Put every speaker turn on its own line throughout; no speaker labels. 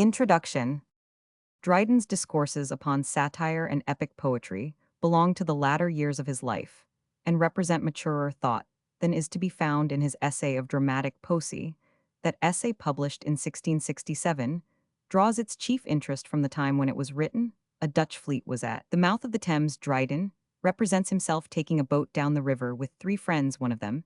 Introduction. Dryden's discourses upon satire and epic poetry belong to the latter years of his life and represent maturer thought than is to be found in his essay of dramatic poesy. That essay, published in 1667, draws its chief interest from the time when it was written. A Dutch fleet was at the mouth of the Thames. Dryden represents himself taking a boat down the river with three friends, one of them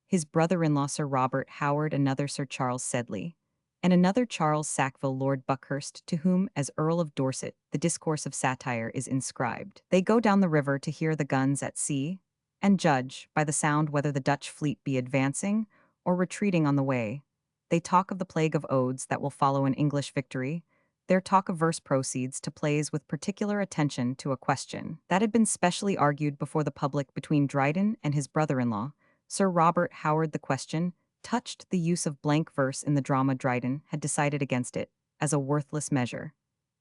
his brother-in-law Sir Robert Howard, another Sir Charles Sedley, and another Charles Sackville, Lord Buckhurst, to whom, as Earl of Dorset, the discourse of satire is inscribed. They go down the river to hear the guns at sea, and judge, by the sound, whether the Dutch fleet be advancing or retreating on the way. They talk of the plague of odes that will follow an English victory. Their talk of verse proceeds to plays with particular attention to a question that had been specially argued before the public between Dryden and his brother-in-law, Sir Robert Howard. The question touched the use of blank verse in the drama. Dryden had decided against it as a worthless measure,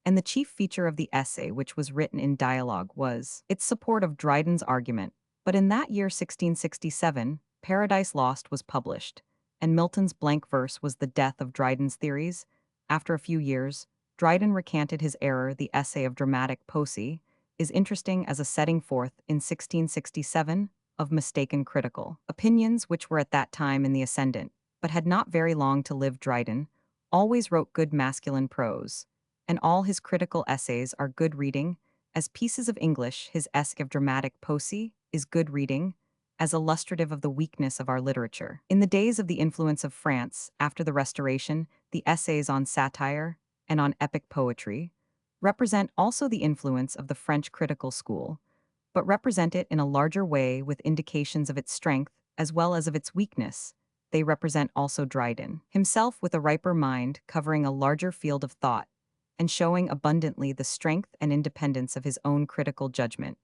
and the chief feature of the essay, which was written in dialogue, was its support of Dryden's argument. But in that year, 1667, Paradise Lost was published, and Milton's blank verse was the death of Dryden's theories. After a few years, Dryden recanted his error. The essay of dramatic poesy is interesting as a setting forth in 1667 of mistaken critical opinions which were at that time in the ascendant, but had not very long to live. Dryden always wrote good masculine prose, and all his critical essays are good reading as pieces of English. His essay of dramatic poesy is good reading as illustrative of the weakness of our literature. In the days of the influence of France after the Restoration, the essays on satire and on epic poetry represent also the influence of the French critical school, but represent it in a larger way with indications of its strength as well as of its weakness. They represent also Dryden himself with a riper mind, covering a larger field of thought and showing abundantly the strength and independence of his own critical judgment,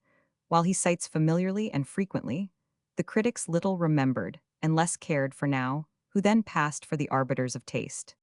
while he cites familiarly and frequently the critics little remembered and less cared for now, who then passed for the arbiters of taste.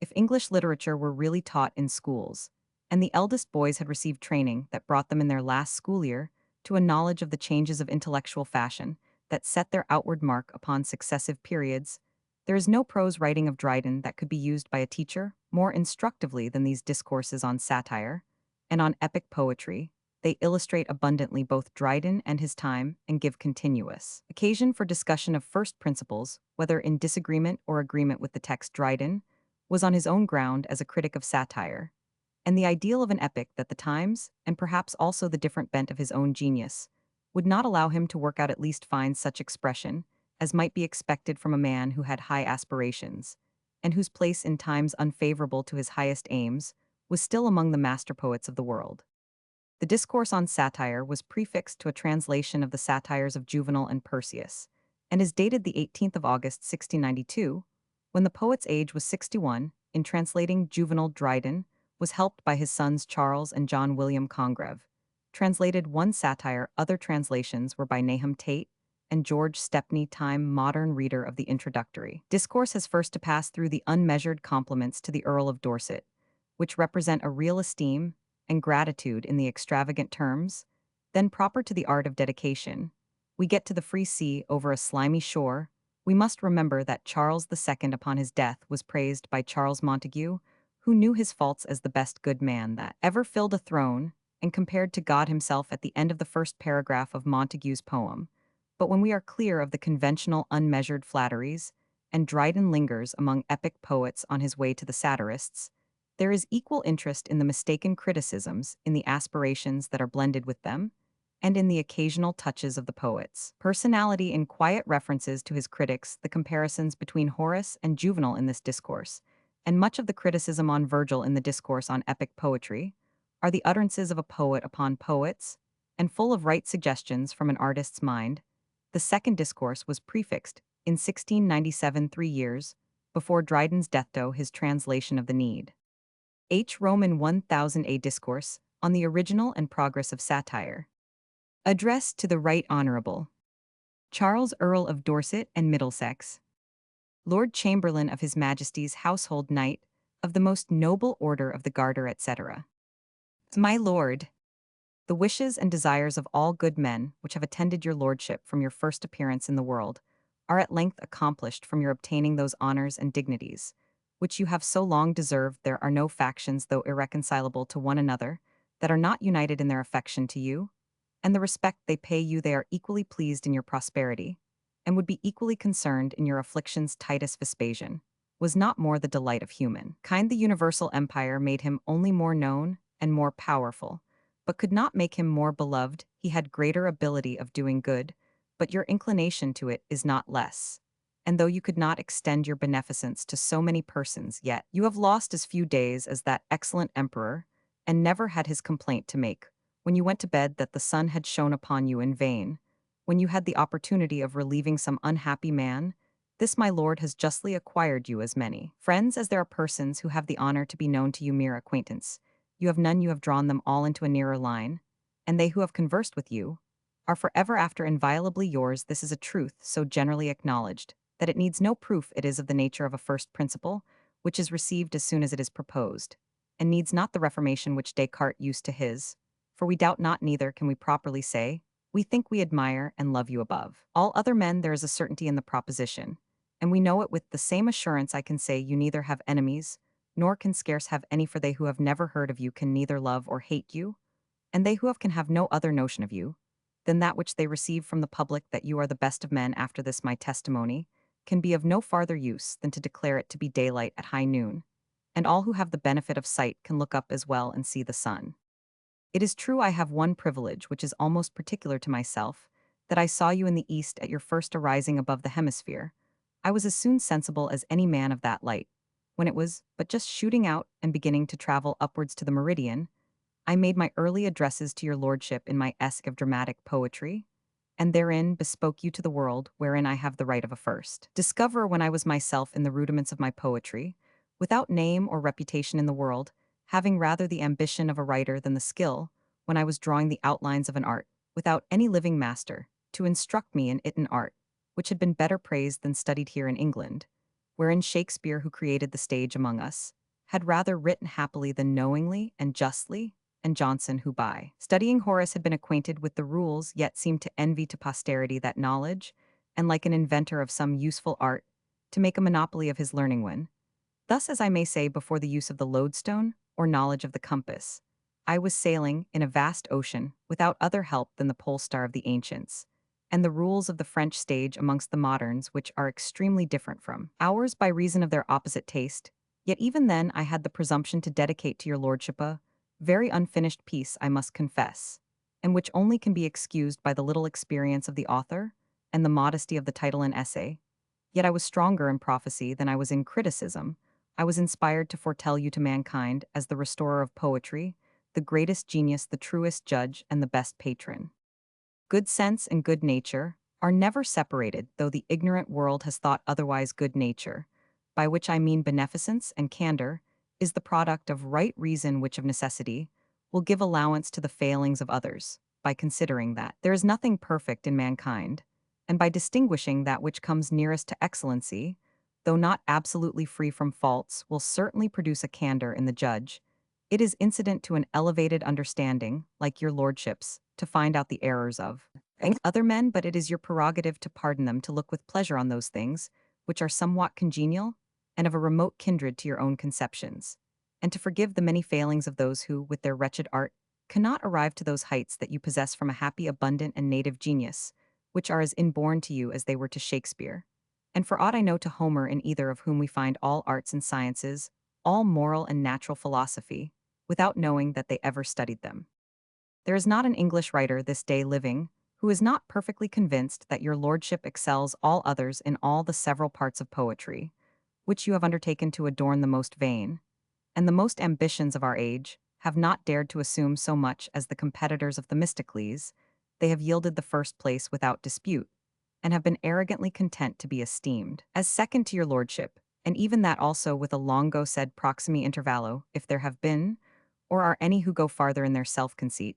If English literature were really taught in schools, and the eldest boys had received training that brought them in their last school year to a knowledge of the changes of intellectual fashion that set their outward mark upon successive periods, there is no prose writing of Dryden that could be used by a teacher more instructively than these discourses on satire and on epic poetry. They illustrate abundantly both Dryden and his time and give continuous occasion for discussion of first principles, whether in disagreement or agreement with the text. Dryden was on his own ground as a critic of satire, and the ideal of an epic that the times, and perhaps also the different bent of his own genius, would not allow him to work out, at least find such expression as might be expected from a man who had high aspirations, and whose place in times unfavorable to his highest aims was still among the master poets of the world. The discourse on satire was prefixed to a translation of the satires of Juvenal and Persius, and is dated the 18th of August, 1692, when the poet's age was 61. In translating Juvenal, Dryden was helped by his sons Charles and John William Congreve, translated one satire. Other translations were by Nahum Tate and George Stepney. Time modern reader of the introductory discourse has first to pass through the unmeasured compliments to the Earl of Dorset, which represent a real esteem and gratitude in the extravagant terms, then proper to the art of dedication. We get to the free sea over a slimy shore. We must remember that Charles II upon his death was praised by Charles Montague, who knew his faults as the best good man that ever filled a throne, and compared to God himself at the end of the first paragraph of Montague's poem. But when we are clear of the conventional unmeasured flatteries, and Dryden lingers among epic poets on his way to the satirists, there is equal interest in the mistaken criticisms, in the aspirations that are blended with them, and in the occasional touches of the poet's personality in quiet references to his critics. The comparisons between Horace and Juvenal in this discourse, and much of the criticism on Virgil in the discourse on epic poetry, are the utterances of a poet upon poets, and full of right suggestions from an artist's mind. The second discourse was prefixed in 1697, 3 years before Dryden's death, though his translation of the Need. Roman 1000 A Discourse on the Original and Progress of Satire. Addressed to the Right Honourable Charles, Earl of Dorset and Middlesex, Lord Chamberlain of His Majesty's Household, Knight of the most noble order of the Garter, etc. My Lord, the wishes and desires of all good men which have attended your lordship from your first appearance in the world are at length accomplished from your obtaining those honors and dignities which you have so long deserved. There are no factions, though irreconcilable to one another, that are not united in their affection to you, and the respect they pay you. They are equally pleased in your prosperity, and would be equally concerned in your afflictions. Titus Vespasian was not more the delight of human kind. The universal empire made him only more known and more powerful, but could not make him more beloved. He had greater ability of doing good, but your inclination to it is not less. And though you could not extend your beneficence to so many persons, yet you have lost as few days as that excellent emperor, and never had his complaint to make, when you went to bed, that the sun had shone upon you in vain, when you had the opportunity of relieving some unhappy man. This my lord has justly acquired you as many friends as there are persons who have the honor to be known to you. Mere acquaintance you have none. You have drawn them all into a nearer line, and they who have conversed with you are forever after inviolably yours. This is a truth so generally acknowledged that it needs no proof. It is of the nature of a first principle, which is received as soon as it is proposed, and needs not the reformation which Descartes used to his. For we doubt not, neither can we properly say, we think we admire and love you above all other men. There is a certainty in the proposition, and we know it with the same assurance. I can say you neither have enemies, nor can scarce have any, for they who have never heard of you can neither love or hate you, and they who have can have no other notion of you than that which they receive from the public, that you are the best of men. After this my testimony can be of no farther use than to declare it to be daylight at high noon, and all who have the benefit of sight can look up as well and see the sun. It is true I have one privilege which is almost particular to myself, that I saw you in the east at your first arising above the hemisphere. I was as soon sensible as any man of that light, when it was but just shooting out and beginning to travel upwards to the meridian. I made my early addresses to your lordship in my Esque of Dramatic Poetry, and therein bespoke you to the world, wherein I have the right of a first discoverer, when I was myself in the rudiments of my poetry, without name or reputation in the world, having rather the ambition of a writer than the skill, when I was drawing the outlines of an art, without any living master, to instruct me in it, an art, which had been better praised than studied here in England, wherein Shakespeare, who created the stage among us, had rather written happily than knowingly and justly, and Johnson, who by studying Horace had been acquainted with the rules, yet seemed to envy to posterity that knowledge, and like an inventor of some useful art, to make a monopoly of his learning when, thus as I may say, before the use of the lodestone, or knowledge of the compass, I was sailing in a vast ocean without other help than the pole star of the ancients, and the rules of the French stage amongst the moderns, which are extremely different from ours by reason of their opposite taste. Yet even then I had the presumption to dedicate to your lordship a very unfinished piece, I must confess, and which only can be excused by the little experience of the author and the modesty of the title and essay. Yet I was stronger in prophecy than I was in criticism. I was inspired to foretell you to mankind as the restorer of poetry, the greatest genius, the truest judge, and the best patron. Good sense and good nature are never separated, though the ignorant world has thought otherwise. Good nature, by which I mean beneficence and candor, is the product of right reason, which of necessity will give allowance to the failings of others, by considering that there is nothing perfect in mankind, and by distinguishing that which comes nearest to excellency, though not absolutely free from faults, will certainly produce a candor in the judge. It is incident to an elevated understanding, like your lordship's, to find out the errors of other men, but it is your prerogative to pardon them, to look with pleasure on those things which are somewhat congenial and of a remote kindred to your own conceptions, and to forgive the many failings of those who, with their wretched art, cannot arrive to those heights that you possess from a happy, abundant, and native genius, which are as inborn to you as they were to Shakespeare, and for aught I know to Homer, in either of whom we find all arts and sciences, all moral and natural philosophy, without knowing that they ever studied them. There is not an English writer this day living who is not perfectly convinced that your lordship excels all others in all the several parts of poetry, which you have undertaken to adorn. The most vain and the most ambitions of our age have not dared to assume so much as the competitors of Themistocles. They have yielded the first place without dispute, and have been arrogantly content to be esteemed as second to your lordship, and even that also with a longo sed proximi intervallo. If there have been, or are any who go farther in their self-conceit,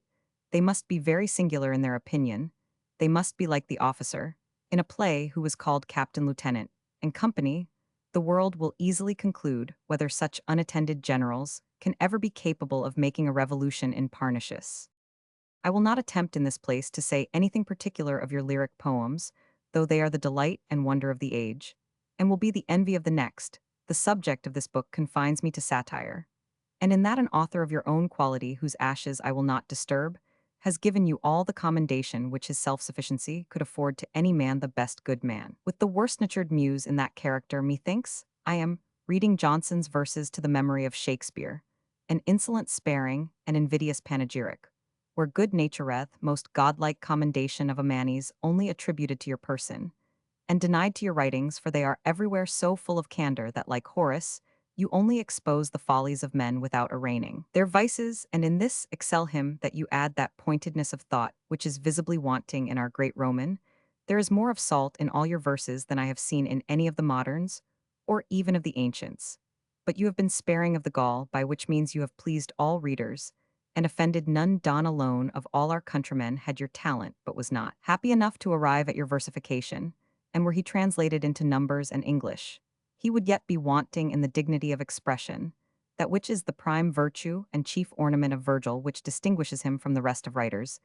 they must be very singular in their opinion. They must be like the officer in a play who was called captain, lieutenant, and company. The world will easily conclude whether such unattended generals can ever be capable of making a revolution in Parnassus. I will not attempt in this place to say anything particular of your lyric poems, though they are the delight and wonder of the age, and will be the envy of the next, The subject of this book confines me to satire, and in that an author of your own quality whose ashes I will not disturb, has given you all the commendation which his self-sufficiency could afford to any man the best good man. With the worst-natured muse in that character, methinks, I am reading Johnson's verses to the memory of Shakespeare, an insolent sparing and invidious panegyric, where good natureth most godlike commendation of a manes only attributed to your person, and denied to your writings, for they are everywhere so full of candor that, like Horace, you only expose the follies of men without arraigning their vices, and in this excel him that you add that pointedness of thought which is visibly wanting in our great Roman. There is more of salt in all your verses than I have seen in any of the moderns, or even of the ancients. But you have been sparing of the Gaul, by which means you have pleased all readers, and offended none. Don alone of all our countrymen had your talent, but was not happy enough to arrive at your versification, and were he translated into numbers and English, he would yet be wanting in the dignity of expression, that which is the prime virtue and chief ornament of Virgil, which distinguishes him from the rest of writers,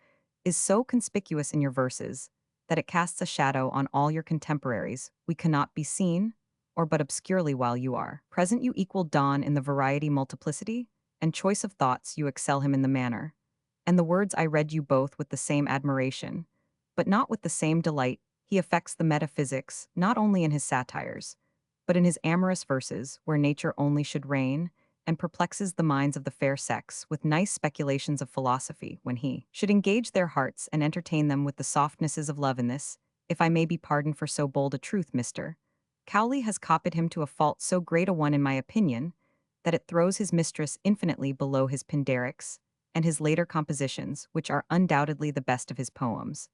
is so conspicuous in your verses, that it casts a shadow on all your contemporaries. We cannot be seen, or but obscurely while you are present. You equal Donne in the variety multiplicity, and choice of thoughts you excel him in the manner. And the words I read you both with the same admiration, but not with the same delight. He affects the metaphysics not only in his satires, but in his amorous verses, where nature only should reign, and perplexes the minds of the fair sex with nice speculations of philosophy, when he should engage their hearts and entertain them with the softnesses of love. In this, if I may be pardoned for so bold a truth, Mr. Cowley has copied him to a fault so great a one in my opinion, that it throws his mistress infinitely below his Pindarics, and his later compositions, which are undoubtedly the best of his poems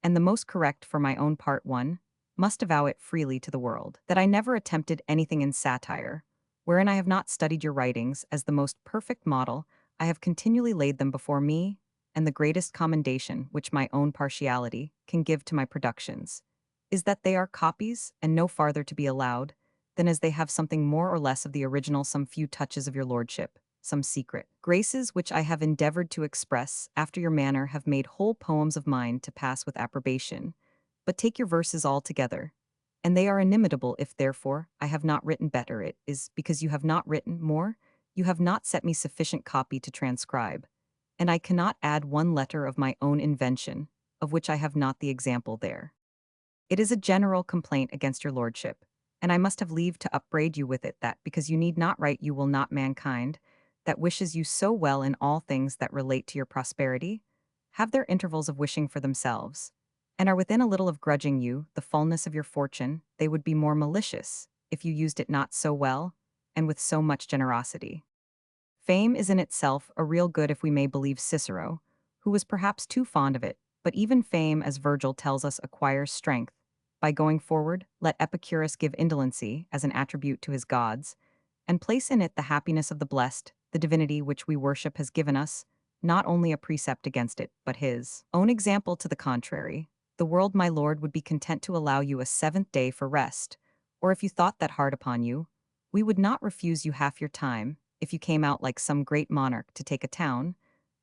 and the most correct. For my own part, one must avow it freely to the world, that I never attempted anything in satire, wherein I have not studied your writings as the most perfect model. I have continually laid them before me, and the greatest commendation which my own partiality can give to my productions is that they are copies, and no farther to be allowed, than as they have something more or less of the original, some few touches of your lordship, some secret graces which I have endeavored to express after your manner have made whole poems of mine to pass with approbation. But take your verses all together, and they are inimitable. If therefore I have not written better, it is because you have not written more. You have not set me sufficient copy to transcribe, and I cannot add one letter of my own invention, of which I have not the example there. It is a general complaint against your lordship, and I must have leave to upbraid you with it, that because you need not write you will not mankind, that wishes you so well in all things that relate to your prosperity, have their intervals of wishing for themselves, and are within a little of grudging you the fullness of your fortune. They would be more malicious if you used it not so well, and with so much generosity. Fame is in itself a real good, if we may believe Cicero, who was perhaps too fond of it, but even fame, as Virgil tells us, acquires strength. By going forward, let Epicurus give indolency as an attribute to his gods, and place in it the happiness of the blessed. The divinity which we worship has given us not only a precept against it, but his own example to the contrary. The world, my lord, would be content to allow you a seventh day for rest, or if you thought that hard upon you, we would not refuse you half your time, if you came out like some great monarch to take a town,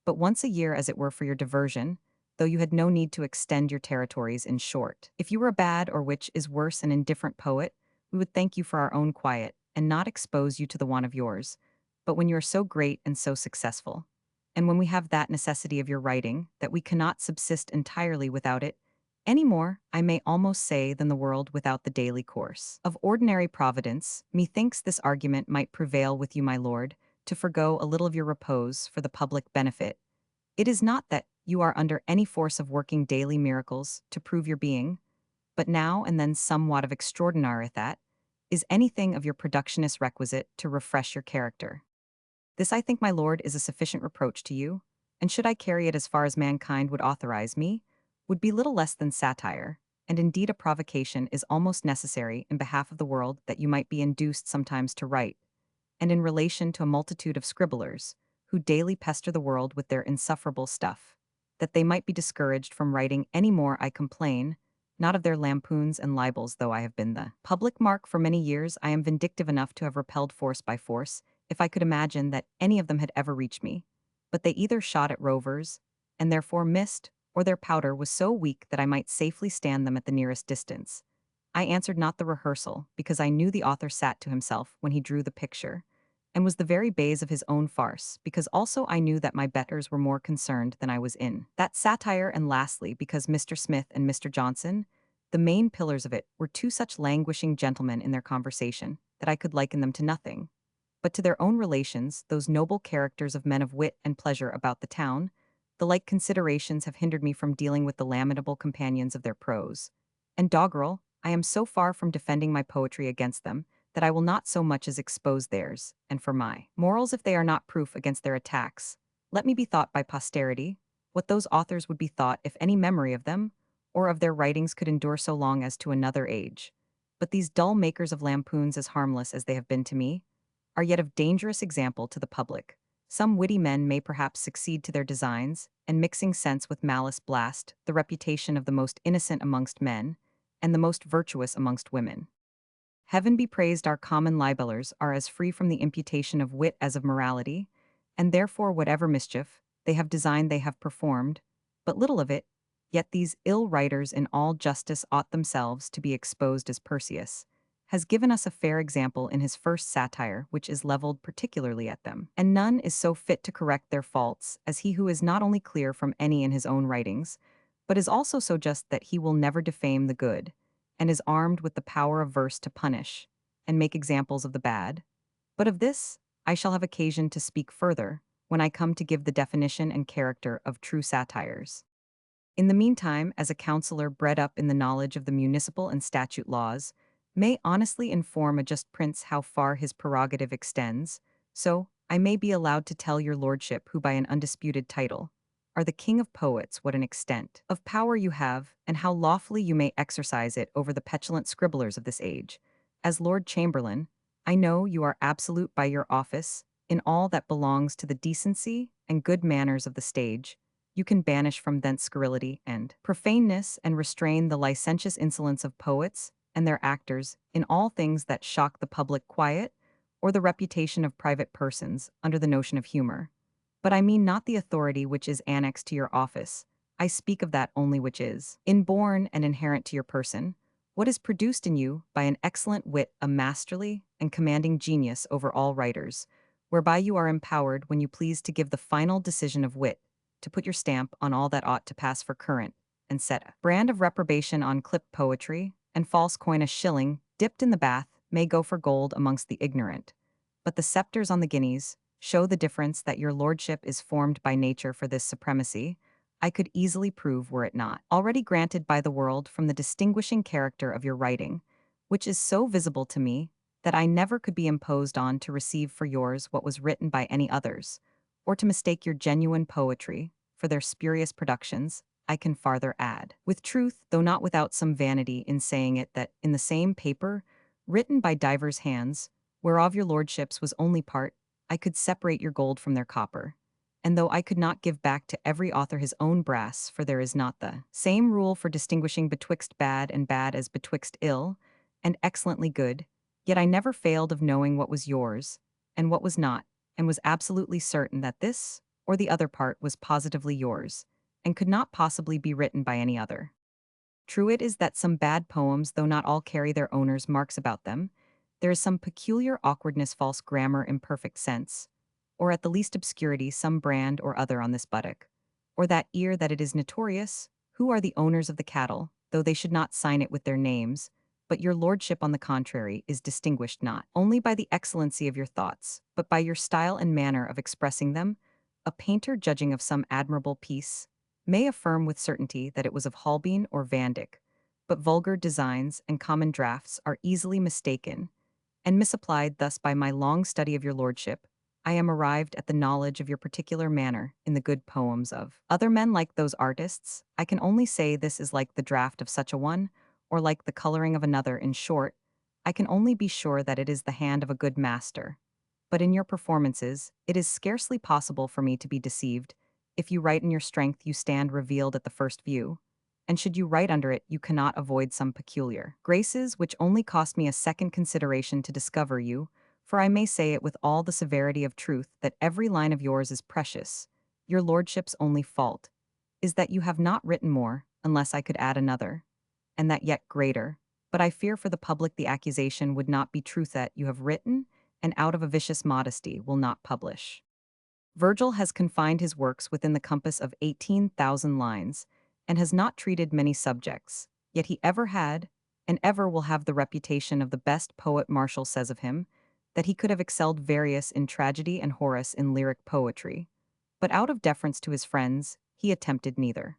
but once a year as it were for your diversion, though you had no need to extend your territories. In short, if you were a bad, or which is worse, an indifferent poet, we would thank you for our own quiet, and not expose you to the want of yours. But when you are so great and so successful, and when we have that necessity of your writing, that we cannot subsist entirely without it, any more, I may almost say, than the world without the daily course of ordinary providence, methinks this argument might prevail with you, my lord, to forego a little of your repose for the public benefit. It is not that you are under any force of working daily miracles to prove your being, but now and then somewhat of extraordinary that is anything of your productionist requisite to refresh your character. This, I think, my lord, is a sufficient reproach to you, and should I carry it as far as mankind would authorize me, would be little less than satire, and indeed a provocation is almost necessary in behalf of the world, that you might be induced sometimes to write, and in relation to a multitude of scribblers, who daily pester the world with their insufferable stuff, that they might be discouraged from writing any more. I complain, not of their lampoons and libels, though I have been the public mark for many years. I am vindictive enough to have repelled force by force, if I could imagine that any of them had ever reached me, but they either shot at rovers, and therefore missed, or their powder was so weak that I might safely stand them at the nearest distance. I answered not the rehearsal, because I knew the author sat to himself when he drew the picture, and was the very base of his own farce, because also I knew that my betters were more concerned than I was in that satire, and lastly, because Mr. Smith and Mr. Johnson, the main pillars of it, were two such languishing gentlemen in their conversation, that I could liken them to nothing. But to their own relations, those noble characters of men of wit and pleasure about the town, the like considerations have hindered me from dealing with the lamentable companions of their prose. And doggerel, I am so far from defending my poetry against them, that I will not so much as expose theirs, and for my morals, if they are not proof against their attacks, let me be thought by posterity, what those authors would be thought if any memory of them, or of their writings could endure so long as to another age. But these dull makers of lampoons, as harmless as they have been to me, are yet of dangerous example to the public. Some witty men may perhaps succeed to their designs, and mixing sense with malice blast the reputation of the most innocent amongst men, and the most virtuous amongst women. Heaven be praised, our common libellers are as free from the imputation of wit as of morality, and therefore whatever mischief they have designed they have performed, but little of it, yet these ill writers in all justice ought themselves to be exposed, as Perseus has given us a fair example in his first satire, which is levelled particularly at them. And none is so fit to correct their faults as he who is not only clear from any in his own writings, but is also so just that he will never defame the good, and is armed with the power of verse to punish and make examples of the bad. But of this I shall have occasion to speak further when I come to give the definition and character of true satires. In the meantime, as a counsellor bred up in the knowledge of the municipal and statute laws, may honestly inform a just prince how far his prerogative extends, so I may be allowed to tell your lordship, who by an undisputed title are the king of poets, what an extent of power you have, and how lawfully you may exercise it over the petulant scribblers of this age. As Lord Chamberlain, I know you are absolute by your office in all that belongs to the decency and good manners of the stage. You can banish from thence scurrility and profaneness, and restrain the licentious insolence of poets and their actors in all things that shock the public quiet or the reputation of private persons under the notion of humor. But I mean not the authority which is annexed to your office. I speak of that only which is inborn and inherent to your person, what is produced in you by an excellent wit, a masterly and commanding genius over all writers, whereby you are empowered when you please to give the final decision of wit, to put your stamp on all that ought to pass for current, and set a brand of reprobation on clipped poetry, and false coin. A shilling dipped in the bath may go for gold amongst the ignorant, but the scepters on the guineas show the difference. That your lordship is formed by nature for this supremacy, I could easily prove were it not already granted by the world from the distinguishing character of your writing, which is so visible to me that I never could be imposed on to receive for yours what was written by any others, or to mistake your genuine poetry for their spurious productions. I can farther add, with truth, though not without some vanity in saying it, that in the same paper, written by divers hands, whereof your lordship's was only part, I could separate your gold from their copper. And though I could not give back to every author his own brass, for there is not the same rule for distinguishing betwixt bad and bad as betwixt ill and excellently good, yet I never failed of knowing what was yours and what was not, and was absolutely certain that this or the other part was positively yours, and could not possibly be written by any other. True it is that some bad poems, though not all carry their owner's marks about them, there is some peculiar awkwardness, false grammar, imperfect sense, or at the least obscurity, some brand or other on this buttock, or that ear, that it is notorious who are the owners of the cattle, though they should not sign it with their names. But your lordship, on the contrary, is distinguished not only by the excellency of your thoughts, but by your style and manner of expressing them. A painter judging of some admirable piece may affirm with certainty that it was of Holbein or Van Dyck, but vulgar designs and common drafts are easily mistaken and misapplied. Thus, by my long study of your lordship, I am arrived at the knowledge of your particular manner in the good poems of other men like those artists. I can only say this is like the draft of such a one, or like the coloring of another. In short, I can only be sure that it is the hand of a good master. But in your performances, it is scarcely possible for me to be deceived. If you write in your strength, you stand revealed at the first view, and should you write under it, you cannot avoid some peculiar graces which only cost me a second consideration to discover you. For I may say it with all the severity of truth that every line of yours is precious. Your lordship's only fault is that you have not written more, unless I could add another, and that yet greater, but I fear for the public the accusation would not be truth that you have written, and out of a vicious modesty will not publish. Virgil has confined his works within the compass of 18,000 lines, and has not treated many subjects, yet he ever had, and ever will have the reputation of the best poet. Martial says of him, that he could have excelled Varius in tragedy and Horace in lyric poetry, but out of deference to his friends, he attempted neither.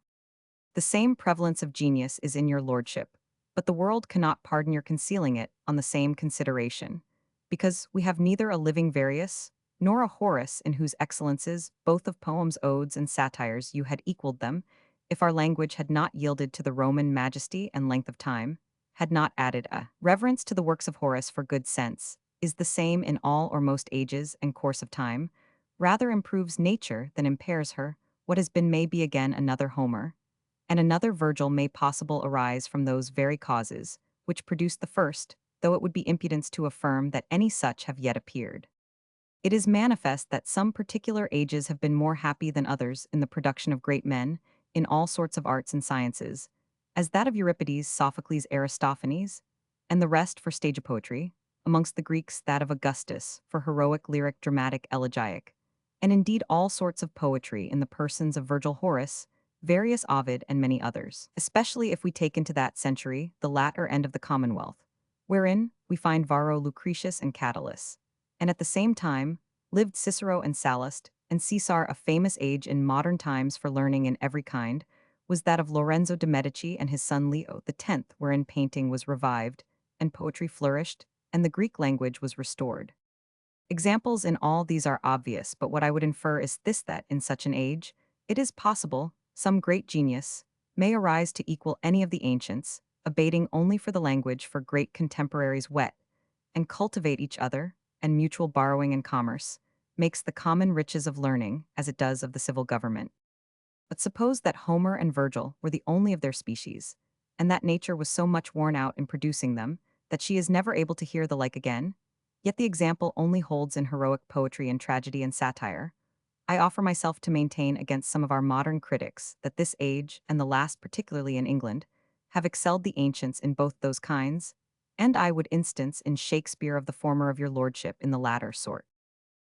The same prevalence of genius is in your lordship, but the world cannot pardon your concealing it on the same consideration, because we have neither a living Varius, nor a Horace in whose excellences, both of poems, odes, and satires, you had equaled them, if our language had not yielded to the Roman majesty and length of time, had not added a reverence to the works of Horace. For good sense is the same in all or most ages and course of time, rather improves nature than impairs her. What has been may be again another Homer, and another Virgil may possible arise from those very causes which produced the first, though it would be impudence to affirm that any such have yet appeared. It is manifest that some particular ages have been more happy than others in the production of great men, in all sorts of arts and sciences, as that of Euripides, Sophocles, Aristophanes, and the rest for stage poetry, amongst the Greeks that of Augustus for heroic, lyric, dramatic, elegiac, and indeed all sorts of poetry in the persons of Virgil, Horace, Varius, Ovid, and many others, especially if we take into that century the latter end of the Commonwealth, wherein we find Varro, Lucretius, and Catullus, and at the same time lived Cicero and Sallust, and Caesar. A famous age in modern times for learning in every kind was that of Lorenzo de' Medici and his son Leo X, wherein painting was revived, and poetry flourished, and the Greek language was restored. Examples in all these are obvious, but what I would infer is this: that in such an age, it is possible some great genius may arise to equal any of the ancients, abating only for the language for great contemporaries wet, and cultivate each other, and mutual borrowing and commerce, makes the common riches of learning, as it does of the civil government. But suppose that Homer and Virgil were the only of their species, and that nature was so much worn out in producing them, that she is never able to hear the like again, yet the example only holds in heroic poetry and tragedy and satire. I offer myself to maintain against some of our modern critics that this age, and the last particularly in England, have excelled the ancients in both those kinds, and I would instance in Shakespeare of the former of your lordship in the latter sort.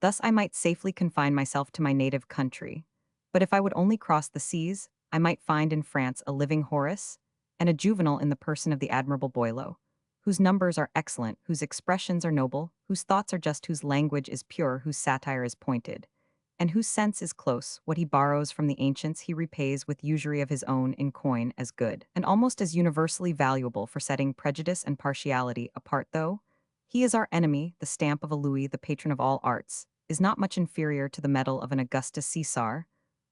Thus I might safely confine myself to my native country, but if I would only cross the seas, I might find in France a living Horace, and a Juvenal in the person of the admirable Boileau, whose numbers are excellent, whose expressions are noble, whose thoughts are just, whose language is pure, whose satire is pointed, and whose sense is close. What he borrows from the ancients he repays with usury of his own in coin as good, and almost as universally valuable for setting prejudice and partiality apart. Though he is our enemy, the stamp of a Louis, the patron of all arts, is not much inferior to the medal of an Augustus Caesar.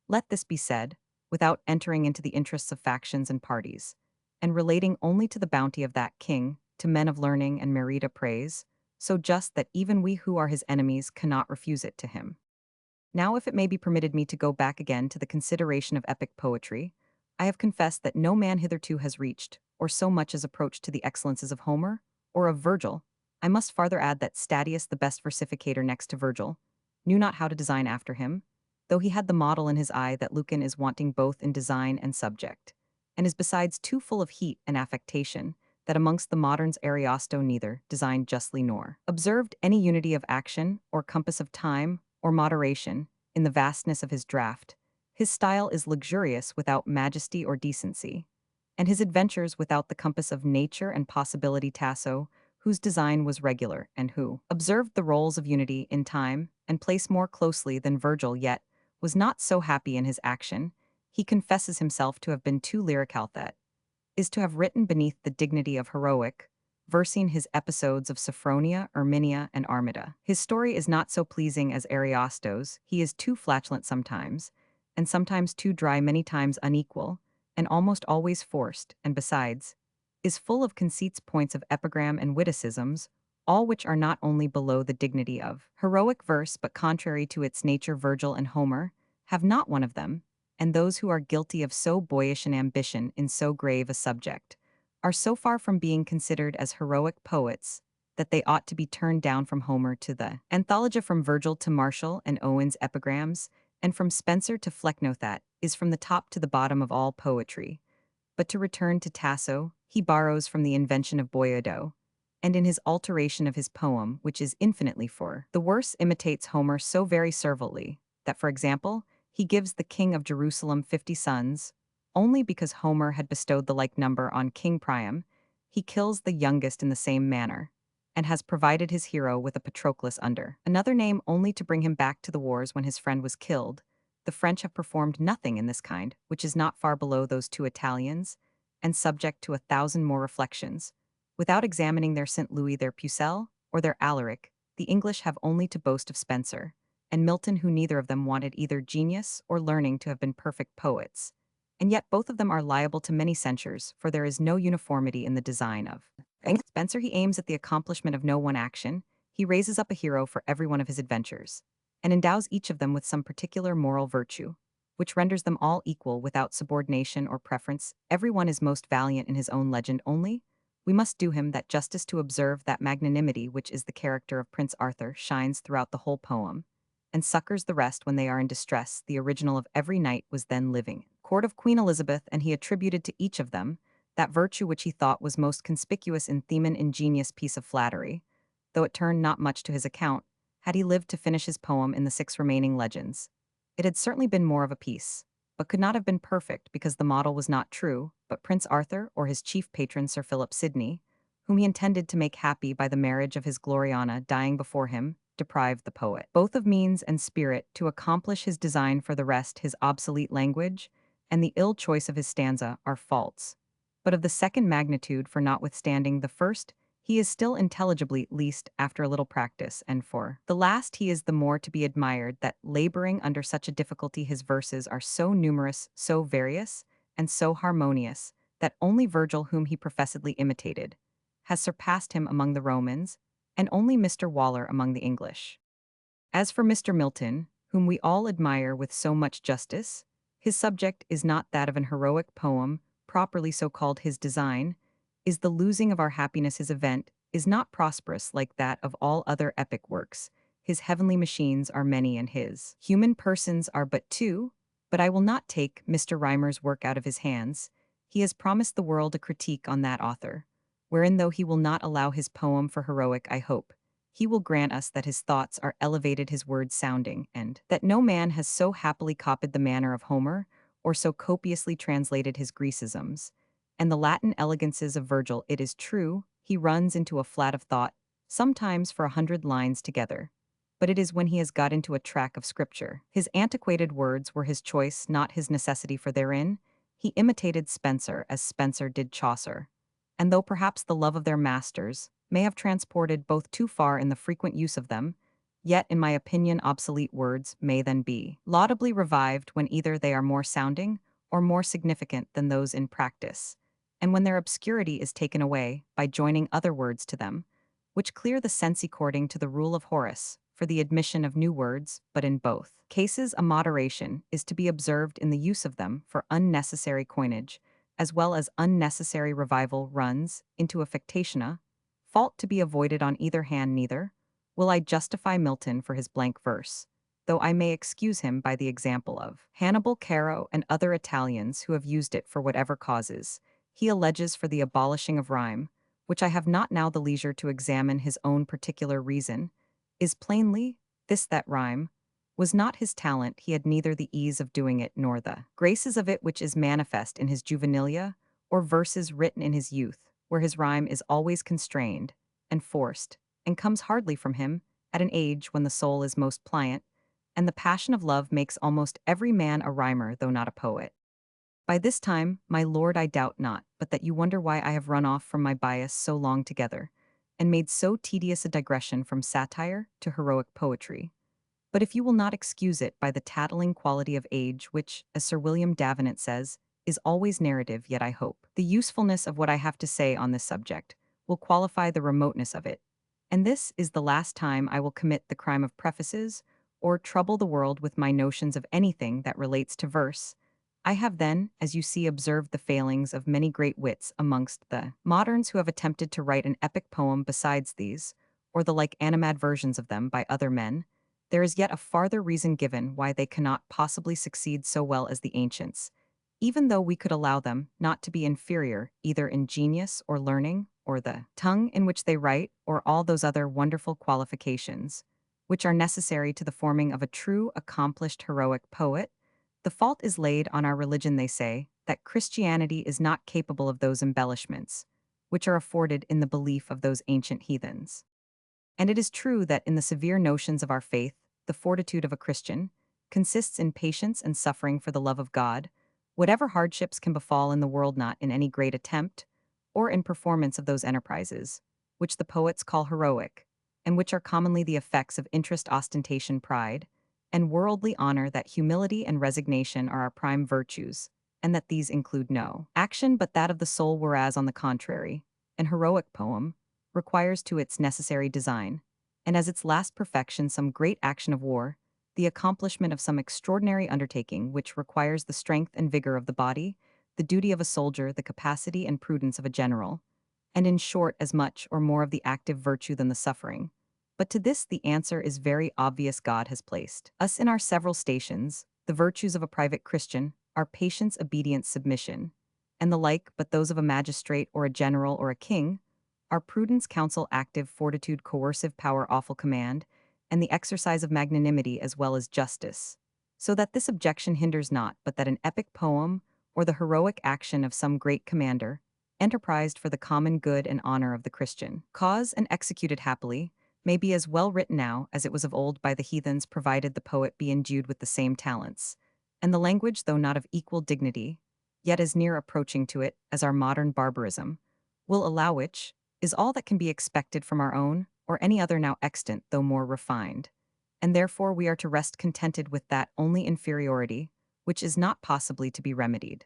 Let this be said, without entering into the interests of factions and parties, and relating only to the bounty of that king, to men of learning and merita praise, so just that even we who are his enemies cannot refuse it to him. Now, if it may be permitted me to go back again to the consideration of epic poetry, I have confessed that no man hitherto has reached, or so much as approached to the excellences of Homer, or of Virgil. I must farther add that Statius, the best versificator next to Virgil, knew not how to design after him, though he had the model in his eye. That Lucan is wanting both in design and subject, and is besides too full of heat and affectation, that amongst the moderns Ariosto neither designed justly nor observed any unity of action, or compass of time, or moderation, in the vastness of his draught. His style is luxurious without majesty or decency, and his adventures without the compass of nature and possibility. Tasso, whose design was regular, and who observed the roles of unity in time and place more closely than Virgil, yet was not so happy in his action, he confesses himself to have been too lyrical, that is to have written beneath the dignity of heroic, versing his episodes of Sophronia, Erminia, and Armida. His story is not so pleasing as Ariosto's. He is too flatulent sometimes, and sometimes too dry, many times unequal, and almost always forced, and besides, is full of conceits, points of epigram, and witticisms, all which are not only below the dignity of heroic verse, but contrary to its nature. Virgil and Homer have not one of them, and those who are guilty of so boyish an ambition in so grave a subject are so far from being considered as heroic poets that they ought to be turned down from Homer to the Anthology, from Virgil to Martial and Owen's epigrams, and from Spenser to Flecknoe. That is from the top to the bottom of all poetry. But to return to Tasso, he borrows from the invention of Boiado, and in his alteration of his poem, which is infinitely for the worse, imitates Homer so very servilely that, for example, he gives the king of Jerusalem 50 sons, only because Homer had bestowed the like number on King Priam. He kills the youngest in the same manner, and has provided his hero with a Patroclus under another name only to bring him back to the wars when his friend was killed. The French have performed nothing in this kind, which is not far below those two Italians, and subject to 1,000 more reflections. Without examining their St. Louis, their Pucelle, or their Alaric, the English have only to boast of Spenser and Milton, who neither of them wanted either genius or learning to have been perfect poets. And yet both of them are liable to many censures, for there is no uniformity in the design of Spenser. He aims at the accomplishment of no one action, he raises up a hero for every one of his adventures, and endows each of them with some particular moral virtue, which renders them all equal without subordination or preference. Every one is most valiant in his own legend only. We must do him that justice to observe that magnanimity which is the character of Prince Arthur shines throughout the whole poem, and succors the rest when they are in distress. The original of every knight was then living court of Queen Elizabeth, and he attributed to each of them that virtue which he thought was most conspicuous in Theman ingenious piece of flattery, though it turned not much to his account, had he lived to finish his poem in the 6 remaining legends. It had certainly been more of a piece, but could not have been perfect because the model was not true, but Prince Arthur or his chief patron Sir Philip Sidney, whom he intended to make happy by the marriage of his Gloriana dying before him, deprived the poet both of means and spirit to accomplish his design. For the rest, his obsolete language and the ill choice of his stanza are faults, but of the second magnitude, for notwithstanding the first, he is still intelligibly least after a little practice, and for the last he is the more to be admired that, laboring under such a difficulty, his verses are so numerous, so various, and so harmonious, that only Virgil, whom he professedly imitated, has surpassed him among the Romans, and only Mr. Waller among the English. As for Mr. Milton, whom we all admire with so much justice, his subject is not that of an heroic poem, properly so called. His design is the losing of our happiness. His event is not prosperous like that of all other epic works. His heavenly machines are many and his human persons are but two, but I will not take Mr. Rymer's work out of his hands. He has promised the world a critique on that author, wherein though he will not allow his poem for heroic, I hope he will grant us that his thoughts are elevated, his words sounding, and that no man has so happily copied the manner of Homer, or so copiously translated his Grecisms, and the Latin elegances of Virgil. It is true, he runs into a flat of thought, sometimes for 100 lines together, but it is when he has got into a track of scripture. His antiquated words were his choice, not his necessity, for therein he imitated Spenser as Spenser did Chaucer, and though perhaps the love of their masters may have transported both too far in the frequent use of them, yet in my opinion obsolete words may then be laudably revived when either they are more sounding or more significant than those in practice, and when their obscurity is taken away by joining other words to them, which clear the sense according to the rule of Horace, for the admission of new words. But in both cases a moderation is to be observed in the use of them, for unnecessary coinage, as well as unnecessary revival, runs into affectationa, fault to be avoided on either hand. Neither will I justify Milton for his blank verse, though I may excuse him by the example of Hannibal, Caro, and other Italians who have used it for whatever causes he alleges for the abolishing of rhyme, which I have not now the leisure to examine. His own particular reason is plainly this, that rhyme was not his talent. He had neither the ease of doing it nor the graces of it, which is manifest in his juvenilia, or verses written in his youth, where his rhyme is always constrained and forced, and comes hardly from him, at an age when the soul is most pliant, and the passion of love makes almost every man a rhymer, though not a poet. By this time, my lord, I doubt not, but that you wonder why I have run off from my bias so long together, and made so tedious a digression from satire to heroic poetry. But if you will not excuse it by the tattling quality of age, which, as Sir William Davenant says, is always narrative, yet I hope the usefulness of what I have to say on this subject will qualify the remoteness of it. And this is the last time I will commit the crime of prefaces, or trouble the world with my notions of anything that relates to verse. I have then, as you see, observed the failings of many great wits amongst the moderns who have attempted to write an epic poem besides these, or the like animadversions of them by other men. There is yet a farther reason given why they cannot possibly succeed so well as the ancients. even though we could allow them not to be inferior either in genius or learning, or the tongue in which they write, or all those other wonderful qualifications, which are necessary to the forming of a true, accomplished, heroic poet. The fault is laid on our religion, they say, that Christianity is not capable of those embellishments, which are afforded in the belief of those ancient heathens. And it is true that in the severe notions of our faith, the fortitude of a Christian consists in patience and suffering for the love of God, whatever hardships can befall in the world, not in any great attempt, or in performance of those enterprises, which the poets call heroic, and which are commonly the effects of interest, ostentation, pride, and worldly honor, that humility and resignation are our prime virtues, and that these include no action but that of the soul, whereas, on the contrary, an heroic poem requires to its necessary design, and as its last perfection, some great action of war, the accomplishment of some extraordinary undertaking which requires the strength and vigor of the body, the duty of a soldier, the capacity and prudence of a general, and in short, as much or more of the active virtue than the suffering. But to this the answer is very obvious: God has placed us in our several stations, the virtues of a private Christian are patience, obedience, submission, and the like, but those of a magistrate or a general or a king are prudence, counsel, active fortitude, coercive power, awful command, and the exercise of magnanimity as well as justice. So that this objection hinders not, but that an epic poem, or the heroic action of some great commander, enterprised for the common good and honor of the Christian cause and executed happily, may be as well written now as it was of old by the heathens, provided the poet be endued with the same talents, and the language, though not of equal dignity, yet as near approaching to it as our modern barbarism, will allow, which is all that can be expected from our own or any other now extant, though more refined. And therefore we are to rest contented with that only inferiority, which is not possibly to be remedied.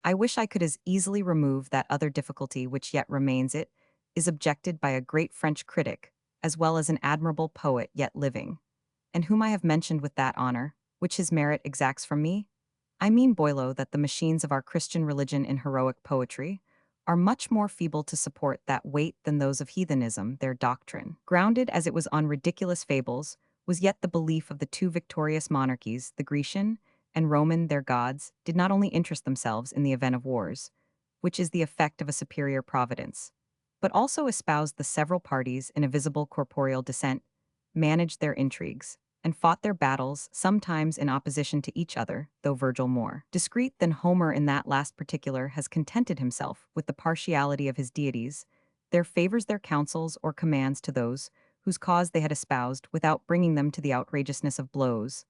I wish I could as easily remove that other difficulty which yet remains. It is objected by a great French critic, as well as an admirable poet yet living, and whom I have mentioned with that honor, which his merit exacts from me. I mean Boileau, that the machines of our Christian religion in heroic poetry are much more feeble to support that weight than those of heathenism. Their doctrine, grounded as it was on ridiculous fables, was yet the belief of the two victorious monarchies, the Grecian and Roman. Their gods did not only interest themselves in the event of wars, which is the effect of a superior providence, but also espoused the several parties in a visible corporeal descent, managed their intrigues, and fought their battles, sometimes in opposition to each other, though Virgil, more discreet than Homer in that last particular, has contented himself with the partiality of his deities, there favors their counsels or commands to those whose cause they had espoused, without bringing them to the outrageousness of blows.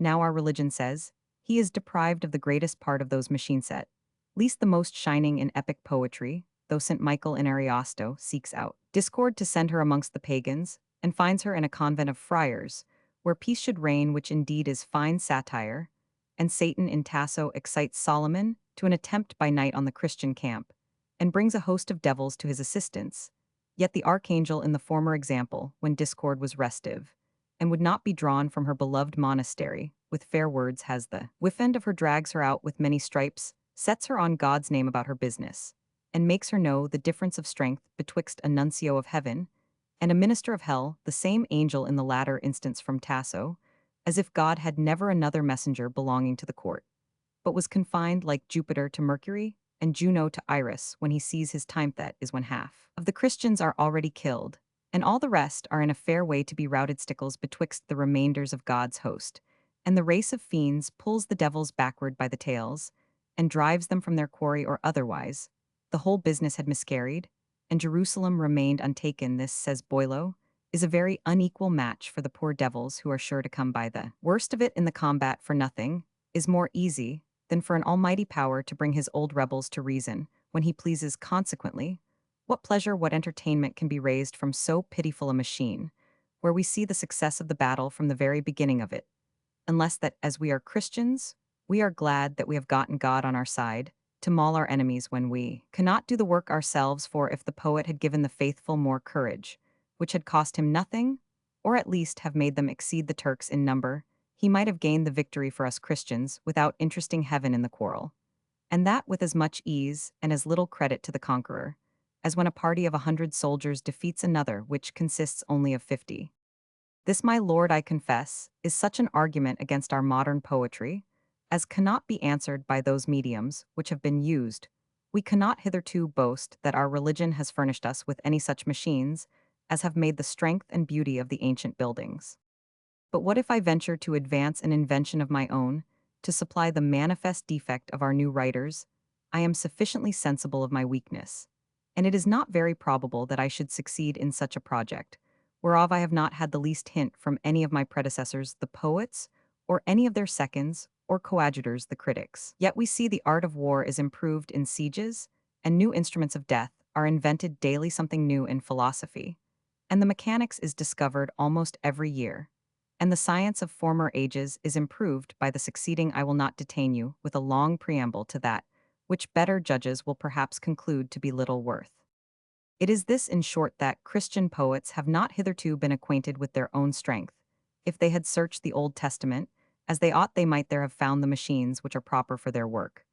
Now our religion says, he is deprived of the greatest part of those machine set, least the most shining in epic poetry, though St. Michael in Ariosto seeks out discord to send her amongst the pagans, and finds her in a convent of friars, where peace should reign, which indeed is fine satire, and Satan in Tasso excites Solomon to an attempt by night on the Christian camp, and brings a host of devils to his assistance. Yet the archangel in the former example, when discord was restive, and would not be drawn from her beloved monastery, with fair words has the whiff-end of her, drags her out with many stripes, sets her on God's name about her business, and makes her know the difference of strength betwixt a nuncio of heaven and a minister of hell, the same angel in the latter instance from Tasso, as if God had never another messenger belonging to the court, but was confined like Jupiter to Mercury and Juno to Iris. When he sees his time, that is when half of the Christians are already killed, and all the rest are in a fair way to be routed, stickles betwixt the remainders of God's host, and the race of fiends pulls the devils backward by the tails, and drives them from their quarry, or otherwise the whole business had miscarried, and Jerusalem remained untaken. This, says Boileau, is a very unequal match for the poor devils who are sure to come by the worst of it in the combat, for nothing is more easy than for an almighty power to bring his old rebels to reason when he pleases. Consequently, what pleasure, what entertainment can be raised from so pitiful a machine, where we see the success of the battle from the very beginning of it, unless that, as we are Christians, we are glad that we have gotten God on our side, to maul our enemies when we cannot do the work ourselves. For if the poet had given the faithful more courage, which had cost him nothing, or at least have made them exceed the Turks in number, he might have gained the victory for us Christians without interesting heaven in the quarrel, and that with as much ease and as little credit to the conqueror, as when a party of 100 soldiers defeats another which consists only of 50. This, my lord, I confess, is such an argument against our modern poetry, as cannot be answered by those mediums which have been used, we cannot hitherto boast that our religion has furnished us with any such machines as have made the strength and beauty of the ancient buildings. But what if I venture to advance an invention of my own, to supply the manifest defect of our new writers? I am sufficiently sensible of my weakness, and it is not very probable that I should succeed in such a project, whereof I have not had the least hint from any of my predecessors, the poets, or any of their seconds, or coadjutors, the critics. Yet we see the art of war is improved in sieges, and new instruments of death are invented daily, something new in philosophy, and the mechanics is discovered almost every year, and the science of former ages is improved by the succeeding. I will not detain you with a long preamble to that, which better judges will perhaps conclude to be little worth. It is this, in short, that Christian poets have not hitherto been acquainted with their own strength. If they had searched the Old Testament, as they ought, they might there have found the machines which are proper for their work,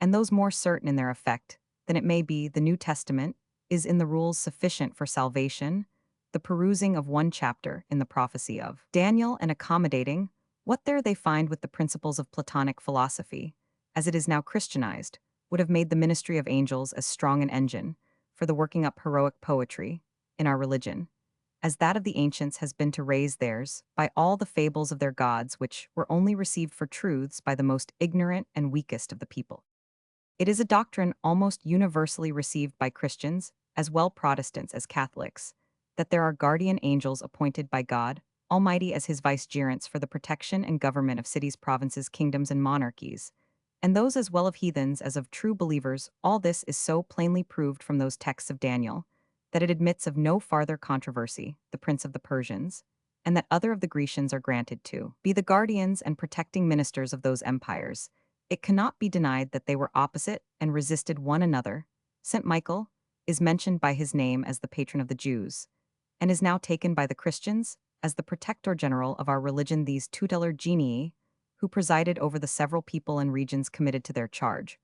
and those more certain in their effect than it may be the New Testament is in the rules sufficient for salvation, the perusing of one chapter in the prophecy of Daniel and accommodating what there they find with the principles of Platonic philosophy, as it is now Christianized, would have made the ministry of angels as strong an engine for the working up heroic poetry in our religion, as that of the ancients has been to raise theirs by all the fables of their gods, which were only received for truths by the most ignorant and weakest of the people. It is a doctrine almost universally received by Christians, as well Protestants as Catholics, that there are guardian angels appointed by God Almighty as his vicegerents for the protection and government of cities, provinces, kingdoms, and monarchies, and those as well of heathens as of true believers. All this is so plainly proved from those texts of Daniel that it admits of no farther controversy, the prince of the Persians, and that other of the Grecians are granted to be the guardians and protecting ministers of those empires. It cannot be denied that they were opposite and resisted one another. St. Michael is mentioned by his name as the patron of the Jews, and is now taken by the Christians as the protector general of our religion. These tutelar genii, who presided over the several people and regions committed to their charge,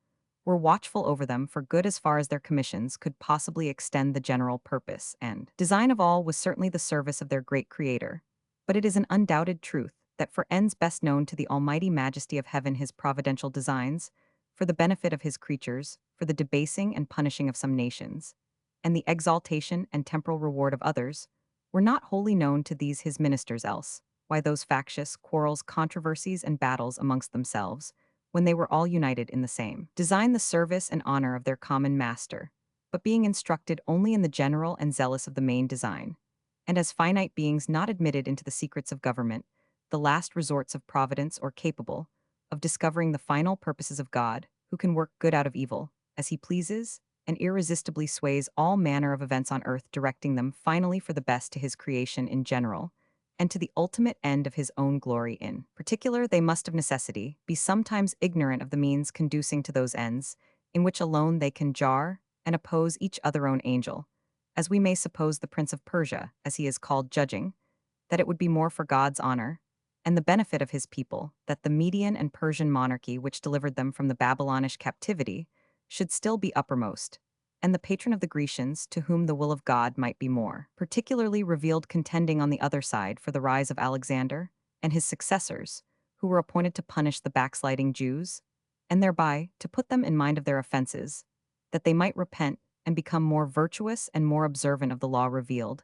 were watchful over them for good as far as their commissions could possibly extend. The general purpose and design of all was certainly the service of their great Creator, but it is an undoubted truth that for ends best known to the almighty majesty of heaven, his providential designs, for the benefit of his creatures, for the debasing and punishing of some nations, and the exaltation and temporal reward of others, were not wholly known to these his ministers. Else why those factious quarrels, controversies, and battles amongst themselves, when they were all united in the same design, the service and honor of their common master, but being instructed only in the general and zealous of the main design, and as finite beings not admitted into the secrets of government, the last resorts of providence, or capable of discovering the final purposes of God, who can work good out of evil, as he pleases, and irresistibly sways all manner of events on earth, directing them finally for the best to his creation in general, and to the ultimate end of his own glory in particular. They must of necessity be sometimes ignorant of the means conducing to those ends, in which alone they can jar and oppose each other own angel, as we may suppose the Prince of Persia, as he is called, judging that it would be more for God's honor and the benefit of his people that the Median and Persian monarchy, which delivered them from the Babylonish captivity, should still be uppermost, and the patron of the Grecians, to whom the will of God might be more particularly revealed, contending on the other side for the rise of Alexander and his successors, who were appointed to punish the backsliding Jews, and thereby to put them in mind of their offenses, that they might repent and become more virtuous and more observant of the law revealed.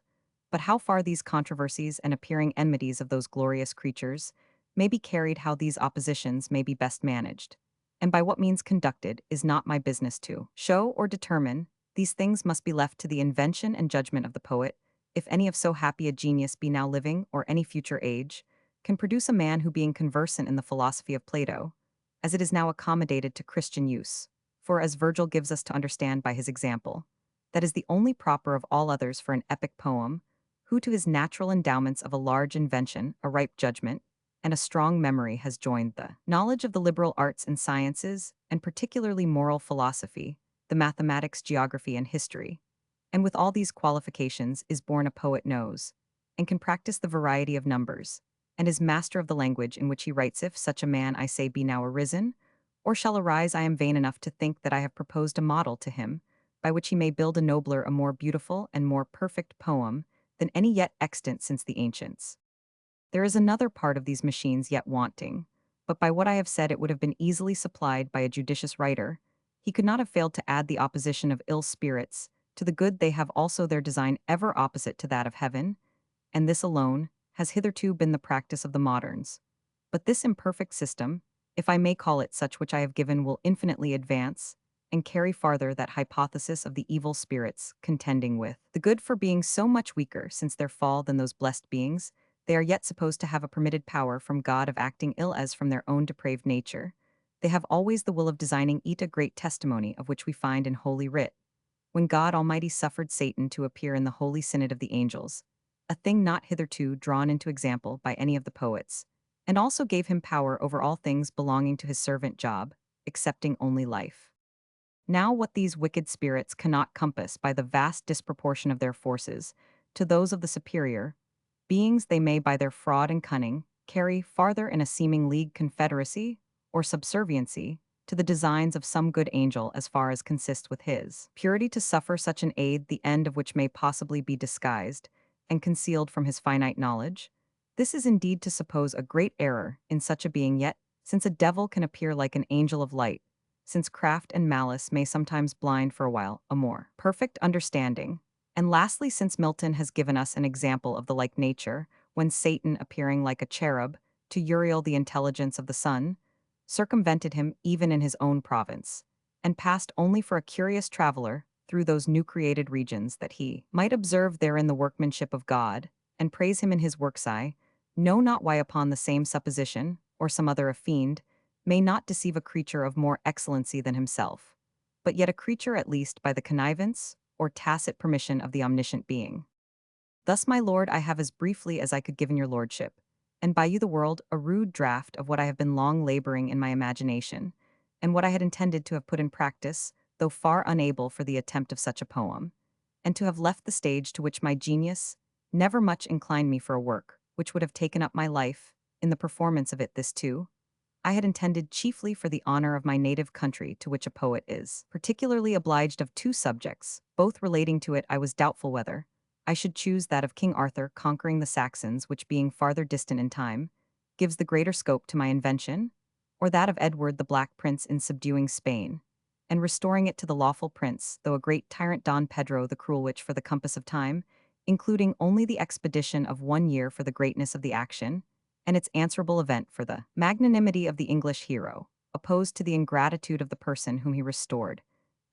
But how far these controversies and appearing enmities of those glorious creatures may be carried, how these oppositions may be best managed, and by what means conducted, is not my business to show or determine. These things must be left to the invention and judgment of the poet, if any of so happy a genius be now living, or any future age, can produce a man who, being conversant in the philosophy of Plato, as it is now accommodated to Christian use, for as Virgil gives us to understand by his example, that is the only proper of all others for an epic poem, who to his natural endowments of a large invention, a ripe judgment, and a strong memory has joined the knowledge of the liberal arts and sciences, and particularly moral philosophy, the mathematics, geography, and history, and with all these qualifications is born a poet, knows, and can practice the variety of numbers, and is master of the language in which he writes. If such a man, I say, be now arisen, or shall arise, I am vain enough to think that I have proposed a model to him, by which he may build a nobler, a more beautiful, and more perfect poem than any yet extant since the ancients. There is another part of these machines yet wanting, but by what I have said it would have been easily supplied by a judicious writer. He could not have failed to add the opposition of ill spirits to the good they have also their design ever opposite to that of heaven, and this alone has hitherto been the practice of the moderns. But this imperfect system, if I may call it such which I have given, will infinitely advance and carry farther that hypothesis of the evil spirits contending with the good for being so much weaker since their fall than those blessed beings, they are yet supposed to have a permitted power from God of acting ill as from their own depraved nature. They have always the will of designing eat a great testimony of which we find in Holy Writ, when God Almighty suffered Satan to appear in the holy synod of the angels, a thing not hitherto drawn into example by any of the poets, and also gave him power over all things belonging to his servant Job, excepting only life. Now what these wicked spirits cannot compass by the vast disproportion of their forces to those of the superior beings, they may by their fraud and cunning carry farther in a seeming league confederacy or subserviency to the designs of some good angel as far as consists with his purity to suffer such an aid, the end of which may possibly be disguised and concealed from his finite knowledge. This is indeed to suppose a great error in such a being, yet, since a devil can appear like an angel of light, since craft and malice may sometimes blind for a while a more perfect understanding, and lastly, since Milton has given us an example of the like nature, when Satan, appearing like a cherub to Uriel the intelligence of the sun, circumvented him even in his own province, and passed only for a curious traveler through those new created regions, that he might observe therein the workmanship of God, and praise him in his works. I know not why upon the same supposition, or some other a fiend, may not deceive a creature of more excellency than himself, but yet a creature at least by the connivance or tacit permission of the omniscient being. Thus, my lord, I have as briefly as I could given your lordship, and by you the world, a rude draught of what I have been long laboring in my imagination, and what I had intended to have put in practice, though far unable for the attempt of such a poem, and to have left the stage to which my genius never much inclined me for a work, which would have taken up my life, in the performance of it. This too I had intended chiefly for the honor of my native country, to which a poet is particularly obliged of two subjects, both relating to it. I was doubtful whether I should choose that of King Arthur conquering the Saxons, which being farther distant in time, gives the greater scope to my invention, or that of Edward the Black Prince in subduing Spain, and restoring it to the lawful prince, though a great tyrant Don Pedro the Cruel, which for the compass of time, including only the expedition of 1 year for the greatness of the action, and its answerable event for the magnanimity of the English hero, opposed to the ingratitude of the person whom he restored,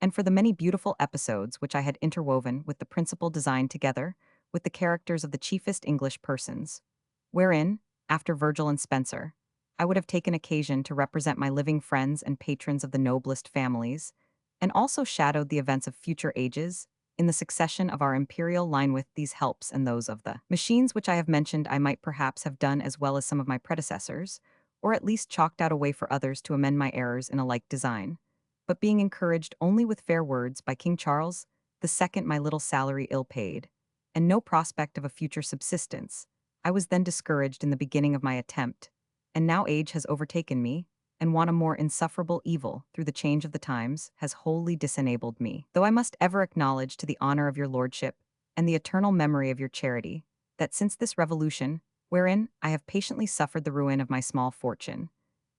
and for the many beautiful episodes which I had interwoven with the principal design together with the characters of the chiefest English persons, wherein, after Virgil and Spenser, I would have taken occasion to represent my living friends and patrons of the noblest families, and also shadowed the events of future ages, in the succession of our imperial line. With these helps and those of the machines which I have mentioned, I might perhaps have done as well as some of my predecessors, or at least chalked out a way for others to amend my errors in a like design. But being encouraged only with fair words by King Charles II, my little salary ill paid, and no prospect of a future subsistence, I was then discouraged in the beginning of my attempt, and now age has overtaken me, and want a more insufferable evil through the change of the times has wholly disenabled me. Though I must ever acknowledge to the honor of your lordship, and the eternal memory of your charity, that since this revolution, wherein I have patiently suffered the ruin of my small fortune,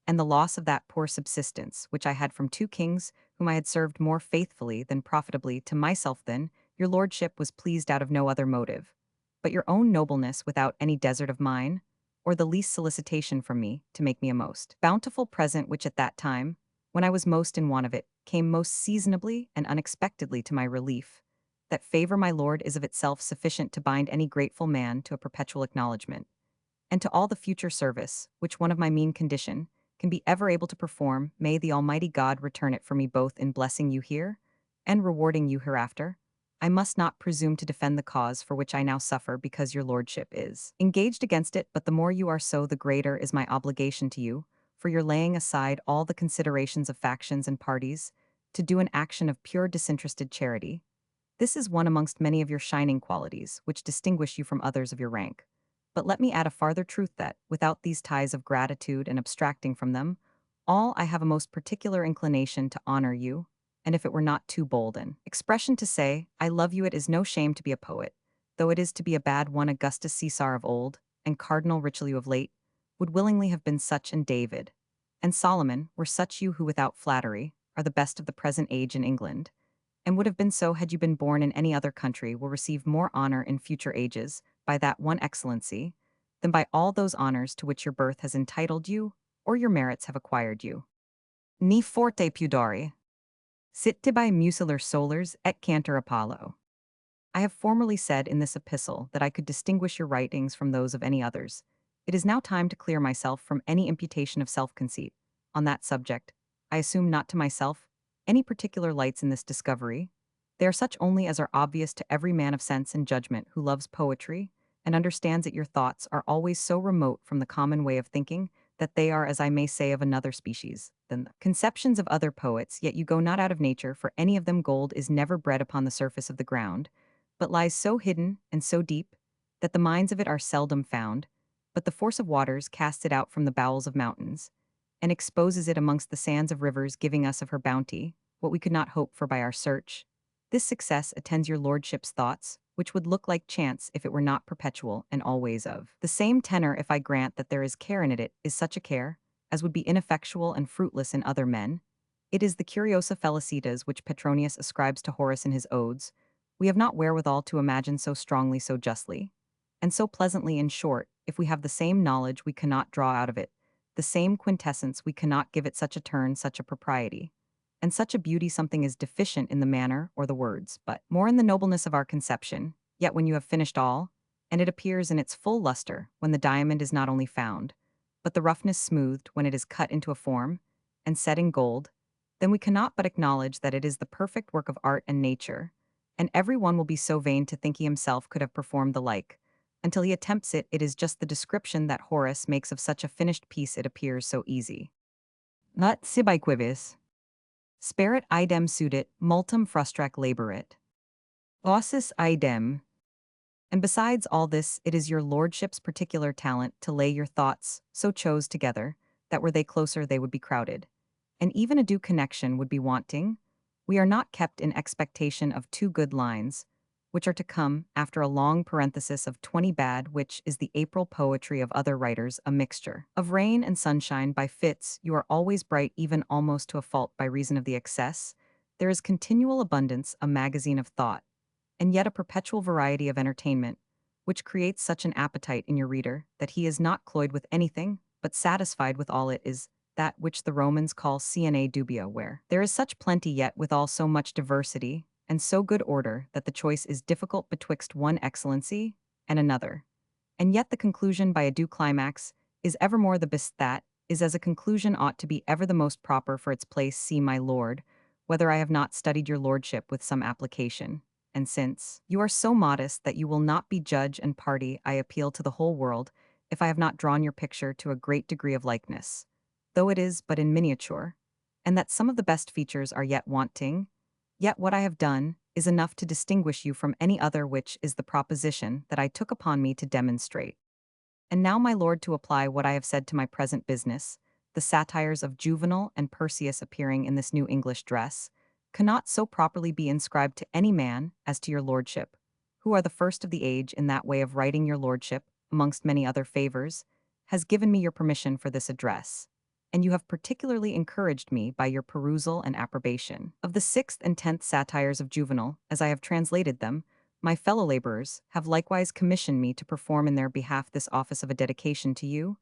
and the loss of that poor subsistence which I had from two kings whom I had served more faithfully than profitably to myself, then your lordship was pleased out of no other motive, but your own nobleness, without any desert of mine, or the least solicitation from me, to make me a most bountiful present, which at that time, when I was most in want of it, came most seasonably and unexpectedly to my relief. That favor, my lord, is of itself sufficient to bind any grateful man to a perpetual acknowledgment, and to all the future service, which one of my mean condition can be ever able to perform. May the Almighty God return it for me both in blessing you here and rewarding you hereafter. I must not presume to defend the cause for which I now suffer, because your lordship is engaged against it, but the more you are so, the greater is my obligation to you, for your laying aside all the considerations of factions and parties, to do an action of pure disinterested charity. This is one amongst many of your shining qualities, which distinguish you from others of your rank. But let me add a farther truth, that, without these ties of gratitude and abstracting from them, all I have a most particular inclination to honor you, and if it were not too bold an expression to say, I love you, it is no shame to be a poet, though it is to be a bad one. Augustus Caesar of old, and Cardinal Richelieu of late, would willingly have been such, and David, and Solomon were such you who without flattery are the best of the present age in England, and would have been so had you been born in any other country, will receive more honor in future ages by that one excellency than by all those honors to which your birth has entitled you or your merits have acquired you. Ni forte pudori, sit tibi muciler solars et cantor Apollo. I have formerly said in this epistle that I could distinguish your writings from those of any others. It is now time to clear myself from any imputation of self-conceit. On that subject, I assume not to myself any particular lights in this discovery. They are such only as are obvious to every man of sense and judgment who loves poetry and understands that your thoughts are always so remote from the common way of thinking that they are, as I may say, of another species than the conceptions of other poets, yet you go not out of nature, for any of them gold is never bred upon the surface of the ground, but lies so hidden and so deep that the mines of it are seldom found, but the force of waters casts it out from the bowels of mountains, and exposes it amongst the sands of rivers, giving us of her bounty what we could not hope for by our search. This success attends your lordship's thoughts, which would look like chance if it were not perpetual and always of the same tenor. If I grant that there is care in it, it is such a care as would be ineffectual and fruitless in other men. It is the curiosa felicitas which Petronius ascribes to Horace in his odes. We have not wherewithal to imagine so strongly, so justly, and so pleasantly. In short, if we have the same knowledge, we cannot draw out of it the same quintessence, we cannot give it such a turn, such a propriety, and such a beauty. Something is deficient in the manner or the words, but more in the nobleness of our conception. Yet when you have finished all, and it appears in its full luster, when the diamond is not only found, but the roughness smoothed, when it is cut into a form, and set in gold, then we cannot but acknowledge that it is the perfect work of art and nature, and every one will be so vain to think he himself could have performed the like. Until he attempts it, it is just the description that Horace makes of such a finished piece, it appears so easy. Nut sibi quivis. Sperit idem sudit, multum frustrac laborit. Ossis idem. And besides all this, it is your lordship's particular talent to lay your thoughts so chose together, that were they closer they would be crowded, and even a due connection would be wanting. We are not kept in expectation of 2 good lines, which are to come after a long parenthesis of 20 bad, which is the April poetry of other writers, a mixture of rain and sunshine by fits. You are always bright, even almost to a fault by reason of the excess. There is continual abundance, a magazine of thought, and yet a perpetual variety of entertainment, which creates such an appetite in your reader that he is not cloyed with anything, but satisfied with all. It is that which the Romans call sine dubia, where there is such plenty, yet withal so much diversity, and so good order, that the choice is difficult betwixt one excellency and another. And yet the conclusion by a due climax is evermore the best that is, as a conclusion ought to be ever the most proper for its place. See, my lord, whether I have not studied your lordship with some application. And since you are so modest that you will not be judge and party, I appeal to the whole world if I have not drawn your picture to a great degree of likeness, though it is but in miniature, and that some of the best features are yet wanting. Yet what I have done is enough to distinguish you from any other, which is the proposition that I took upon me to demonstrate. And now, my lord, to apply what I have said to my present business, the satires of Juvenal and Persius appearing in this new English dress cannot so properly be inscribed to any man as to your lordship, who are the first of the age in that way of writing. Your lordship, amongst many other favors, has given me your permission for this address, and you have particularly encouraged me by your perusal and approbation of the 6th and 10th satires of Juvenal, as I have translated them. My fellow laborers have likewise commissioned me to perform in their behalf this office of a dedication to you,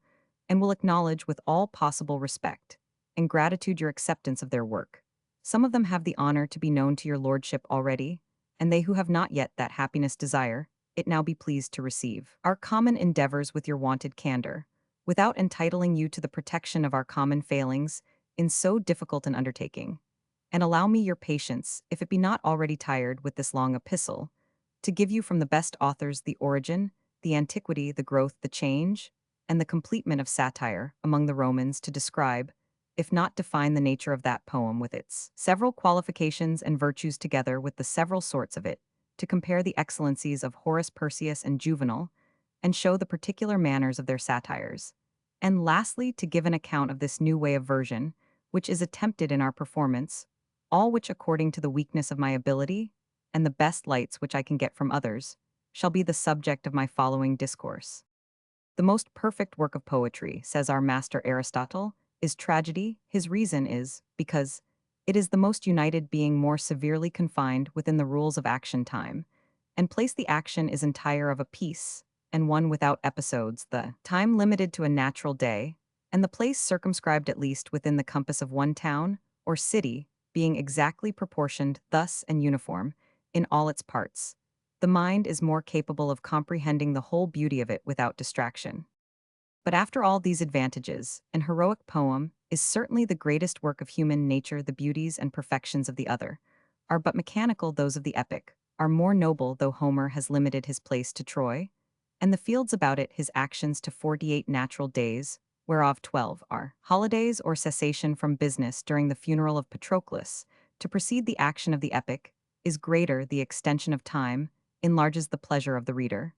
and will acknowledge with all possible respect and gratitude your acceptance of their work. Some of them have the honor to be known to your lordship already, and they who have not yet that happiness desire it now be pleased to receive our common endeavors with your wonted candor, without entitling you to the protection of our common failings in so difficult an undertaking. And allow me your patience, if it be not already tired with this long epistle, to give you from the best authors the origin, the antiquity, the growth, the change, and the completement of satire among the Romans, to describe, if not define, the nature of that poem with its several qualifications and virtues, together with the several sorts of it, to compare the excellencies of Horace, Persius, and Juvenal, and show the particular manners of their satires. And lastly, to give an account of this new way of version, which is attempted in our performance, all which, according to the weakness of my ability, and the best lights which I can get from others, shall be the subject of my following discourse. The most perfect work of poetry, says our master Aristotle, is tragedy, his reason is, because it is the most united being more severely confined within the rules of action time, and place the action is entire of a piece, and one without episodes, the time limited to a natural day, and the place circumscribed at least within the compass of one town, or city, being exactly proportioned thus and uniform, in all its parts. The mind is more capable of comprehending the whole beauty of it without distraction. But after all these advantages, an heroic poem is certainly the greatest work of human nature. The beauties and perfections of the other are but mechanical, those of the epic are more noble, though Homer has limited his place to Troy, and the fields about it his actions to 48 natural days, whereof 12 are holidays or cessation from business during the funeral of Patroclus. To precede the action of the epic is greater, the extension of time enlarges the pleasure of the reader,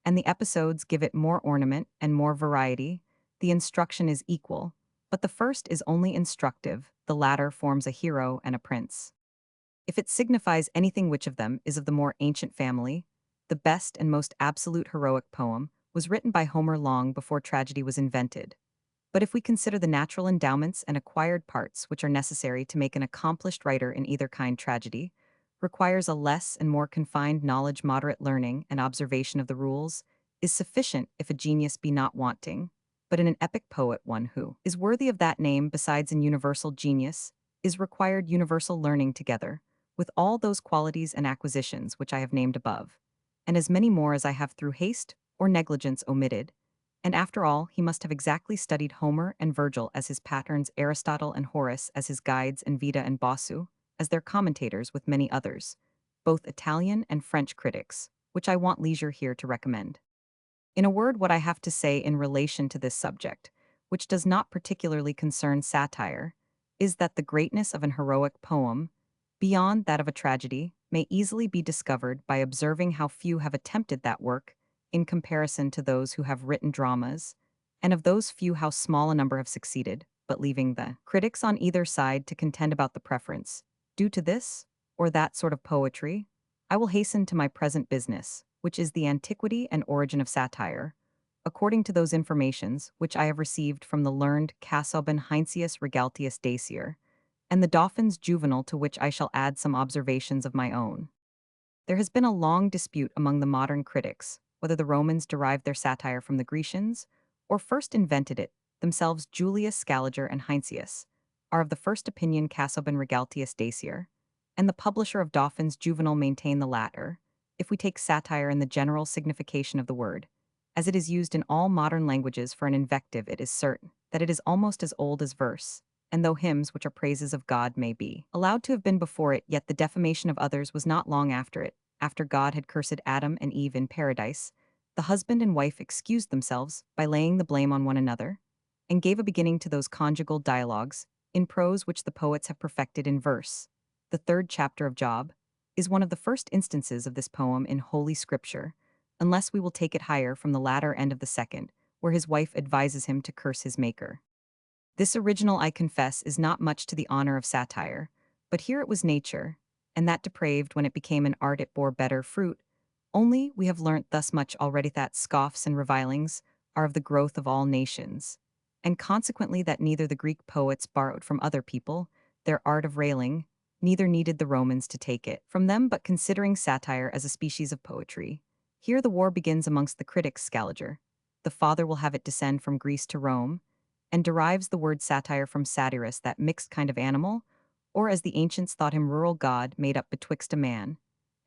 and the episodes give it more ornament and more variety. The instruction is equal, but the first is only instructive, the latter forms a hero and a prince. If it signifies anything, which of them is of the more ancient family, the best and most absolute heroic poem was written by Homer long before tragedy was invented. But if we consider the natural endowments and acquired parts which are necessary to make an accomplished writer in either kind, tragedy requires a less and more confined knowledge. Moderate learning and observation of the rules is sufficient if a genius be not wanting. But in an epic poet, one who is worthy of that name, besides an universal genius, is required universal learning together, with all those qualities and acquisitions which I have named above, and as many more as I have through haste or negligence omitted. And after all, he must have exactly studied Homer and Virgil as his patterns, Aristotle and Horace as his guides, and Vita and Bossu as their commentators, with many others, both Italian and French critics, which I want leisure here to recommend. In a word, what I have to say in relation to this subject, which does not particularly concern satire, is that the greatness of an heroic poem, beyond that of a tragedy, may easily be discovered by observing how few have attempted that work in comparison to those who have written dramas, and of those few how small a number have succeeded, but leaving the critics on either side to contend about the preference, due to this or that sort of poetry, I will hasten to my present business, which is the antiquity and origin of satire, according to those informations which I have received from the learned Casaubon Heinsius Regaltius Dacier, and the Dauphin's Juvenal, to which I shall add some observations of my own. There has been a long dispute among the modern critics whether the Romans derived their satire from the Grecians, or first invented it. Themselves Julius Scaliger and Heinsius are of the first opinion. Casaubon Regaltius Dacier and the publisher of Dauphin's Juvenal maintain the latter, if we take satire in the general signification of the word. As it is used in all modern languages for an invective, it is certain that it is almost as old as verse, and though hymns which are praises of God may be allowed to have been before it, yet the defamation of others was not long after it. After God had cursed Adam and Eve in paradise, the husband and wife excused themselves by laying the blame on one another, and gave a beginning to those conjugal dialogues in prose which the poets have perfected in verse. The third chapter of Job is one of the first instances of this poem in Holy Scripture, unless we will take it higher from the latter end of the second, where his wife advises him to curse his maker. This original, I confess, is not much to the honor of satire, but here it was nature, and that depraved when it became an art it bore better fruit. Only we have learnt thus much already, that scoffs and revilings are of the growth of all nations, and consequently that neither the Greek poets borrowed from other people their art of railing, neither needed the Romans to take it from them, but considering satire as a species of poetry. Here the war begins amongst the critics. Scaliger, the father, will have it descend from Greece to Rome, and derives the word satire from satyrus, that mixed kind of animal, or as the ancients thought him, rural god made up betwixt a man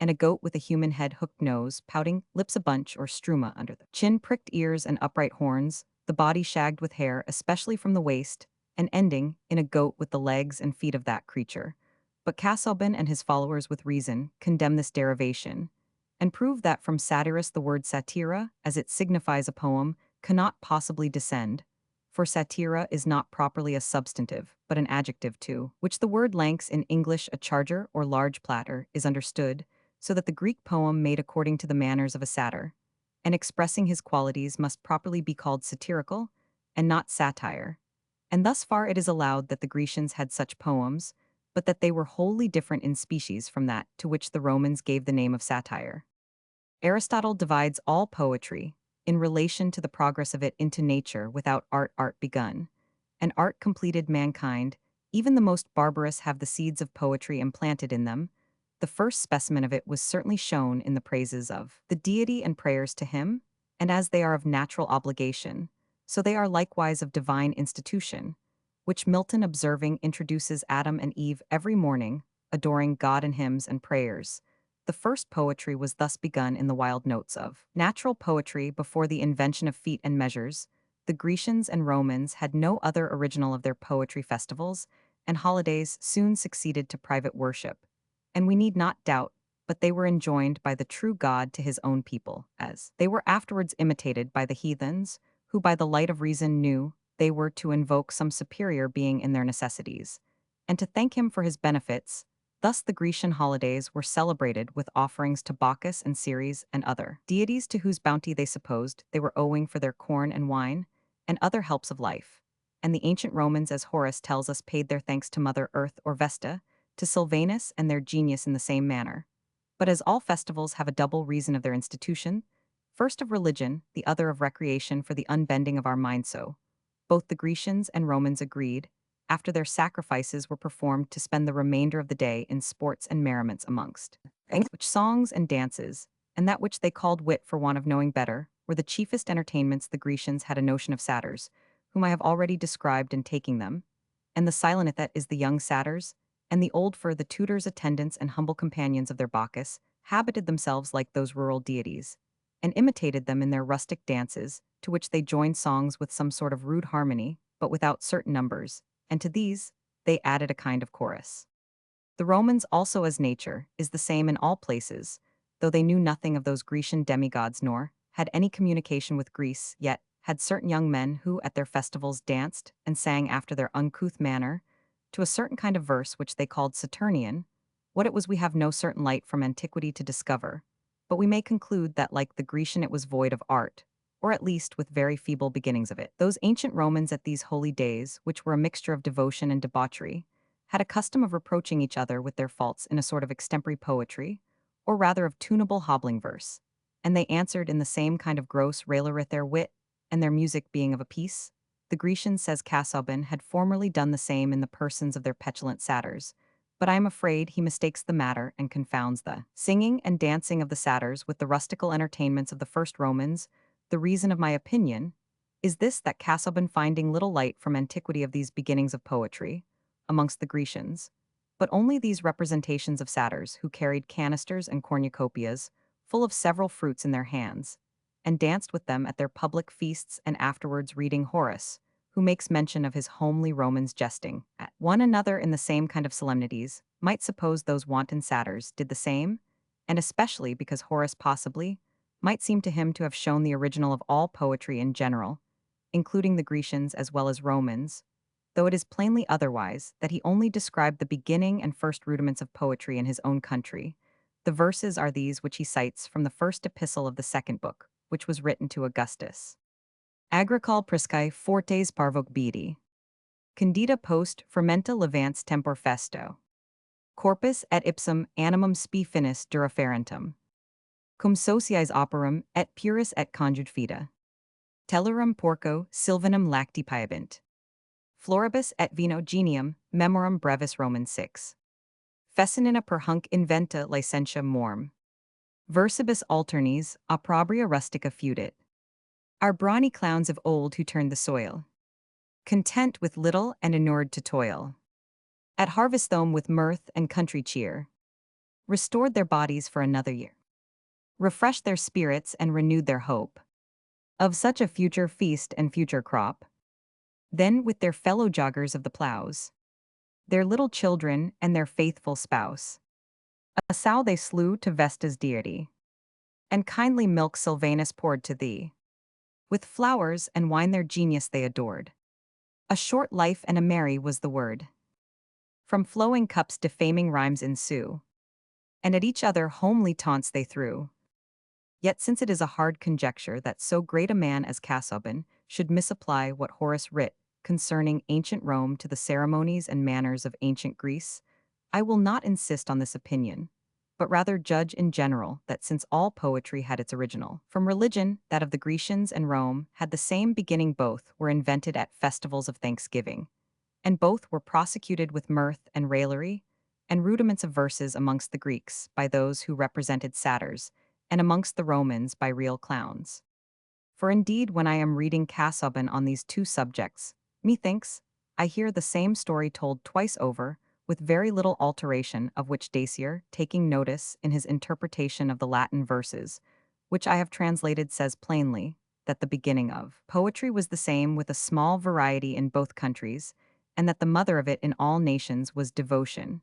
and a goat, with a human head, hooked nose, pouting lips, a bunch or struma under the chin, pricked ears and upright horns, the body shagged with hair, especially from the waist, and ending in a goat with the legs and feet of that creature. But Casaubon and his followers with reason condemn this derivation, and prove that from satyrus the word satira, as it signifies a poem, cannot possibly descend, for satira is not properly a substantive, but an adjective too, which the word lanx in English, a charger or large platter, is understood, so that the Greek poem made according to the manners of a satyr, and expressing his qualities, must properly be called satirical, and not satire. And thus far it is allowed that the Grecians had such poems, but that they were wholly different in species from that to which the Romans gave the name of satire. Aristotle divides all poetry, in relation to the progress of it, into nature without art, art begun, and art completed mankind, even the most barbarous have the seeds of poetry implanted in them. The first specimen of it was certainly shown in the praises of the deity and prayers to him, and as they are of natural obligation, so they are likewise of divine institution, which Milton observing introduces Adam and Eve every morning, adoring God in hymns and prayers. The first poetry was thus begun in the wild notes of natural poetry before the invention of feet and measures. The Grecians and Romans had no other original of their poetry festivals, and holidays soon succeeded to private worship. And we need not doubt, but they were enjoined by the true God to his own people, as they were afterwards imitated by the heathens, who by the light of reason knew they were to invoke some superior being in their necessities, and to thank him for his benefits. Thus the Grecian holidays were celebrated with offerings to Bacchus and Ceres and other deities to whose bounty they supposed they were owing for their corn and wine, and other helps of life. And the ancient Romans, as Horace tells us, paid their thanks to Mother Earth or Vesta, to Sylvanus and their genius in the same manner. But as all festivals have a double reason of their institution, first of religion, the other of recreation for the unbending of our mind, so both the Grecians and Romans agreed, after their sacrifices were performed, to spend the remainder of the day in sports and merriments amongst which songs and dances, and that which they called wit for want of knowing better, were the chiefest entertainments. The Grecians had a notion of satyrs, whom I have already described in taking them, and the silenthet is the young satyrs, and the old for the tutors, attendants, and humble companions of their Bacchus, habited themselves like those rural deities, and imitated them in their rustic dances, to which they joined songs with some sort of rude harmony, but without certain numbers, and to these they added a kind of chorus. The Romans also, as nature is the same in all places, though they knew nothing of those Grecian demigods nor had any communication with Greece, yet had certain young men who at their festivals danced and sang after their uncouth manner, to a certain kind of verse which they called Saturnian. What it was we have no certain light from antiquity to discover, but we may conclude that like the Grecian it was void of art, or at least with very feeble beginnings of it. Those ancient Romans at these holy days, which were a mixture of devotion and debauchery, had a custom of reproaching each other with their faults in a sort of extempore poetry, or rather of tunable hobbling verse, and they answered in the same kind of gross raillery, their wit and their music being of a piece. The Grecian, says Casaubon, had formerly done the same in the persons of their petulant satyrs, but I am afraid he mistakes the matter and confounds the singing and dancing of the satyrs with the rustical entertainments of the first Romans. The reason of my opinion is this, that Casaubon, finding little light from antiquity of these beginnings of poetry amongst the Grecians, but only these representations of satyrs who carried canisters and cornucopias full of several fruits in their hands, and danced with them at their public feasts, and afterwards reading Horace, who makes mention of his homely Romans jesting at one another in the same kind of solemnities, might suppose those wanton satyrs did the same, and especially because Horace possibly might seem to him to have shown the original of all poetry in general, including the Grecians as well as Romans, though it is plainly otherwise, that he only described the beginning and first rudiments of poetry in his own country. The verses are these which he cites from the first epistle of the second book, which was written to Augustus. Agricol priscae fortes parvoc bidi. Candida post fermenta levants tempor festo. Corpus et ipsum animum spi finis duraferentum. Cum sociis operum et puris et conjude fida. Tellurum porco sylvanum lacti piabint. Floribus et vino genium memorum brevis Roman 6. Fessinina per hunc inventa licentia morm. Versibus alternis opprobria rustica feudit. Our brawny clowns of old who turned the soil, content with little and inured to toil, at harvesthome with mirth and country cheer, restored their bodies for another year, refreshed their spirits and renewed their hope of such a future feast and future crop. Then with their fellow joggers of the plows, their little children and their faithful spouse, a sow they slew to Vesta's deity, and kindly milk Sylvanus poured to thee. With flowers and wine their genius they adored. A short life and a merry was the word. From flowing cups defaming rhymes ensue, and at each other homely taunts they threw. Yet since it is a hard conjecture that so great a man as Casaubon should misapply what Horace writ concerning ancient Rome to the ceremonies and manners of ancient Greece, I will not insist on this opinion, but rather judge in general that since all poetry had its original, from religion, that of the Grecians and Rome, had the same beginning, both were invented at festivals of thanksgiving, and both were prosecuted with mirth and raillery, and rudiments of verses amongst the Greeks by those who represented satyrs, and amongst the Romans by real clowns. For indeed, when I am reading Casaubon on these two subjects, methinks, I hear the same story told twice over, with very little alteration, of which Dacier, taking notice in his interpretation of the Latin verses, which I have translated, says plainly, that the beginning of poetry was the same with a small variety in both countries, and that the mother of it in all nations was devotion.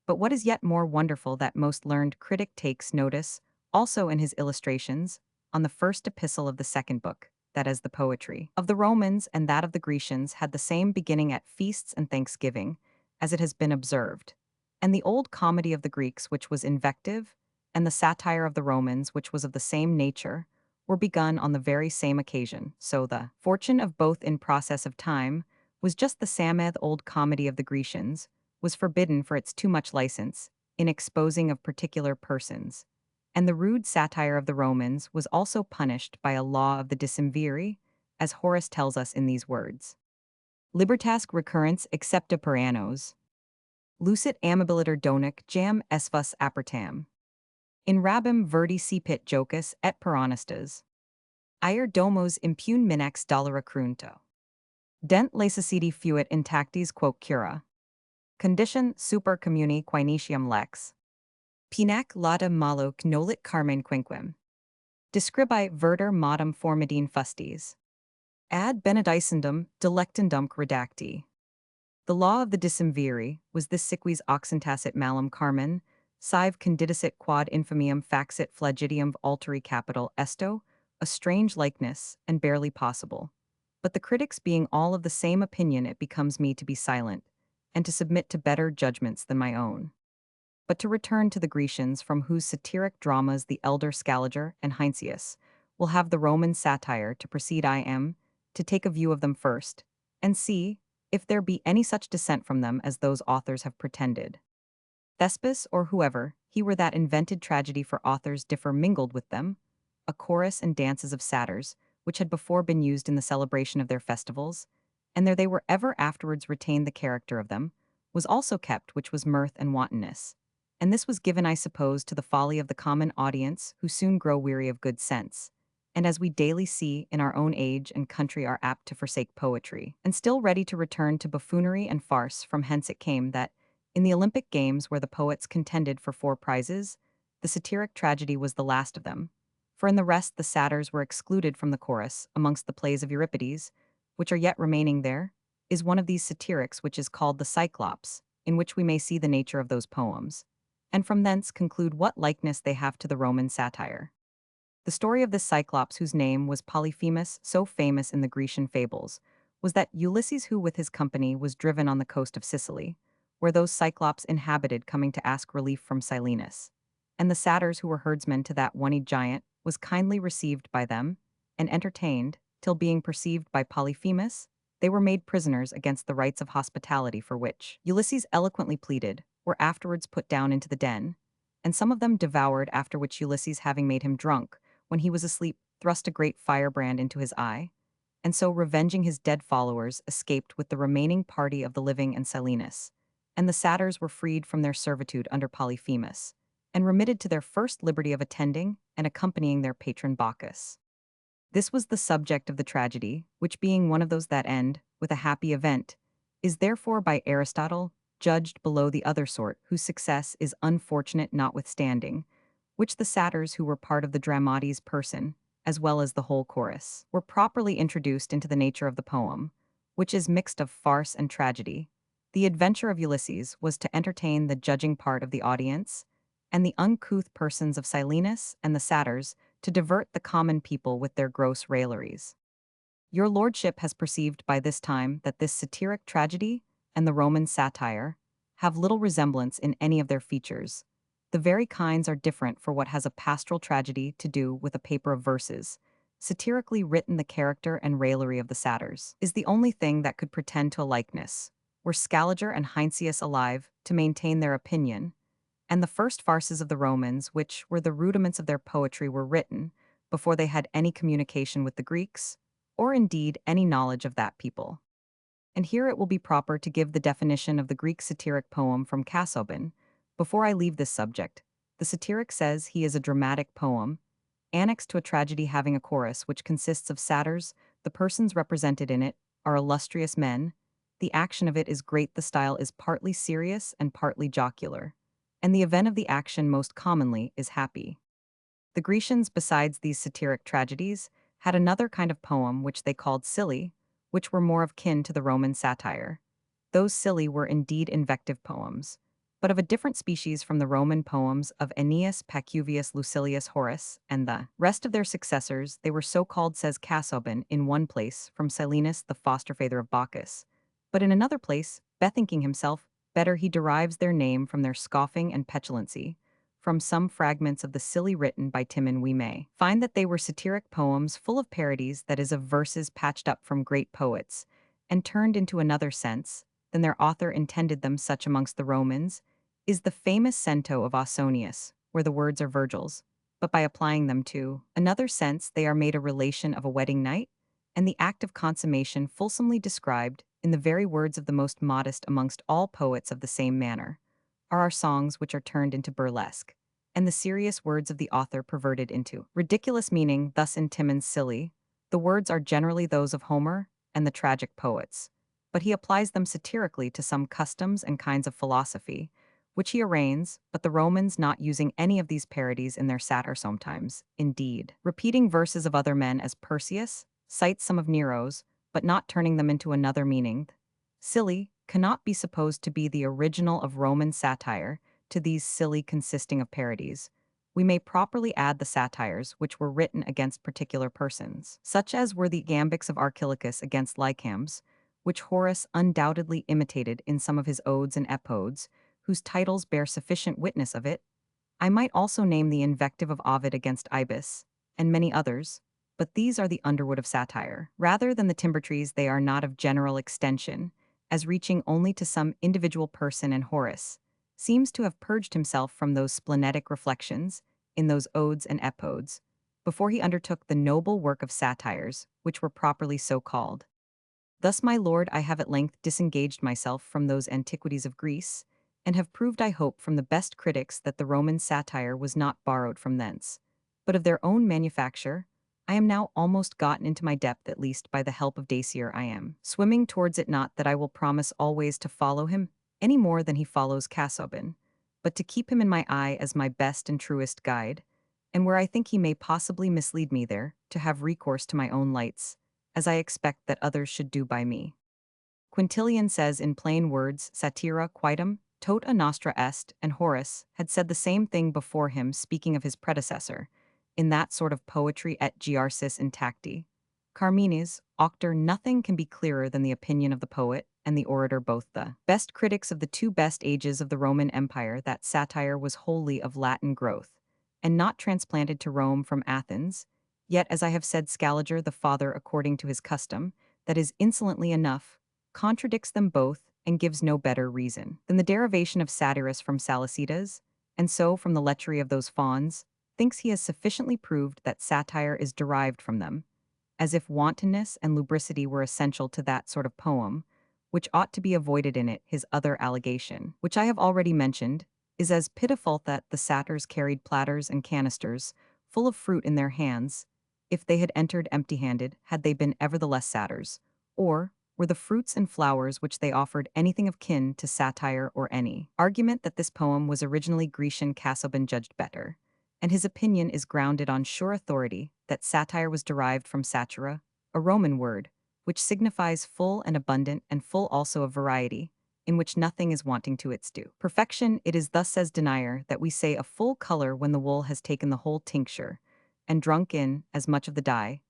But what is yet more wonderful, that most learned critic takes notice, also in his illustrations, on the first epistle of the second book, that is, the poetry of the Romans and that of the Grecians had the same beginning at feasts and thanksgiving, as it has been observed, and the old comedy of the Greeks, which was invective, and the satire of the Romans, which was of the same nature, were begun on the very same occasion. So the fortune of both in process of time was just the sameth old comedy of the Grecians, was forbidden for its too much license, in exposing of particular persons, and the rude satire of the Romans was also punished by a law of the decemviri, as Horace tells us in these words. Libertas recurrens excepta per annos. Lucid amabiliter donec jam esvus apertam. In rabim verdi cipit jocus et per honestas. Ier domos impune minax dollara crunto. Dent laecicidi fuit intactis quoque cura. Condition super communi quinetium lex. Pinac lata malo cnolit carmen quinquem. Describi verter modum formidine fustes. Ad benedicendum delectandum redacti. The law of the decemviri was this sequis oxentacit malum carmen, sive condidicit quad infamium faxit flagidium alteri capital esto, a strange likeness, and barely possible. But the critics being all of the same opinion, it becomes me to be silent, and to submit to better judgments than my own. But to return to the Grecians, from whose satiric dramas the elder Scaliger and Heinsius will have the Roman satire to proceed, I am to take a view of them first, and see if there be any such descent from them as those authors have pretended. Thespis, or whoever, he were that invented tragedy for authors differ mingled with them, a chorus and dances of satyrs, which had before been used in the celebration of their festivals, and there they were ever afterwards retained the character of them, was also kept, which was mirth and wantonness. And this was given, I suppose, to the folly of the common audience, who soon grow weary of good sense, and as we daily see in our own age and country are apt to forsake poetry, and still ready to return to buffoonery and farce. From hence it came that, in the Olympic games where the poets contended for 4 prizes, the satiric tragedy was the last of them, for in the rest the satyrs were excluded from the chorus. Amongst the plays of Euripides, which are yet remaining there, is one of these satirics which is called the Cyclops, in which we may see the nature of those poems, and from thence conclude what likeness they have to the Roman satire. The story of this Cyclops, whose name was Polyphemus, so famous in the Grecian fables, was that Ulysses, who with his company was driven on the coast of Sicily, where those Cyclops inhabited, coming to ask relief from Silenus, and the satyrs who were herdsmen to that one-eyed giant, was kindly received by them, and entertained, till being perceived by Polyphemus, they were made prisoners against the rights of hospitality, for which Ulysses eloquently pleaded, were afterwards put down into the den, and some of them devoured, after which Ulysses, having made him drunk, when he was asleep, thrust a great firebrand into his eye, and so revenging his dead followers, escaped with the remaining party of the living and Silenus, and the satyrs were freed from their servitude under Polyphemus, and remitted to their first liberty of attending and accompanying their patron Bacchus. This was the subject of the tragedy, which being one of those that end with a happy event, is therefore by Aristotle judged below the other sort, whose success is unfortunate notwithstanding, which the satyrs, who were part of the dramatis person, as well as the whole chorus, were properly introduced into the nature of the poem, which is mixed of farce and tragedy. The adventure of Ulysses was to entertain the judging part of the audience, and the uncouth persons of Silenus and the satyrs to divert the common people with their gross railleries. Your lordship has perceived by this time that this satiric tragedy and the Roman satire have little resemblance in any of their features. The very kinds are different, for what has a pastoral tragedy to do with a paper of verses, satirically written. The character and raillery of the satyrs is the only thing that could pretend to a likeness. Were Scaliger and Heinsius alive to maintain their opinion, And the first farces of the Romans, which were the rudiments of their poetry, were written before they had any communication with the Greeks, or indeed any knowledge of that people. And here it will be proper to give the definition of the Greek satiric poem from Casaubon. Before I leave this subject, the satiric says he is a dramatic poem, annexed to a tragedy having a chorus which consists of satyrs, the persons represented in it are illustrious men, the action of it is great, the style is partly serious and partly jocular, and the event of the action most commonly is happy. The Grecians, besides these satiric tragedies, had another kind of poem which they called silly, which were more of kin to the Roman satire. Those silly were indeed invective poems, but of a different species from the Roman poems of Aeneas, Pacuvius, Lucilius, Horace, and the rest of their successors. They were so called, says Casaubon, in one place, from Silenus, the foster-father of Bacchus, but in another place, bethinking himself better, he derives their name from their scoffing and petulancy. From some fragments of the silly written by Timon we may find that they were satiric poems full of parodies, that is, of verses patched up from great poets, and turned into another sense than their author intended them. Such amongst the Romans is the famous cento of Ausonius, where the words are Virgil's, but by applying them to another sense they are made a relation of a wedding night, and the act of consummation fulsomely described in the very words of the most modest amongst all poets of the same manner are our songs, which are turned into burlesque, and the serious words of the author perverted into ridiculous meaning. Thus in Timon's silly, the words are generally those of Homer and the tragic poets, but he applies them satirically to some customs and kinds of philosophy, which he arraigns, but the Romans, not using any of these parodies in their satire, sometimes, indeed, repeating verses of other men, as Persius cites some of Nero's, but not turning them into another meaning. Silly cannot be supposed to be the original of Roman satire. To these silly consisting of parodies, we may properly add the satires which were written against particular persons, such as were the iambics of Archilochus against Lycambes, which Horace undoubtedly imitated in some of his odes and epodes, whose titles bear sufficient witness of it. I might also name the invective of Ovid against Ibis, and many others, but these are the underwood of satire. Rather than the timber trees, they are not of general extension, as reaching only to some individual person, and Horace seems to have purged himself from those splenetic reflections in those odes and epodes before he undertook the noble work of satires, which were properly so called. Thus, my lord, I have at length disengaged myself from those antiquities of Greece, and have proved, I hope, from the best critics that the Roman satire was not borrowed from thence, but of their own manufacture. I am now almost gotten into my depth, at least by the help of Dacier I am swimming towards it. Not that I will promise always to follow him, any more than he follows Casaubon, but to keep him in my eye as my best and truest guide, and where I think he may possibly mislead me, there to have recourse to my own lights, as I expect that others should do by me. Quintilian says in plain words, satira quidem tot a nostra est, and Horace had said the same thing before him, speaking of his predecessor, in that sort of poetry et giarsis intacti. Carmenes, auctor. Nothing can be clearer than the opinion of the poet and the orator, both the best critics of the two best ages of the Roman Empire, that satire was wholly of Latin growth, and not transplanted to Rome from Athens. Yet, as I have said, Scaliger, the father according to his custom, that is insolently enough, contradicts them both, and gives no better reason than the derivation of Satyrus from Salicidas, and so from the lechery of those fawns, thinks he has sufficiently proved that satire is derived from them, as if wantonness and lubricity were essential to that sort of poem, which ought to be avoided in it. His other allegation, which I have already mentioned, is as pitiful, that the satyrs carried platters and canisters full of fruit in their hands. If they had entered empty-handed, had they been ever the less satyrs? Or were the fruits and flowers which they offered anything of kin to satire, or any argument that this poem was originally Grecian? Casaubon judged better, and his opinion is grounded on sure authority, that satire was derived from satura, a Roman word, which signifies full and abundant, and full also of variety, in which nothing is wanting to its due perfection. It is thus, says Denier, that we say a full color when the wool has taken the whole tincture, and drunk in as much of the dye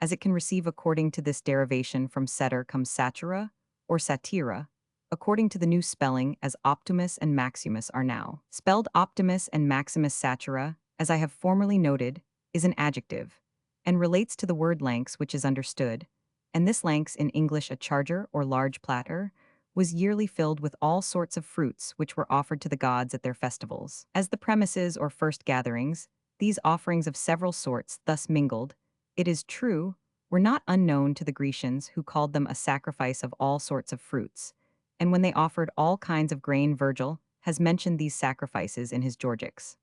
as it can receive. According to this derivation from setter comes satura, or satira, according to the new spelling, as Optimus and Maximus are now spelled. Optimus and Maximus. Satura, as I have formerly noted, is an adjective, and relates to the word lanx, which is understood, and this lanx in English a charger or large platter, was yearly filled with all sorts of fruits which were offered to the gods at their festivals. As the premises or first gatherings, these offerings of several sorts thus mingled, it is true, were not unknown to the Grecians who called them a sacrifice of all sorts of fruits, and when they offered all kinds of grain Virgil has mentioned these sacrifices in his Georgics.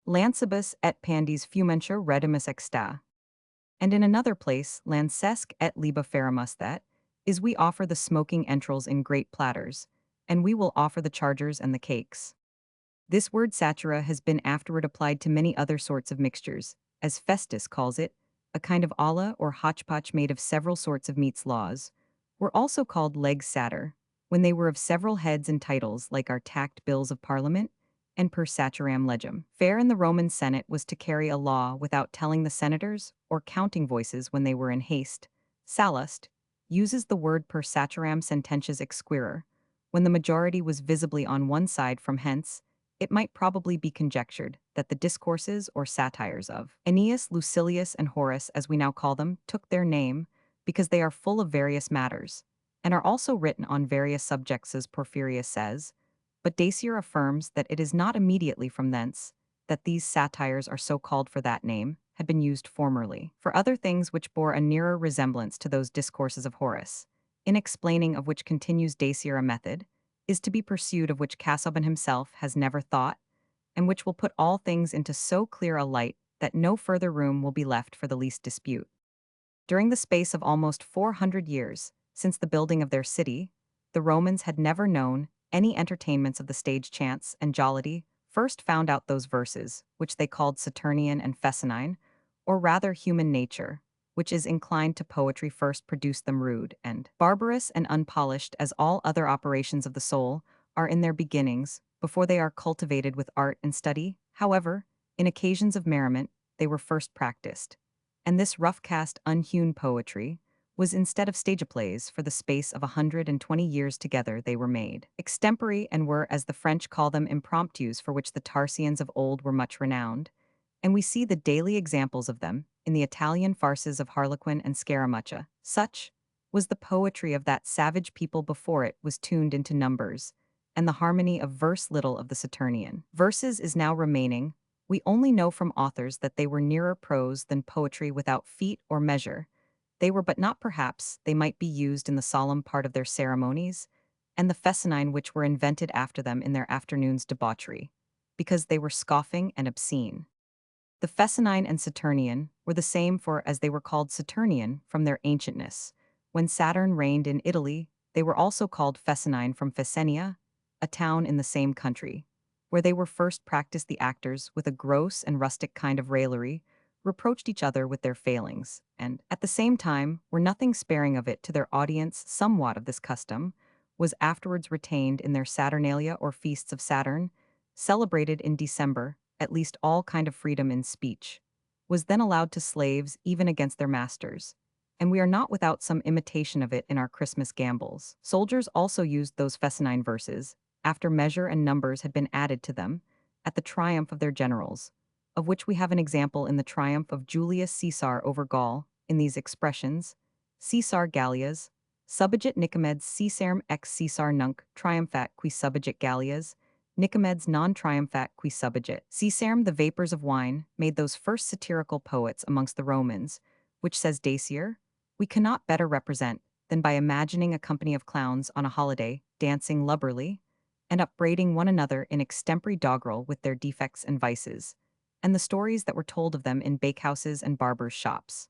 Lancibus et pandis fumentia redimus exta. And in another place, lancesc et liba feramus that, is we offer the smoking entrails in great platters, and we will offer the chargers and the cakes. This word satura has been afterward applied to many other sorts of mixtures, as Festus calls it, a kind of olla or hotchpotch made of several sorts of meats laws, were also called legs satyr, when they were of several heads and titles like our tacked bills of parliament, and per saturam legem. Fare in the Roman Senate was to carry a law without telling the senators or counting voices when they were in haste. Sallust uses the word per saturam sententias exquirer, when the majority was visibly on one side from hence, it might probably be conjectured that the discourses or satires of Aeneas, Lucilius, and Horace, as we now call them, took their name because they are full of various matters, and are also written on various subjects as Porphyrius says, but Dacier affirms that it is not immediately from thence that these satires are so called, for that name had been used formerly for other things which bore a nearer resemblance to those discourses of Horace, in explaining of which continues Dacier a method, is to be pursued of which Casaubon himself has never thought, and which will put all things into so clear a light that no further room will be left for the least dispute. During the space of almost 400 years, since the building of their city, the Romans had never known any entertainments of the stage chance and jollity, first found out those verses, which they called Saturnian and Fescennine, or rather human nature, which is inclined to poetry first produced them rude and barbarous and unpolished as all other operations of the soul are in their beginnings, before they are cultivated with art and study. However, in occasions of merriment, they were first practiced, and this rough-cast, unhewn poetry was instead of stage plays for the space of 120 years together they were made extempore and were, as the French call them, impromptus, for which the Tarsians of old were much renowned, and we see the daily examples of them in the Italian farces of Harlequin and Scaramuccia. Such was the poetry of that savage people before it was tuned into numbers, and the harmony of verse little of the Saturnian verses is now remaining. We only know from authors that they were nearer prose than poetry without feet or measure. They were, but not perhaps, they might be used in the solemn part of their ceremonies, and the Fescennine which were invented after them in their afternoon's debauchery, because they were scoffing and obscene. The Fescennine and Saturnian were the same, for as they were called Saturnian from their ancientness. When Saturn reigned in Italy, they were also called Fescennine from Fesenia, a town in the same country, where they were first practiced. The actors, with a gross and rustic kind of raillery, reproached each other with their failings, and, at the same time, were nothing sparing of it to their audience. Somewhat of this custom was afterwards retained in their Saturnalia or feasts of Saturn, celebrated in December. At least all kind of freedom in speech was then allowed to slaves even against their masters, and we are not without some imitation of it in our Christmas gambols. Soldiers also used those Fescennine verses, after measure and numbers had been added to them, at the triumph of their generals, of which we have an example in the triumph of Julius Caesar over Gaul, in these expressions: Caesar Gallias, subigit Nicomedes Caesarem ex Caesar nunc triumphat qui subigit Gallias, Nicomedes non triumphat qui subigit. Caesarem, the vapors of wine, made those first satirical poets amongst the Romans, which, says Dacier, we cannot better represent than by imagining a company of clowns on a holiday, dancing lubberly, and upbraiding one another in extempore doggerel with their defects and vices, and the stories that were told of them in bakehouses and barbers' shops.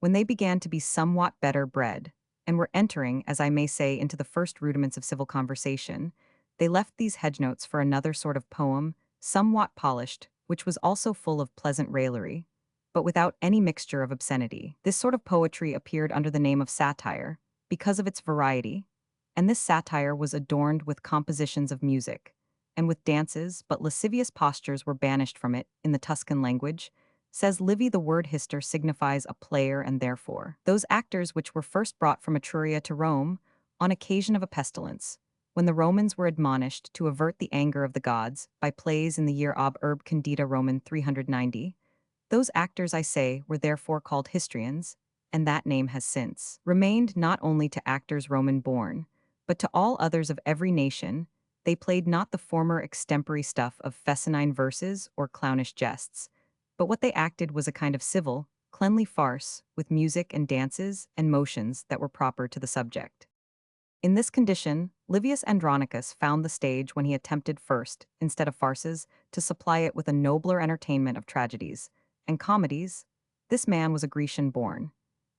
When they began to be somewhat better bred, and were entering, as I may say, into the first rudiments of civil conversation, they left these hedge-notes for another sort of poem, somewhat polished, which was also full of pleasant raillery, but without any mixture of obscenity. This sort of poetry appeared under the name of satire, because of its variety, and this satire was adorned with compositions of music, and with dances, but lascivious postures were banished from it. In the Tuscan language, says Livy, the word hister signifies a player, and therefore those actors which were first brought from Etruria to Rome on occasion of a pestilence, when the Romans were admonished to avert the anger of the gods by plays in the year ab urb Candida Roman 390, those actors, I say, were therefore called histrions, and that name has since remained not only to actors Roman born, But to all others of every nation, they played not the former extempore stuff of fescennine verses or clownish jests, but what they acted was a kind of civil, cleanly farce, with music and dances and motions that were proper to the subject. In this condition, Livius Andronicus found the stage when he attempted first, instead of farces, to supply it with a nobler entertainment of tragedies and comedies. This man was a Grecian born,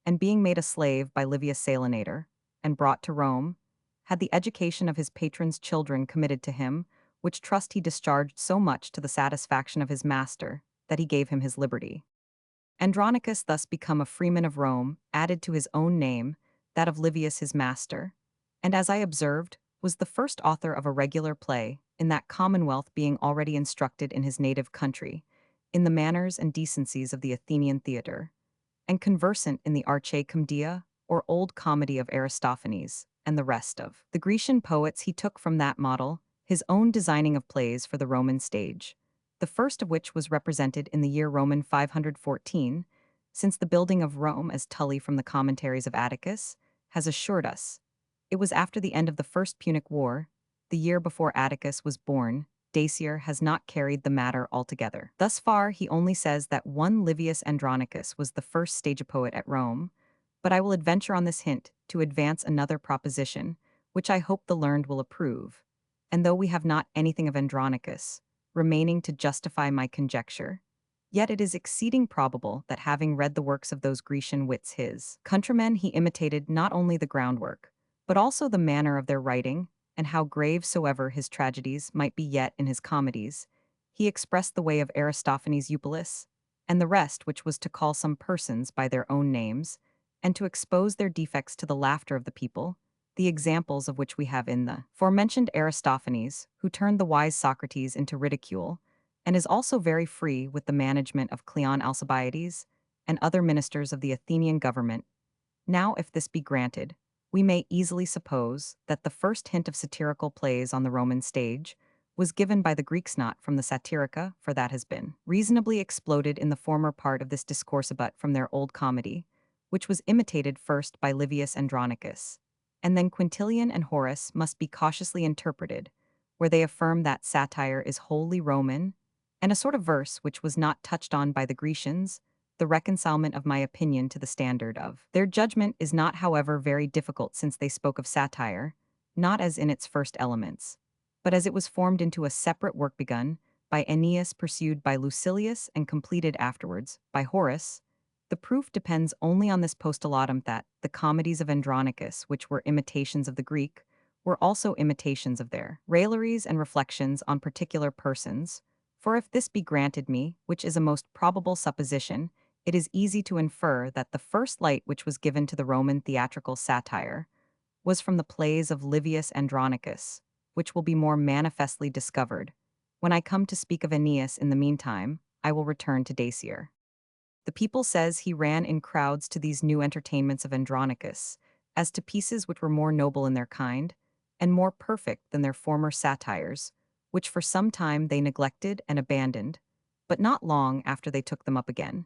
and being made a slave by Livius Salinator, and brought to Rome, had the education of his patron's children committed to him, which trust he discharged so much to the satisfaction of his master, that he gave him his liberty. Andronicus thus become a freeman of Rome, added to his own name, that of Livius his master, and as I observed, was the first author of a regular play, in that commonwealth being already instructed in his native country, in the manners and decencies of the Athenian theatre, and conversant in the Arche Comdia, or old comedy of Aristophanes, and the rest of the Grecian poets. He took from that model his own designing of plays for the Roman stage, the first of which was represented in the year Roman 514, since the building of Rome, as Tully from the commentaries of Atticus has assured us. It was after the end of the First Punic War, the year before Atticus was born. Dacier has not carried the matter altogether. Thus far, he only says that one Livius Andronicus was the first stage poet at Rome, but I will adventure on this hint to advance another proposition, which I hope the learned will approve. And though we have not anything of Andronicus remaining to justify my conjecture, yet it is exceeding probable that having read the works of those Grecian wits his countrymen, he imitated not only the groundwork, but also the manner of their writing, and how grave soever his tragedies might be yet in his comedies, he expressed the way of Aristophanes Eupolis, and the rest, which was to call some persons by their own names, and to expose their defects to the laughter of the people, the examples of which we have in the forementioned Aristophanes, who turned the wise Socrates into ridicule, and is also very free with the management of Cleon Alcibiades and other ministers of the Athenian government. Now, if this be granted, we may easily suppose that the first hint of satirical plays on the Roman stage was given by the Greeks, not from the Satirica, for that has been reasonably exploded in the former part of this discourse, but from their old comedy, which was imitated first by Livius Andronicus, and then Quintilian and Horace must be cautiously interpreted, where they affirm that satire is wholly Roman, and a sort of verse which was not touched on by the Grecians. The reconcilement of my opinion to the standard of their judgment is not, however, very difficult, since they spoke of satire, not as in its first elements, but as it was formed into a separate work begun by Aeneas, pursued by Lucilius, and completed afterwards by Horace. The proof depends only on this postulatum that the comedies of Andronicus, which were imitations of the Greek, were also imitations of their railleries and reflections on particular persons. For if this be granted me, which is a most probable supposition, it is easy to infer that the first light which was given to the Roman theatrical satire was from the plays of Livius Andronicus, which will be more manifestly discovered. When I come to speak of Aeneas in the meantime, I will return to Dacier. The people says he ran in crowds to these new entertainments of Andronicus, as to pieces which were more noble in their kind, and more perfect than their former satires, which for some time they neglected and abandoned, but not long after they took them up again.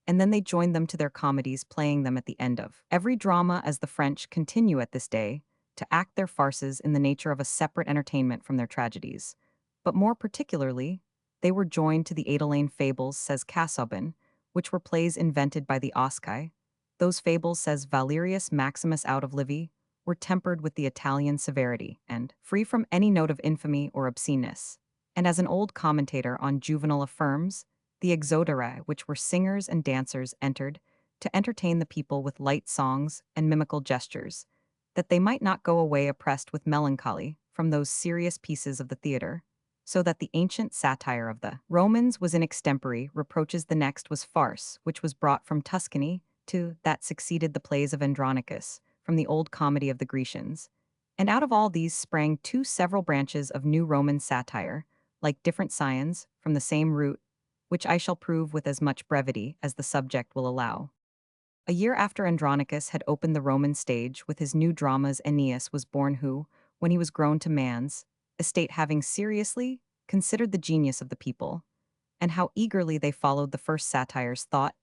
And then they joined them to their comedies, playing them at the end of every drama, as the French continue at this day to act their farces in the nature of a separate entertainment from their tragedies. But more particularly, they were joined to the Aedolane fables, says Casaubon, which were plays invented by the Osci. Those fables, says Valerius Maximus out of Livy, were tempered with the Italian severity, and free from any note of infamy or obsceneness. And as an old commentator on Juvenal affirms, the exodorae, which were singers and dancers, entered to entertain the people with light songs and mimical gestures, that they might not go away oppressed with melancholy from those serious pieces of the theatre, so that the ancient satire of the Romans was in extempore. Reproaches the next was farce, which was brought from Tuscany, to that succeeded the plays of Andronicus, from the old comedy of the Grecians. And out of all these sprang two several branches of new Roman satire, like different scions, from the same root, which I shall prove with as much brevity as the subject will allow. A year after Andronicus had opened the Roman stage with his new dramas, Aeneas was born, who, when he was grown to man's estate, having seriously considered the genius of the people, and how eagerly they followed the first satires, thought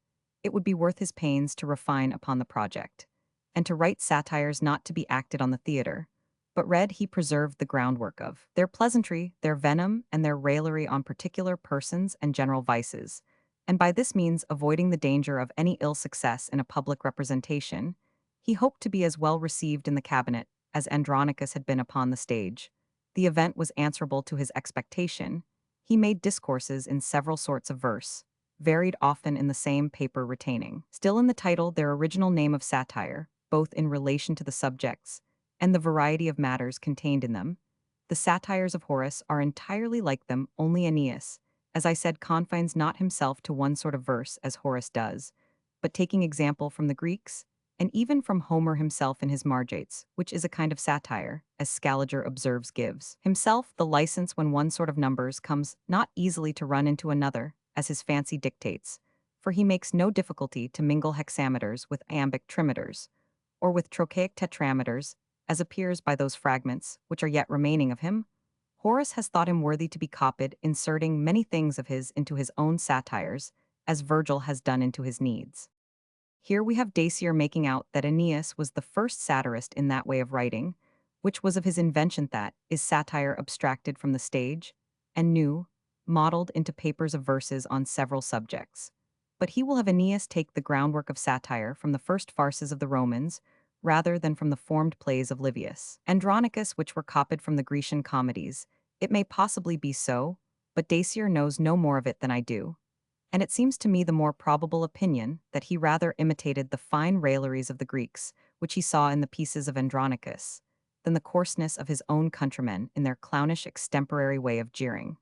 it would be worth his pains to refine upon the project, and to write satires not to be acted on the theatre, but read he preserved the groundwork of their pleasantry, their venom, and their raillery on particular persons and general vices, and by this means avoiding the danger of any ill success in a public representation, he hoped to be as well received in the cabinet as Andronicus had been upon the stage. The event was answerable to his expectation. He made discourses in several sorts of verse, varied often in the same paper retaining, still in the title their original name of satire, both in relation to the subjects and the variety of matters contained in them. The satires of Horace are entirely like them, only Aeneas, as I said, confines not himself to one sort of verse as Horace does, but taking example from the Greeks, and even from Homer himself in his Margates, which is a kind of satire, as Scaliger observes gives himself the license when one sort of numbers comes not easily to run into another, as his fancy dictates, for he makes no difficulty to mingle hexameters with iambic trimeters, or with trochaic tetrameters, as appears by those fragments which are yet remaining of him. Horace has thought him worthy to be copied, inserting many things of his into his own satires, as Virgil has done into his needs. Here we have Dacier making out that Aeneas was the first satirist in that way of writing, which was of his invention, that is satire abstracted from the stage, and new, modeled into papers of verses on several subjects. But he will have Aeneas take the groundwork of satire from the first farces of the Romans, rather than from the formed plays of Livius. Andronicus, which were copied from the Grecian comedies, it may possibly be so, but Dacier knows no more of it than I do, and it seems to me the more probable opinion that he rather imitated the fine railleries of the Greeks, which he saw in the pieces of Andronicus, than the coarseness of his own countrymen in their clownish extemporary way of jeering.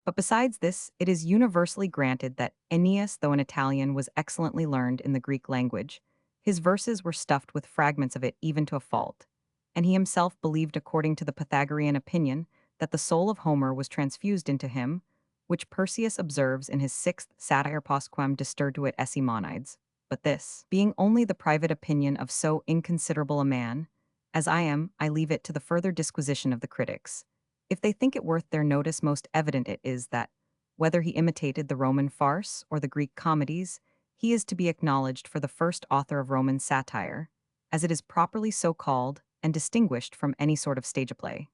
But besides this, it is universally granted that Aeneas, though an Italian, was excellently learned in the Greek language. His verses were stuffed with fragments of it even to a fault, and he himself believed, according to the Pythagorean opinion, that the soul of Homer was transfused into him, which Persius observes in his sixth Satire postquam disturduit esse monides. But this, being only the private opinion of so inconsiderable a man, as I am, I leave it to the further disquisition of the critics. If they think it worth their notice, most evident it is that, whether he imitated the Roman farce or the Greek comedies, he is to be acknowledged for the first author of Roman satire, as it is properly so called, and distinguished from any sort of stage play.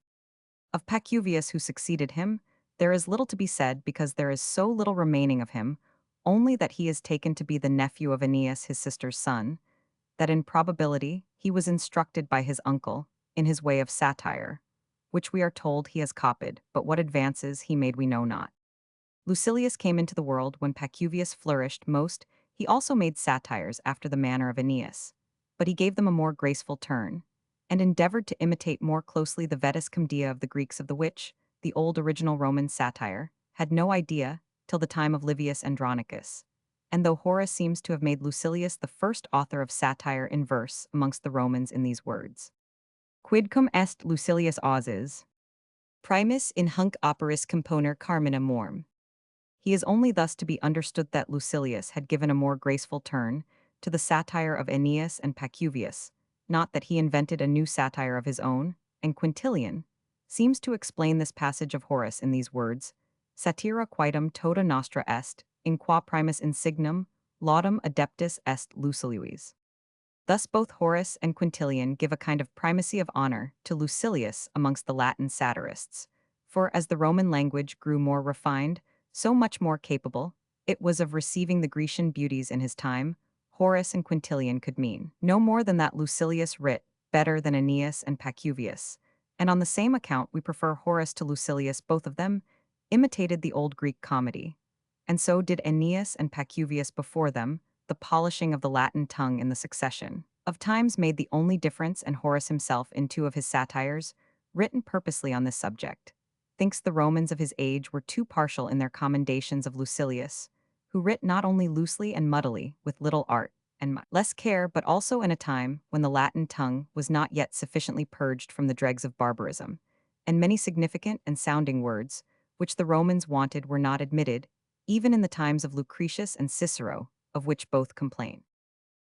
Of Pacuvius, who succeeded him, there is little to be said, because there is so little remaining of him, only that he is taken to be the nephew of Aeneas, his sister's son, that in probability he was instructed by his uncle in his way of satire, which we are told he has copied, but what advances he made we know not. Lucilius came into the world when Pacuvius flourished most. He also made satires after the manner of Aeneas, but he gave them a more graceful turn, and endeavored to imitate more closely the vetus comdia of the Greeks, of the which the old original Roman satire had no idea till the time of Livius Andronicus. And though Horace seems to have made Lucilius the first author of satire in verse amongst the Romans in these words: Quidcum est Lucilius auses, primus in hunc operis componer carmina morm. He is only thus to be understood that Lucilius had given a more graceful turn to the satire of Aeneas and Pacuvius, not that he invented a new satire of his own, and Quintilian seems to explain this passage of Horace in these words: Satira quaetum tota nostra est, in qua primus insignum, laudum adeptus est Lucilius. Thus both Horace and Quintilian give a kind of primacy of honor to Lucilius amongst the Latin satirists, for as the Roman language grew more refined, so much more capable it was of receiving the Grecian beauties in his time, Horace and Quintilian could mean no more than that Lucilius writ better than Aeneas and Pacuvius, and on the same account we prefer Horace to Lucilius. Both of them imitated the old Greek comedy, and so did Aeneas and Pacuvius before them. The polishing of the Latin tongue in the succession of times made the only difference, and Horace himself, in two of his satires, written purposely on this subject, thinks the Romans of his age were too partial in their commendations of Lucilius, who writ not only loosely and muddily, with little art and less care, but also in a time when the Latin tongue was not yet sufficiently purged from the dregs of barbarism, and many significant and sounding words, which the Romans wanted, were not admitted, even in the times of Lucretius and Cicero, of which both complain.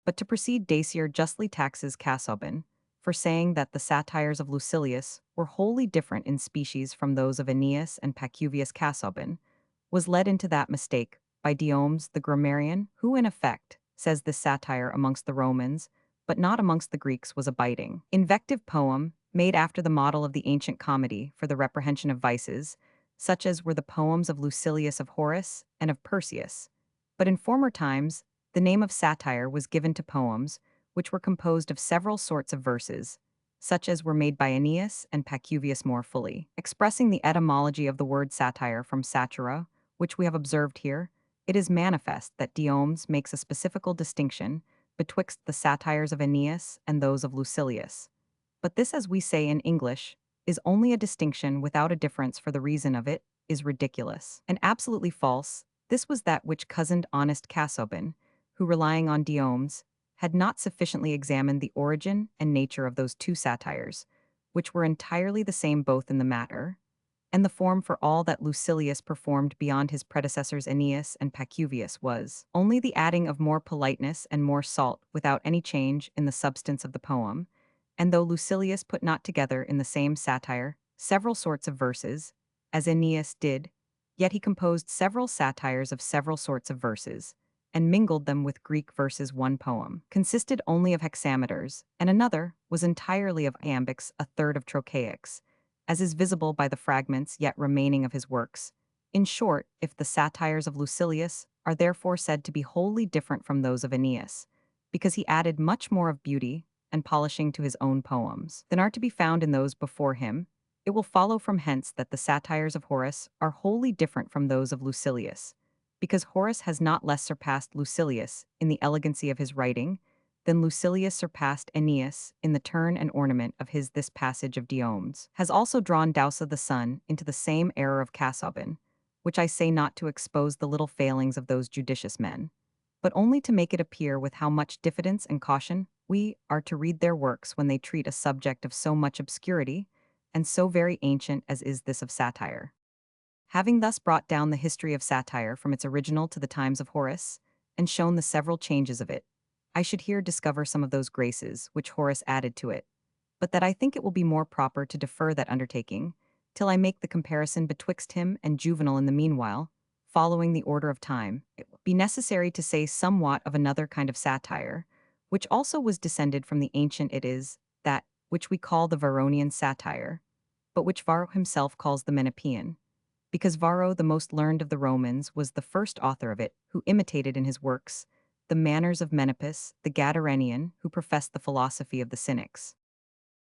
But to proceed, Dacier justly taxes Casaubon for saying that the satires of Lucilius were wholly different in species from those of Aeneas and Pacuvius. Casaubon was led into that mistake by Diomes the grammarian, who in effect says this satire amongst the Romans, but not amongst the Greeks, was a biting, invective poem, made after the model of the ancient comedy for the reprehension of vices, such as were the poems of Lucilius of Horace and of Persius. But in former times, the name of satire was given to poems, which were composed of several sorts of verses, such as were made by Aeneas and Pacuvius more fully. Expressing the etymology of the word satire from satura, which we have observed here, it is manifest that Diomes makes a specifical distinction betwixt the satires of Aeneas and those of Lucilius. But this, as we say in English, is only a distinction without a difference, for the reason of it is ridiculous and absolutely false. This was that which cozened honest Casaubon, who, relying on Diomes, had not sufficiently examined the origin and nature of those two satires, which were entirely the same both in the matter and the form, for all that Lucilius performed beyond his predecessors Aeneas and Pacuvius was only the adding of more politeness and more salt without any change in the substance of the poem. And though Lucilius put not together in the same satire several sorts of verses, as Aeneas did, yet he composed several satires of several sorts of verses, and mingled them with Greek verses. One poem consisted only of hexameters, and another was entirely of iambics, a third of trochaics, as is visible by the fragments yet remaining of his works. In short, if the satires of Lucilius are therefore said to be wholly different from those of Aeneas, because he added much more of beauty and polishing to his own poems than are to be found in those before him, it will follow from hence that the satires of Horace are wholly different from those of Lucilius, because Horace has not less surpassed Lucilius in the elegancy of his writing than Lucilius surpassed Aeneas in the turn and ornament of his. This passage of Diomes has also drawn Dausa the son into the same error of Casaubon, which I say not to expose the little failings of those judicious men, but only to make it appear with how much diffidence and caution we are to read their works when they treat a subject of so much obscurity and so very ancient as is this of satire. Having thus brought down the history of satire from its original to the times of Horace, and shown the several changes of it, I should here discover some of those graces which Horace added to it, but that I think it will be more proper to defer that undertaking till I make the comparison betwixt him and Juvenal. In the meanwhile, following the order of time, it will be necessary to say somewhat of another kind of satire, which also was descended from the ancient. It is that which we call the Varronian satire, but which Varro himself calls the Menippean, because Varro, the most learned of the Romans, was the first author of it, who imitated in his works the manners of Menippus, the Gadarenian, who professed the philosophy of the Cynics.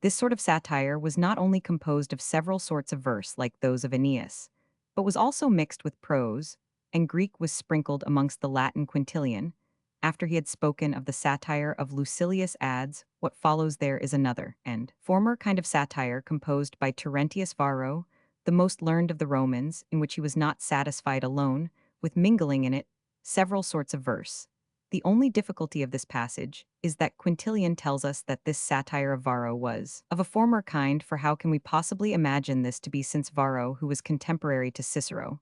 This sort of satire was not only composed of several sorts of verse like those of Aeneas, but was also mixed with prose, and Greek was sprinkled amongst the Latin quintillion. After he had spoken of the satire of Lucilius, adds, what follows there is another, and former kind of satire composed by Terentius Varro, the most learned of the Romans, in which he was not satisfied alone with mingling in it several sorts of verse. The only difficulty of this passage is that Quintilian tells us that this satire of Varro was of a former kind, for how can we possibly imagine this to be, since Varro, who was contemporary to Cicero,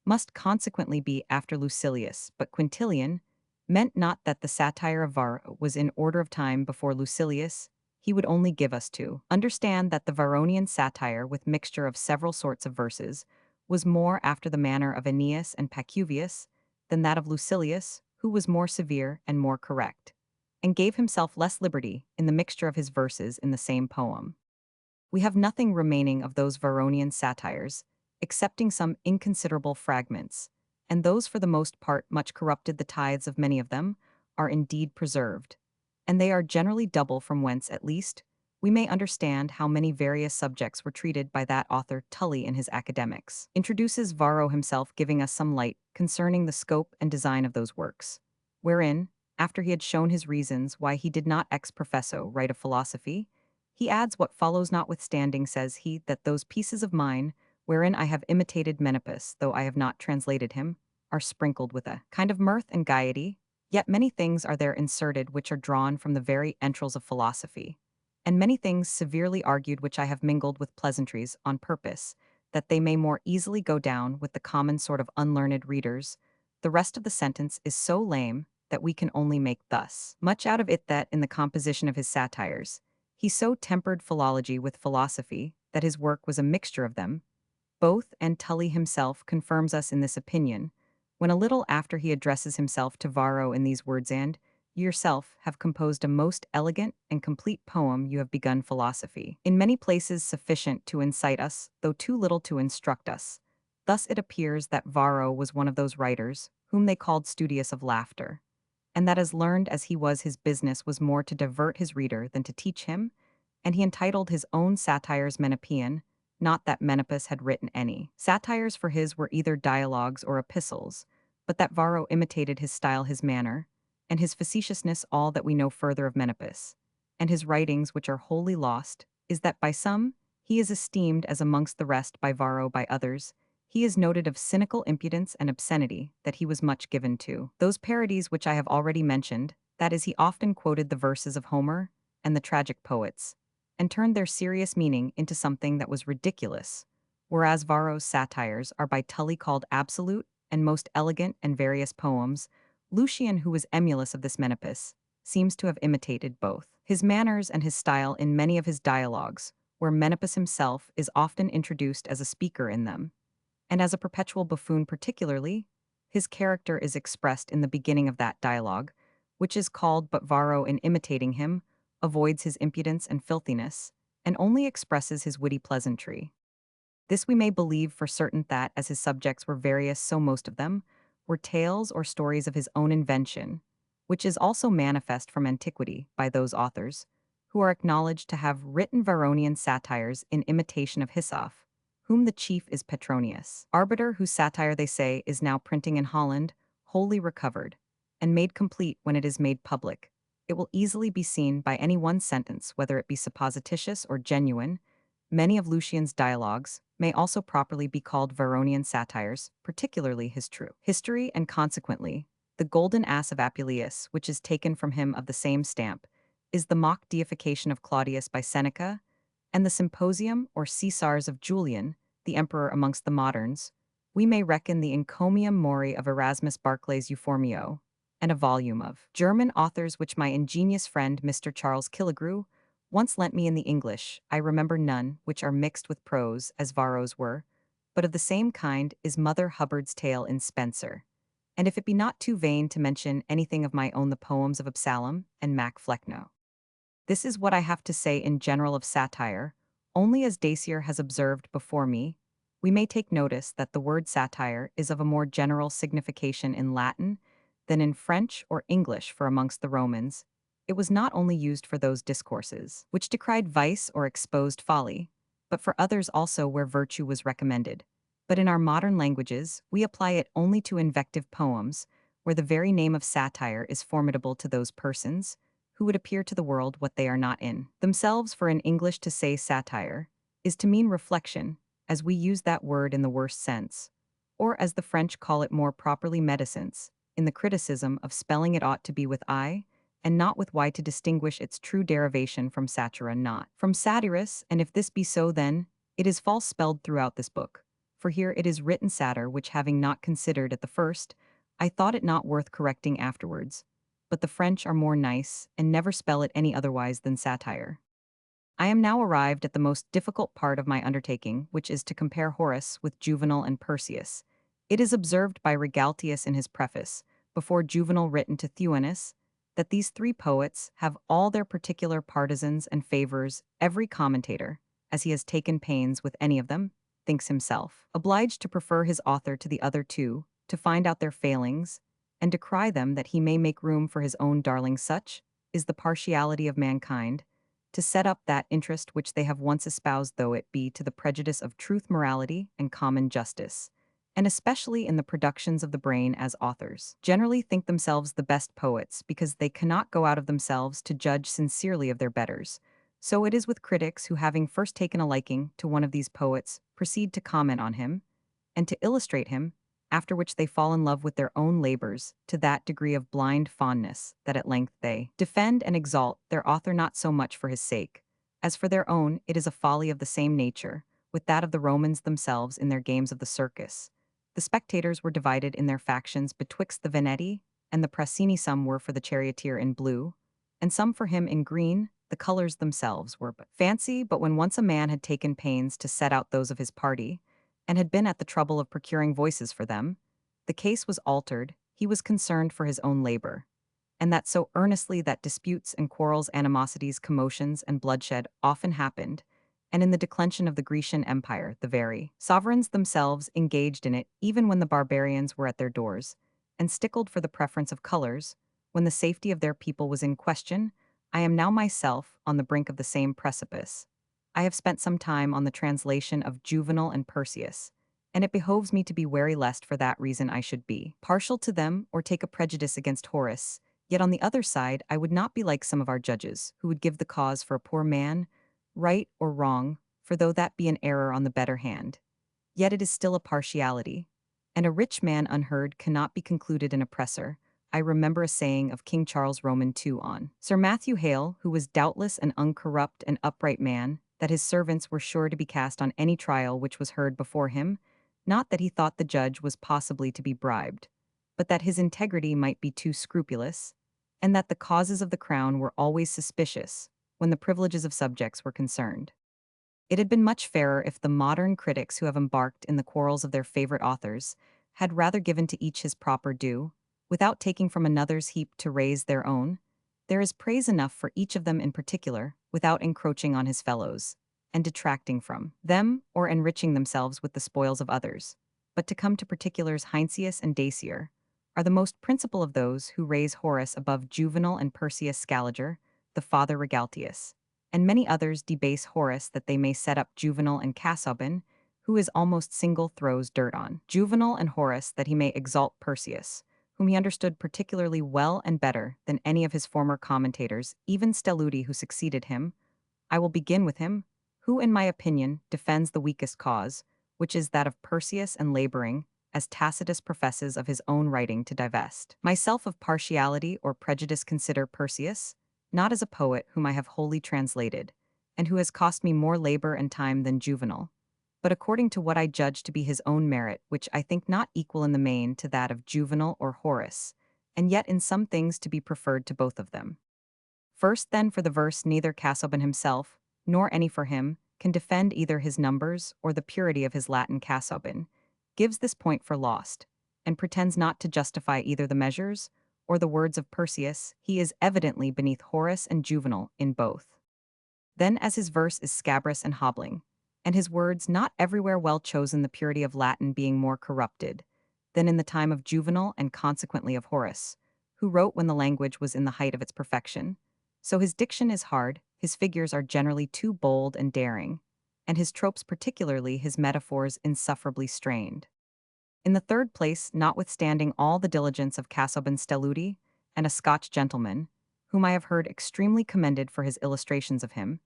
must consequently be after Lucilius, but Quintilian meant not that the satire of Varro was in order of time before Lucilius. He would only give us to understand that the Varronian satire, with mixture of several sorts of verses, was more after the manner of Aeneas and Pacuvius than that of Lucilius, who was more severe and more correct, and gave himself less liberty in the mixture of his verses in the same poem. We have nothing remaining of those Varronian satires, excepting some inconsiderable fragments, and those for the most part much corrupted. The tithes of many of them are indeed preserved, and they are generally double, from whence, at least, we may understand how many various subjects were treated by that author. Tully, in his Academics, introduces Varro himself, giving us some light concerning the scope and design of those works, wherein, after he had shown his reasons why he did not ex professo write of philosophy, he adds, what follows notwithstanding, says he, that those pieces of mine, wherein I have imitated Menippus, though I have not translated him, are sprinkled with a kind of mirth and gaiety, yet many things are there inserted which are drawn from the very entrails of philosophy, and many things severely argued which I have mingled with pleasantries on purpose, that they may more easily go down with the common sort of unlearned readers. The rest of the sentence is so lame that we can only make thus much out of it, that in the composition of his satires, he so tempered philology with philosophy that his work was a mixture of them both, and Tully himself confirms us in this opinion, when a little after he addresses himself to Varro in these words, and You yourself have composed a most elegant and complete poem. You have begun philosophy. In many places sufficient to incite us, though too little to instruct us. Thus it appears that Varro was one of those writers, whom they called studious of laughter, and that as learned as he was his business was more to divert his reader than to teach him, and he entitled his own satires Menippean, not that Menippus had written any. Satires for his were either dialogues or epistles, but that Varro imitated his style his manner, and his facetiousness all that we know further of Menippus, and his writings which are wholly lost, is that by some he is esteemed as amongst the rest by Varro by others, he is noted of cynical impudence and obscenity that he was much given to. Those parodies which I have already mentioned, that is, he often quoted the verses of Homer and the tragic poets, and turned their serious meaning into something that was ridiculous, whereas Varro's satires are by Tully called absolute and most elegant and various poems. Lucian, who was emulous of this Menippus, seems to have imitated both. His manners and his style in many of his dialogues, where Menippus himself is often introduced as a speaker in them, and as a perpetual buffoon particularly, his character is expressed in the beginning of that dialogue, which is called but Varro in imitating him, avoids his impudence and filthiness, and only expresses his witty pleasantry. This we may believe for certain that, as his subjects were various, so most of them were tales or stories of his own invention, which is also manifest from antiquity by those authors, who are acknowledged to have written Varronian satires in imitation of Hyssop, whom the chief is Petronius, arbiter, whose satire they say is now printing in Holland, wholly recovered, and made complete when it is made public. It will easily be seen by any one sentence whether it be supposititious or genuine. Many of Lucian's dialogues may also properly be called Varronian satires, particularly his true history, and consequently, the golden ass of Apuleius, which is taken from him of the same stamp, is the mock deification of Claudius by Seneca, and the Symposium or Caesars of Julian, the emperor amongst the moderns. We may reckon the Encomium Mori of Erasmus Barclay's Euphormio, and a volume of German authors which my ingenious friend Mr. Charles Killigrew once lent me in the English. I remember none which are mixed with prose, as Varro's were, but of the same kind is Mother Hubbard's tale in Spenser. And if it be not too vain to mention anything of my own, the poems of Absalom and Mac Flecknoe. This is what I have to say in general of satire, only as Dacier has observed before me. We may take notice that the word satire is of a more general signification in Latin than in French or English, for amongst the Romans it was not only used for those discourses which decried vice or exposed folly, but for others also where virtue was recommended. But in our modern languages, we apply it only to invective poems, where the very name of satire is formidable to those persons who would appear to the world what they are not in themselves. For in English to say satire is to mean reflection, as we use that word in the worst sense, or as the French call it more properly medicines, in the criticism of spelling it ought to be with I, and not with Y, to distinguish its true derivation from satira, not from satirus, and if this be so, then it is false spelled throughout this book. For here it is written satyr, which having not considered at the first, I thought it not worth correcting afterwards. But the French are more nice, and never spell it any otherwise than satire. I am now arrived at the most difficult part of my undertaking, which is to compare Horace with Juvenal and Persius. It is observed by Regaltius in his preface, before Juvenal written to Thuanus, that these three poets have all their particular partisans and favors. Every commentator, as he has taken pains with any of them, thinks himself obliged to prefer his author to the other two, to find out their failings, and decry them that he may make room for his own darling. Such is the partiality of mankind, to set up that interest which they have once espoused, though it be to the prejudice of truth, morality, and common justice, and especially in the productions of the brain, as authors generally think themselves the best poets because they cannot go out of themselves to judge sincerely of their betters. So it is with critics who, having first taken a liking to one of these poets, proceed to comment on him, and to illustrate him, after which they fall in love with their own labors to that degree of blind fondness that at length they defend and exalt their author not so much for his sake as for their own. It is a folly of the same nature with that of the Romans themselves in their games of the circus. The spectators were divided in their factions betwixt the Veneti and the Prasini. Some were for the charioteer in blue, and some for him in green. The colors themselves were but fancy, but when once a man had taken pains to set out those of his party, and had been at the trouble of procuring voices for them, the case was altered. He was concerned for his own labor, and that so earnestly that disputes and quarrels, animosities, commotions, and bloodshed often happened, and in the declension of the Grecian Empire, the very sovereigns themselves engaged in it even when the barbarians were at their doors, and stickled for the preference of colors, when the safety of their people was in question. I am now myself on the brink of the same precipice. I have spent some time on the translation of Juvenal and Persius, and it behoves me to be wary lest for that reason I should be partial to them or take a prejudice against Horace. Yet on the other side, I would not be like some of our judges, who would give the cause for a poor man, right or wrong, for though that be an error on the better hand, yet it is still a partiality, and a rich man unheard cannot be concluded an oppressor. I remember a saying of King Charles Roman II on Sir Matthew Hale, who was doubtless an uncorrupt and upright man, that his servants were sure to be cast on any trial which was heard before him, not that he thought the judge was possibly to be bribed, but that his integrity might be too scrupulous, and that the causes of the crown were always suspicious when the privileges of subjects were concerned. It had been much fairer if the modern critics who have embarked in the quarrels of their favorite authors had rather given to each his proper due, without taking from another's heap to raise their own. There is praise enough for each of them in particular, without encroaching on his fellows, and detracting from them, or enriching themselves with the spoils of others. But to come to particulars, Heinsius and Dacier are the most principal of those who raise Horace above Juvenal and Persius Scaliger, the father Regaltius, and many others debase Horace that they may set up Juvenal and Casaubon, who is almost single throws dirt on Juvenal and Horace that he may exalt Persius, whom he understood particularly well and better than any of his former commentators, even Stelludi who succeeded him. I will begin with him, who in my opinion defends the weakest cause, which is that of Persius, and laboring, as Tacitus professes of his own writing, to divest myself of partiality or prejudice, consider Persius, not as a poet whom I have wholly translated, and who has cost me more labor and time than Juvenal, but according to what I judge to be his own merit, which I think not equal in the main to that of Juvenal or Horace, and yet in some things to be preferred to both of them. First, then, for the verse, neither Casaubon himself, nor any for him, can defend either his numbers or the purity of his Latin. Casaubon gives this point for lost, and pretends not to justify either the measures or the words of Persius. He is evidently beneath Horace and Juvenal in both. Then, as his verse is scabrous and hobbling, and his words not everywhere well chosen, the purity of Latin being more corrupted than in the time of Juvenal and consequently of Horace, who wrote when the language was in the height of its perfection, so his diction is hard, his figures are generally too bold and daring, and his tropes, particularly his metaphors, insufferably strained. In the third place, notwithstanding all the diligence of Casaubon Stelludi, and a Scotch gentleman, whom I have heard extremely commended for his illustrations of him,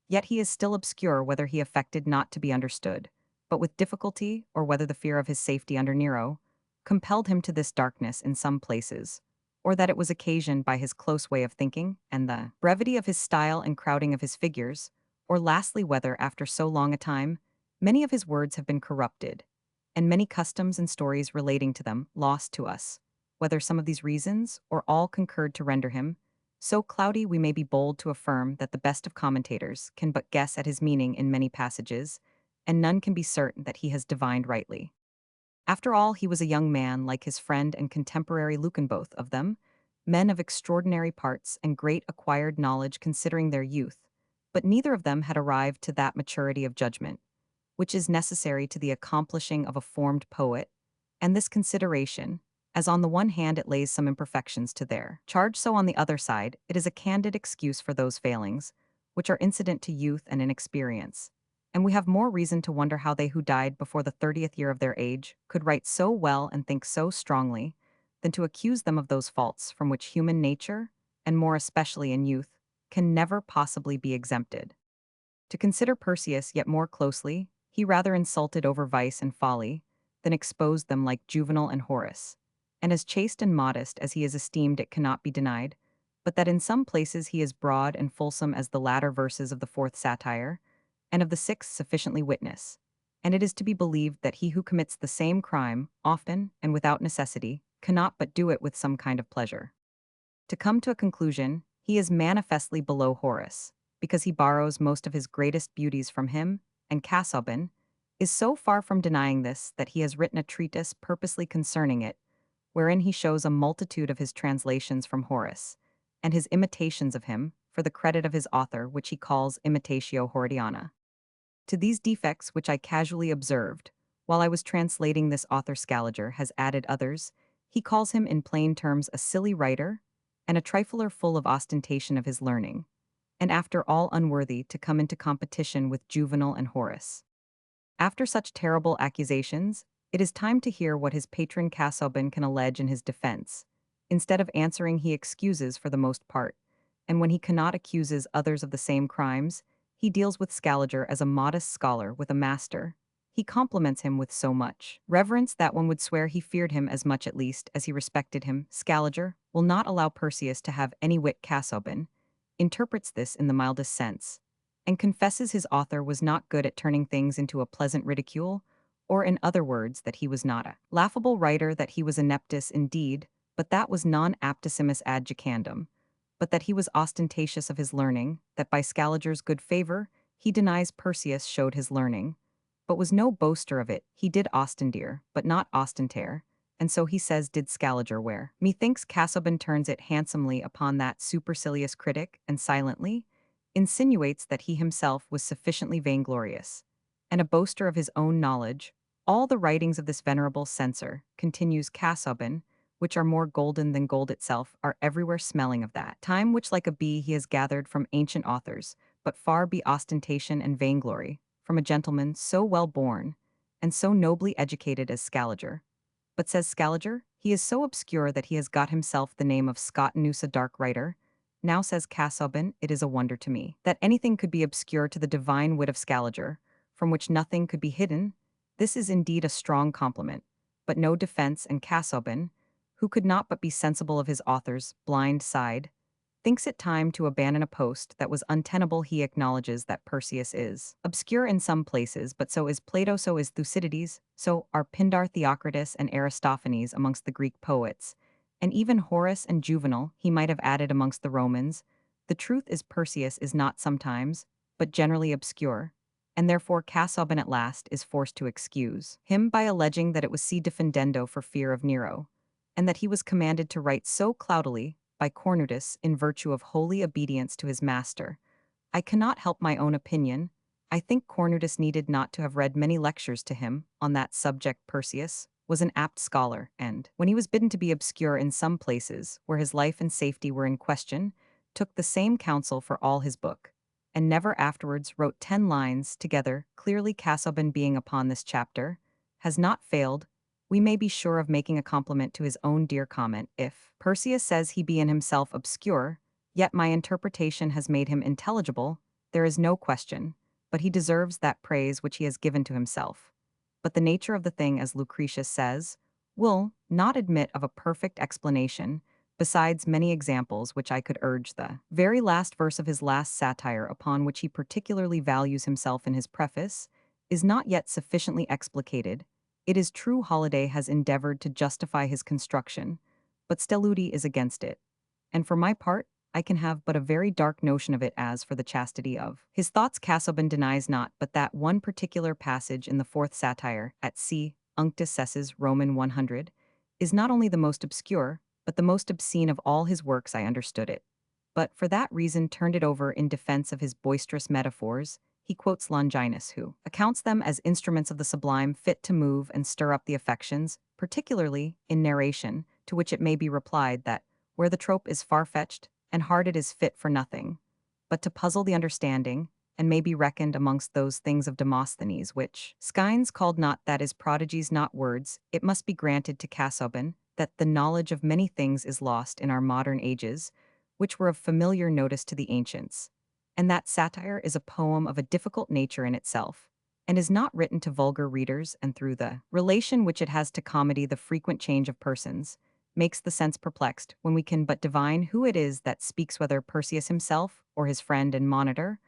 yet he is still obscure whether he affected not to be understood, but with difficulty, or whether the fear of his safety under Nero compelled him to this darkness in some places, or that it was occasioned by his close way of thinking, and the brevity of his style and crowding of his figures, or lastly whether, after so long a time, many of his words have been corrupted, and many customs and stories relating to them lost to us, whether some of these reasons, or all, concurred to render him so cloudy. We may be bold to affirm that the best of commentators can but guess at his meaning in many passages, and none can be certain that he has divined rightly. After all, he was a young man like his friend and contemporary Lucan, both of them, men of extraordinary parts and great acquired knowledge considering their youth, but neither of them had arrived to that maturity of judgment which is necessary to the accomplishing of a formed poet, and this consideration, as on the one hand it lays some imperfections to their charge, so on the other side it is a candid excuse for those failings, which are incident to youth and inexperience, and we have more reason to wonder how they who died before the 30th year of their age could write so well and think so strongly, than to accuse them of those faults from which human nature, and more especially in youth, can never possibly be exempted. To consider Persius yet more closely, he rather insulted over vice and folly than exposed them like Juvenal and Horace, and as chaste and modest as he is esteemed it cannot be denied, but that in some places he is broad and fulsome as the latter verses of the fourth Satire, and of the sixth sufficiently witness, and it is to be believed that he who commits the same crime, often and without necessity, cannot but do it with some kind of pleasure. To come to a conclusion, he is manifestly below Horace, because he borrows most of his greatest beauties from him, and Casaubon is so far from denying this that he has written a treatise purposely concerning it, wherein he shows a multitude of his translations from Horace, and his imitations of him, for the credit of his author, which he calls Imitatio Horatiana. To these defects which I casually observed, while I was translating this author Scaliger has added others. He calls him in plain terms a silly writer, and a trifler full of ostentation of his learning, and after all unworthy to come into competition with Juvenal and Horace. After such terrible accusations, it is time to hear what his patron Casaubon can allege in his defense. Instead of answering, he excuses for the most part, and when he cannot accuses others of the same crimes, he deals with Scaliger as a modest scholar with a master. He compliments him with so much reverence that one would swear he feared him as much at least as he respected him. Scaliger will not allow Persius to have any wit. Casaubon interprets this in the mildest sense, and confesses his author was not good at turning things into a pleasant ridicule, or in other words, that he was not a laughable writer, that he was ineptus indeed, but that was non aptissimus adjecandum, but that he was ostentatious of his learning, that by Scaliger's good favor he denies Persius showed his learning, but was no boaster of it. He did ostendere, but not ostentare, and so he says did Scaliger where. Methinks Casaubon turns it handsomely upon that supercilious critic, and silently insinuates that he himself was sufficiently vainglorious, and a boaster of his own knowledge. All the writings of this venerable censor, continues Casaubon, which are more golden than gold itself, are everywhere smelling of that time which like a bee he has gathered from ancient authors, but far be ostentation and vainglory, from a gentleman so well born, and so nobly educated as Scaliger. But says Scaliger, he is so obscure that he has got himself the name of Scotinus, a dark writer. Now says Casaubon, it is a wonder to me that anything could be obscure to the divine wit of Scaliger, from which nothing could be hidden. This is indeed a strong compliment, but no defense, and Casaubon, who could not but be sensible of his author's blind side, thinks it time to abandon a post that was untenable. He acknowledges that Persius is obscure in some places, but so is Plato, so is Thucydides, so are Pindar, Theocritus, and Aristophanes amongst the Greek poets, and even Horace and Juvenal he might have added amongst the Romans. The truth is Persius is not sometimes, but generally obscure, and therefore Casaubon at last is forced to excuse him by alleging that it was si defendendo for fear of Nero, and that he was commanded to write so cloudily by Cornutus in virtue of holy obedience to his master. I cannot help my own opinion. I think Cornutus needed not to have read many lectures to him on that subject. Persius was an apt scholar, and, when he was bidden to be obscure in some places where his life and safety were in question, took the same counsel for all his book, and never afterwards wrote 10 lines together. Clearly Casaubon, being upon this chapter, has not failed, we may be sure, of making a compliment to his own dear comment. If Persius says he be in himself obscure, yet my interpretation has made him intelligible, there is no question, but he deserves that praise which he has given to himself. But the nature of the thing, as Lucretius says, will not admit of a perfect explanation, besides many examples which I could urge. The very last verse of his last satire, upon which he particularly values himself in his preface, is not yet sufficiently explicated. It is true Holiday has endeavored to justify his construction, but Stelludi is against it, and for my part, I can have but a very dark notion of it. As for the chastity of his thoughts, Casaubon denies not but that one particular passage in the fourth satire, at c. Unctus Cesses Roman 100, is not only the most obscure, but the most obscene of all his works. I understood it, but for that reason turned it over in defense of his boisterous metaphors. He quotes Longinus, who accounts them as instruments of the sublime, fit to move and stir up the affections, particularly in narration, to which it may be replied that, where the trope is far-fetched and hard, it is fit for nothing, but to puzzle the understanding, and may be reckoned amongst those things of Demosthenes which Scynes called not, that is, prodigies, not words. It must be granted to Casaubon that the knowledge of many things is lost in our modern ages, which were of familiar notice to the ancients, and that satire is a poem of a difficult nature in itself, and is not written to vulgar readers, and through the relation which it has to comedy, the frequent change of persons, makes the sense perplexed, when we can but divine who it is that speaks, whether Persius himself, or his friend and monitor,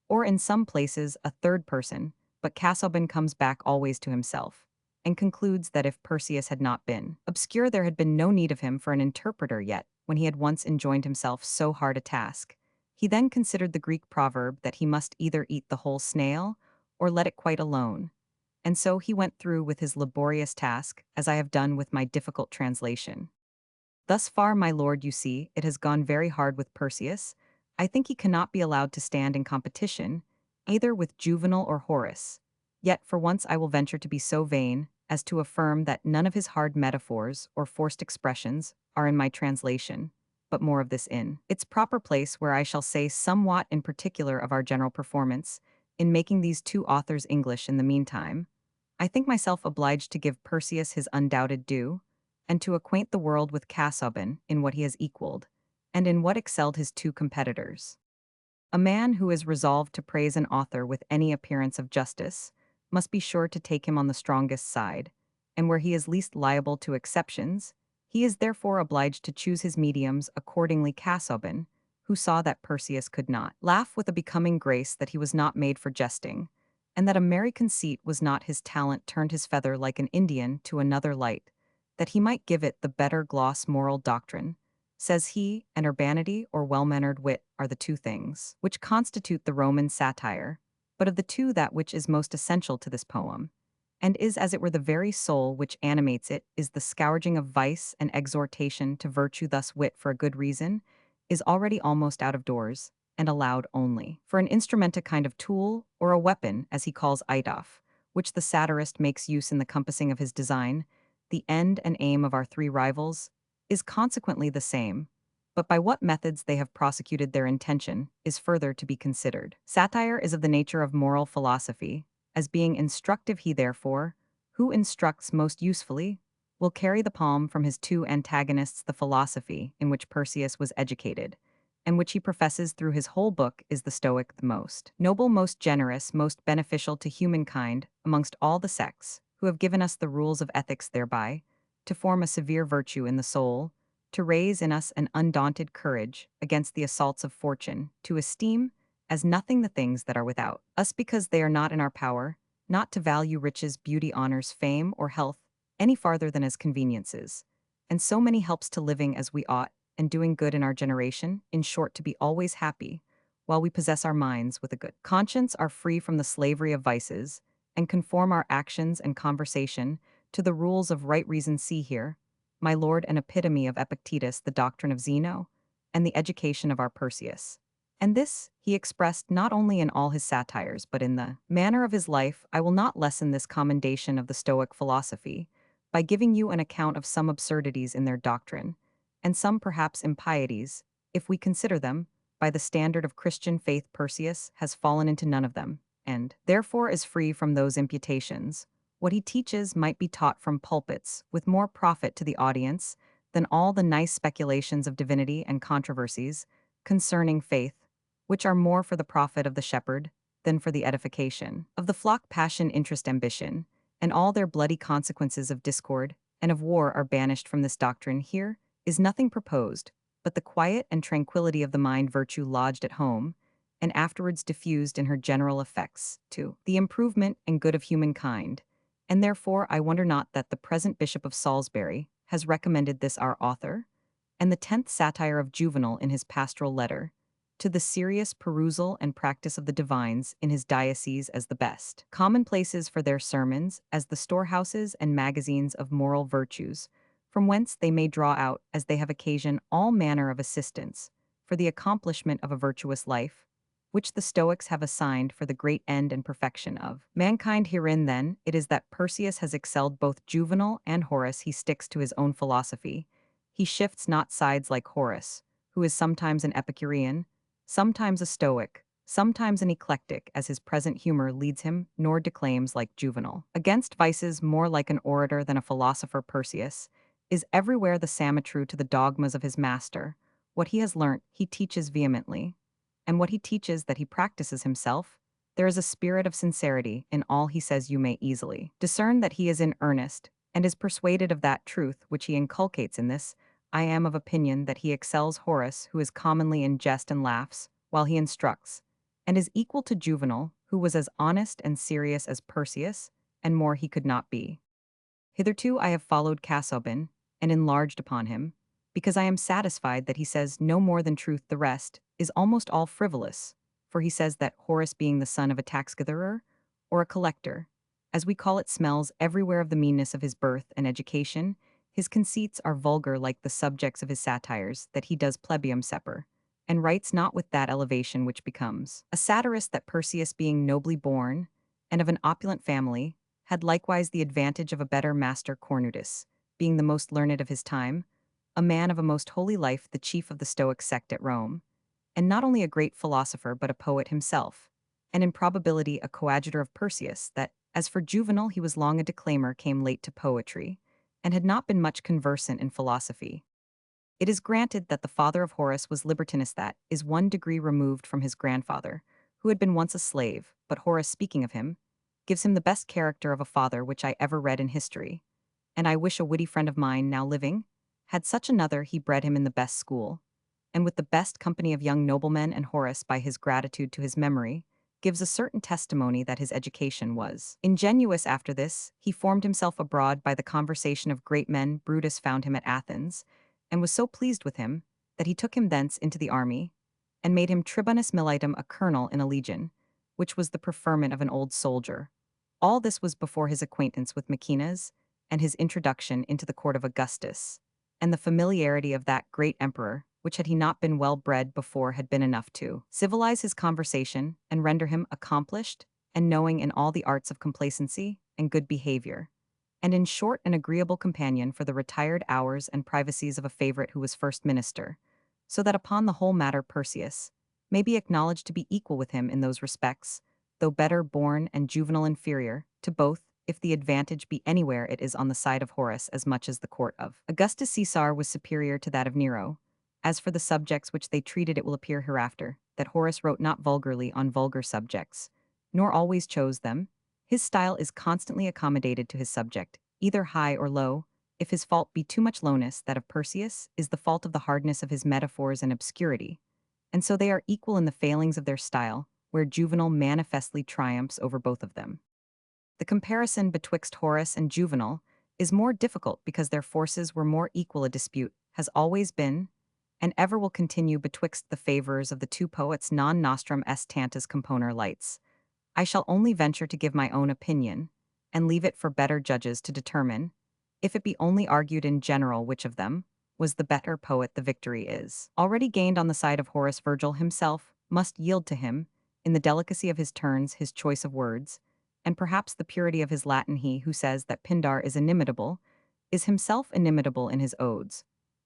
or in some places a third person. But Casaubon comes back always to himself, and concludes that if Persius had not been obscure, there had been no need of him for an interpreter. Yet, when he had once enjoined himself so hard a task, he then considered the Greek proverb that he must either eat the whole snail or let it quite alone, and so he went through with his laborious task, as I have done with my difficult translation. Thus far, my lord, you see, it has gone very hard with Persius. I think he cannot be allowed to stand in competition, either with Juvenal or Horace. Yet for once I will venture to be so vain as to affirm that none of his hard metaphors or forced expressions are in my translation, but more of this in its proper place, where I shall say somewhat in particular of our general performance, in making these two authors English in the meantime. I think myself obliged to give Persius his undoubted due, and to acquaint the world with Casaubon in what he has equaled, and in what excelled his two competitors. A man who is resolved to praise an author with any appearance of justice must be sure to take him on the strongest side, and where he is least liable to exceptions, he is therefore obliged to choose his mediums. Accordingly, Casaubon, who saw that Persius could not laugh with a becoming grace, that he was not made for jesting, and that a merry conceit was not his talent, turned his feather like an Indian to another light, that he might give it the better gloss. Moral doctrine, says he, and urbanity or well-mannered wit are the two things which constitute the Roman satire, but of the two that which is most essential to this poem, and is as it were the very soul which animates it, is the scourging of vice and exhortation to virtue. Thus wit, for a good reason, is already almost out of doors, and allowed only for an instrument, a kind of tool, or a weapon, as he calls eidoff, which the satirist makes use in the compassing of his design. The end and aim of our three rivals is consequently the same, but by what methods they have prosecuted their intention is further to be considered. Satire is of the nature of moral philosophy, as being instructive. He therefore, who instructs most usefully, will carry the palm from his two antagonists. The philosophy in which Persius was educated, and which he professes through his whole book, is the Stoic, the most noble, most generous, most beneficial to humankind amongst all the sects, who have given us the rules of ethics thereby, to form a severe virtue in the soul, to raise in us an undaunted courage against the assaults of fortune, to esteem as nothing the things that are without us because they are not in our power, not to value riches, beauty, honors, fame, or health any farther than as conveniences, and so many helps to living as we ought, and doing good in our generation, in short, to be always happy, while we possess our minds with a good conscience, are free from the slavery of vices, and conform our actions and conversation to the rules of right reason. See here, my lord, an epitome of Epictetus, the doctrine of Zeno, and the education of our Persius. And this he expressed not only in all his satires, but in the manner of his life. I will not lessen this commendation of the Stoic philosophy by giving you an account of some absurdities in their doctrine, and some perhaps impieties, if we consider them by the standard of Christian faith. Persius has fallen into none of them, and therefore is free from those imputations. What he teaches might be taught from pulpits with more profit to the audience than all the nice speculations of divinity and controversies concerning faith, which are more for the profit of the shepherd than for the edification of the flock. Passion, interest, ambition, and all their bloody consequences of discord and of war are banished from this doctrine. Here is nothing proposed but the quiet and tranquility of the mind, virtue lodged at home, and afterwards diffused in her general effects, to the improvement and good of humankind. And therefore I wonder not that the present Bishop of Salisbury has recommended this our author, and the 10th satire of Juvenal in his pastoral letter, to the serious perusal and practice of the divines in his diocese, as the best commonplaces for their sermons, as the storehouses and magazines of moral virtues, from whence they may draw out, as they have occasion, all manner of assistance for the accomplishment of a virtuous life, which the Stoics have assigned for the great end and perfection of mankind. Herein, then, it is that Persius has excelled both Juvenal and Horace. He sticks to his own philosophy. He shifts not sides like Horace, who is sometimes an Epicurean, sometimes a Stoic, sometimes an eclectic, as his present humor leads him, nor declaims like Juvenal against vices, more like an orator than a philosopher. Persius is everywhere the sama true to the dogmas of his master. What he has learnt, he teaches vehemently, and what he teaches that he practices himself. There is a spirit of sincerity in all he says. You may easily discern that he is in earnest, and is persuaded of that truth which he inculcates in this. I am of opinion that he excels Horace, who is commonly in jest and laughs, while he instructs, and is equal to Juvenal, who was as honest and serious as Persius, and more he could not be. Hitherto I have followed Casaubon, and enlarged upon him, because I am satisfied that he says no more than truth. The rest is almost all frivolous, for he says that Horace, being the son of a tax gatherer, or a collector, as we call it, smells everywhere of the meanness of his birth and education. His conceits are vulgar like the subjects of his satires, that he does plebeium seper, and writes not with that elevation which becomes a satirist, that Persius, being nobly born, and of an opulent family, had likewise the advantage of a better master, Cornutus, being the most learned of his time, a man of a most holy life, the chief of the Stoic sect at Rome, and not only a great philosopher but a poet himself, and in probability a coadjutor of Persius, that, as for Juvenal he was long a declaimer, came late to poetry, and had not been much conversant in philosophy. It is granted that the father of Horace was Libertinus, that is 1 degree removed from his grandfather, who had been once a slave, but Horace, speaking of him, gives him the best character of a father which I ever read in history, and I wish a witty friend of mine, now living, had such another. He bred him in the best school, and with the best company of young noblemen, and Horace, by his gratitude to his memory, gives a certain testimony that his education was ingenuous. After this, he formed himself abroad by the conversation of great men. Brutus found him at Athens, and was so pleased with him, that he took him thence into the army, and made him tribunus militum, a colonel in a legion, which was the preferment of an old soldier. All this was before his acquaintance with Maecenas, and his introduction into the court of Augustus, and the familiarity of that great emperor, which had he not been well bred before had been enough to civilize his conversation, and render him accomplished and knowing in all the arts of complacency and good behavior, and in short an agreeable companion for the retired hours and privacies of a favorite who was first minister, so that upon the whole matter Persius may be acknowledged to be equal with him in those respects, though better born and Juvenal inferior to both. If the advantage be anywhere, it is on the side of Horace as much as the court of Augustus Caesar was superior to that of Nero. As for the subjects which they treated, it will appear hereafter that Horace wrote not vulgarly on vulgar subjects, nor always chose them. His style is constantly accommodated to his subject, either high or low. If his fault be too much lowness, that of Persius is the fault of the hardness of his metaphors and obscurity, and so they are equal in the failings of their style, where Juvenal manifestly triumphs over both of them. The comparison betwixt Horace and Juvenal is more difficult because their forces were more equal. A dispute has always been, and ever will continue, betwixt the favourers of the two poets. Non nostrum est tantas componer lights. I shall only venture to give my own opinion, and leave it for better judges to determine, if it be only argued in general which of them was the better poet. The victory is already gained on the side of Horace. Virgil himself must yield to him, in the delicacy of his turns, his choice of words, and perhaps the purity of his Latin. He who says that Pindar is inimitable is himself inimitable in his odes.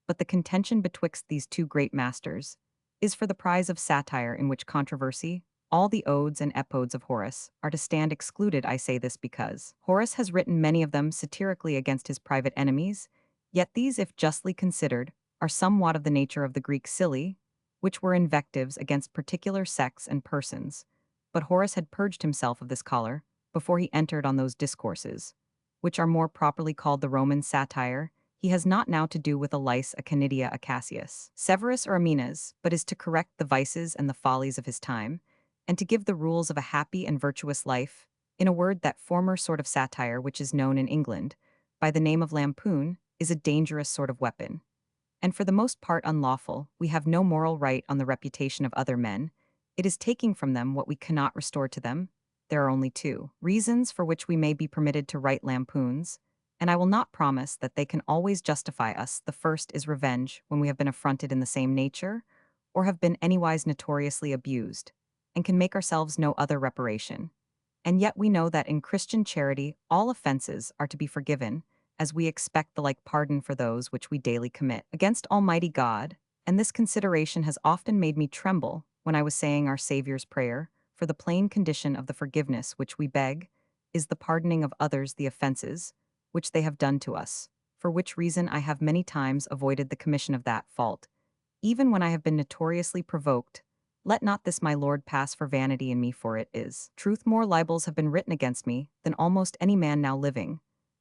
But the contention betwixt these two great masters is for the prize of satire, in which controversy all the odes and epodes of Horace are to stand excluded. I say this because Horace has written many of them satirically against his private enemies, yet these, if justly considered, are somewhat of the nature of the Greek silly, which were invectives against particular sects and persons. But Horace had purged himself of this choler before he entered on those discourses, which are more properly called the Roman satire. He has not now to do with a lice, a Canidia, a Cassius, Severus, or Aminas, but is to correct the vices and the follies of his time, and to give the rules of a happy and virtuous life. In a word, that former sort of satire which is known in England by the name of lampoon is a dangerous sort of weapon, and for the most part unlawful. We have no moral right on the reputation of other men. It is taking from them what we cannot restore to them. There are only two reasons for which we may be permitted to write lampoons, and I will not promise that they can always justify us. The first is revenge, when we have been affronted in the same nature, or have been anywise notoriously abused, and can make ourselves no other reparation. And yet we know that in Christian charity all offenses are to be forgiven, as we expect the like pardon for those which we daily commit against Almighty God. And this consideration has often made me tremble when I was saying our Saviour's prayer, for the plain condition of the forgiveness which we beg is the pardoning of others the offenses which they have done to us, for which reason I have many times avoided the commission of that fault, even when I have been notoriously provoked. Let not this, my lord, pass for vanity in me, for it is truth. More libels have been written against me than almost any man now living,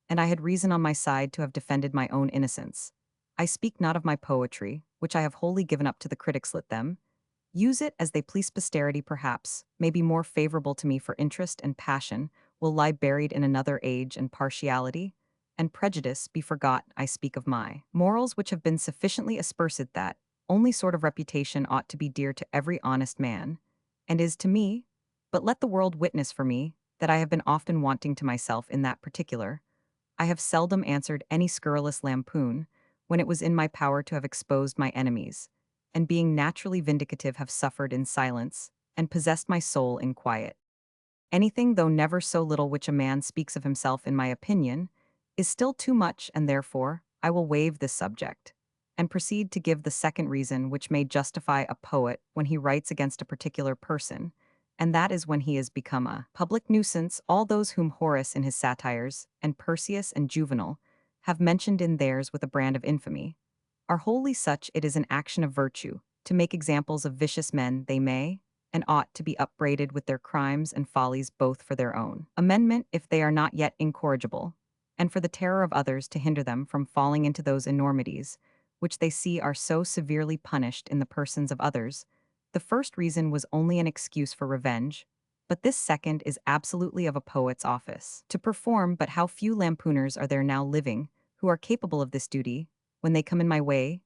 and I had reason on my side to have defended my own innocence. I speak not of my poetry, which I have wholly given up to the critics. Let them use it as they please. Posterity, perhaps, may be more favorable to me, for interest and passion will lie buried in another age, and partiality and prejudice be forgot. I speak of my morals, which have been sufficiently aspersed. That only sort of reputation ought to be dear to every honest man, and is to me. But let the world witness for me that I have been often wanting to myself in that particular. I have seldom answered any scurrilous lampoon, when it was in my power to have exposed my enemies, and being naturally vindicative have suffered in silence, and possessed my soul in quiet. Anything, though never so little, which a man speaks of himself in my opinion, is still too much, and therefore I will waive this subject, and proceed to give the second reason which may justify a poet when he writes against a particular person, and that is when he is become a public nuisance. All those whom Horace in his satires, and Persius and Juvenal, have mentioned in theirs with a brand of infamy, are wholly such. It is an action of virtue, to make examples of vicious men. They may, and ought to be upbraided with their crimes and follies both for their own amendment if they are not yet incorrigible, and for the terror of others to hinder them from falling into those enormities which they see are so severely punished in the persons of others. The first reason was only an excuse for revenge, but this second is absolutely of a poet's office to perform. But how few lampooners are there now living who are capable of this duty? When they come in my way,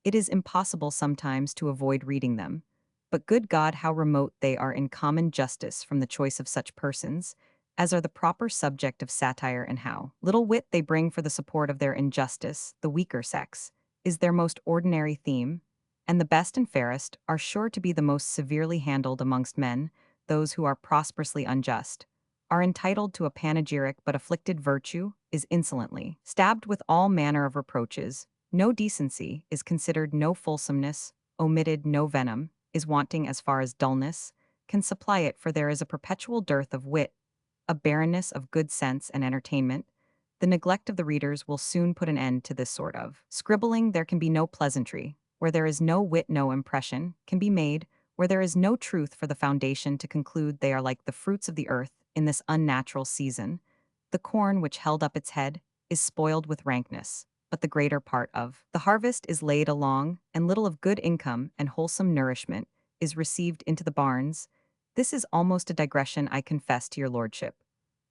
it is impossible sometimes to avoid reading them. But good God, how remote they are in common justice from the choice of such persons as are the proper subject of satire, and how little wit they bring for the support of their injustice. The weaker sex is their most ordinary theme, and the best and fairest are sure to be the most severely handled amongst men. Those who are prosperously unjust are entitled to a panegyric, but afflicted virtue is insolently stabbed with all manner of reproaches. No decency is considered, no fulsomeness omitted, no venom is wanting as far as dullness can supply it, for there is a perpetual dearth of wit, a barrenness of good sense and entertainment. The neglect of the readers will soon put an end to this sort of scribbling. There can be no pleasantry where there is no wit, no impression can be made where there is no truth for the foundation to conclude. They are like the fruits of the earth in this unnatural season. The corn which held up its head is spoiled with rankness, but the greater part of the harvest is laid along, and little of good income and wholesome nourishment is received into the barns. This is almost a digression, I confess to your lordship,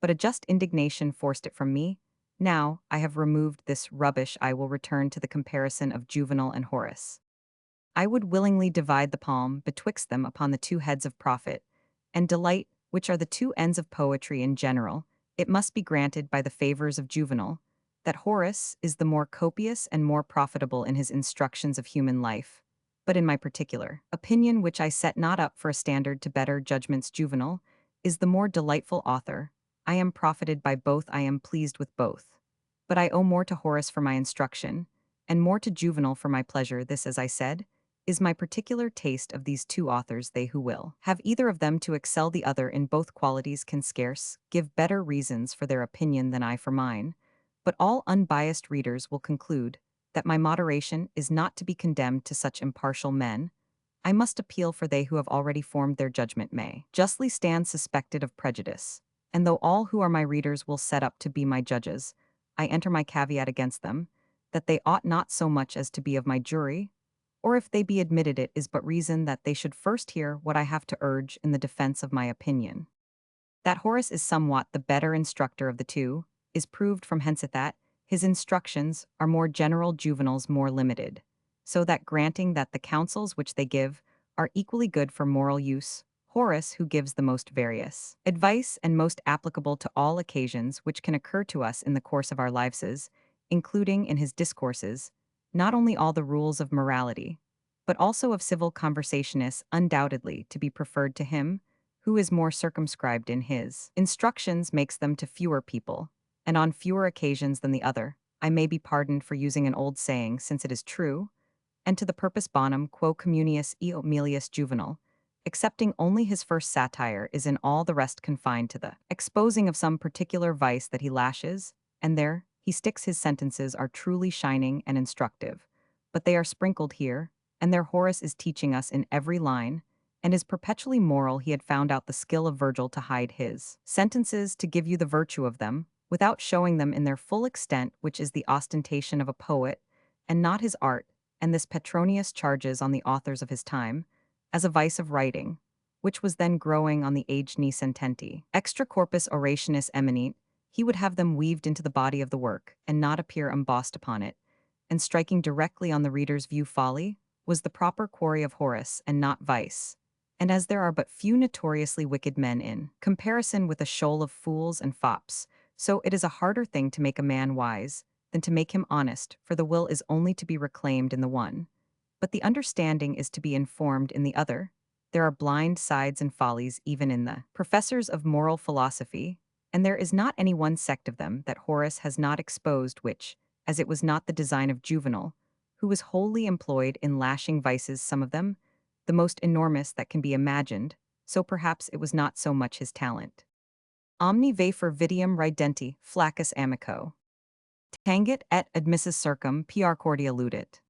but a just indignation forced it from me. Now I have removed this rubbish, I will return to the comparison of Juvenal and Horace. I would willingly divide the palm betwixt them upon the two heads of profit and delight, which are the two ends of poetry in general. It must be granted by the favors of Juvenal that Horace is the more copious and more profitable in his instructions of human life. But in my particular opinion, which I set not up for a standard to better judgments, Juvenal is the more delightful author. I am profited by both, I am pleased with both. But I owe more to Horace for my instruction, and more to Juvenal for my pleasure. This, as I said, is my particular taste of these two authors. They who will have either of them to excel the other in both qualities can scarce give better reasons for their opinion than I for mine. But all unbiased readers will conclude that my moderation is not to be condemned to such impartial men. I must appeal, for they who have already formed their judgment may justly stand suspected of prejudice. And though all who are my readers will set up to be my judges, I enter my caveat against them, that they ought not so much as to be of my jury, or if they be admitted, it is but reason that they should first hear what I have to urge in the defense of my opinion. That Horace is somewhat the better instructor of the two is proved from hence that his instructions are more general, Juvenal's more limited, so that granting that the counsels which they give are equally good for moral use, Horace, who gives the most various advice and most applicable to all occasions which can occur to us in the course of our lives, including in his Discourses, not only all the rules of morality, but also of civil conversation, is undoubtedly to be preferred to him who is more circumscribed in his instructions, makes them to fewer people, and on fewer occasions than the other. I may be pardoned for using an old saying, since it is true, and to the purpose. Bonum quo communius e Aemilius Juvenal, excepting only his first satire, is in all the rest confined to the exposing of some particular vice that he lashes, and there he sticks. His sentences are truly shining and instructive, but they are sprinkled here, and there Horace is teaching us in every line, and is perpetually moral. He had found out the skill of Virgil to hide his sentences, to give you the virtue of them, without showing them in their full extent, which is the ostentation of a poet, and not his art. And this Petronius charges on the authors of his time, as a vice of writing, which was then growing on the aged Nicententi. Extra corpus orationis eminent, he would have them weaved into the body of the work, and not appear embossed upon it, and striking directly on the reader's view. Folly was the proper quarry of Horace, and not vice, And as there are but few notoriously wicked men in comparison with a shoal of fools and fops, so it is a harder thing to make a man wise than to make him honest, for the will is only to be reclaimed in the one, but the understanding is to be informed in the other. There are blind sides and follies even in the professors of moral philosophy, and there is not any one sect of them that Horace has not exposed which, as it was not the design of Juvenal, who was wholly employed in lashing vices some of them, the most enormous that can be imagined, so perhaps it was not so much his talent. Omni vefer vitium ridenti, flacus amico. Tangit et admissus circum PR cordia ludit.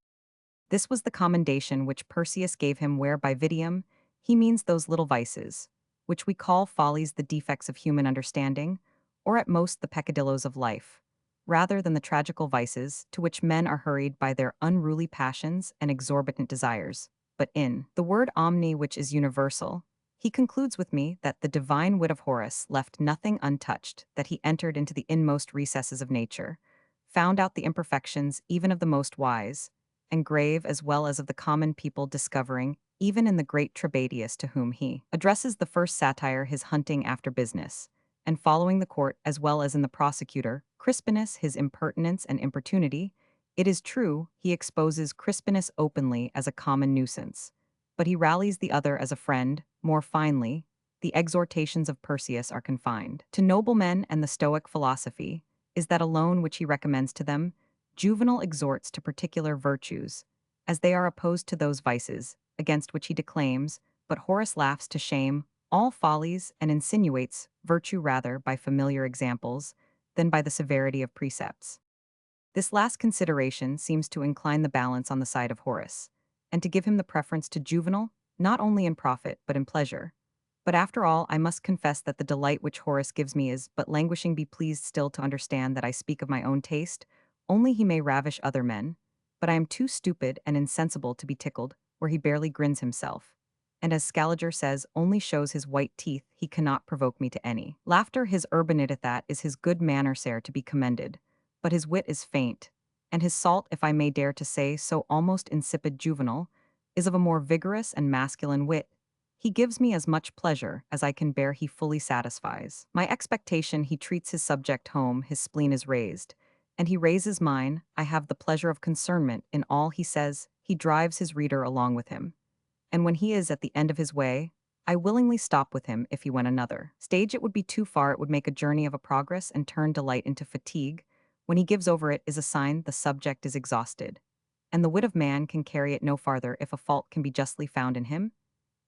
This was the commendation which Persius gave him, where by vitium he means those little vices, which we call follies, the defects of human understanding, or at most the peccadilloes of life, rather than the tragical vices to which men are hurried by their unruly passions and exorbitant desires. But in the word omni, which is universal, he concludes with me that the divine wit of Horace left nothing untouched, that he entered into the inmost recesses of nature, found out the imperfections even of the most wise, and grave as well as of the common people, discovering, even in the great Trebatius to whom he addresses the first satire, his hunting after business, and following the court as well as in the prosecutor, Crispinus, his impertinence and importunity. It is true, he exposes Crispinus openly as a common nuisance, but he rallies the other as a friend. More finely, the exhortations of Persius are confined to noblemen, and the Stoic philosophy is that alone which he recommends to them. Juvenal exhorts to particular virtues, as they are opposed to those vices, against which he declaims, but Horace laughs to shame all follies and insinuates virtue rather by familiar examples than by the severity of precepts. This last consideration seems to incline the balance on the side of Horace, and to give him the preference to Juvenal, not only in profit but in pleasure. But after all, I must confess that the delight which Horace gives me is but languishing. Be pleased still to understand that I speak of my own taste, only he may ravish other men, but I am too stupid and insensible to be tickled, where he barely grins himself, and as Scaliger says, only shows his white teeth, he cannot provoke me to any laughter. His urbanity, that is his good manner, sare to be commended, but his wit is faint, and his salt, if I may dare to say so, almost insipid. Juvenal is of a more vigorous and masculine wit. He gives me as much pleasure as I can bear, he fully satisfies my expectation, he treats his subject home, his spleen is raised, and he raises mine. I have the pleasure of concernment in all he says, he drives his reader along with him, and when he is at the end of his way, I willingly stop with him. If he went another stage, it would be too far, it would make a journey of a progress and turn delight into fatigue. When he gives over, it is a sign the subject is exhausted, and the wit of man can carry it no farther. If a fault can be justly found in him,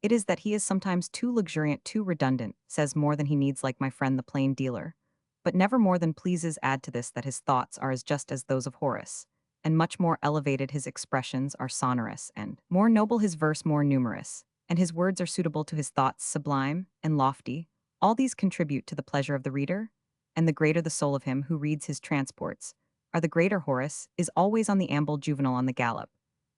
it is that he is sometimes too luxuriant, too redundant, says more than he needs, like my friend the plain dealer, but never more than pleases. Add to this that his thoughts are as just as those of Horace, and much more elevated. His expressions are sonorous, and more noble, his verse more numerous, and his words are suitable to his thoughts, sublime and lofty. All these contribute to the pleasure of the reader, and the greater the soul of him who reads his transports are the greater. Horace is always on the amble, Juvenal on the gallop,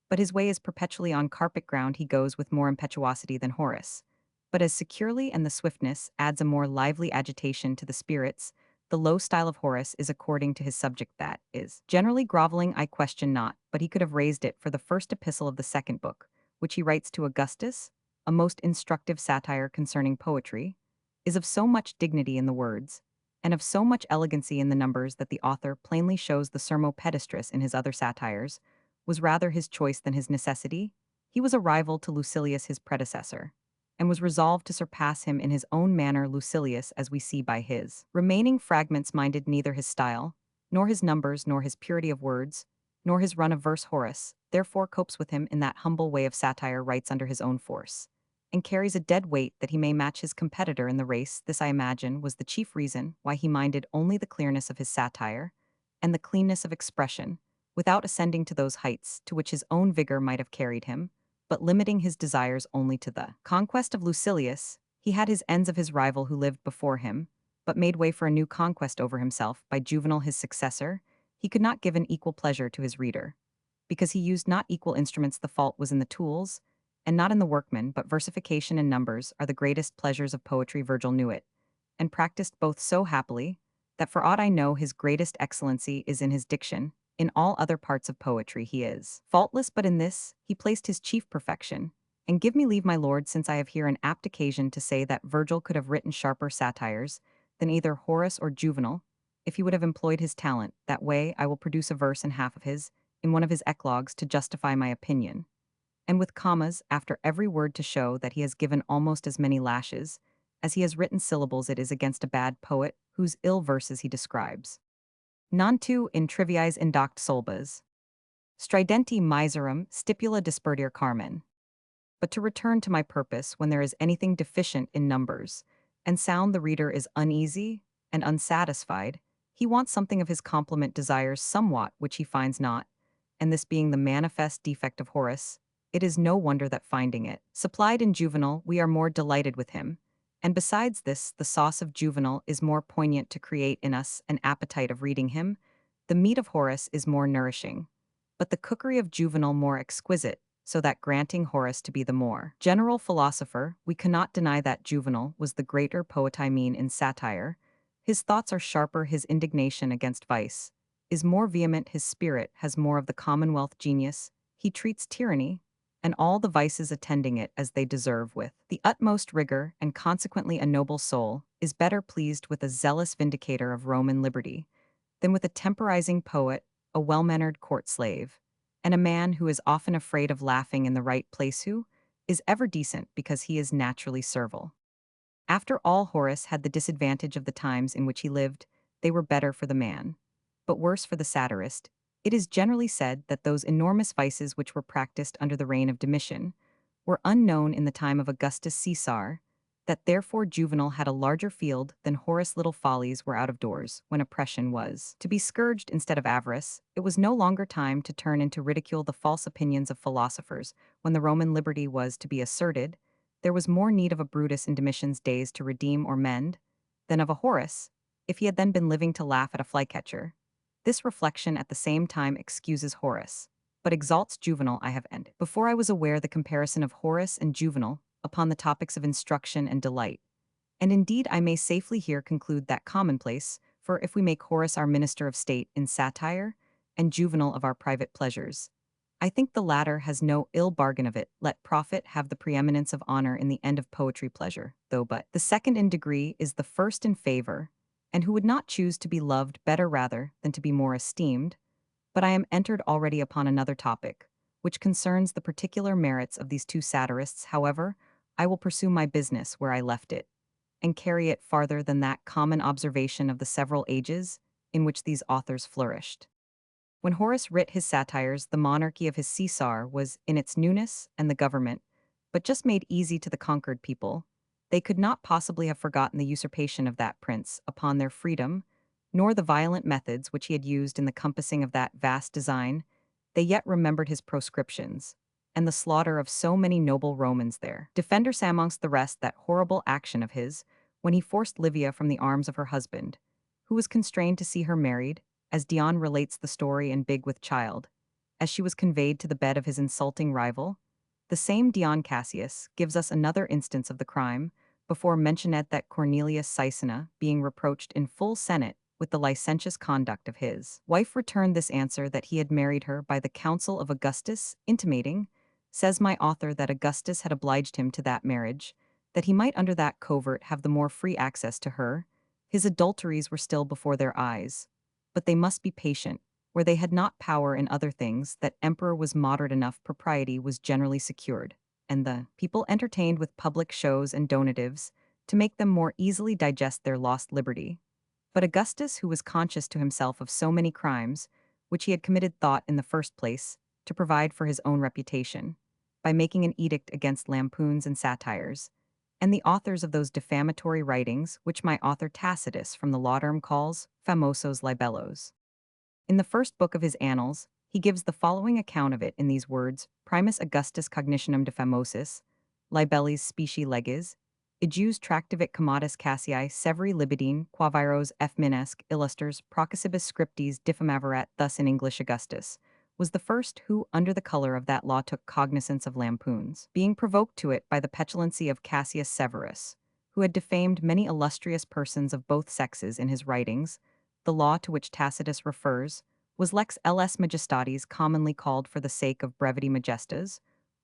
but his way is perpetually on carpet ground. He goes with more impetuosity than Horace, but as securely, and the swiftness adds a more lively agitation to the spirits. The low style of Horace is according to his subject, that is generally groveling, I question not, but he could have raised it for the first epistle of the second book, which he writes to Augustus, a most instructive satire concerning poetry, is of so much dignity in the words, and of so much elegancy in the numbers, that the author plainly shows the sermo pedestris in his other satires was rather his choice than his necessity. He was a rival to Lucilius, his predecessor, and was resolved to surpass him in his own manner. Lucilius, as we see by his remaining fragments, minded neither his style, nor his numbers, nor his purity of words, nor his run of verse. Horace therefore copes with him in that humble way of satire, writes under his own force, and carries a dead weight that he may match his competitor in the race. This, I imagine, was the chief reason why he minded only the clearness of his satire and the cleanness of expression, without ascending to those heights to which his own vigor might have carried him, but limiting his desires only to the conquest of Lucilius. He had his ends of his rival who lived before him, but made way for a new conquest over himself by Juvenal, his successor. He could not give an equal pleasure to his reader, because he used not equal instruments. The fault was in the tools, and not in the workman, but versification and numbers are the greatest pleasures of poetry. Virgil knew it, and practiced both so happily, that for aught I know his greatest excellency is in his diction. In all other parts of poetry he is faultless, but in this he placed his chief perfection, And give me leave, my lord, since I have here an apt occasion to say that Virgil could have written sharper satires than either Horace or Juvenal, if he would have employed his talent. That way I will produce a verse in half of his, in one of his eclogues, to justify my opinion, and with commas after every word to show that he has given almost as many lashes as he has written syllables. It is against a bad poet, whose ill verses he describes. Non tu in triviis indoct solbas. Stridenti miserum stipula disperdir carmen. But to return to my purpose, when there is anything deficient in numbers, and sound the reader is uneasy and unsatisfied, he wants something of his complement, desires somewhat which he finds not, and this being the manifest defect of Horace, it is no wonder that finding it supplied in Juvenal, we are more delighted with him. And besides this, the sauce of Juvenal is more poignant to create in us an appetite of reading him. The meat of Horace is more nourishing, but the cookery of Juvenal more exquisite, so that granting Horace to be the more general philosopher, we cannot deny that Juvenal was the greater poet. I mean in satire. His thoughts are sharper, his indignation against vice is more vehement, his spirit has more of the commonwealth genius, he treats tyranny, and all the vices attending it as they deserve, with the utmost rigor, and consequently a noble soul, is better pleased with a zealous vindicator of Roman liberty than with a temporizing poet, a well-mannered court slave, and a man who is often afraid of laughing in the right place, who is ever decent because he is naturally servile. After all, Horace had the disadvantage of the times in which he lived. They were better for the man, but worse for the satirist. It is generally said that those enormous vices which were practiced under the reign of Domitian were unknown in the time of Augustus Caesar, that therefore Juvenal had a larger field than Horace. Little follies were out of doors, when oppression was to be scourged instead of avarice. It was no longer time to turn into ridicule the false opinions of philosophers, when the Roman liberty was to be asserted. There was more need of a Brutus in Domitian's days to redeem or mend than of a Horace, if he had then been living to laugh at a flycatcher. This reflection at the same time excuses Horace, but exalts Juvenal. I have ended. Before I was aware the comparison of Horace and Juvenal upon the topics of instruction and delight, and indeed I may safely here conclude that commonplace, for if we make Horace our minister of state in satire, and Juvenal of our private pleasures, I think the latter has no ill bargain of it. Let profit have the preeminence of honor in the end of poetry pleasure, though but the second in degree is the first in favor, and who would not choose to be loved better rather than to be more esteemed? But I am entered already upon another topic, which concerns the particular merits of these two satirists. However, I will pursue my business where I left it, and carry it farther than that common observation of the several ages in which these authors flourished. When Horace writ his satires, the monarchy of his Caesar was in its newness, and the government, but just made easy to the conquered people. They could not possibly have forgotten the usurpation of that prince upon their freedom, nor the violent methods which he had used in the compassing of that vast design. They yet remembered his proscriptions, and the slaughter of so many noble Romans there. Defender amongst the rest that horrible action of his, when he forced Livia from the arms of her husband, who was constrained to see her married, as Dion relates the story in Big with Child, as she was conveyed to the bed of his insulting rival. The same Dion Cassius gives us another instance of the crime, before mentioned, that Cornelius Caecina, being reproached in full senate with the licentious conduct of his wife, returned this answer, that he had married her by the counsel of Augustus, intimating, says my author, that Augustus had obliged him to that marriage, that he might under that covert have the more free access to her. His adulteries were still before their eyes, but they must be patient, where they had not power in other things. That emperor was moderate enough, propriety was generally secured, and the people entertained with public shows and donatives, to make them more easily digest their lost liberty. But Augustus, who was conscious to himself of so many crimes, which he had committed, thought, in the first place, to provide for his own reputation, by making an edict against lampoons and satires, and the authors of those defamatory writings which my author Tacitus from the Laudarum calls famosos libellos. In the first book of his Annals, he gives the following account of it in these words: Primus Augustus cognitionem de famosis, libellis specie leges, ejus tractivit commodus Cassii severi libidine, quaviros F. Minesque illusters processibus scriptis diffamavarat. Thus in English Augustus was the first who, under the color of that law, took cognizance of lampoons, being provoked to it by the petulancy of Cassius Severus, who had defamed many illustrious persons of both sexes in his writings. The law to which Tacitus refers was lex ls majestatis, commonly called for the sake of brevity majestas,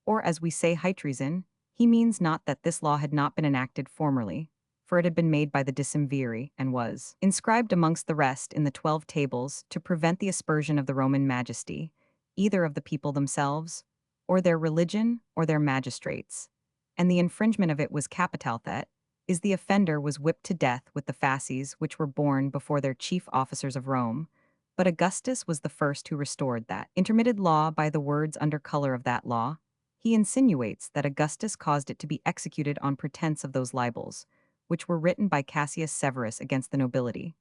or as we say hydreason, he means not that this law had not been enacted formerly, for it had been made by the decemviri and was inscribed amongst the rest in the 12 tables to prevent the aspersion of the Roman majesty, either of the people themselves, or their religion, or their magistrates. And the infringement of it was capital that is the offender was whipped to death with the fasces which were borne before their chief officers of Rome. But Augustus was the first who restored that intermitted law by the words under color of that law. He insinuates that Augustus caused it to be executed on pretense of those libels, which were written by Cassius Severus against the nobility.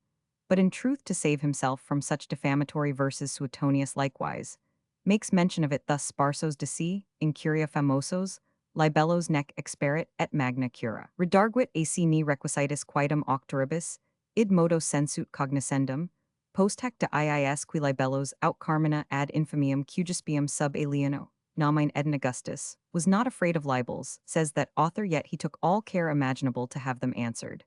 But in truth to save himself from such defamatory verses Suetonius likewise makes mention of it thus sparsos de si, in curia famosos, libellos nec experit et magna cura. Redarguit ac ni requisitus quaedam octoribus, id modo sensut cognoscendum, post hac de iis qui libellos aut carmina ad infamiam cugispium sub alieno. Nomine Eden Augustus, was not afraid of libels, says that author, yet he took all care imaginable to have them answered,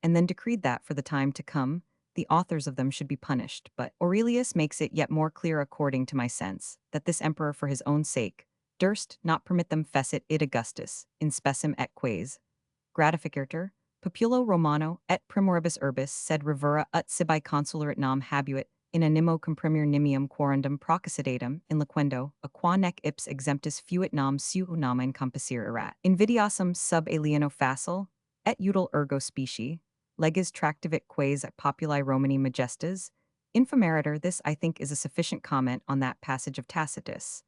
and then decreed that for the time to come, the authors of them should be punished. But Aurelius makes it yet more clear according to my sense, that this emperor for his own sake durst not permit them fecit id Augustus, in specim et quaes, gratificator, populo Romano et primoribus urbis sed revera ut sibi consularit nam habuit, in animo comprimere nimium quorundum processidatum in liquendo, a qua nec ips exemptus fuit nam seu namen compassir erat. Invidiosum sub alieno facile, et util ergo specie, legis tractivit quaes et populi Romani majestas. Infameritor, this I think is a sufficient comment on that passage of Tacitus.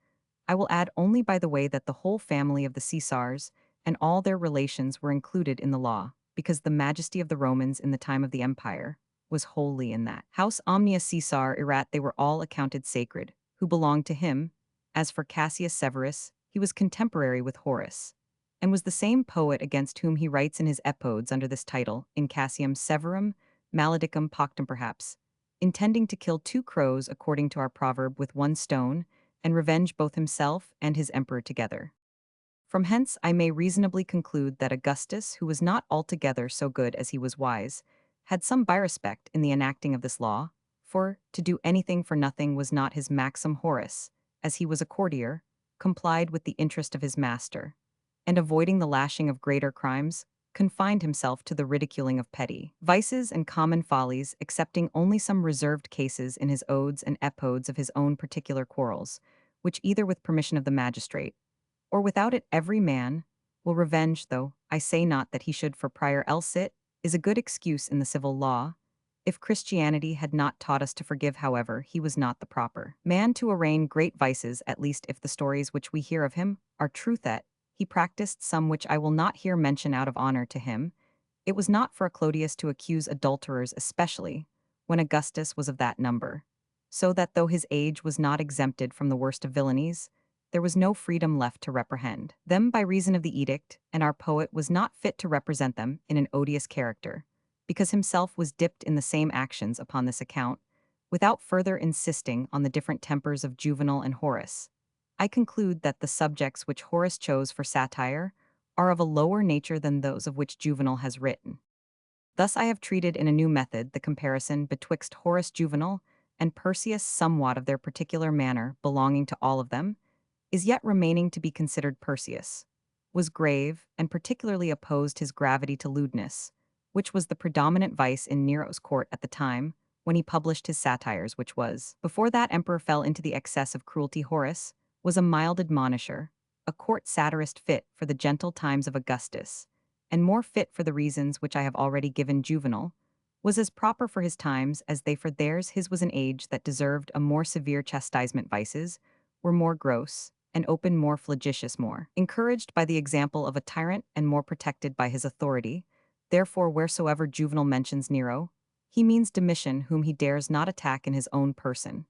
I will add only by the way that the whole family of the Caesars and all their relations were included in the law, because the majesty of the Romans in the time of the empire was wholly in that house omnia Caesar erat, they were all accounted sacred, who belonged to him. As for Cassius Severus, he was contemporary with Horace, and was the same poet against whom he writes in his epodes under this title, in Cassium Severum, maledicum pactum perhaps, intending to kill two crows according to our proverb with one stone, and revenge both himself and his emperor together. From hence I may reasonably conclude that Augustus, who was not altogether so good as he was wise, had some byrespect in the enacting of this law, for to do anything for nothing was not his maxim. Horace, as he was a courtier, complied with the interest of his master, and avoiding the lashing of greater crimes, confined himself to the ridiculing of petty vices and common follies, excepting only some reserved cases in his odes and epodes of his own particular quarrels, which either with permission of the magistrate, or without it every man will revenge, though I say not that he should for prior, else it is a good excuse in the civil law. If Christianity had not taught us to forgive, however, he was not the proper man to arraign great vices, at least if the stories which we hear of him are true that he practiced some which I will not here mention out of honor to him. It was not for a Clodius to accuse adulterers, especially when Augustus was of that number, so that though his age was not exempted from the worst of villainies, there was no freedom left to reprehend them by reason of the edict, and our poet was not fit to represent them in an odious character, because himself was dipped in the same actions upon this account, without further insisting on the different tempers of Juvenal and Horace. I conclude that the subjects which Horace chose for satire are of a lower nature than those of which Juvenal has written. Thus I have treated in a new method the comparison betwixt Horace Juvenal and Persius, somewhat of their particular manner belonging to all of them, is yet remaining to be considered. Persius was grave, and particularly opposed his gravity to lewdness, which was the predominant vice in Nero's court at the time when he published his satires, which was, before that emperor fell into the excess of cruelty. Horace was a mild admonisher, a court satirist fit for the gentle times of Augustus, and more fit for the reasons which I have already given. Juvenal was as proper for his times as they for theirs. His was an age that deserved a more severe chastisement. Vices were more gross, and open more flagitious, more encouraged by the example of a tyrant and more protected by his authority. Therefore, wheresoever Juvenal mentions Nero, he means Domitian, whom he dares not attack in his own person,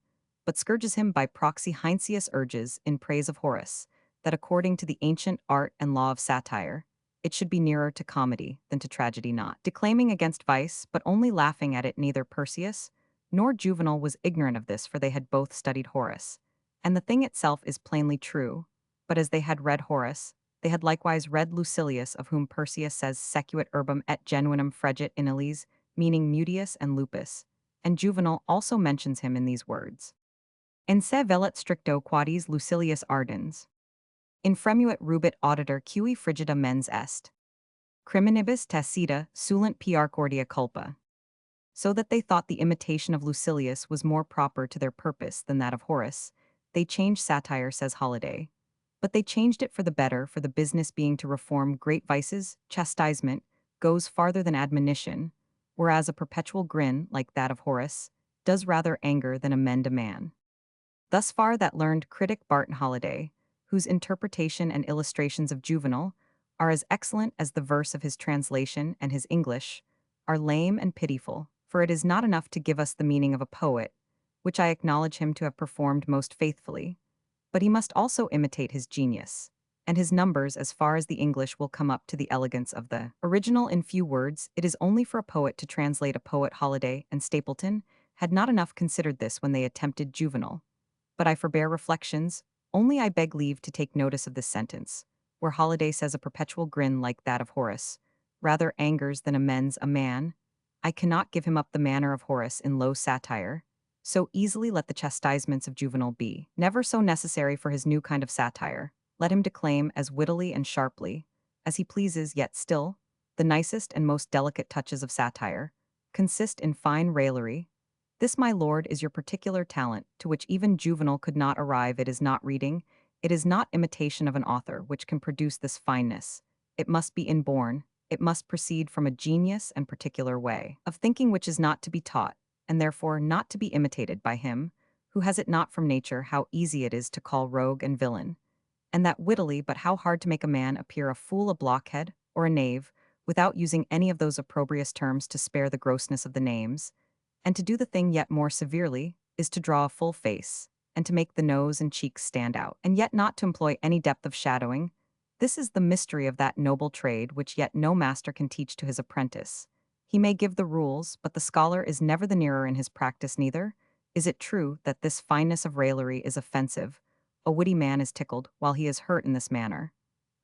but scourges him by proxy. Heinsius urges, in praise of Horace, that according to the ancient art and law of satire, it should be nearer to comedy than to tragedy, not declaiming against vice, but only laughing at it. Neither Persius nor Juvenal was ignorant of this, for they had both studied Horace, and the thing itself is plainly true. But as they had read Horace, they had likewise read Lucilius, of whom Persius says secuit urbum et genuinum fregit in Illes, meaning Mutius and Lupus, and Juvenal also mentions him in these words. En se velit stricto quadis Lucilius ardens. Infremuit rubit auditor cui frigida mens est. Criminibus tacita sulant piarcordia culpa. So that they thought the imitation of Lucilius was more proper to their purpose than that of Horace, they changed satire, says Holiday. But they changed it for the better, for the business being to reform great vices, chastisement goes farther than admonition, whereas a perpetual grin, like that of Horace, does rather anger than amend a man. Thus far that learned critic Barton Holiday, whose interpretation and illustrations of Juvenal are as excellent as the verse of his translation and his English, are lame and pitiful, for it is not enough to give us the meaning of a poet, which I acknowledge him to have performed most faithfully, but he must also imitate his genius, and his numbers as far as the English will come up to the elegance of the original. In few words, it is only for a poet to translate a poet. Holiday and Stapleton had not enough considered this when they attempted Juvenal. But I forbear reflections, only I beg leave to take notice of this sentence, where Holiday says a perpetual grin like that of Horace rather angers than amends a man. I cannot give him up the manner of Horace in low satire, so easily let the chastisements of Juvenal be never so necessary for his new kind of satire. Let him declaim as wittily and sharply as he pleases, yet still, the nicest and most delicate touches of satire consist in fine raillery. This, my lord, is your particular talent, to which even Juvenal could not arrive. It is not reading, it is not imitation of an author which can produce this fineness. It must be inborn, it must proceed from a genius and particular way of thinking which is not to be taught, and therefore not to be imitated by him who has it not from nature. How easy it is to call rogue and villain, and that wittily, but how hard to make a man appear a fool, a blockhead, or a knave, without using any of those opprobrious terms to spare the grossness of the names. And to do the thing yet more severely is to draw a full face, and to make the nose and cheeks stand out, and yet not to employ any depth of shadowing. This is the mystery of that noble trade which yet no master can teach to his apprentice. He may give the rules, but the scholar is never the nearer in his practice. Neither is it true that this fineness of raillery is offensive. A witty man is tickled while he is hurt in this manner,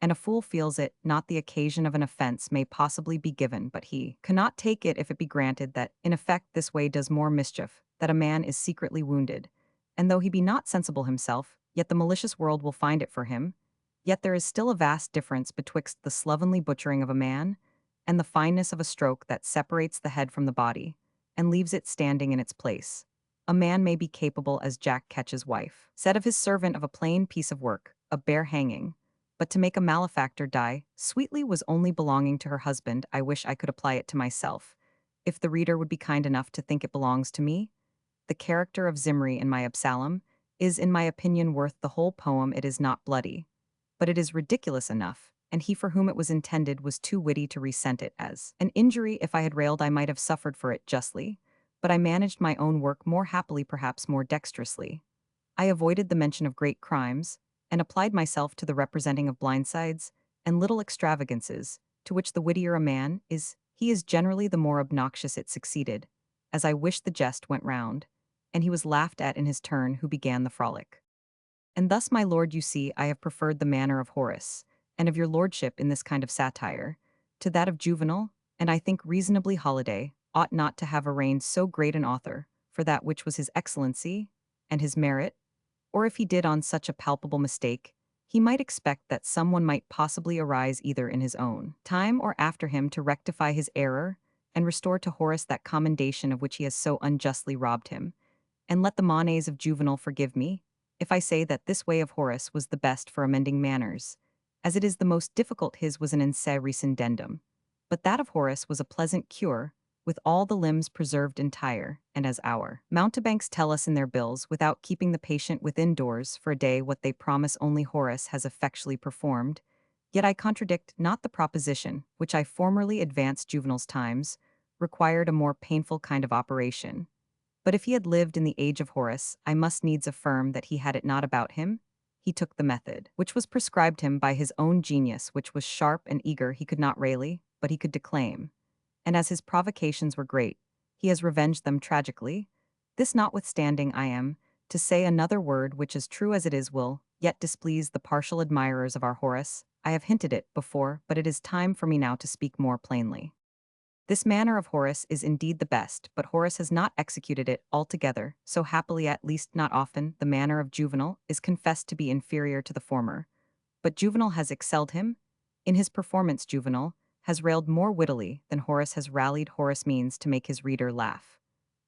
and a fool feels it. Not the occasion of an offense may possibly be given, but he cannot take it if it be granted that, in effect, this way does more mischief, that a man is secretly wounded, and though he be not sensible himself, yet the malicious world will find it for him. Yet there is still a vast difference betwixt the slovenly butchering of a man and the fineness of a stroke that separates the head from the body and leaves it standing in its place. A man may be capable, as Jack Ketch's wife said of his servant, of a plain piece of work, a bare hanging, but to make a malefactor die sweetly was only belonging to her husband. I wish I could apply it to myself, if the reader would be kind enough to think it belongs to me. The character of Zimri in my Absalom is, in my opinion, worth the whole poem. It is not bloody, but it is ridiculous enough, and he for whom it was intended was too witty to resent it as an injury. If I had railed, I might have suffered for it justly, but I managed my own work more happily, perhaps more dexterously. I avoided the mention of great crimes, and applied myself to the representing of blindsides and little extravagances, to which the wittier a man is, he is generally the more obnoxious. It succeeded, as I wished. The jest went round, and he was laughed at in his turn who began the frolic. And thus, my lord, you see, I have preferred the manner of Horace, and of your lordship in this kind of satire, to that of Juvenal, and I think reasonably Holiday ought not to have arraigned so great an author for that which was his excellency and his merit, or if he did on such a palpable mistake, he might expect that someone might possibly arise either in his own time or after him to rectify his error and restore to Horace that commendation of which he has so unjustly robbed him. And let the manes of Juvenal forgive me if I say that this way of Horace was the best for amending manners, as it is the most difficult. His was an esse rescindendum, but that of Horace was a pleasant cure, with all the limbs preserved entire, and as our mountebanks tell us in their bills, without keeping the patient within doors for a day, what they promise only Horace has effectually performed. Yet I contradict not the proposition, which I formerly advanced. Juvenal's times required a more painful kind of operation. But if he had lived in the age of Horace, I must needs affirm that he had it not about him. He took the method which was prescribed him by his own genius, which was sharp and eager. He could not rail, but he could declaim, and as his provocations were great, he has revenged them tragically. This notwithstanding, I am to say another word which, as true as it is, will yet displease the partial admirers of our Horace. I have hinted it before, but it is time for me now to speak more plainly. This manner of Horace is indeed the best, but Horace has not executed it altogether, so happily, at least not often. The manner of Juvenal is confessed to be inferior to the former, but Juvenal has excelled him. In his performance, Juvenal has railed more wittily than Horace has rallied. Horace means to make his reader laugh.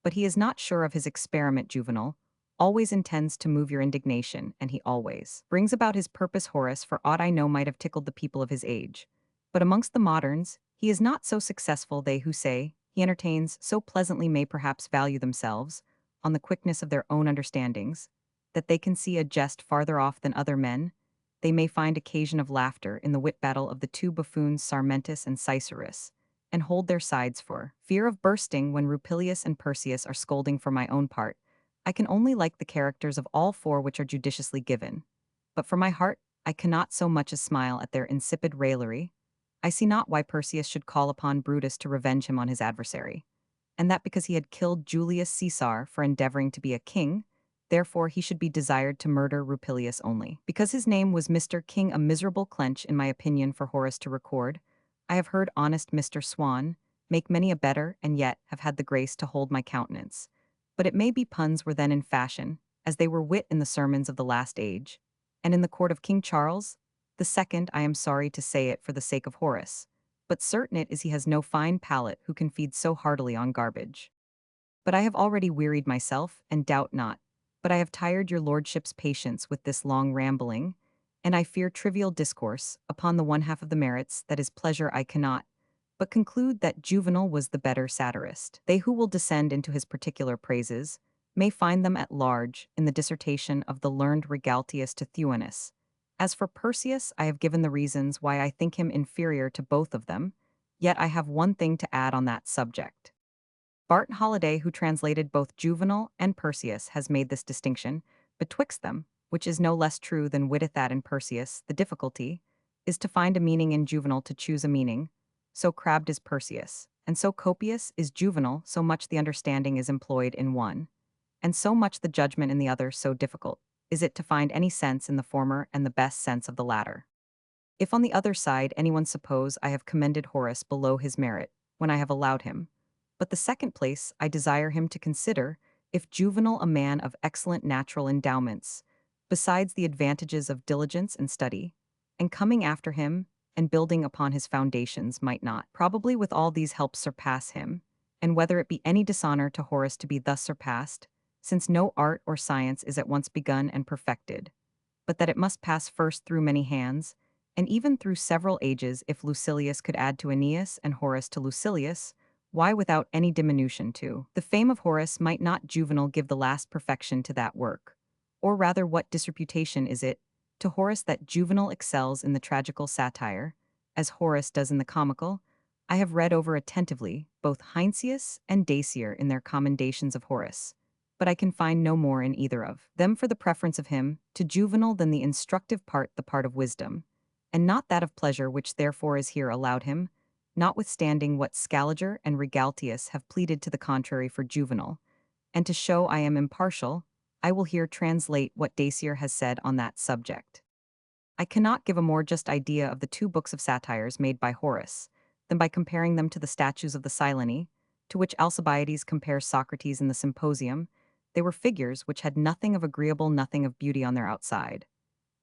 But he is not sure of his experiment. Juvenal always intends to move your indignation, and he always brings about his purpose. Horace, for aught I know, might have tickled the people of his age. But amongst the moderns, he is not so successful. They who say he entertains so pleasantly may perhaps value themselves on the quickness of their own understandings, that they can see a jest farther off than other men. They may find occasion of laughter in the wit battle of the two buffoons Sarmentus and Cicerus, and hold their sides for fear of bursting when Rupilius and Persius are scolding. For my own part, I can only like the characters of all four which are judiciously given. But for my heart, I cannot so much as smile at their insipid raillery. I see not why Persius should call upon Brutus to revenge him on his adversary, and that because he had killed Julius Caesar for endeavoring to be a king, therefore he should be desired to murder Rupilius only. Because his name was Mr. King, a miserable clench, in my opinion, for Horace to record. I have heard honest Mr. Swan make many a better, and yet have had the grace to hold my countenance. But it may be puns were then in fashion, as they were wit in the sermons of the last age, and in the court of King Charles the second. I am sorry to say it for the sake of Horace, but certain it is he has no fine palate who can feed so heartily on garbage. But I have already wearied myself, and doubt not, but I have tired your lordship's patience with this long rambling, and I fear trivial discourse upon the one half of the merits that is pleasure. I cannot but conclude that Juvenal was the better satirist. They who will descend into his particular praises may find them at large in the dissertation of the learned Regaltius to Thuanus. As for Persius, I have given the reasons why I think him inferior to both of them, yet I have one thing to add on that subject. Barton Holiday, who translated both Juvenal and Persius, has made this distinction betwixt them, which is no less true than witteth that in Persius the difficulty is to find a meaning in Juvenal, to choose a meaning. So crabbed is Persius, and so copious is Juvenal, so much the understanding is employed in one, and so much the judgment in the other. So difficult is it to find any sense in the former and the best sense of the latter. If on the other side anyone suppose I have commended Horace below his merit, when I have allowed him, but the second place I desire him to consider, if Juvenal, a man of excellent natural endowments, besides the advantages of diligence and study, and coming after him, and building upon his foundations, might not probably with all these helps surpass him, and whether it be any dishonor to Horace to be thus surpassed, since no art or science is at once begun and perfected, but that it must pass first through many hands, and even through several ages. If Lucilius could add to Aeneas and Horace to Lucilius, why, without any diminution to the fame of Horace, might not Juvenal give the last perfection to that work? Or rather, what disreputation is it to Horace that Juvenal excels in the tragical satire, as Horace does in the comical? I have read over attentively both Heinsius and Dacier in their commendations of Horace, but I can find no more in either of them for the preference of him to Juvenal than the instructive part, the part of wisdom, and not that of pleasure, which therefore is here allowed him, notwithstanding what Scaliger and Regaltius have pleaded to the contrary for Juvenal. And to show I am impartial, I will here translate what Dacier has said on that subject. I cannot give a more just idea of the two books of satires made by Horace than by comparing them to the statues of the Silene, to which Alcibiades compares Socrates in the Symposium. They were figures which had nothing of agreeable, nothing of beauty on their outside.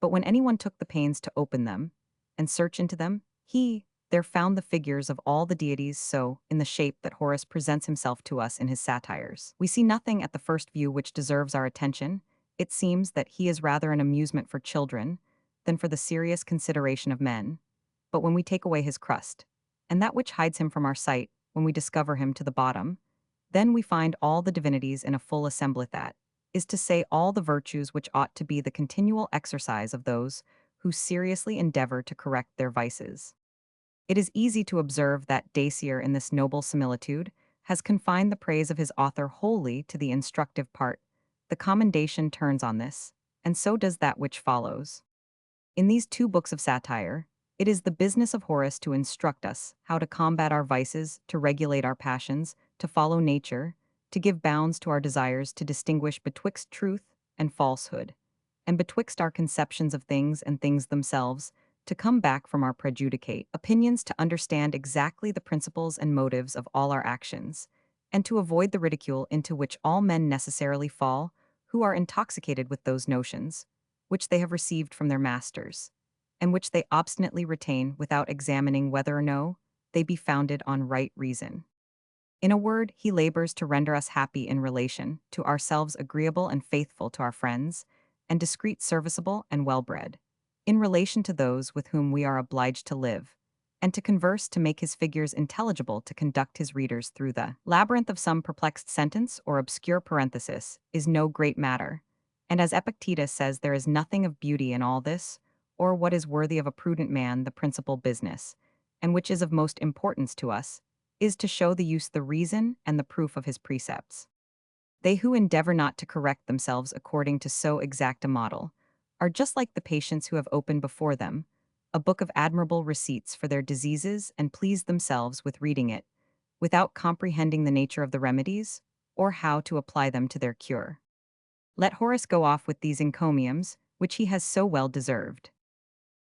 But when anyone took the pains to open them and search into them, he there found the figures of all the deities so in the shape that Horace presents himself to us in his satires. We see nothing at the first view which deserves our attention. It seems that he is rather an amusement for children than for the serious consideration of men. But when we take away his crust, and that which hides him from our sight, when we discover him to the bottom, then we find all the divinities in a full assembly, that is to say, all the virtues which ought to be the continual exercise of those who seriously endeavor to correct their vices. It is easy to observe that Dacier, in this noble similitude, has confined the praise of his author wholly to the instructive part. The commendation turns on this, and so does that which follows. In these two books of satire, it is the business of Horace to instruct us how to combat our vices, to regulate our passions, to follow nature, to give bounds to our desires, to distinguish betwixt truth and falsehood, and betwixt our conceptions of things and things themselves, to come back from our prejudicate opinions, to understand exactly the principles and motives of all our actions, and to avoid the ridicule into which all men necessarily fall who are intoxicated with those notions which they have received from their masters. and which they obstinately retain without examining whether or no they be founded on right reason. In a word, he labors to render us happy in relation, to ourselves agreeable and faithful to our friends, and discreet, serviceable, and well-bred, in relation to those with whom we are obliged to live, and to converse to make his figures intelligible to conduct his readers through the labyrinth of some perplexed sentence or obscure parenthesis, is no great matter. And as Epictetus says, there is nothing of beauty in all this, or what is worthy of a prudent man the principal business, and which is of most importance to us, is to show the use the reason and the proof of his precepts. They who endeavor not to correct themselves according to so exact a model are just like the patients who have opened before them a book of admirable receipts for their diseases and please themselves with reading it, without comprehending the nature of the remedies or how to apply them to their cure. Let Horace go off with these encomiums, which he has so well deserved.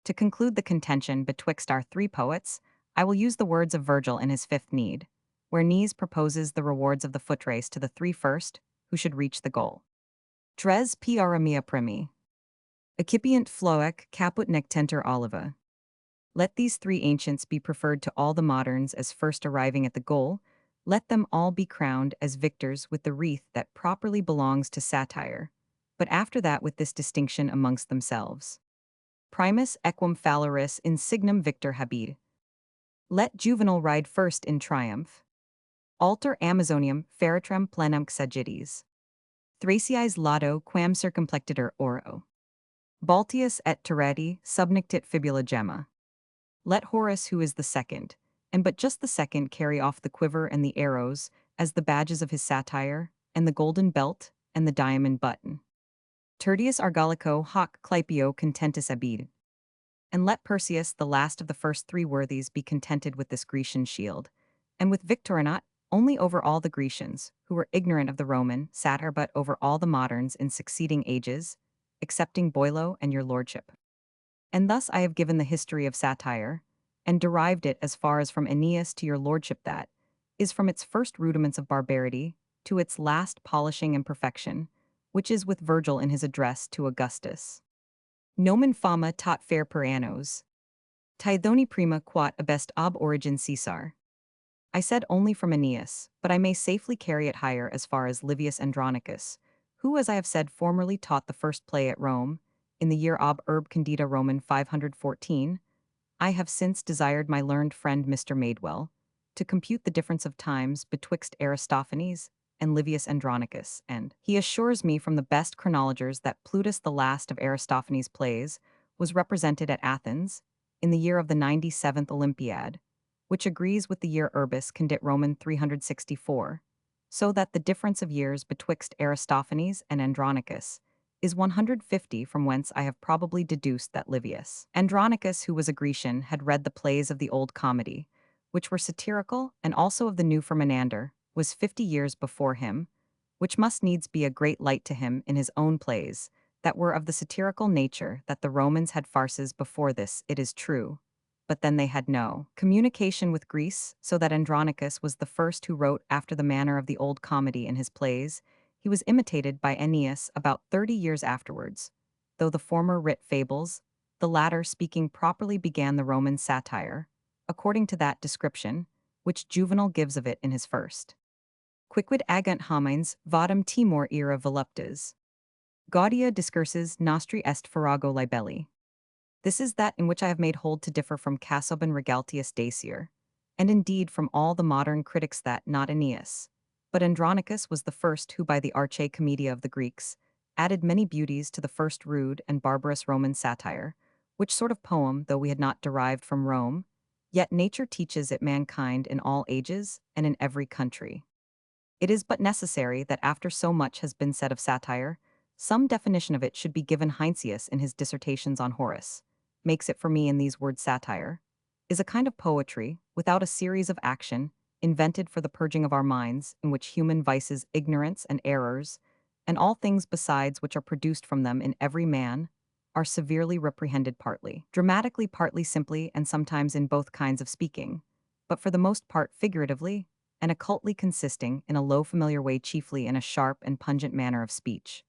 To conclude the contention betwixt our three poets, I will use the words of Virgil in his fifth need, where Nies proposes the rewards of the foot race to the three first, who should reach the goal. Tres para mia primi. Accipient floec caput nectenter oliva. Let these three ancients be preferred to all the moderns as first arriving at the goal. Let them all be crowned as victors with the wreath that properly belongs to satire, but after that with this distinction amongst themselves. Primus equum falloris insignum victor habid. Let Juvenal ride first in triumph. Alter Amazonium ferritrem plenum sagittes. Thraciis laudo quam circumflectiter oro. Baltius et Tereti subnictit fibula gemma. Let Horace, who is the second, and but just the second, carry off the quiver and the arrows as the badges of his satire, and the golden belt and the diamond button. Tertius Argalico hoc Clypio contentus abide. And let Perseus, the last of the first three worthies, be contented with this Grecian shield, and with Victorinat only over all the Grecians, who were ignorant of the Roman satire, but over all the moderns in succeeding ages, excepting Boilo and your lordship. And thus I have given the history of satire, and derived it as far as from Aeneas to your lordship, that is from its first rudiments of barbarity to its last polishing and perfection, which is with Virgil in his address to Augustus. Nomen fama tot fair per annos. Tithoni prima quat abest ab origin Caesar. I said only from Aeneas, but I may safely carry it higher as far as Livius Andronicus, who, as I have said, formerly taught the first play at Rome, in the year ab urb candida Roman 514. I have since desired my learned friend Mr. Madewell to compute the difference of times betwixt Aristophanes and Livius Andronicus, and he assures me from the best chronologers that Plutus, the last of Aristophanes' plays, was represented at Athens in the year of the 97th Olympiad, which agrees with the year Urbis Condit Roman 364, so that the difference of years betwixt Aristophanes and Andronicus is 150, from whence I have probably deduced that Livius Andronicus, who was a Grecian, had read the plays of the Old Comedy, which were satirical, and also of the New for Menander, was 50 years before him, which must needs be a great light to him in his own plays, that were of the satirical nature that the Romans had farces before this, it is true, but then they had no communication with Greece, so that Andronicus was the first who wrote after the manner of the Old Comedy in his plays. He was imitated by Aeneas about 30 years afterwards. Though the former writ fables, the latter, speaking properly, began the Roman satire, according to that description, which Juvenal gives of it in his first. Quicquid agunt homines vadum timor era voluptas. Gaudia discurses nostri est farrago libelli. This is that in which I have made hold to differ from Casaubon Regaltius Dacier, and indeed from all the modern critics, that not Aeneas, but Andronicus was the first who, by the Arche Commedia of the Greeks, added many beauties to the first rude and barbarous Roman satire, which sort of poem, though we had not derived from Rome, yet nature teaches it mankind in all ages and in every country. It is but necessary that after so much has been said of satire, some definition of it should be given. Heinsius, in his dissertations on Horace, makes it for me in these words: satire is a kind of poetry, without a series of action, invented for the purging of our minds, in which human vices, ignorance, and errors, and all things besides which are produced from them in every man, are severely reprehended, partly dramatically, partly simply, and sometimes in both kinds of speaking, but for the most part figuratively, and occultly, consisting in a low familiar way, chiefly in a sharp and pungent manner of speech,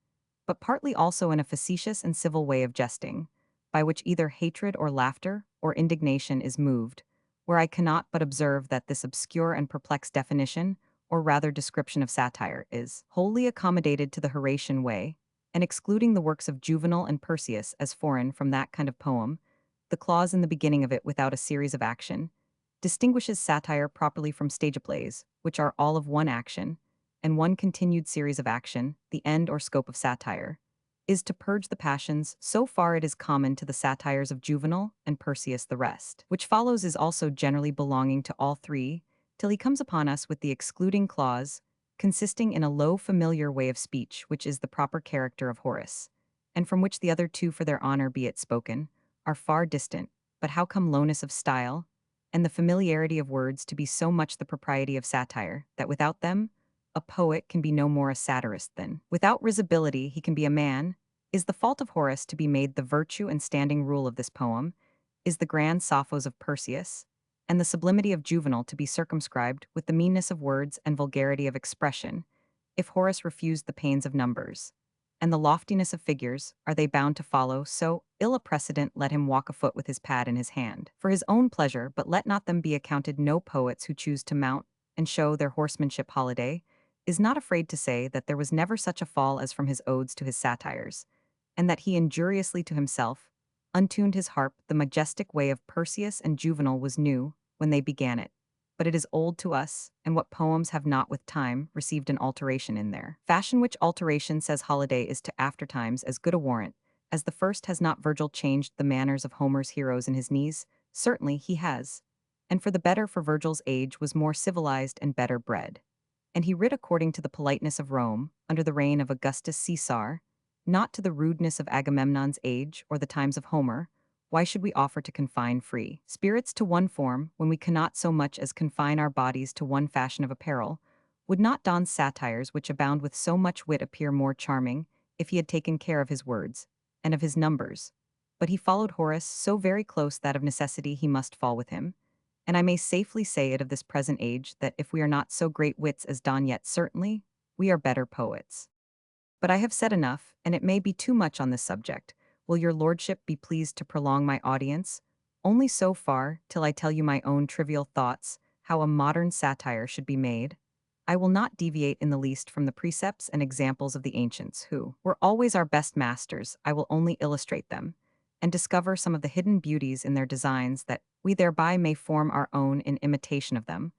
but partly also in a facetious and civil way of jesting, by which either hatred or laughter or indignation is moved, where I cannot but observe that this obscure and perplexed definition, or rather description of satire, is wholly accommodated to the Horatian way, and excluding the works of Juvenal and Persius as foreign from that kind of poem, the clause in the beginning of it without a series of action, distinguishes satire properly from stage plays, which are all of one action, and one continued series of action, the end or scope of satire, is to purge the passions, so far it is common to the satires of Juvenal and Persius the rest. Which follows is also generally belonging to all three, till he comes upon us with the excluding clause, consisting in a low familiar way of speech, which is the proper character of Horace, and from which the other two, for their honor be it spoken, are far distant. But how come lowness of style, and the familiarity of words to be so much the propriety of satire, that without them, a poet can be no more a satirist than, without risibility, he can be a man? Is the fault of Horace to be made the virtue and standing rule of this poem? Is the grand sophos of Persius, and the sublimity of Juvenal to be circumscribed with the meanness of words and vulgarity of expression, if Horace refused the pains of numbers? And the loftiness of figures, are they bound to follow so ill a precedent? Let him walk afoot with his pad in his hand, for his own pleasure, but let not them be accounted no poets who choose to mount and show their horsemanship holiday, is not afraid to say that there was never such a fall as from his odes to his satires, and that he injuriously to himself untuned his harp. The majestic way of Persius and Juvenal was new when they began it, but it is old to us, and what poems have not with time received an alteration in their fashion, which alteration, says Holiday, is to aftertimes as good a warrant as the first. Has not Virgil changed the manners of Homer's heroes in his knees? Certainly he has, and for the better, for Virgil's age was more civilized and better bred, and he writ according to the politeness of Rome, under the reign of Augustus Caesar, not to the rudeness of Agamemnon's age or the times of Homer. Why should we offer to confine free spirits to one form, when we cannot so much as confine our bodies to one fashion of apparel? Would not Don's satires, which abound with so much wit, appear more charming, if he had taken care of his words, and of his numbers? But he followed Horace so very close that of necessity he must fall with him, and I may safely say it of this present age, that if we are not so great wits as Don, yet certainly we are better poets. But I have said enough, and it may be too much on this subject. Will your lordship be pleased to prolong my audience only so far, till I tell you my own trivial thoughts, how a modern satire should be made? I will not deviate in the least from the precepts and examples of the ancients, who were always our best masters. I will only illustrate them, and discover some of the hidden beauties in their designs, that we thereby may form our own in imitation of them.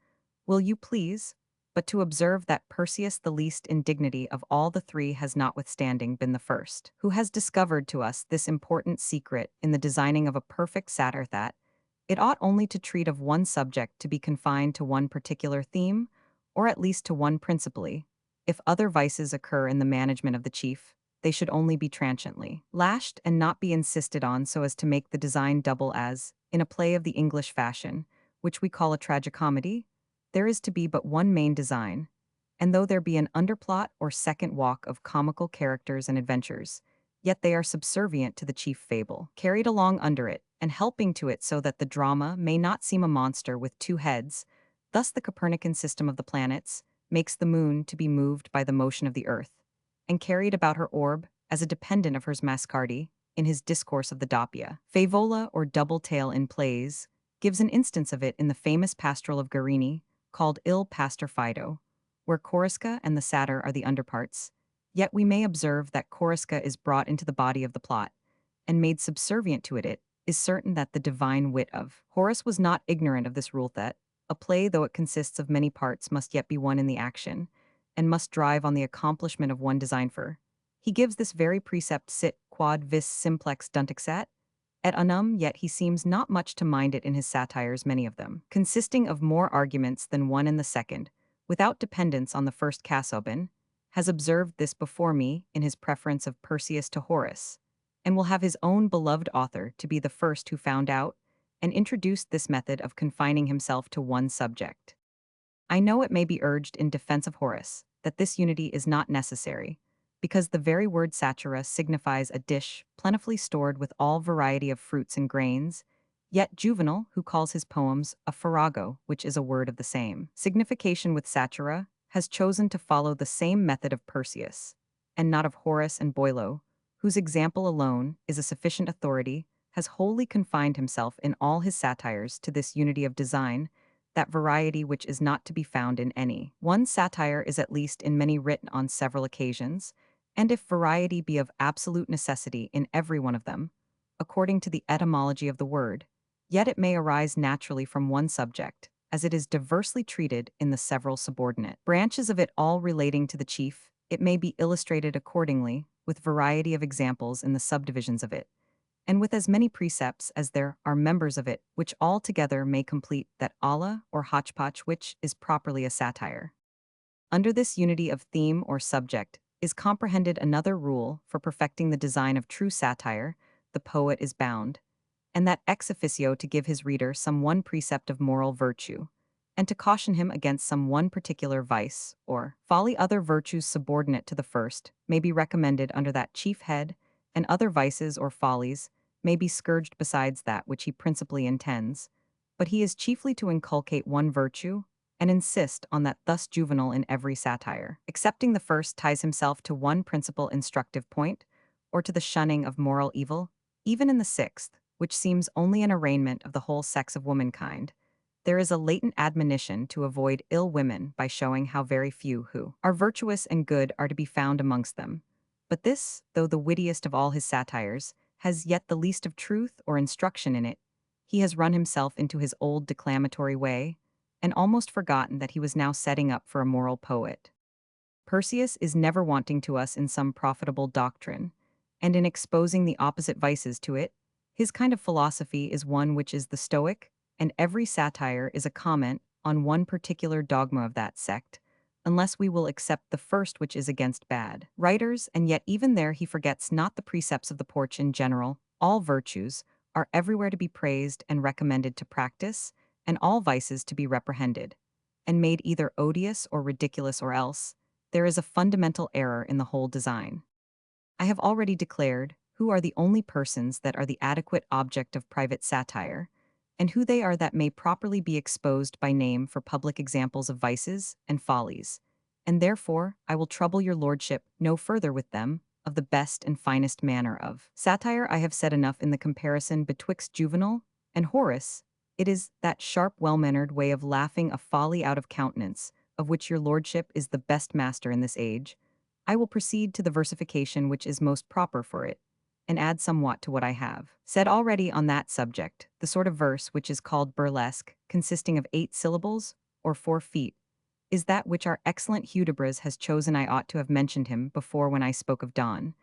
Will you please? But to observe that Persius, the least in dignity of all the three, has notwithstanding been the first who has discovered to us this important secret in the designing of a perfect satire, that it ought only to treat of one subject, to be confined to one particular theme, or at least to one principally. If other vices occur in the management of the chief, they should only be transiently lashed, and not be insisted on so as to make the design double, as, in a play of the English fashion, which we call a tragicomedy, there is to be but one main design, and though there be an underplot or second walk of comical characters and adventures, yet they are subservient to the chief fable, carried along under it, and helping to it, so that the drama may not seem a monster with two heads. Thus the Copernican system of the planets makes the moon to be moved by the motion of the earth, and carried about her orb as a dependent of hers. Mascardi, in his Discourse of the Doppia, Favola or double tale in plays, gives an instance of it in the famous pastoral of Guerini, called Il Pastor Fido, where Corisca and the satyr are the underparts. Yet we may observe that Corisca is brought into the body of the plot, and made subservient to it. It is certain that the divine wit of Horace was not ignorant of this rule, that a play, though it consists of many parts, must yet be one in the action, and must drive on the accomplishment of one design. For he gives this very precept: sit quod vis simplex duntixat et unum, yet he seems not much to mind it in his satires, many of them consisting of more arguments than one, and the second, without dependence on the first. Casaubon has observed this before me in his preference of Persius to Horace, and will have his own beloved author to be the first who found out and introduced this method of confining himself to one subject. I know it may be urged in defense of Horace that this unity is not necessary, because the very word satura signifies a dish plentifully stored with all variety of fruits and grains, yet Juvenal, who calls his poems a farrago, which is a word of the same signification with satura, has chosen to follow the same method of Persius, and not of Horace and Boileau, whose example alone is a sufficient authority, has wholly confined himself in all his satires to this unity of design, that variety which is not to be found in any. One satire is at least in many written on several occasions, and if variety be of absolute necessity in every one of them, according to the etymology of the word, yet it may arise naturally from one subject, as it is diversely treated in the several subordinate branches of it all relating to the chief. It may be illustrated accordingly, with variety of examples in the subdivisions of it, and with as many precepts as there are members of it, which all together may complete that Allah or hotchpotch which is properly a satire. Under this unity of theme or subject is comprehended another rule for perfecting the design of true satire: the poet is bound, and that ex officio to give his reader some one precept of moral virtue, and to caution him against some one particular vice or folly. Other virtues subordinate to the first may be recommended under that chief head, and other vices or follies may be scourged besides that which he principally intends, but he is chiefly to inculcate one virtue, and insist on that thus juvenile in every satire. Excepting the first ties himself to one principal instructive point, or to the shunning of moral evil, even in the sixth, which seems only an arraignment of the whole sex of womankind, there is a latent admonition to avoid ill women by showing how very few who are virtuous and good are to be found amongst them. But this, though the wittiest of all his satires, has yet the least of truth or instruction in it. He has run himself into his old declamatory way, and almost forgotten that he was now setting up for a moral poet. Persius is never wanting to us in some profitable doctrine, and in exposing the opposite vices to it. His kind of philosophy is one which is the Stoic, and every satire is a comment on one particular dogma of that sect, unless we will accept the first, which is against bad writers, and yet even there he forgets not the precepts of the porch in general. All virtues are everywhere to be praised and recommended to practice, and all vices to be reprehended, and made either odious or ridiculous, or else there is a fundamental error in the whole design. I have already declared who are the only persons that are the adequate object of private satire, and who they are that may properly be exposed by name for public examples of vices and follies, and therefore I will trouble your lordship no further with them. Of the best and finest manner of satire I have said enough in the comparison betwixt Juvenal and Horace. It is that sharp, well-mannered way of laughing a folly out of countenance, of which your lordship is the best master in this age. I will proceed to the versification which is most proper for it, and add somewhat to what I have said already on that subject. The sort of verse which is called burlesque, consisting of 8 syllables, or 4 feet, is that which our excellent Hudibras has chosen. I ought to have mentioned him before when I spoke of Donne,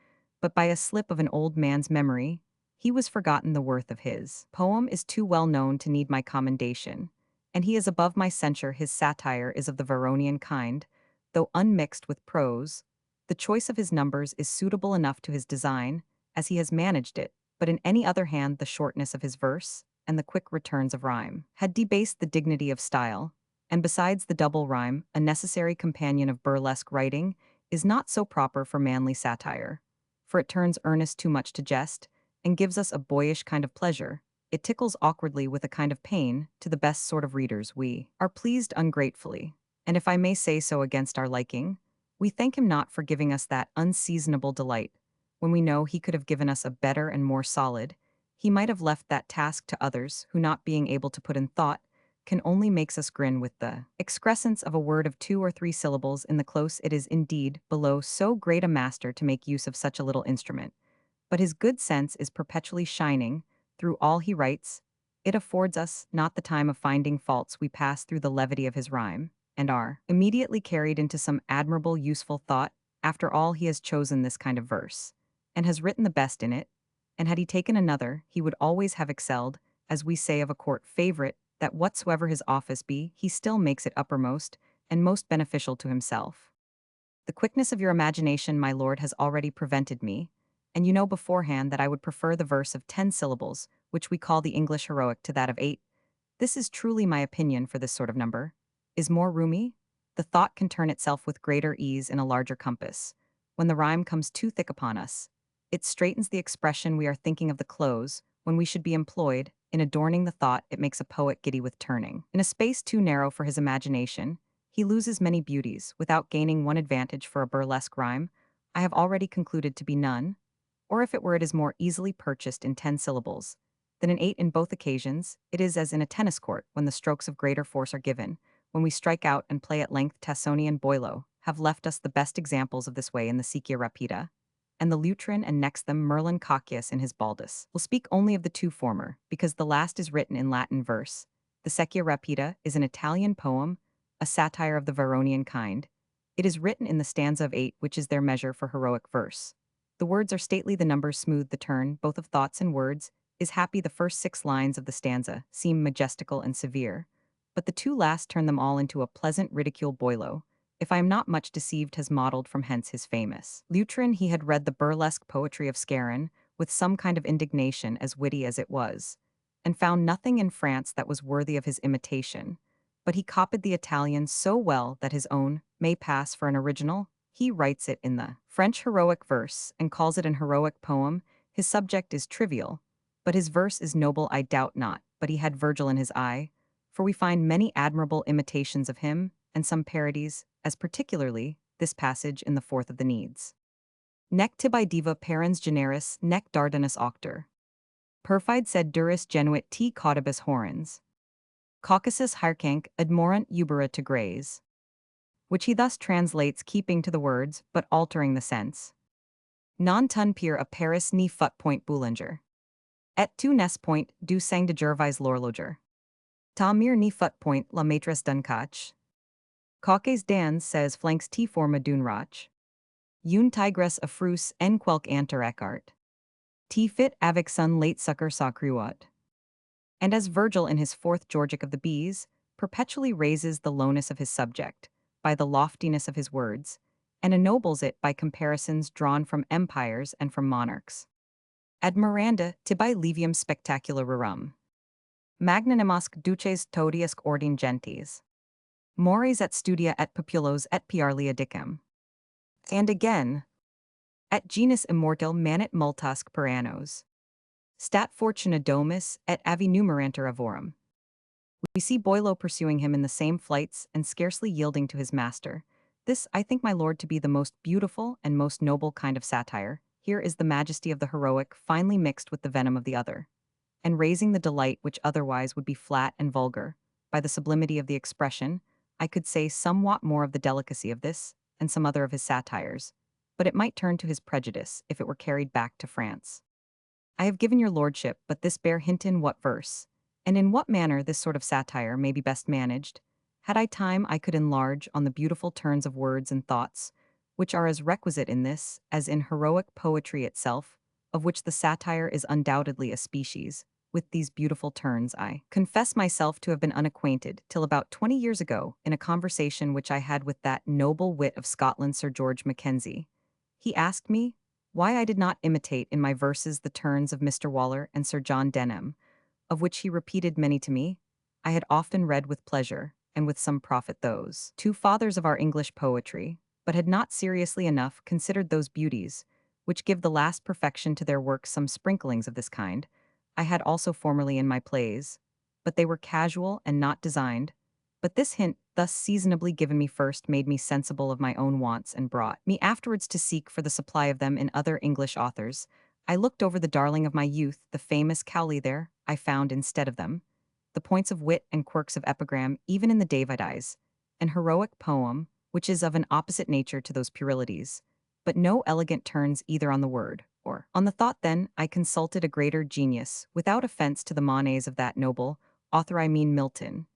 but by a slip of an old man's memory, he was forgotten. The worth of his poem is too well known to need my commendation, and he is above my censure. His satire is of the Varronian kind, though unmixed with prose. The choice of his numbers is suitable enough to his design, as he has managed it, but in any other hand the shortness of his verse, and the quick returns of rhyme, had debased the dignity of style, and besides the double rhyme, a necessary companion of burlesque writing, is not so proper for manly satire, for it turns earnest too much to jest, and gives us a boyish kind of pleasure. It tickles awkwardly with a kind of pain to the best sort of readers. We are pleased ungratefully, and if I may say so against our liking, we thank him not for giving us that unseasonable delight, when we know he could have given us a better and more solid. He might have left that task to others, who, not being able to put in thought, can only makes us grin with the excrescence of a word of 2 or 3 syllables in the close. It is indeed below so great a master to make use of such a little instrument, but his good sense is perpetually shining through all he writes. It affords us not the time of finding faults. We pass through the levity of his rhyme, and are immediately carried into some admirable useful thought. After all, he has chosen this kind of verse, and has written the best in it, and had he taken another, he would always have excelled, as we say of a court favorite, that whatsoever his office be, he still makes it uppermost, and most beneficial to himself. The quickness of your imagination, my lord, has already prevented me, and you know beforehand that I would prefer the verse of 10 syllables, which we call the English heroic, to that of 8. This is truly my opinion for this sort of number. Is more roomy? The thought can turn itself with greater ease in a larger compass. When the rhyme comes too thick upon us, it straightens the expression. We are thinking of the close, when we should be employed in adorning the thought. It makes a poet giddy with turning. In a space too narrow for his imagination, he loses many beauties, without gaining one advantage. For a burlesque rhyme, I have already concluded to be none, or if it is more easily purchased in 10 syllables. Then an 8 in both occasions, it is as in a tennis court when the strokes of greater force are given, when we strike out and play at length. Tassoni and Boileau have left us the best examples of this way in the Sequia Rapida, and the Lutrin and next them Merlin Coccius in his Baldus. We'll speak only of the two former, because the last is written in Latin verse. The Sequia Rapida is an Italian poem, a satire of the Varronian kind. It is written in the stanza of 8, which is their measure for heroic verse. The words are stately, the numbers smooth, the turn, both of thoughts and words, is happy. The first 6 lines of the stanza seem majestical and severe, but the 2 last turn them all into a pleasant ridicule. Boileau, if I am not much deceived, has modeled from hence his famous Lutrin. He had read the burlesque poetry of Scarron with some kind of indignation, as witty as it was, and found nothing in France that was worthy of his imitation. But he copied the Italian so well that his own may pass for an original. He writes it in the French heroic verse and calls it an heroic poem. His subject is trivial, but his verse is noble, I doubt not, but he had Virgil in his eye, for we find many admirable imitations of him, and some parodies, as particularly this passage in the 4th of the Needs. Nec tibi diva parens generis, nec Dardanus octor. Perfide sed duris genuit t caudibus horens. Caucasus hircanc admorant ubera to graze. Which he thus translates, keeping to the words, but altering the sense. Non tun pier a Paris ni fut point Boulanger. Et tu nes point du sang de Gervais l'horloger. Ta mir ni fut point la maîtresse Duncach. Caucase dans says flanks t forma dunrach. Un tigress a frus en quelque anter ecart. T fit avec son late succor sa cruot. And as Virgil in his 4th Georgic of the Bees perpetually raises the lowness of his subject by the loftiness of his words, and ennobles it by comparisons drawn from empires and from monarchs. Ad Miranda tibi levium spectacula rerum. Magnanimasque duces todiusque ordine gentes. Mores et studia et populos et piarlia dicem. And again, et genus immortal manit multasque per annos. Stat fortuna domus et avi numeranter avorum. We see Boileau pursuing him in the same flights and scarcely yielding to his master. This, I think, my lord, to be the most beautiful and most noble kind of satire. Here is the majesty of the heroic finely mixed with the venom of the other, and raising the delight which otherwise would be flat and vulgar. By the sublimity of the expression, I could say somewhat more of the delicacy of this, and some other of his satires, but it might turn to his prejudice if it were carried back to France. I have given your lordship but this bare hint in what verse, and in what manner this sort of satire may be best managed. Had I time, I could enlarge on the beautiful turns of words and thoughts, which are as requisite in this as in heroic poetry itself, of which the satire is undoubtedly a species. With these beautiful turns I confess myself to have been unacquainted till about 20 years ago in a conversation which I had with that noble wit of Scotland, Sir George Mackenzie. He asked me why I did not imitate in my verses the turns of Mr. Waller and Sir John Denham, of which he repeated many to me. I had often read with pleasure, and with some profit, those 2 fathers of our English poetry, but had not seriously enough considered those beauties, which give the last perfection to their works. Some sprinklings of this kind I had also formerly in my plays, but they were casual and not designed. But this hint, thus seasonably given me first, made me sensible of my own wants and brought me afterwards to seek for the supply of them in other English authors. I looked over the darling of my youth, the famous Cowley. There I found instead of them the points of wit and quirks of epigram, even in the Davidize, an heroic poem, which is of an opposite nature to those puerilities, but no elegant turns either on the word or on the thought. Then I consulted a greater genius, without offense to the manes of that noble author, I mean Milton,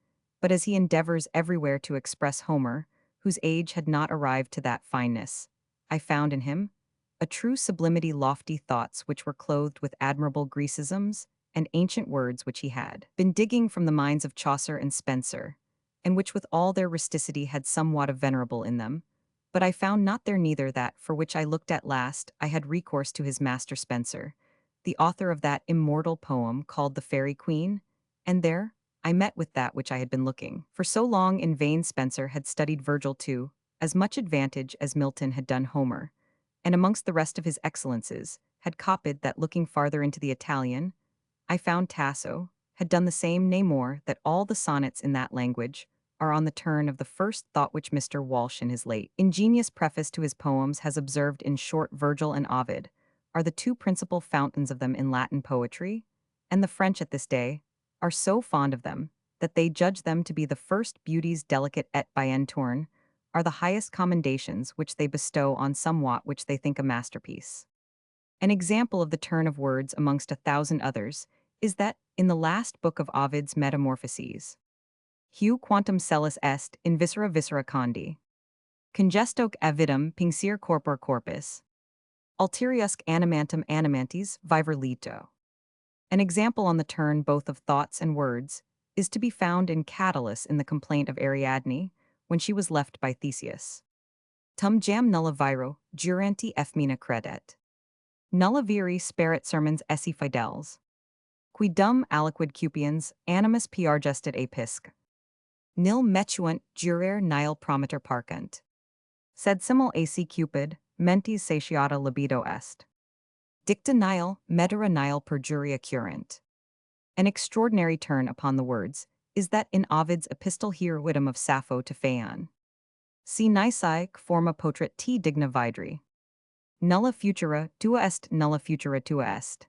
but as he endeavors everywhere to express Homer, whose age had not arrived to that fineness, I found in him a true sublimity, lofty thoughts which were clothed with admirable Grecisms, and ancient words which he had been digging from the minds of Chaucer and Spenser, and which with all their rusticity had somewhat of venerable in them. But I found not there neither that for which I looked at last. I had recourse to his master Spenser, the author of that immortal poem called The Faerie Queen, and there I met with that which I had been looking for so long in vain. Spenser had studied Virgil to as much advantage as Milton had done Homer, and amongst the rest of his excellences had copied that. Looking farther into the Italian, I found Tasso had done the same, nay more, that all the sonnets in that language are on the turn of the first thought, which Mr. Walsh in his late ingenious preface to his poems has observed. In short, Virgil and Ovid are the two principal fountains of them in Latin poetry, and the French at this day are so fond of them that they judge them to be the first beauties delicate et bien tourne, are the highest commendations which they bestow on somewhat which they think a masterpiece. An example of the turn of words amongst 1,000 others is that, in the last book of Ovid's Metamorphoses, Heu quantum celis est in viscera condi, congestoque avidum pincere corpor corpus, ulteriusque animantum animantes viver lito. An example on the turn both of thoughts and words is to be found in Catullus in the complaint of Ariadne when she was left by Theseus. Tum jam nulla viro, juranti effmina credet. Nulla viri sperit sermons esse fidels. Qui dum aliquid cupiens animus pr gestit apisc. Nil metuant jurare nihil prometer parcant. Sed simul ac Cupid, mentis satiata libido est. Dicta nihil, metera nihil perjuria current. An extraordinary turn upon the words is that in Ovid's Epistle Heroidum of Sappho to Phaon. Si nisi forma potret t digna vidri. Nulla futura tua est, nulla futura tua est.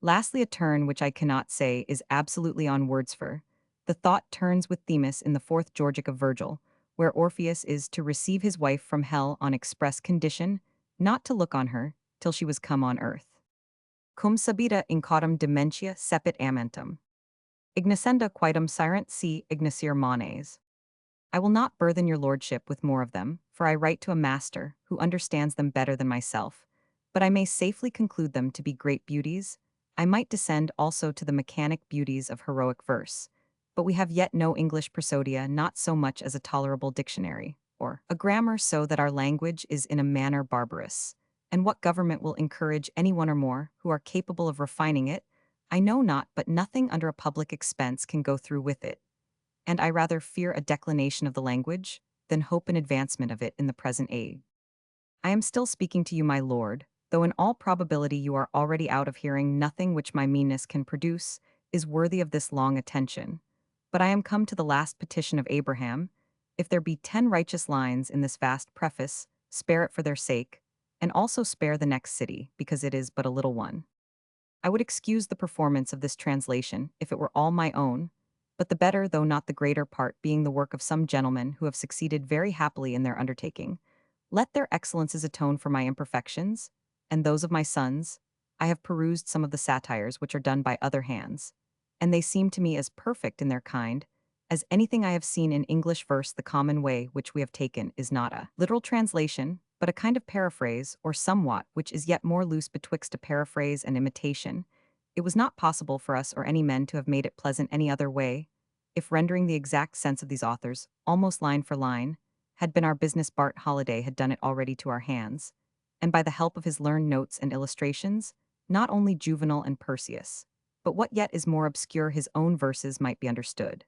Lastly, a turn which I cannot say is absolutely on words for. The thought turns with Themis in the fourth Georgic of Virgil, where Orpheus is to receive his wife from hell on express condition, not to look on her till she was come on earth. Cum subita incautum dementia cepit amentum. Ignicenda quidem sirent si ignicere mones. I will not burthen your lordship with more of them, for I write to a master who understands them better than myself, but I may safely conclude them to be great beauties. I might descend also to the mechanic beauties of heroic verse, but we have yet no English prosodia, not so much as a tolerable dictionary, or a grammar, so that our language is in a manner barbarous. And what government will encourage any one or more who are capable of refining it, I know not, but nothing under a public expense can go through with it, and I rather fear a declination of the language than hope an advancement of it in the present age. I am still speaking to you, my lord, though in all probability you are already out of hearing. Nothing which my meanness can produce is worthy of this long attention. But I am come to the last petition of Abraham. If there be 10 righteous lines in this vast preface, spare it for their sake, and also spare the next city, because it is but a little one. I would excuse the performance of this translation if it were all my own, but the better, though not the greater part, being the work of some gentlemen who have succeeded very happily in their undertaking. Let their excellences atone for my imperfections, and those of my sons. I have perused some of the satires which are done by other hands, and they seem to me as perfect in their kind as anything I have seen in English verse. The common way which we have taken is not a literal translation, but a kind of paraphrase, or somewhat, which is yet more loose betwixt a paraphrase and imitation. It was not possible for us or any men to have made it pleasant any other way, if rendering the exact sense of these authors, almost line for line, had been our business. Bart Holiday had done it already to our hands, and by the help of his learned notes and illustrations, not only Juvenal and Persius, but what yet is more obscure, his own verses might be understood.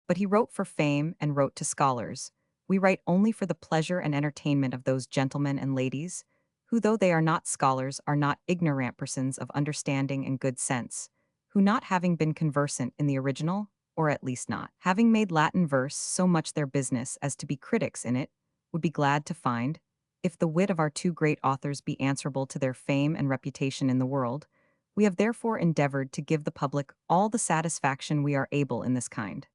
But he wrote for fame and wrote to scholars. We write only for the pleasure and entertainment of those gentlemen and ladies, who, though they are not scholars, are not ignorant persons of understanding and good sense, who, not having been conversant in the original, or at least not having made Latin verse so much their business as to be critics in it, would be glad to find, if the wit of our two great authors be answerable to their fame and reputation in the world. We have therefore endeavored to give the public all the satisfaction we are able in this kind.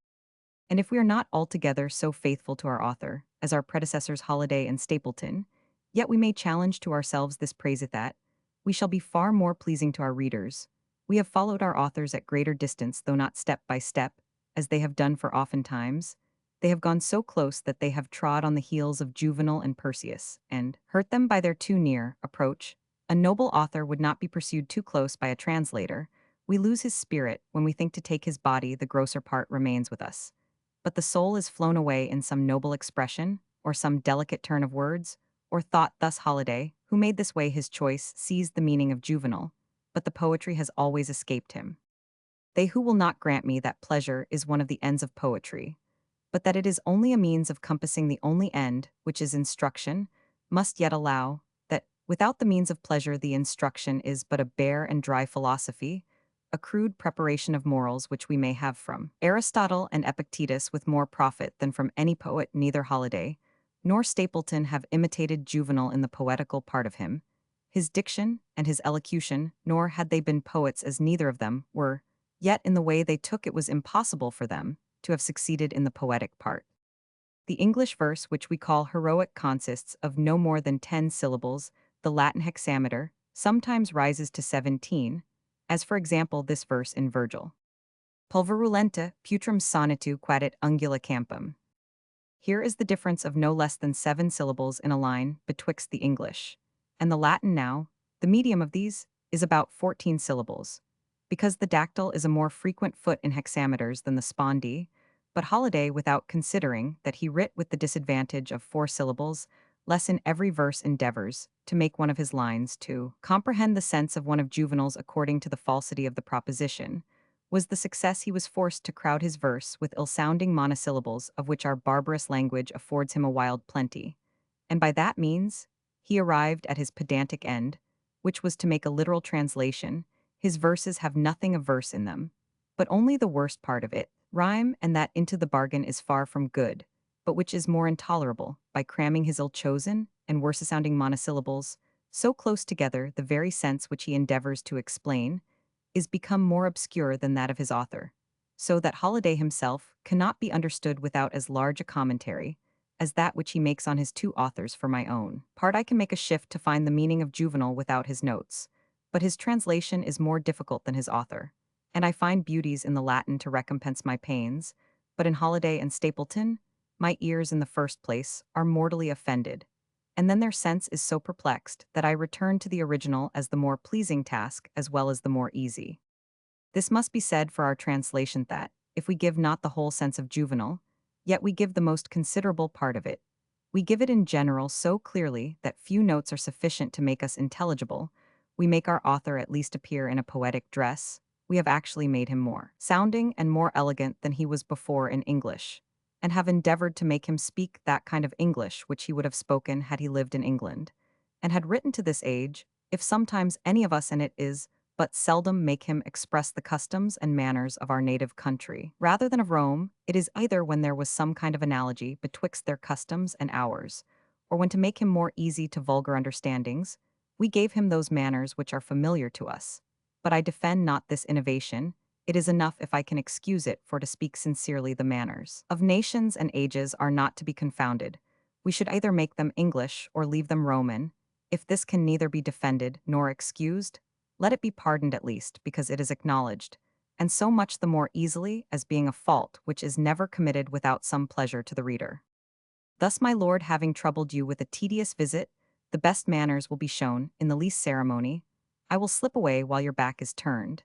And if we are not altogether so faithful to our author as our predecessors Holiday and Stapleton, yet we may challenge to ourselves this praise, that we shall be far more pleasing to our readers. We have followed our authors at greater distance, though not step by step, as they have done, for oftentimes they have gone so close that they have trod on the heels of Juvenal and Persius, and hurt them by their too near approach. A noble author would not be pursued too close by a translator. We lose his spirit when we think to take his body, the grosser part remains with us, but the soul is flown away in some noble expression, or some delicate turn of words, or thought. Thus Holiday, who made this way his choice, seized the meaning of Juvenal, but the poetry has always escaped him. They who will not grant me that pleasure is one of the ends of poetry, but that it is only a means of compassing the only end, which is instruction, must yet allow that, without the means of pleasure, the instruction is but a bare and dry philosophy, a crude preparation of morals which we may have from Aristotle and Epictetus with more profit than from any poet. Neither Holiday nor Stapleton have imitated Juvenal in the poetical part of him. his diction, and his elocution, nor had they been poets as neither of them were, yet in the way they took it was impossible for them to have succeeded in the poetic part. The English verse, which we call heroic, consists of no more than 10 syllables. The Latin hexameter sometimes rises to 17, as for example this verse in Virgil. Pulverulenta putrum sonitu quadit ungula campum. Here is the difference of no less than 7 syllables in a line betwixt the English and the Latin now. The medium of these is about 14 syllables. Because the dactyl is a more frequent foot in hexameters than the spondee, but Holiday, without considering that he writ with the disadvantage of 4 syllables, less in every verse endeavors to make one of his lines to comprehend the sense of one of Juvenal's according to the falsity of the proposition, was the success he was forced to crowd his verse with ill-sounding monosyllables of which our barbarous language affords him a wild plenty, and by that means he arrived at his pedantic end, which was to make a literal translation. His verses have nothing of verse in them, but only the worst part of it, rhyme, and that into the bargain is far from good, but which is more intolerable, by cramming his ill-chosen and worse-sounding monosyllables so close together the very sense which he endeavors to explain is become more obscure than that of his author, so that Holiday himself cannot be understood without as large a commentary as that which he makes on his 2 authors. For my own part, I can make a shift to find the meaning of Juvenal without his notes, but his translation is more difficult than his author, and I find beauties in the Latin to recompense my pains, but in Holiday and Stapleton, my ears in the first place are mortally offended, and then their sense is so perplexed that I return to the original as the more pleasing task as well as the more easy. This must be said for our translation that, if we give not the whole sense of Juvenal, yet we give the most considerable part of it. We give it in general so clearly that few notes are sufficient to make us intelligible. We make our author at least appear in a poetic dress. We have actually made him more sounding and more elegant than he was before in English, and have endeavored to make him speak that kind of English which he would have spoken had he lived in England, and had written to this age, if sometimes any of us in it is, but seldom make him express the customs and manners of our native country. Rather than of Rome, it is either when there was some kind of analogy betwixt their customs and ours, or when to make him more easy to vulgar understandings, we gave him those manners which are familiar to us. But I defend not this innovation. It is enough if I can excuse it, for to speak sincerely the manners of nations and ages are not to be confounded. We should either make them English or leave them Roman. If this can neither be defended nor excused, let it be pardoned at least, because it is acknowledged, and so much the more easily as being a fault which is never committed without some pleasure to the reader. Thus, my lord, having troubled you with a tedious visit, the best manners will be shown in the least ceremony. I will slip away while your back is turned,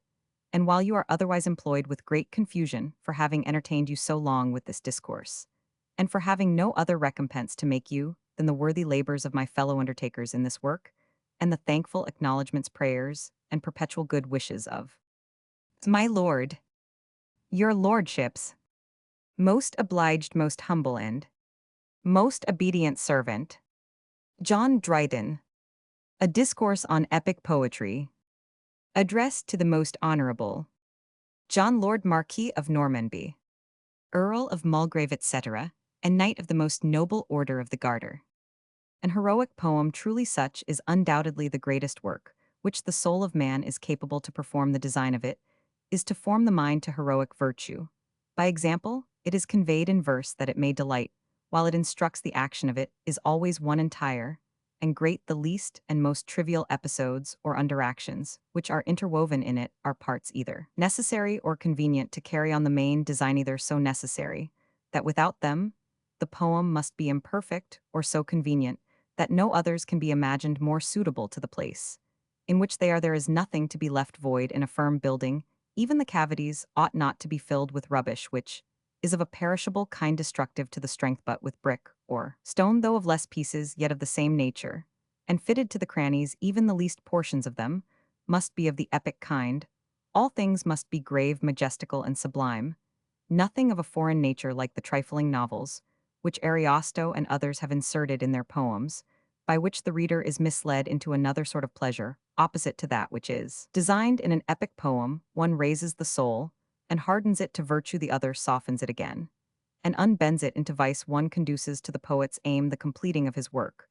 and while you are otherwise employed with great confusion for having entertained you so long with this discourse, and for having no other recompense to make you than the worthy labors of my fellow undertakers in this work, and the thankful acknowledgments, prayers, and perpetual good wishes of my lord, your lordships, most obliged, most humble, and most obedient servant, John Dryden. A Discourse on Epic Poetry, addressed to the Most Honourable John Lord Marquis of Normanby, Earl of Mulgrave, etc., and Knight of the most noble order of the Garter. An heroic poem truly such is undoubtedly the greatest work, which the soul of man is capable to perform. The design of it is to form the mind to heroic virtue. By example, it is conveyed in verse that it may delight, while it instructs. The action of it is always one entire, and great the least and most trivial episodes or underactions, which are interwoven in it, are parts either necessary or convenient to carry on the main design, either so necessary that without them the poem must be imperfect, or so convenient that no others can be imagined more suitable to the place in which they are. There is nothing to be left void in a firm building. Even the cavities ought not to be filled with rubbish which is of a perishable kind, destructive to the strength, but with brick or stone, though of less pieces, yet of the same nature, and fitted to the crannies. Even the least portions of them must be of the epic kind. All things must be grave, majestical, and sublime, nothing of a foreign nature like the trifling novels which Ariosto and others have inserted in their poems, by which the reader is misled into another sort of pleasure, opposite to that which is designed in an epic poem. One raises the soul, and hardens it to virtue, the other softens it again, and unbends it into vice. One conduces to the poet's aim, the completing of his work,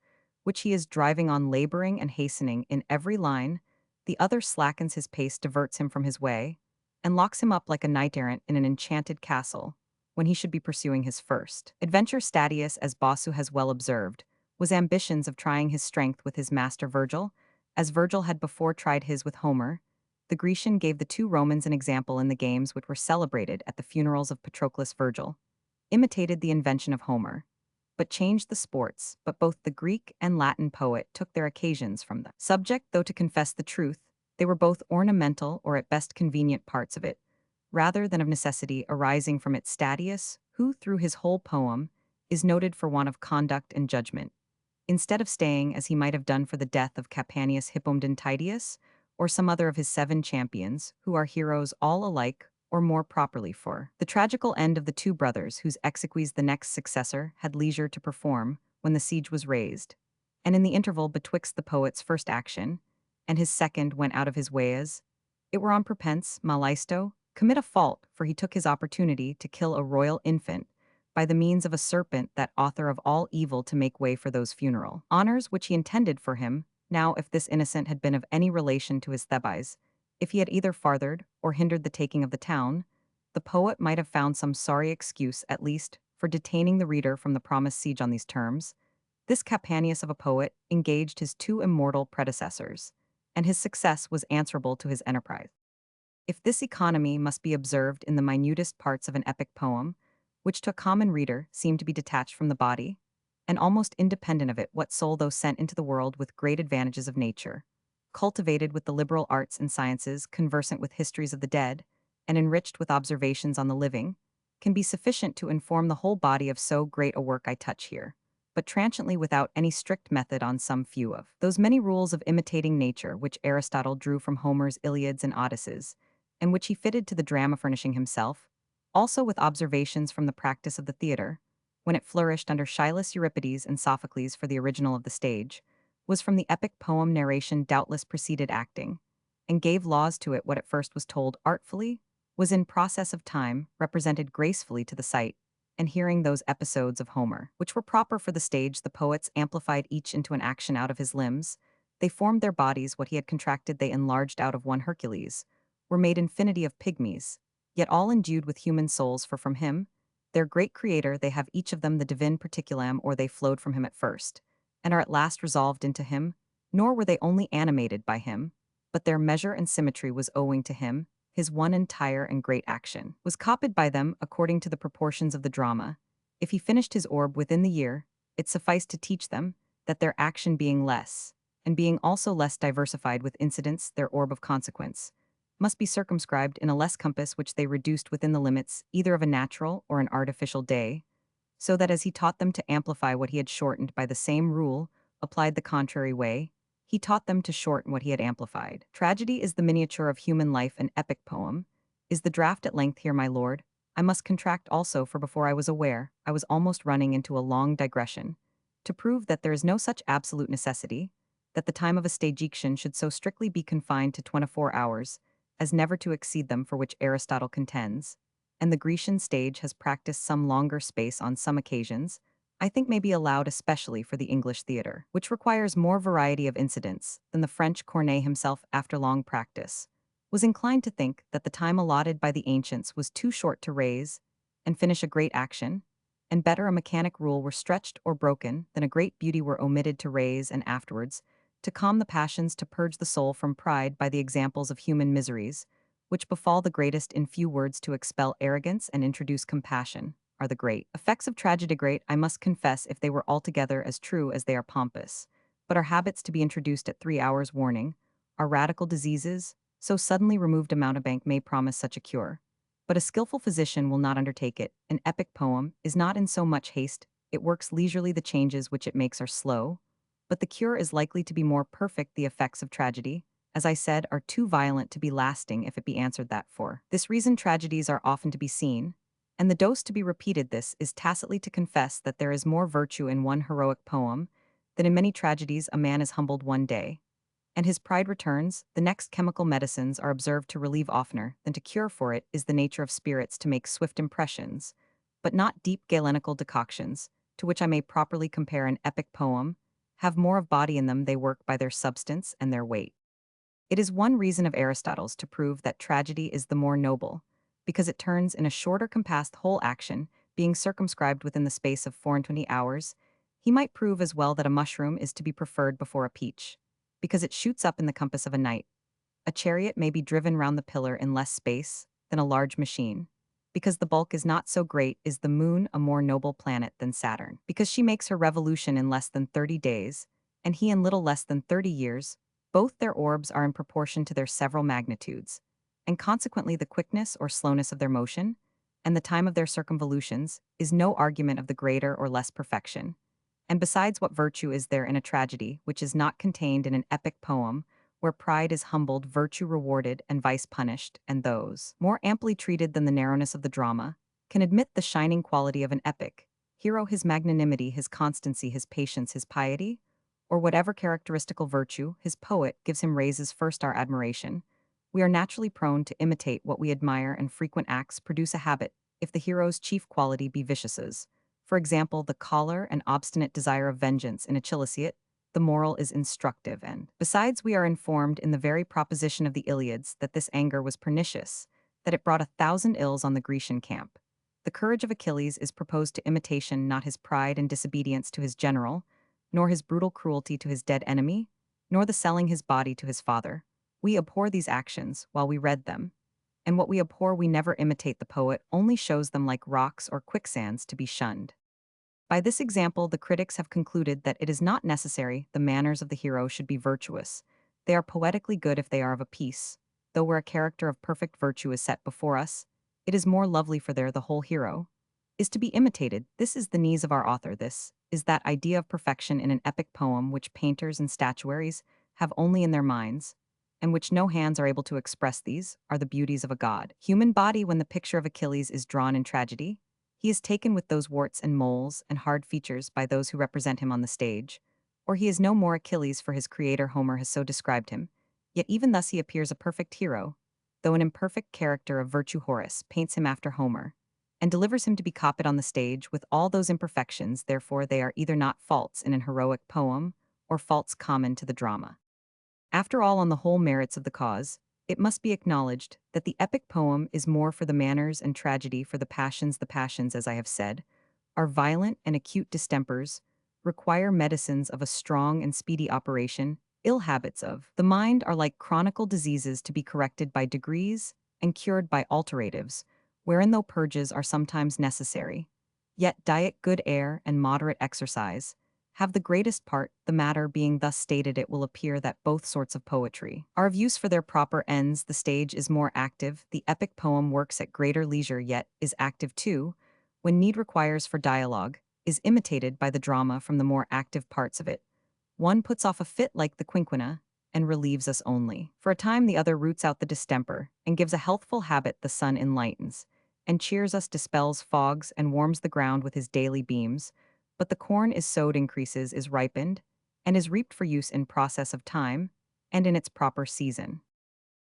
which he is driving on laboring and hastening in every line, the other slackens his pace, diverts him from his way, and locks him up like a knight-errant in an enchanted castle, when he should be pursuing his first adventure. Statius, as Bossu has well observed, was ambitions of trying his strength with his master Virgil, as Virgil had before tried his with Homer. The Grecian gave the two Romans an example in the games which were celebrated at the funerals of Patroclus. Virgil imitated the invention of Homer, but changed the sports. But both the Greek and Latin poet took their occasions from the subject, though to confess the truth, they were both ornamental or at best convenient parts of it, rather than of necessity arising from it. Statius, who through his whole poem is noted for want of conduct and judgment, instead of staying as he might have done for the death of Capanius Hippomedontidius, or some other of his 7 champions, who are heroes all alike, or more properly for the tragical end of the two brothers whose exequies the next successor had leisure to perform when the siege was raised, and in the interval betwixt the poet's first action and his second went out of his ways, it were on prepense, malisto, commit a fault, for he took his opportunity to kill a royal infant, by the means of a serpent, that author of all evil, to make way for those funeral honors which he intended for him. Now, if this innocent had been of any relation to his Thebais, if he had either farthered or hindered the taking of the town, the poet might have found some sorry excuse, at least, for detaining the reader from the promised siege on these terms. This Capanius of a poet engaged his 2 immortal predecessors, and his success was answerable to his enterprise. If this economy must be observed in the minutest parts of an epic poem, which to a common reader seem to be detached from the body, and almost independent of it, what soul, though sent into the world with great advantages of nature, cultivated with the liberal arts and sciences, conversant with histories of the dead, and enriched with observations on the living, can be sufficient to inform the whole body of so great a work I touch here, but transiently without any strict method on some few of those many rules of imitating nature which Aristotle drew from Homer's Iliads and Odysseys, and which he fitted to the drama, furnishing himself, also with observations from the practice of the theatre, when it flourished under Hylas, Euripides, and Sophocles for the original of the stage, was from the epic poem. Narration doubtless preceded acting, and gave laws to it. What at first was told artfully, was in process of time represented gracefully to the sight and hearing. Those episodes of Homer, which were proper for the stage, the poets amplified each into an action out of his limbs. They formed their bodies; what he had contracted they enlarged out of one Hercules, were made infinity of pygmies, yet all endued with human souls, for from him, their great creator, they have each of them the divine particulum, or they flowed from him at first, and are at last resolved into him, nor were they only animated by him, but their measure and symmetry was owing to him. His one entire and great action was copied by them according to the proportions of the drama. If he finished his orb within the year, it sufficed to teach them that their action being less, and being also less diversified with incidents, their orb of consequence must be circumscribed in a less compass, which they reduced within the limits either of a natural or an artificial day, so that as he taught them to amplify what he had shortened by the same rule applied the contrary way, he taught them to shorten what he had amplified. Tragedy is the miniature of human life. An epic poem is the draft. At length here, my lord, I must contract also, for before I was aware, I was almost running into a long digression, to prove that there is no such absolute necessity, that the time of a stagection should so strictly be confined to 24 hours, as never to exceed them, for which Aristotle contends, and the Grecian stage has practiced some longer space on some occasions, I think may be allowed, especially for the English theatre, which requires more variety of incidents than the French. Corneille himself, after long practice, was inclined to think that the time allotted by the ancients was too short to raise and finish a great action, and better a mechanic rule were stretched or broken than a great beauty were omitted to raise and afterwards to calm the passions, to purge the soul from pride by the examples of human miseries, which befall the greatest. In few words, to expel arrogance and introduce compassion, are the great effects of tragedy. Great, I must confess, if they were altogether as true as they are pompous, but are habits to be introduced at 3 hours' warning, are radical diseases, so suddenly removed a mountebank may promise such a cure. But a skillful physician will not undertake it. An epic poem is not in so much haste, it works leisurely. The changes which it makes are slow, but the cure is likely to be more perfect. The effects of tragedy, as I said, are too violent to be lasting if it be answered that for this reason tragedies are often to be seen, and the dose to be repeated. This is tacitly to confess that there is more virtue in one heroic poem than in many tragedies. A man is humbled one day, and his pride returns. The next chemical medicines are observed to relieve oftener than to cure, for it is the nature of spirits to make swift impressions, but not deep galenical decoctions, to which I may properly compare an epic poem, have more of body in them, they work by their substance and their weight. It is one reason of Aristotle's to prove that tragedy is the more noble, because it turns in a shorter compassed whole action, being circumscribed within the space of 24 hours. He might prove as well that a mushroom is to be preferred before a peach, because it shoots up in the compass of a night. A chariot may be driven round the pillar in less space than a large machine. Because the bulk is not so great, is the moon a more noble planet than Saturn? Because she makes her revolution in less than 30 days, and he in little less than 30 years, both their orbs are in proportion to their several magnitudes, and consequently the quickness or slowness of their motion, and the time of their circumvolutions, is no argument of the greater or less perfection. And besides, what virtue is there in a tragedy which is not contained in an epic poem, where pride is humbled, virtue rewarded, and vice punished, and those, more amply treated than the narrowness of the drama, can admit the shining quality of an epic hero, his magnanimity, his constancy, his patience, his piety, or whatever characteristical virtue his poet gives him raises first our admiration. We are naturally prone to imitate what we admire, and frequent acts produce a habit, if the hero's chief quality be viciouses. For example, the choler and obstinate desire of vengeance in Achillesiad. The moral is instructive, and besides, we are informed in the very proposition of the Iliads that this anger was pernicious, that it brought 1,000 ills on the Grecian camp. The courage of Achilles is proposed to imitation, not his pride and disobedience to his general, nor his brutal cruelty to his dead enemy, nor the selling his body to his father. We abhor these actions while we read them, and what we abhor we never imitate. The poet only shows them like rocks or quicksands to be shunned. By this example, the critics have concluded that it is not necessary the manners of the hero should be virtuous. They are poetically good if they are of a piece, though where a character of perfect virtue is set before us, it is more lovely for there the whole hero is to be imitated. This is the needs of our author. This is that idea of perfection in an epic poem which painters and statuaries have only in their minds, and which no hands are able to express. These are the beauties of a god. Human body, when the picture of Achilles is drawn in tragedy, he is taken with those warts and moles and hard features by those who represent him on the stage, or he is no more Achilles, for his creator Homer has so described him. Yet even thus he appears a perfect hero, though an imperfect character of virtue. Horace paints him after Homer, and delivers him to be copied on the stage with all those imperfections. Therefore they are either not faults in an heroic poem, or faults common to the drama. After all, on the whole merits of the cause, it must be acknowledged that the epic poem is more for the manners, and tragedy for the passions. The passions, as I have said, are violent and acute distempers, require medicines of a strong and speedy operation. Ill habits of the mind are like chronical diseases, to be corrected by degrees and cured by alteratives, wherein though purges are sometimes necessary, yet diet, good air, and moderate exercise have the greatest part. The matter being thus stated, it will appear that both sorts of poetry are of use for their proper ends. The stage is more active, the epic poem works at greater leisure, yet is active too, when need requires for dialogue, is imitated by the drama from the more active parts of it. One puts off a fit like the quinquina, and relieves us only. For a time the other roots out the distemper, and gives a healthful habit. The sun enlightens, and cheers us, dispels fogs, and warms the ground with his daily beams. But the corn is sowed, increases, is ripened, and is reaped for use in process of time, and in its proper season.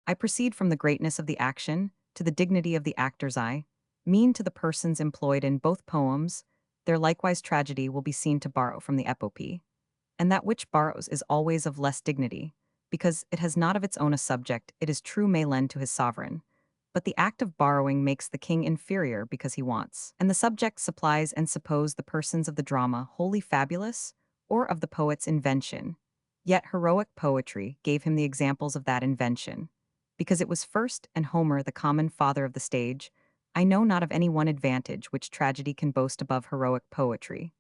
I proceed from the greatness of the action to the dignity of the actor's eye, mean to the persons employed in both poems. There likewise tragedy will be seen to borrow from the epopee, and that which borrows is always of less dignity, because it has not of its own a subject. It is true may lend to his sovereign, but the act of borrowing makes the king inferior, because he wants, and the subject supplies. And suppose the persons of the drama wholly fabulous, or of the poet's invention, yet heroic poetry gave him the examples of that invention, because it was first, and Homer the common father of the stage. I know not of any one advantage which tragedy can boast above heroic poetry,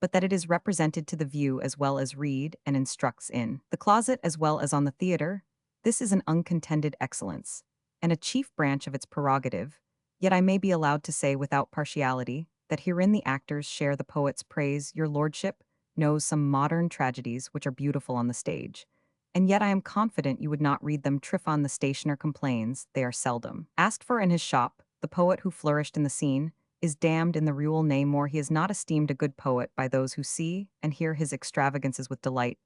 but that it is represented to the view as well as read and instructs in the closet as well as on the theatre. This is an uncontended excellence, and a chief branch of its prerogative. Yet I may be allowed to say without partiality that herein the actors share the poet's praise. Your lordship knows some modern tragedies which are beautiful on the stage, and yet I am confident you would not read them. Tryphon the stationer complains they are seldom asked for in his shop. The poet who flourished in the scene is damned in the rule. Nay, more, he is not esteemed a good poet by those who see and hear his extravagances with delight.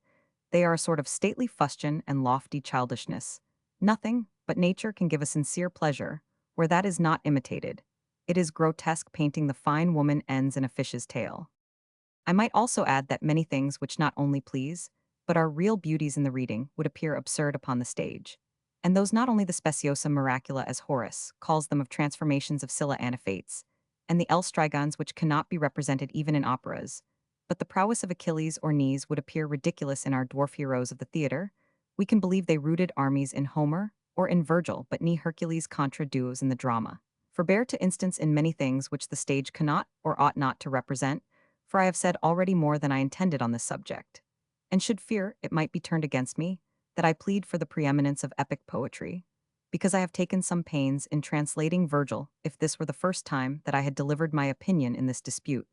They are a sort of stately fustian and lofty childishness. Nothing but nature can give a sincere pleasure where that is not imitated. It is grotesque painting. The fine woman ends in a fish's tail. I might also add that many things which not only please, but are real beauties in the reading, would appear absurd upon the stage. And those not only the speciosa miracula as Horace calls them of transformations of Scylla anaphates, and the elstrigons which cannot be represented even in operas, but the prowess of Achilles or Knees would appear ridiculous in our dwarf heroes of the theatre. We can believe they routed armies in Homer or in Virgil, but ni Hercules contra duos in the drama. Forbear to instance in many things which the stage cannot or ought not to represent, for I have said already more than I intended on this subject. And should fear it might be turned against me, that I plead for the preeminence of epic poetry, because I have taken some pains in translating Virgil, if this were the first time that I had delivered my opinion in this dispute.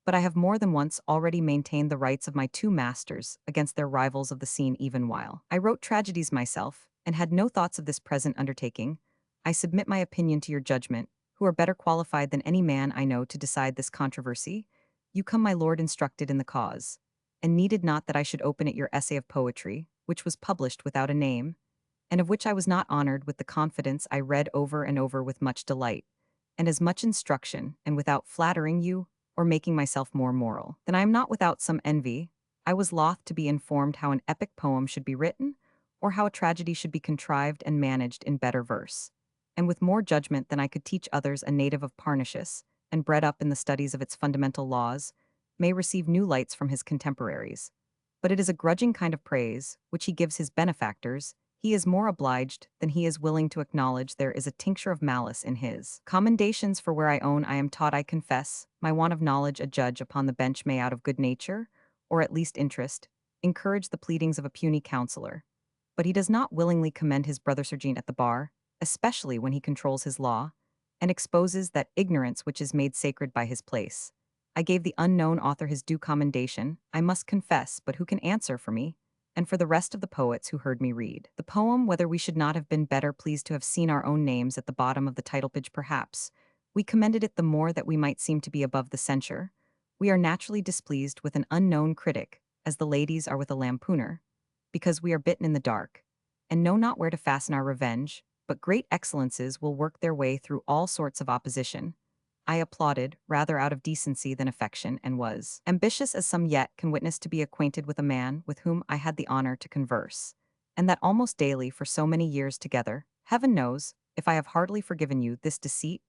But I have more than once already maintained the rights of my two masters against their rivals of the scene even while I wrote tragedies myself, and had no thoughts of this present undertaking. I submit my opinion to your judgment, who are better qualified than any man I know to decide this controversy. You come, my lord, instructed in the cause, and needed not that I should open at your essay of poetry, which was published without a name, and of which I was not honored with the confidence I read over and over with much delight, and as much instruction, and without flattering you, or making myself more moral, then I am not without some envy. I was loth to be informed how an epic poem should be written, or how a tragedy should be contrived and managed in better verse, and with more judgment than I could teach others. A native of Parnassus, and bred up in the studies of its fundamental laws, may receive new lights from his contemporaries. But it is a grudging kind of praise, which he gives his benefactors. He is more obliged than he is willing to acknowledge there is a tincture of malice in his commendations. For where I own I am taught, I confess, my want of knowledge a judge upon the bench may out of good nature, or at least interest, encourage the pleadings of a puny counselor. But he does not willingly commend his brother Sergeant at the bar, especially when he controls his law, and exposes that ignorance which is made sacred by his place. I gave the unknown author his due commendation, I must confess, but who can answer for me, and for the rest of the poets who heard me read the poem, whether we should not have been better pleased to have seen our own names at the bottom of the title page? Perhaps we commended it the more that we might seem to be above the censure. We are naturally displeased with an unknown critic, as the ladies are with a lampooner, because we are bitten in the dark, and know not where to fasten our revenge, but great excellences will work their way through all sorts of opposition. I applauded, rather out of decency than affection, and was ambitious as some yet can witness to be acquainted with a man with whom I had the honor to converse, and that almost daily for so many years together. Heaven knows, if I have heartily forgiven you this deceit,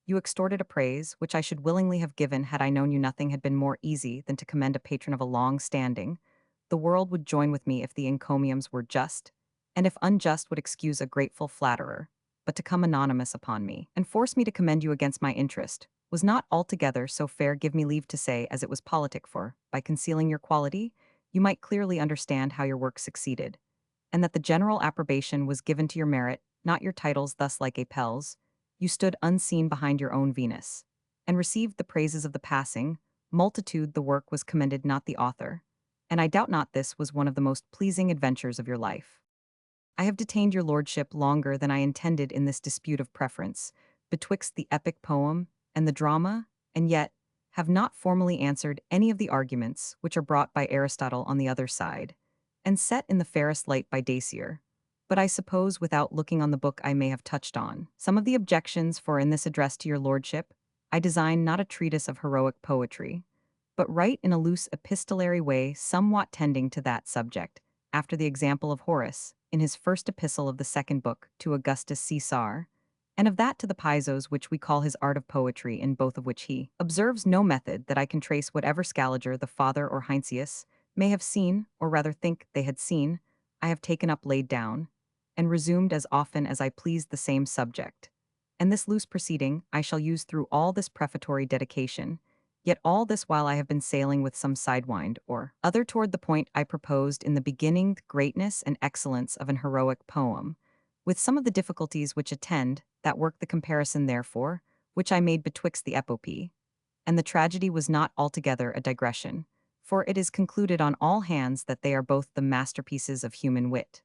you extorted a praise which I should willingly have given had I known you nothing had been more easy than to commend a patron of a long standing. The world would join with me if the encomiums were just, and if unjust would excuse a grateful flatterer. But to come anonymous upon me, and force me to commend you against my interest, was not altogether so fair. Give me leave to say, as it was politic, for, by concealing your quality, you might clearly understand how your work succeeded, and that the general approbation was given to your merit, not your titles. Thus like Apelles, you stood unseen behind your own Venus, and received the praises of the passing multitude. The work was commended, not the author, and I doubt not this was one of the most pleasing adventures of your life. I have detained your lordship longer than I intended in this dispute of preference betwixt the epic poem and the drama, and yet have not formally answered any of the arguments which are brought by Aristotle on the other side, and set in the fairest light by Dacier. But I suppose without looking on the book I may have touched on some of the objections, for in this address to your lordship, I design not a treatise of heroic poetry, but write in a loose epistolary way somewhat tending to that subject, after the example of Horace, in his first epistle of the second book to Augustus Caesar, and of that to the Pisos which we call his art of poetry, in both of which he observes no method that I can trace. Whatever Scaliger the father or Heinsius may have seen, or rather think they had seen, I have taken up, laid down, and resumed as often as I pleased the same subject. And this loose proceeding I shall use through all this prefatory dedication, yet all this while I have been sailing with some sidewind or other toward the point I proposed in the beginning, the greatness and excellence of an heroic poem, with some of the difficulties which attend that work. The comparison, therefore, which I made betwixt the epopee and the tragedy was not altogether a digression, for it is concluded on all hands that they are both the masterpieces of human wit.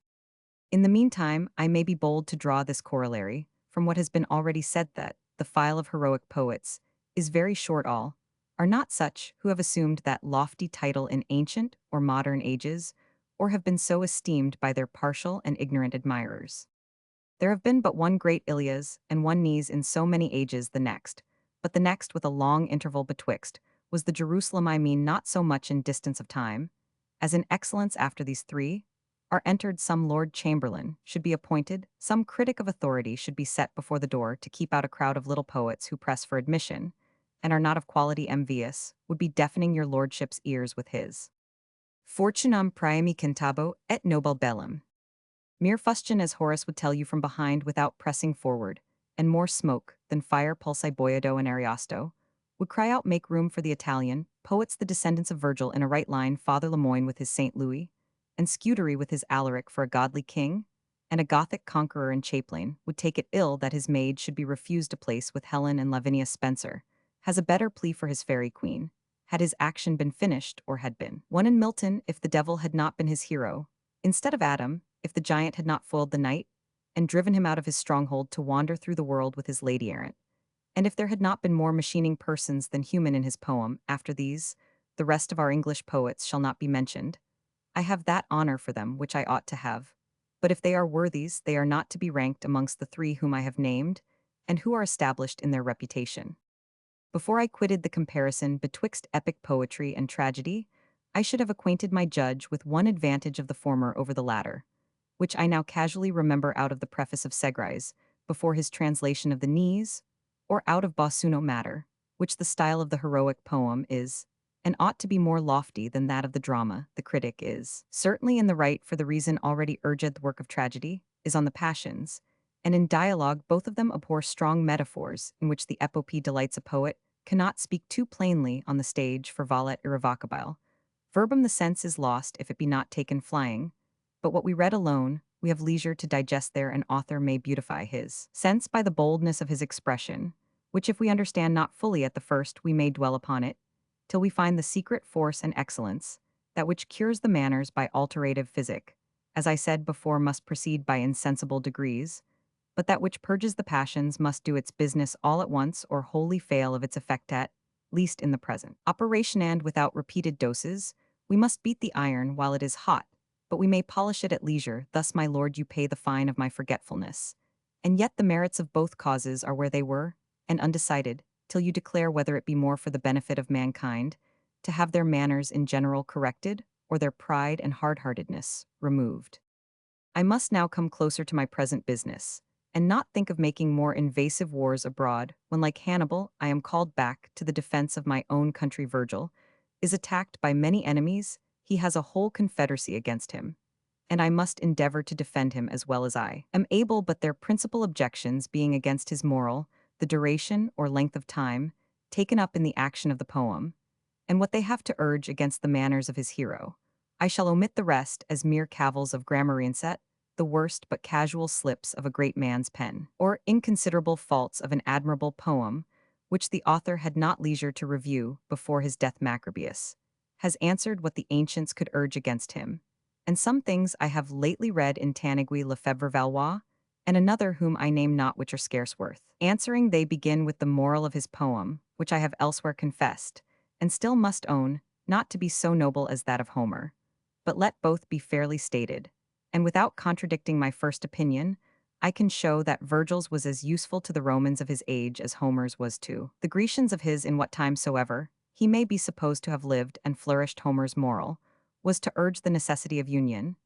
In the meantime, I may be bold to draw this corollary from what has been already said, that the file of heroic poets is very short. All are not such who have assumed that lofty title in ancient or modern ages, or have been so esteemed by their partial and ignorant admirers. There have been but one great Ilias and one Knees in so many ages. The next, but the next with a long interval betwixt, was the Jerusalem I mean not so much in distance of time, as in excellence after these three, are entered some Lord Chamberlain, should be appointed, some critic of authority should be set before the door to keep out a crowd of little poets who press for admission, and are not of quality envious, would be deafening your lordship's ears with his Fortunam praemi cantabo et nobel bellum. Mere fustian as Horace would tell you from behind without pressing forward, and more smoke than fire pulsi boiado and Ariosto, would cry out make room for the Italian, poets the descendants of Virgil in a right line Father Lemoyne with his St. Louis, and Scudery with his Alaric for a godly king, and a Gothic conqueror in Chaplain would take it ill that his maid should be refused a place with Helen and Lavinia Spencer, has a better plea for his fairy queen, had his action been finished or had been one in Milton if the devil had not been his hero, instead of Adam, if the giant had not foiled the knight, and driven him out of his stronghold to wander through the world with his lady errant. And if there had not been more machining persons than human in his poem, after these, the rest of our English poets shall not be mentioned. I have that honor for them which I ought to have. But if they are worthies, they are not to be ranked amongst the three whom I have named, and who are established in their reputation. Before I quitted the comparison betwixt epic poetry and tragedy, I should have acquainted my judge with one advantage of the former over the latter, which I now casually remember out of the preface of Segrais, before his translation of the Knees, or out of Bossuno matter, which the style of the heroic poem is, and ought to be more lofty than that of the drama, the critic is certainly in the right for the reason already urged the work of tragedy, is on the passions, and in dialogue both of them abhor strong metaphors, in which the epopee delights a poet, cannot speak too plainly on the stage for volet irrevocabile. Verbum the sense is lost if it be not taken flying, but what we read alone, we have leisure to digest there an author may beautify his sense by the boldness of his expression, which if we understand not fully at the first we may dwell upon it, till we find the secret force and excellence, that which cures the manners by alterative physic, as I said before must proceed by insensible degrees, but that which purges the passions must do its business all at once or wholly fail of its effect at, least in the present operation, and without repeated doses, we must beat the iron while it is hot, but we may polish it at leisure. Thus, my lord, you pay the fine of my forgetfulness. And yet the merits of both causes are where they were, and undecided, till you declare whether it be more for the benefit of mankind, to have their manners in general corrected, or their pride and hard-heartedness removed. I must now come closer to my present business, and not think of making more invasive wars abroad, when like Hannibal I am called back to the defense of my own country. Virgil is attacked by many enemies, he has a whole confederacy against him, and I must endeavor to defend him as well as I am able, but their principal objections being against his moral, the duration or length of time, taken up in the action of the poem, and what they have to urge against the manners of his hero. I shall omit the rest as mere cavils of grammarianset, the worst but casual slips of a great man's pen, or inconsiderable faults of an admirable poem, which the author had not leisure to review before his death. Macrobius has answered what the ancients could urge against him, and some things I have lately read in Taniguy Lefebvre Valois, and another whom I name not, which are scarce worth answering. They begin with the moral of his poem, which I have elsewhere confessed, and still must own, not to be so noble as that of Homer. But let both be fairly stated, and without contradicting my first opinion, I can show that Virgil's was as useful to the Romans of his age as Homer's was to the Grecians of his. In what time soever he may be supposed to have lived and flourished, Homer's moral was to urge the necessity of union,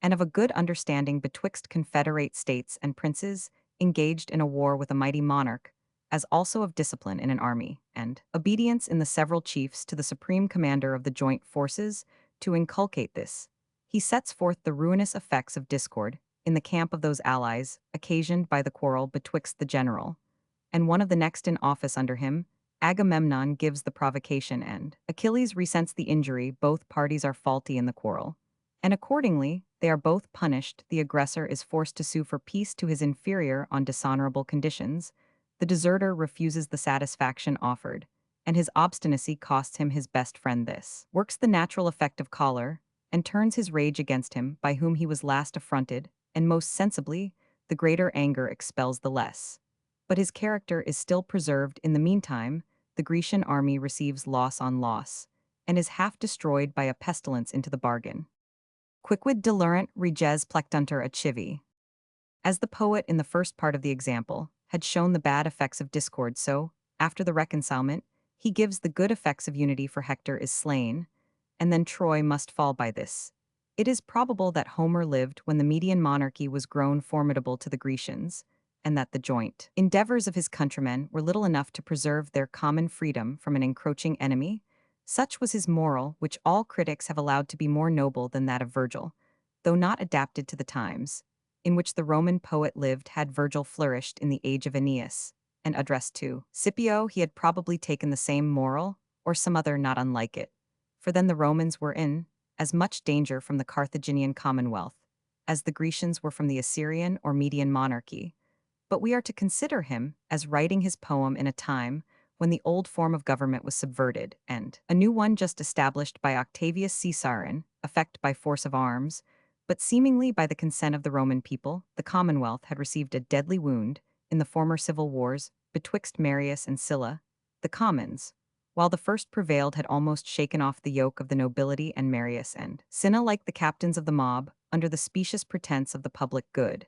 and of a good understanding betwixt confederate states and princes engaged in a war with a mighty monarch, as also of discipline in an army, and obedience in the several chiefs to the supreme commander of the joint forces. To inculcate this, he sets forth the ruinous effects of discord in the camp of those allies occasioned by the quarrel betwixt the general and one of the next in office under him. Agamemnon gives the provocation, and Achilles resents the injury. Both parties are faulty in the quarrel, and accordingly they are both punished. The aggressor is forced to sue for peace to his inferior on dishonorable conditions. The deserter refuses the satisfaction offered, and his obstinacy costs him his best friend. This works the natural effect of choler, and turns his rage against him by whom he was last affronted, and most sensibly, the greater anger expels the less. But his character is still preserved. In the meantime, the Grecian army receives loss on loss, and is half destroyed by a pestilence into the bargain. Quicquid deluerant reges plectuntur a chivi. As the poet in the first part of the example had shown the bad effects of discord, so, after the reconcilement, He gives the good effects of unity for Hector is slain, and then Troy must fall by this. It is probable that Homer lived when the Median monarchy was grown formidable to the Grecians, and that the joint endeavors of his countrymen were little enough to preserve their common freedom from an encroaching enemy. Such was his moral, which all critics have allowed to be more noble than that of Virgil, though not adapted to the times, in which the Roman poet lived had Virgil flourished in the age of Aeneas, and addressed to Scipio he had probably taken the same moral, or some other not unlike it. For then the Romans were in as much danger from the Carthaginian commonwealth as the Grecians were from the Assyrian or Median monarchy, but we are to consider him as writing his poem in a time when the old form of government was subverted and a new one just established by Octavius Caesar in effect by force of arms, but seemingly by the consent of the Roman people. The Commonwealth had received a deadly wound in the former civil wars betwixt Marius and Sylla. The commons, while the first prevailed, had almost shaken off the yoke of the nobility, and Marius and Cinna, like the captains of the mob, under the specious pretense of the public good,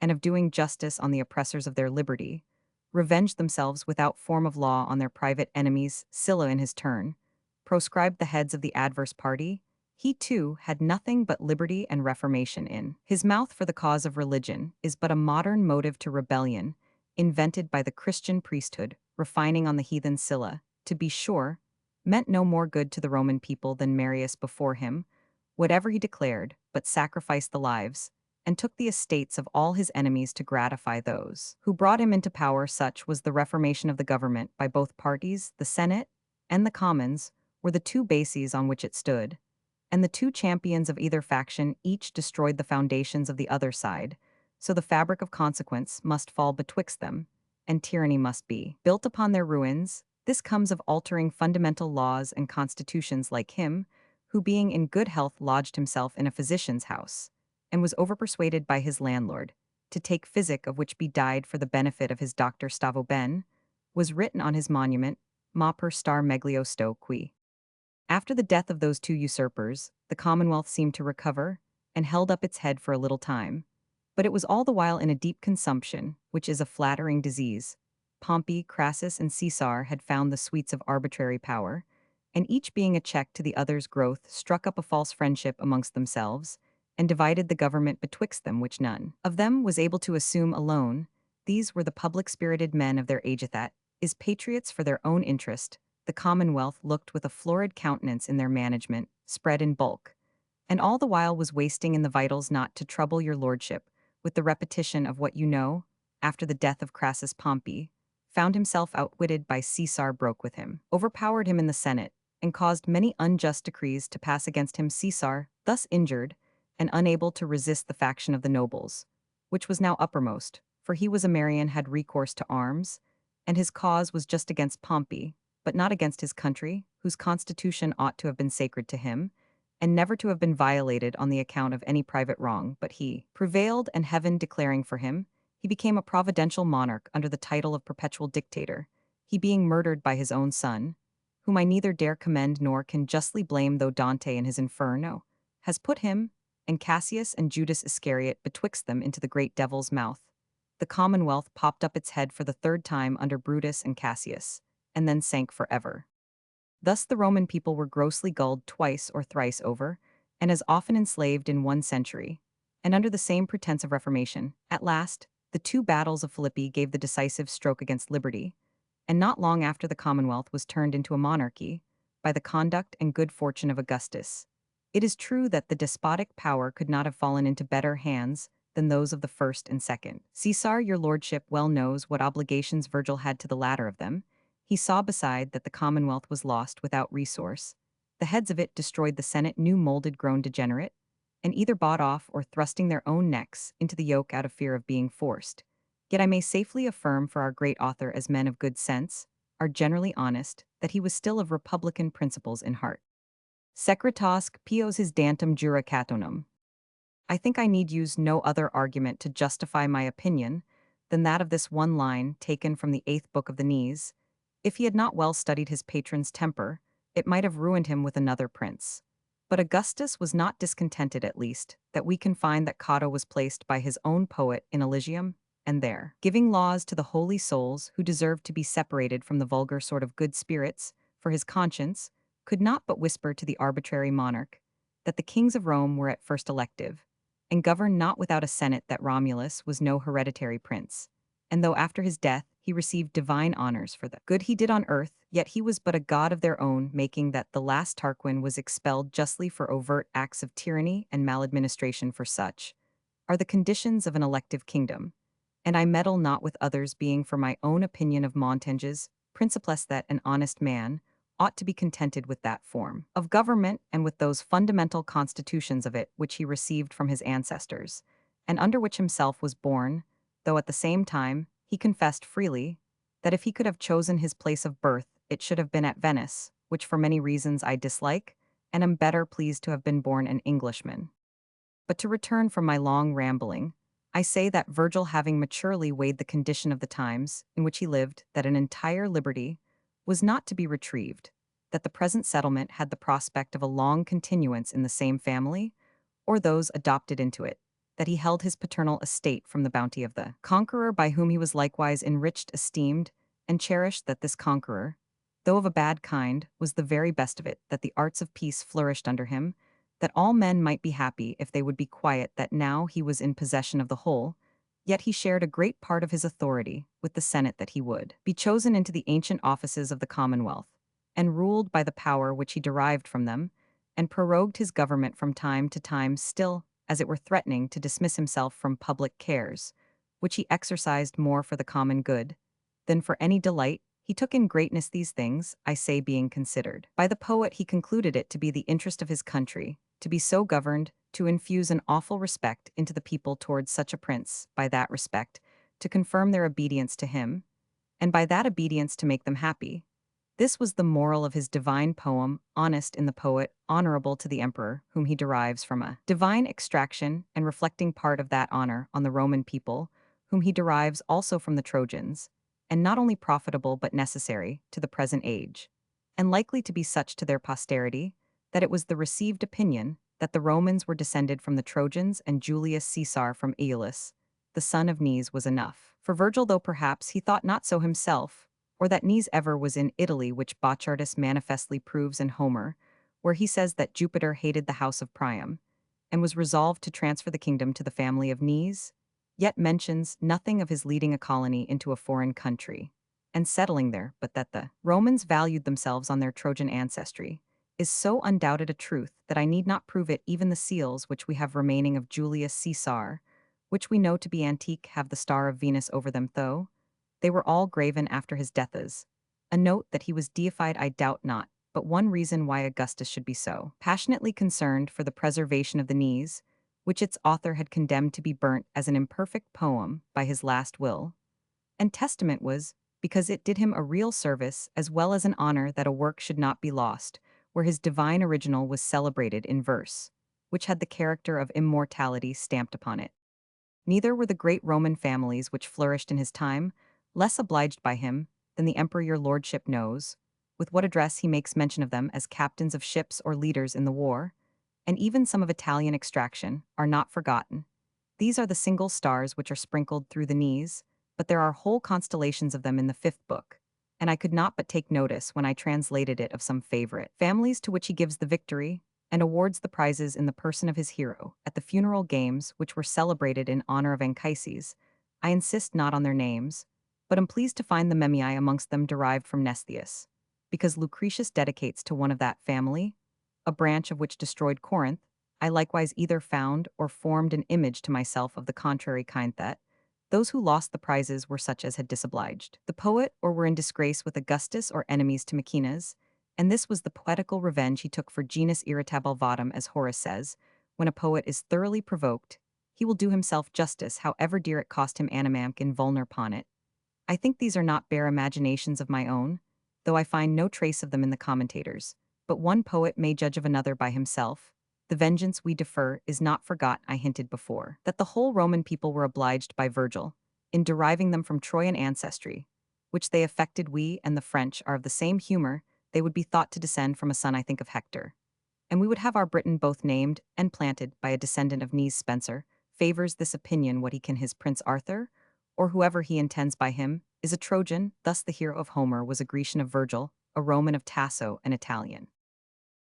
and of doing justice on the oppressors of their liberty, revenged themselves without form of law on their private enemies. Sylla, in his turn, proscribed the heads of the adverse party. He, too, had nothing but liberty and reformation in his mouth, for the cause of religion is but a modern motive to rebellion, invented by the Christian priesthood, refining on the heathen. Sylla, to be sure, meant no more good to the Roman people than Marius before him, whatever he declared, but sacrificed the lives, and took the estates of all his enemies to gratify those who brought him into power. Such was the reformation of the government by both parties. The Senate and the Commons were the two bases on which it stood, and the two champions of either faction each destroyed the foundations of the other side, so the fabric of consequence must fall betwixt them, and tyranny must be built upon their ruins. This comes of altering fundamental laws and constitutions, like him, who being in good health lodged himself in a physician's house, and was overpersuaded by his landlord to take physic, of which be died for the benefit of his doctor. Stavo Ben was written on his monument, Maper star meglio sto qui. After the death of those two usurpers, the Commonwealth seemed to recover, and held up its head for a little time, but it was all the while in a deep consumption, which is a flattering disease. Pompey, Crassus, and Caesar had found the sweets of arbitrary power, and each being a check to the other's growth, struck up a false friendship amongst themselves, and divided the government betwixt them, which none of them was able to assume alone. These were the public-spirited men of their age. That is, patriots for their own interest. The Commonwealth looked with a florid countenance in their management, spread in bulk, and all the while was wasting in the vitals. Not to trouble your lordship with the repetition of what you know, after the death of Crassus, Pompey found himself outwitted by Caesar, broke with him, overpowered him in the Senate, and caused many unjust decrees to pass against him. Caesar, thus injured, and unable to resist the faction of the nobles, which was now uppermost, for he was a Marian, had recourse to arms, and his cause was just against Pompey, but not against his country, whose constitution ought to have been sacred to him, and never to have been violated on the account of any private wrong. But he prevailed, and heaven declaring for him, he became a providential monarch under the title of perpetual dictator, he being murdered by his own son, whom I neither dare commend nor can justly blame, though Dante in his Inferno has put him, and Cassius and Judas Iscariot betwixt them, into the great devil's mouth. The Commonwealth popped up its head for the third time under Brutus and Cassius, and then sank forever. Thus the Roman people were grossly gulled twice or thrice over, and as often enslaved in 1 century, and under the same pretense of reformation. At last, the two battles of Philippi gave the decisive stroke against liberty, and not long after the Commonwealth was turned into a monarchy by the conduct and good fortune of Augustus. It is true that the despotic power could not have fallen into better hands than those of the first and second. Caesar, your lordship well knows what obligations Virgil had to the latter of them. He saw beside that the Commonwealth was lost without resource. The heads of it destroyed the Senate, new molded grown degenerate, and either bought off or thrusting their own necks into the yoke out of fear of being forced. Yet I may safely affirm for our great author, as men of good sense are generally honest, that he was still of republican principles in heart. Secretasque pios his dantem jura catonum. I think I need use no other argument to justify my opinion than that of this one line taken from the 8th book of the Knees. If he had not well studied his patron's temper, it might have ruined him with another prince. But Augustus was not discontented, at least, that we can find that Cato was placed by his own poet in Elysium, and there, giving laws to the holy souls who deserved to be separated from the vulgar sort of good spirits, for his conscience, could not but whisper to the arbitrary monarch that the kings of Rome were at first elective, and governed not without a senate, that Romulus was no hereditary prince. And though after his death he received divine honors for the good he did on earth, yet he was but a god of their own, making that the last Tarquin was expelled justly for overt acts of tyranny and maladministration, for such are the conditions of an elective kingdom. And I meddle not with others, being for my own opinion of Montaigne's Principles that an honest man ought to be contented with that form of government and with those fundamental constitutions of it which he received from his ancestors, and under which himself was born, though at the same time he confessed freely that if he could have chosen his place of birth, it should have been at Venice, which for many reasons I dislike, and am better pleased to have been born an Englishman. But to return from my long rambling, I say that Virgil, having maturely weighed the condition of the times in which he lived, that an entire liberty was not to be retrieved, that the present settlement had the prospect of a long continuance in the same family, or those adopted into it, that he held his paternal estate from the bounty of the conqueror, by whom he was likewise enriched, esteemed, and cherished, that this conqueror, though of a bad kind, was the very best of it, that the arts of peace flourished under him, that all men might be happy if they would be quiet, that now he was in possession of the whole, yet he shared a great part of his authority with the Senate, that he would be chosen into the ancient offices of the Commonwealth, and ruled by the power which he derived from them, and prorogued his government from time to time, still, as it were, threatening to dismiss himself from public cares, which he exercised more for the common good than for any delight. He took in greatness these things, I say, being considered. By the poet he concluded it to be the interest of his country, to be so governed, to infuse an awful respect into the people towards such a prince, by that respect, to confirm their obedience to him, and by that obedience to make them happy. This was the moral of his divine poem, honest in the poet, honorable to the emperor, whom he derives from a divine extraction, and reflecting part of that honor on the Roman people, whom he derives also from the Trojans, and not only profitable but necessary to the present age, and likely to be such to their posterity, that it was the received opinion that the Romans were descended from the Trojans, and Julius Caesar from Aulus, the son of Nes, was enough for Virgil, though perhaps he thought not so himself, or that Nes ever was in Italy, which Bochartus manifestly proves in Homer, where he says that Jupiter hated the house of Priam, and was resolved to transfer the kingdom to the family of Nes, yet mentions nothing of his leading a colony into a foreign country, and settling there, but that the Romans valued themselves on their Trojan ancestry, is so undoubted a truth that I need not prove it. Even the seals which we have remaining of Julius Caesar, which we know to be antique, have the star of Venus over them, though they were all graven after his deaths. A note that he was deified I doubt not, but one reason why Augustus should be so passionately concerned for the preservation of the Nes, which its author had condemned to be burnt as an imperfect poem by his last will and testament, was because it did him a real service as well as an honor, that a work should not be lost, where his divine original was celebrated in verse, which had the character of immortality stamped upon it. Neither were the great Roman families which flourished in his time less obliged by him than the emperor your lordship knows, with what address he makes mention of them as captains of ships or leaders in the war, and even some of Italian extraction are not forgotten. These are the single stars which are sprinkled through the Nes, but there are whole constellations of them in the fifth book, and I could not but take notice when I translated it of some favorite families to which he gives the victory, and awards the prizes in the person of his hero at the funeral games which were celebrated in honor of Anchises. I insist not on their names, but am pleased to find the memii amongst them derived from Mnestheus, because Lucretius dedicates to one of that family, a branch of which destroyed Corinth. I likewise either found or formed an image to myself of the contrary kind, that those who lost the prizes were such as had disobliged the poet, or were in disgrace with Augustus, or enemies to Maecenas, and this was the poetical revenge he took for genus irritabile vadum, as Horace says, when a poet is thoroughly provoked, he will do himself justice, however dear it cost him animamque in vulner ponit. I think these are not bare imaginations of my own, though I find no trace of them in the commentators, but one poet may judge of another by himself. The vengeance we defer is not forgot. I hinted before that the whole Roman people were obliged by Virgil, in deriving them from Trojan ancestry, which they affected. We and the French are of the same humor. They would be thought to descend from a son, I think, of Hector, and we would have our Britain both named and planted by a descendant of Nes. Spencer favors this opinion. What he can his Prince Arthur, or whoever he intends by him, is a Trojan. Thus the hero of Homer was a Grecian of Virgil, a Roman of Tasso, an Italian.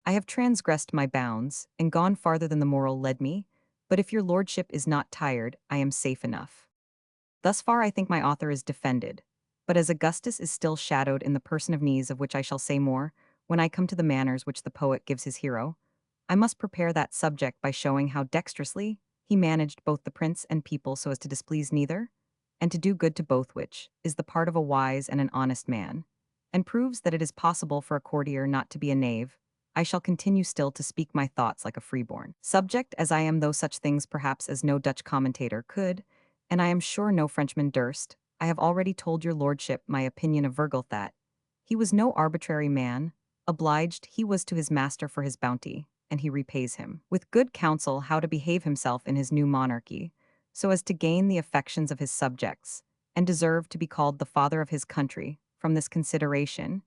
I have transgressed my bounds, and gone farther than the moral led me, but if your lordship is not tired, I am safe enough. Thus far I think my author is defended, but as Augustus is still shadowed in the person of Nice, of which I shall say more, when I come to the manners which the poet gives his hero, I must prepare that subject by showing how dexterously he managed both the prince and people so as to displease neither, and to do good to both, which is the part of a wise and an honest man, and proves that it is possible for a courtier not to be a knave. I shall continue still to speak my thoughts like a freeborn subject as I am, though such things perhaps as no Dutch commentator could, and I am sure no Frenchman durst. I have already told your lordship my opinion of Virgil, that he was no arbitrary man, obliged he was to his master for his bounty, and he repays him with good counsel how to behave himself in his new monarchy, so as to gain the affections of his subjects, and deserve to be called the father of his country. From this consideration,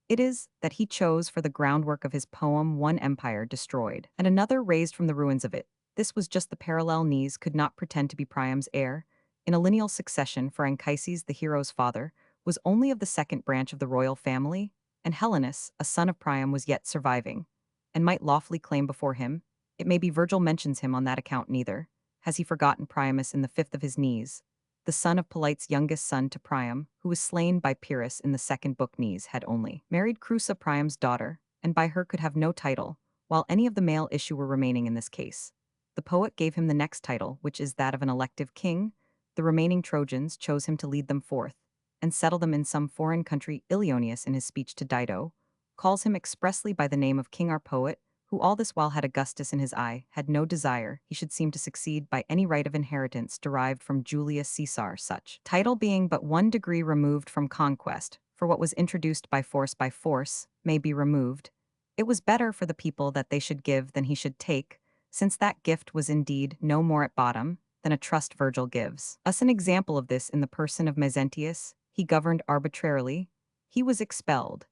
it is that he chose for the groundwork of his poem one empire destroyed, and another raised from the ruins of it. This was just the parallel. Nice could not pretend to be Priam's heir in a lineal succession, for Anchises, the hero's father, was only of the second branch of the royal family, and Helenus, a son of Priam, was yet surviving, and might lawfully claim before him. It may be Virgil mentions him on that account neither. Has he forgotten Priamus in the fifth of his Knees? The son of Polite's youngest son to Priam, who was slain by Pyrrhus in the second book. Knees had only married Creusa, Priam's daughter, and by her could have no title, while any of the male issue were remaining in this case. The poet gave him the next title, which is that of an elective king. The remaining Trojans chose him to lead them forth, and settle them in some foreign country. Ilioneus, in his speech to Dido, calls him expressly by the name of king. Our poet, who all this while had Augustus in his eye, had no desire he should seem to succeed by any right of inheritance derived from Julius Caesar, such title being but one degree removed from conquest, for what was introduced by force may be removed. It was better for the people that they should give than he should take, since that gift was indeed no more at bottom than a trust. Virgil gives us an example of this in the person of Mezentius. He governed arbitrarily, he was expelled,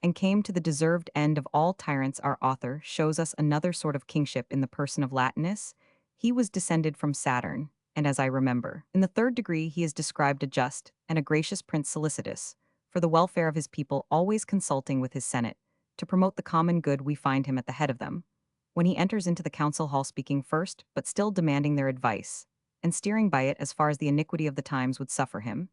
and came to the deserved end of all tyrants. Our author shows us another sort of kingship in the person of Latinus. He was descended from Saturn, and as I remember, in the third degree he is described a just and a gracious prince, solicitous for the welfare of his people, always consulting with his senate to promote the common good. We find him at the head of them when he enters into the council hall, speaking first, but still demanding their advice, and steering by it as far as the iniquity of the times would suffer him.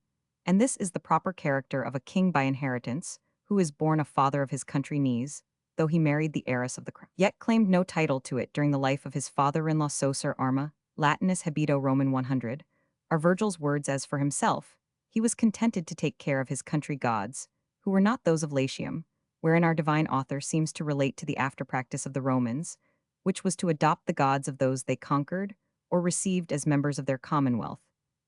And this is the proper character of a king by inheritance, who is born a father of his country. Knees, though he married the heiress of the crown, yet claimed no title to it during the life of his father-in-law. So Sir Arma, Latinus Hebito, Roman 100, are Virgil's words. As for himself, he was contented to take care of his country gods, who were not those of Latium, wherein our divine author seems to relate to the after practice of the Romans, which was to adopt the gods of those they conquered or received as members of their commonwealth.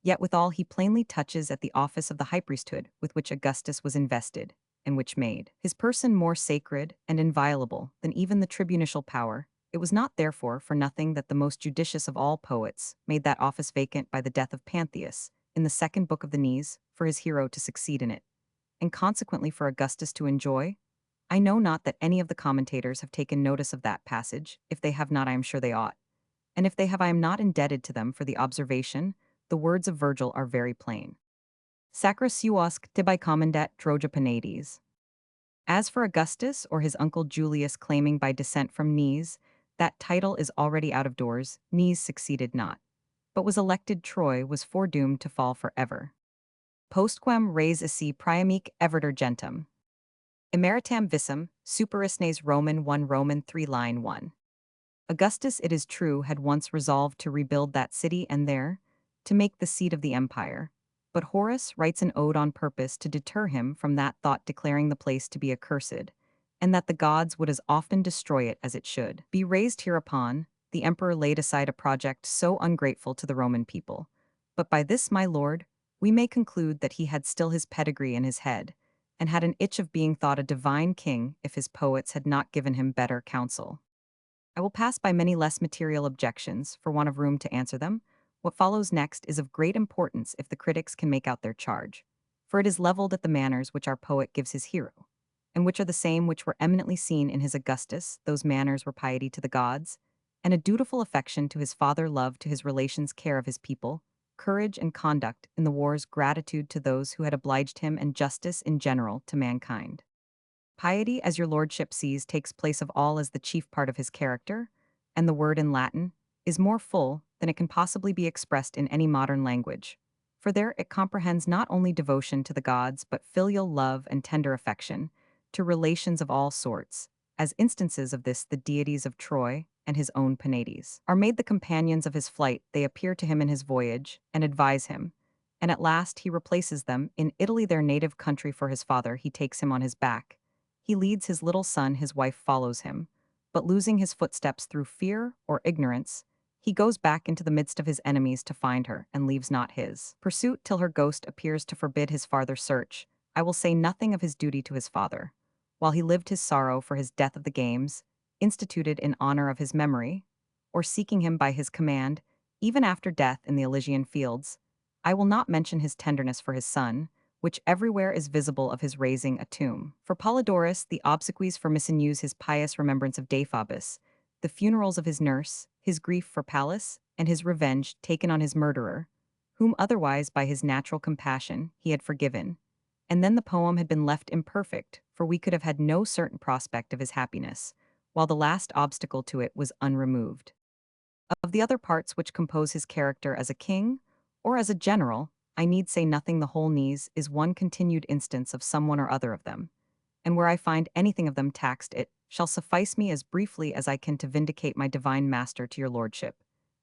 Yet withal he plainly touches at the office of the high priesthood with which Augustus was invested, and which made his person more sacred and inviolable than even the tribunicial power. It was not therefore for nothing that the most judicious of all poets made that office vacant by the death of Pantheus, in the second book of the Knees, for his hero to succeed in it, and consequently for Augustus to enjoy. I know not that any of the commentators have taken notice of that passage. If they have not, I am sure they ought. And if they have, I am not indebted to them for the observation. The words of Virgil are very plain. Sacra suosque tibi commendat Troja Penades. As for Augustus or his uncle Julius claiming by descent from Nice, that title is already out of doors. Nice succeeded not, but was elected. Troy was foredoomed to fall forever. Postquem res esse priamique everter gentem. Emeritam visum, superisnes Roman 1 Roman 3 line 1. Augustus, it is true, had once resolved to rebuild that city and there to make the seat of the empire, but Horace writes an ode on purpose to deter him from that thought, declaring the place to be accursed, and that the gods would as often destroy it as it should be raised. Hereupon, the emperor laid aside a project so ungrateful to the Roman people. But by this, my lord, we may conclude that he had still his pedigree in his head, and had an itch of being thought a divine king if his poets had not given him better counsel. I will pass by many less material objections, for want of room to answer them. What follows next is of great importance if the critics can make out their charge, for it is leveled at the manners which our poet gives his hero, and which are the same which were eminently seen in his Augustus. Those manners were piety to the gods, and a dutiful affection to his father, love to his relations, care of his people, courage and conduct in the wars, gratitude to those who had obliged him, and justice in general to mankind. Piety, as your lordship sees, takes place of all as the chief part of his character, and the word in Latin is more full than it can possibly be expressed in any modern language. For there it comprehends not only devotion to the gods, but filial love and tender affection to relations of all sorts. As instances of this, the deities of Troy and his own Penates are made the companions of his flight. They appear to him in his voyage and advise him, and at last he replaces them. In Italy, their native country, for his father, he takes him on his back. He leads his little son, his wife follows him, but losing his footsteps through fear or ignorance, he goes back into the midst of his enemies to find her, and leaves not his pursuit till her ghost appears to forbid his farther search. I will say nothing of his duty to his father, while he lived his sorrow for his death of the games, instituted in honor of his memory, or seeking him by his command, even after death in the Elysian fields. I will not mention his tenderness for his son, which everywhere is visible of his raising a tomb. For Polydorus, the obsequies for Missinus, his pious remembrance of Deiphobus, the funerals of his nurse, his grief for Pallas, and his revenge taken on his murderer, whom otherwise by his natural compassion he had forgiven. And then the poem had been left imperfect, for we could have had no certain prospect of his happiness, while the last obstacle to it was unremoved. Of the other parts which compose his character as a king, or as a general, I need say nothing. The whole niece is one continued instance of some one or other of them, and where I find anything of them taxed, it shall suffice me as briefly as I can to vindicate my divine master to your lordship,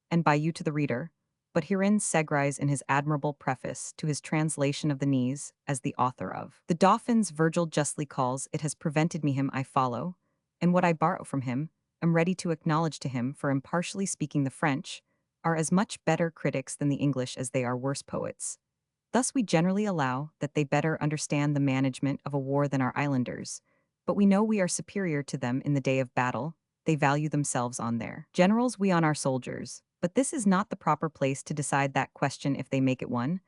and by you to the reader. But herein Segrais, in his admirable preface to his translation of the Knees, as the author of the Dauphins, Virgil justly calls, it has prevented me him I follow, and what I borrow from him, am ready to acknowledge to him, for impartially speaking the French are as much better critics than the English as they are worse poets. Thus we generally allow that they better understand the management of a war than our islanders, but we know we are superior to them in the day of battle. They value themselves on their generals, we on our soldiers. But this is not the proper place to decide that question if they make it one.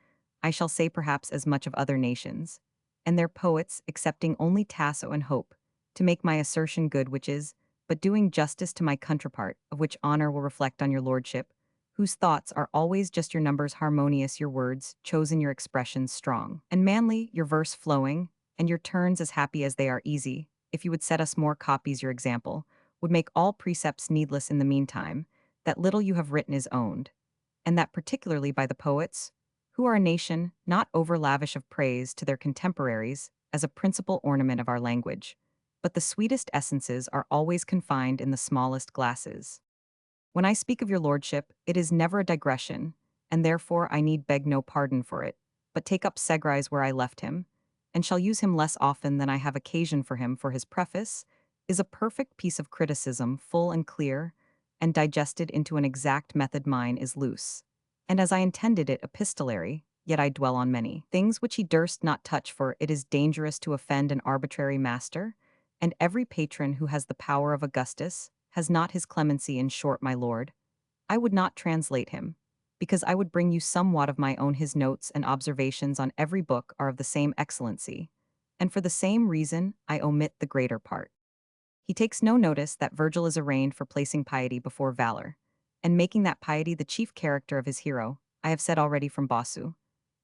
I shall say perhaps as much of other nations, and their poets, excepting only Tasso and Hope, to make my assertion good, which is, but doing justice to my contrapart, of which honor will reflect on your lordship, whose thoughts are always just your numbers harmonious, your words chosen, your expressions strong and manly, your verse flowing, and your turns as happy as they are easy. If you would set us more copies, your example would make all precepts needless. In the meantime, that little you have written is owned, and that particularly by the poets, who are a nation not over lavish of praise to their contemporaries as a principal ornament of our language, but the sweetest essences are always confined in the smallest glasses. When I speak of your lordship, it is never a digression, and therefore I need beg no pardon for it, but take up Segrais where I left him, and shall use him less often than I have occasion for him, for his preface is a perfect piece of criticism, full and clear, and digested into an exact method. Mine is loose, and as I intended it epistolary, yet I dwell on many things which he durst not touch, for it is dangerous to offend an arbitrary master, and every patron who has the power of Augustus has not his clemency. In short, my lord, I would not translate him, because I would bring you somewhat of my own. His notes and observations on every book are of the same excellency, and for the same reason I omit the greater part. He takes no notice that Virgil is arraigned for placing piety before valor, and making that piety the chief character of his hero. I have said already from Bossu,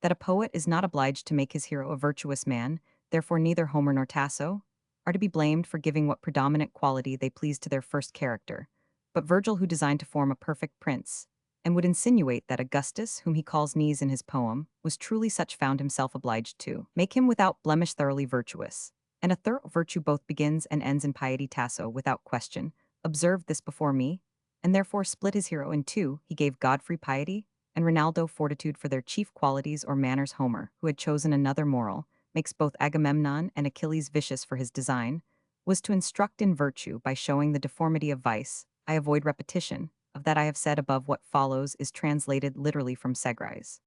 that a poet is not obliged to make his hero a virtuous man, therefore neither Homer nor Tasso are to be blamed for giving what predominant quality they please to their first character. But Virgil, who designed to form a perfect prince, and would insinuate that Augustus, whom he calls Knees in his poem, was truly such, found himself obliged to make him without blemish thoroughly virtuous. And a thorough virtue both begins and ends in piety. Tasso, without question, observed this before me, and therefore split his hero in two. He gave Godfrey piety, and Rinaldo fortitude for their chief qualities or manners. Homer, who had chosen another moral, makes both Agamemnon and Achilles vicious, for his design was to instruct in virtue by showing the deformity of vice. I avoid repetition of that I have said above. What follows is translated literally from Segrais.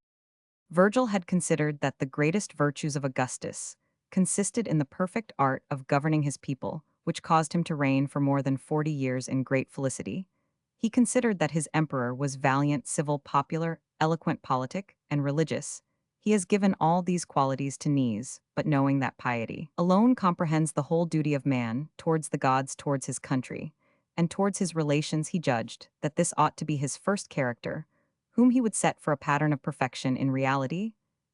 Virgil had considered that the greatest virtues of Augustus consisted in the perfect art of governing his people, which caused him to reign for more than 40 years in great felicity. He considered that his emperor was valiant, civil, popular, eloquent, politic, and religious. He has given all these qualities to Knees, but knowing that piety alone comprehends the whole duty of man towards the gods, towards his country, and towards his relations, he judged that this ought to be his first character, whom he would set for a pattern of perfection. In reality,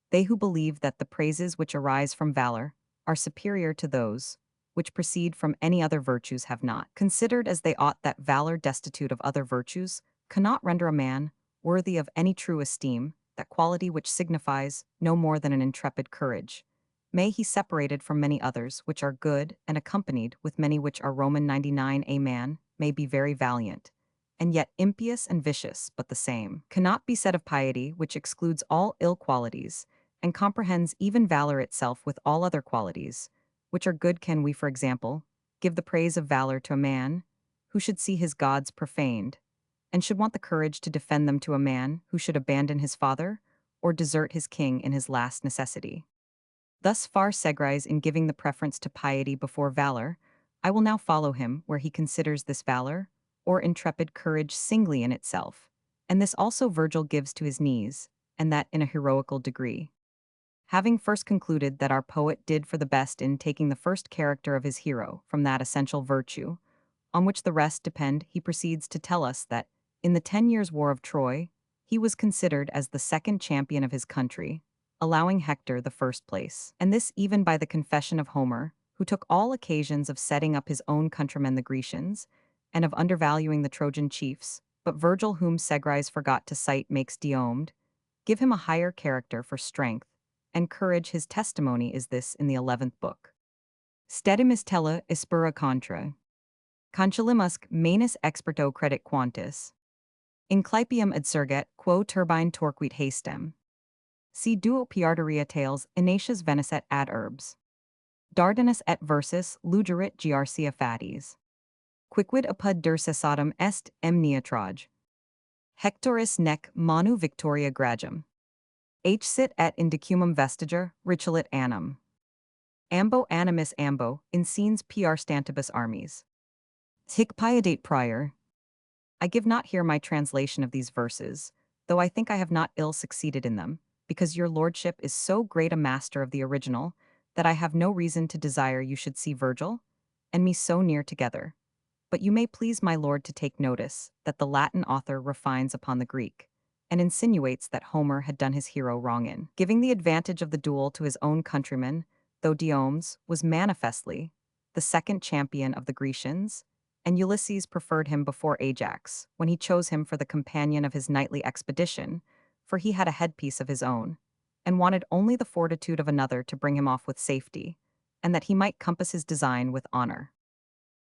they who believe that the praises which arise from valor are superior to those which proceed from any other virtues have not. Considered as they ought that valor destitute of other virtues cannot render a man worthy of any true esteem, that quality which signifies no more than an intrepid courage. May he separated from many others which are good and accompanied with many which are Roman 99 a man may be very valiant, and yet impious and vicious but the same. Cannot be said of piety which excludes all ill qualities, and comprehends even valor itself with all other qualities, which are good. Can we, for example, give the praise of valor to a man who should see his gods profaned, and should want the courage to defend them to a man who should abandon his father, or desert his king in his last necessity? Thus far Segrais in giving the preference to piety before valor. I will now follow him where he considers this valor, or intrepid courage singly in itself, and this also Virgil gives to his knees, and that in a heroical degree. Having first concluded that our poet did for the best in taking the first character of his hero from that essential virtue, on which the rest depend, he proceeds to tell us that, in the 10 years' war of Troy, he was considered as the second champion of his country, allowing Hector the first place. And this even by the confession of Homer, who took all occasions of setting up his own countrymen the Grecians, and of undervaluing the Trojan chiefs, but Virgil, whom Segrais forgot to cite, makes Diomed give him a higher character for strength and courage. His testimony is this in the 11th book. Stedimus tella ispera contra. Concilimusc manus experto credit quantis. Inclypium adsurget quo turbine torquit hastem. Si duo piarteria tales inacius venisset ad urbs. Dardanus et versus lugerit grcia fatis. Quicquid apud durcesatum est emniatrage. Hectoris nec manu victoria gragem. Sit et in decumum vestiger richelit annum. Ambo animis ambo in scenes pr stantibus armies. Hic piedate prior. I give not here my translation of these verses, though I think I have not ill succeeded in them, because your lordship is so great a master of the original, that I have no reason to desire you should see Virgil, and me so near together. But you may please my lord to take notice that the Latin author refines upon the Greek, and insinuates that Homer had done his hero wrong in giving the advantage of the duel to his own countrymen, though Diomed was manifestly the second champion of the Grecians, and Ulysses preferred him before Ajax, when he chose him for the companion of his knightly expedition, for he had a headpiece of his own, and wanted only the fortitude of another to bring him off with safety, and that he might compass his design with honor.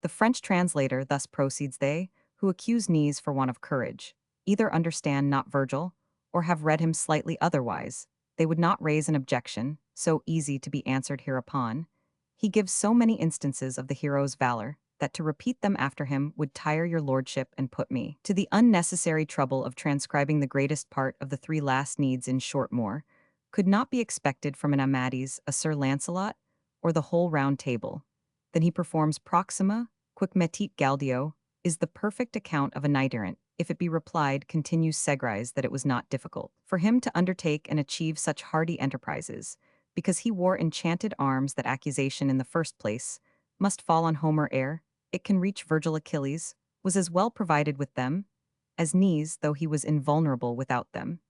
The French translator thus proceeds: they, who accuse Nice for want of courage, either understand not Virgil, or have read him slightly otherwise. They would not raise an objection, so easy to be answered hereupon. He gives so many instances of the hero's valor, that to repeat them after him would tire your lordship and put me to the unnecessary trouble of transcribing the greatest part of the three last needs in short more, could not be expected from an Amadis, a Sir Lancelot, or the whole Round Table. Then he performs Proxima, quic metit Gaudio, is the perfect account of a knight-errant. If it be replied, continues Segrais, that it was not difficult for him to undertake and achieve such hardy enterprises, because he wore enchanted arms. That accusation in the first place must fall on Homer ere it can reach Virgil. Achilles was as well provided with them as Nice, though he was invulnerable without them,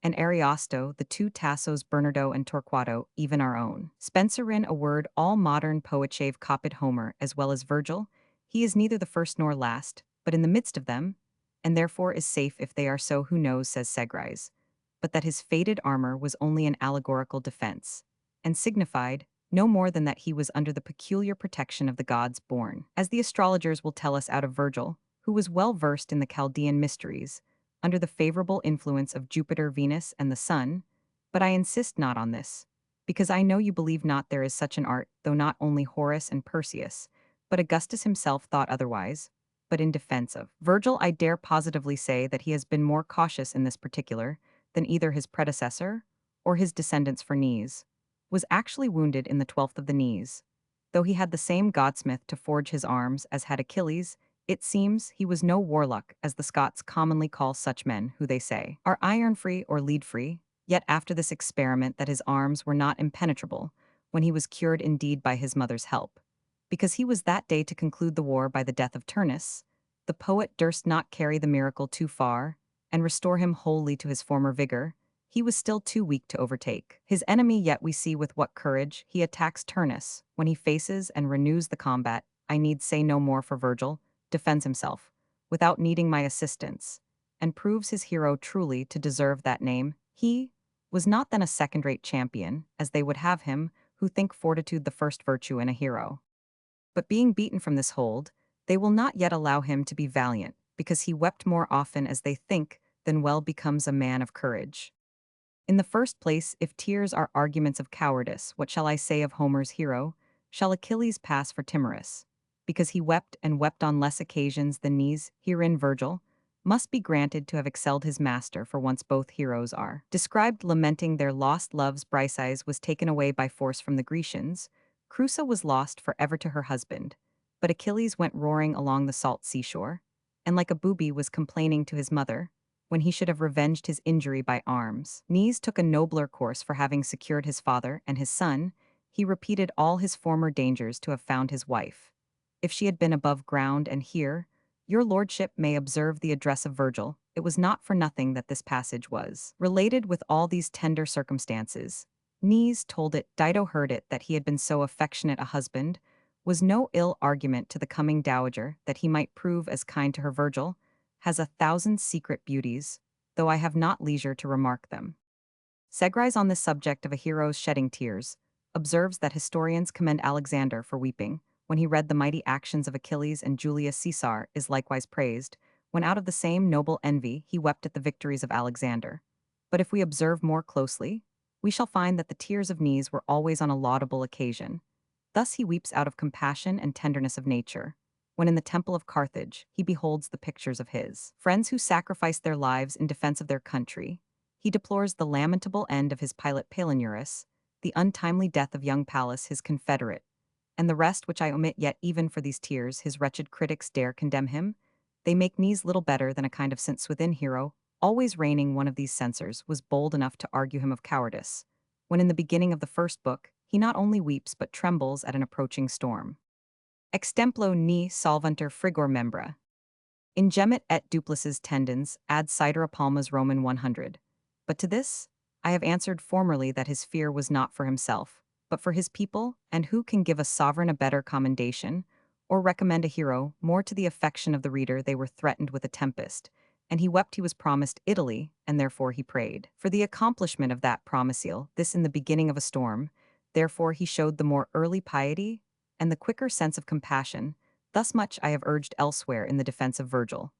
and Ariosto, the two Tassos, Bernardo and Torquato, even our own. Spencer in a word, all modern poetchave copied Homer as well as Virgil. He is neither the first nor last, but in the midst of them, and therefore is safe if they are so. Who knows, says Segrais, but that his faded armor was only an allegorical defense, and signified no more than that he was under the peculiar protection of the gods born, as the astrologers will tell us out of Virgil, who was well versed in the Chaldean mysteries, under the favorable influence of Jupiter, Venus, and the sun. But I insist not on this, because I know you believe not there is such an art, though not only Horace and Persius, but Augustus himself thought otherwise. But in defense of Virgil, I dare positively say that he has been more cautious in this particular than either his predecessor or his descendants. For Nice was actually wounded in the 12th of the knees, though he had the same goldsmith to forge his arms as had Achilles. It seems he was no warlock, as the Scots commonly call such men who, they say, are iron-free or lead-free, yet after this experiment that his arms were not impenetrable, when he was cured indeed by his mother's help. Because he was that day to conclude the war by the death of Turnus, the poet durst not carry the miracle too far, and restore him wholly to his former vigor, he was still too weak to overtake his enemy, yet we see with what courage he attacks Turnus when he faces and renews the combat. I need say no more for Virgil, defends himself, without needing my assistance, and proves his hero truly to deserve that name. He was not then a second-rate champion, as they would have him, who think fortitude the first virtue in a hero. But being beaten from this hold, they will not yet allow him to be valiant, because he wept more often as they think than well becomes a man of courage. In the first place, if tears are arguments of cowardice, what shall I say of Homer's hero? Shall Achilles pass for timorous? Because he wept and wept on less occasions than these, herein Virgil must be granted to have excelled his master, for once both heroes are described lamenting their lost loves. Briseis was taken away by force from the Grecians, Creusa was lost for ever to her husband, but Achilles went roaring along the salt seashore, and like a booby was complaining to his mother, when he should have revenged his injury by arms. Aeneas took a nobler course, for having secured his father and his son, he repeated all his former dangers to have found his wife. If she had been above ground, and here, your lordship may observe the address of Virgil, it was not for nothing that this passage was related with all these tender circumstances. Aeneas told it, Dido heard it, that he had been so affectionate a husband, was no ill argument to the coming dowager that he might prove as kind to her. Virgil has 1,000 secret beauties, though I have not leisure to remark them. Segrais on this subject of a hero's shedding tears, observes that historians commend Alexander for weeping, when he read the mighty actions of Achilles, and Julius Caesar is likewise praised, when out of the same noble envy he wept at the victories of Alexander. But if we observe more closely, we shall find that the tears of Aeneas were always on a laudable occasion. Thus he weeps out of compassion and tenderness of nature, when in the temple of Carthage he beholds the pictures of his friends who sacrificed their lives in defense of their country. He deplores the lamentable end of his pilot Palinurus, the untimely death of young Pallas his confederate, and the rest which I omit. Yet even for these tears his wretched critics dare condemn him. They make Aeneas little better than a kind of Saint-Swithin hero. Always reigning one of these censors was bold enough to argue him of cowardice, when in the beginning of the first book he not only weeps but trembles at an approaching storm. Extemplo ni solvuntur frigor membra. Ingemet et duplices tendens, ad sidera palmas Roman 100. But to this, I have answered formerly that his fear was not for himself, but for his people, and who can give a sovereign a better commendation, or recommend a hero more to the affection of the reader? They were threatened with a tempest, and he wept he was promised Italy, and therefore he prayed for the accomplishment of that promisal, this in the beginning of a storm, therefore he showed the more early piety, and the quicker sense of compassion. Thus much I have urged elsewhere in the defense of Virgil,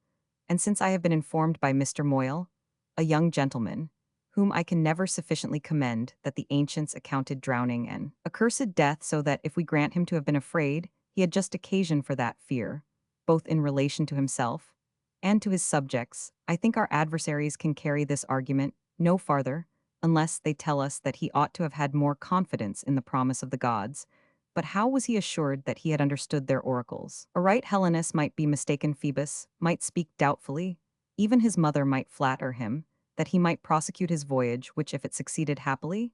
and since I have been informed by Mr. Moyle, a young gentleman, whom I can never sufficiently commend, that the ancients accounted drowning an accursed death, so that if we grant him to have been afraid, he had just occasion for that fear, both in relation to himself and to his subjects. I think our adversaries can carry this argument no farther, unless they tell us that he ought to have had more confidence in the promise of the gods. But how was he assured that he had understood their oracles? A right Hellenist might be mistaken, Phoebus might speak doubtfully, even his mother might flatter him, that he might prosecute his voyage, which if it succeeded happily,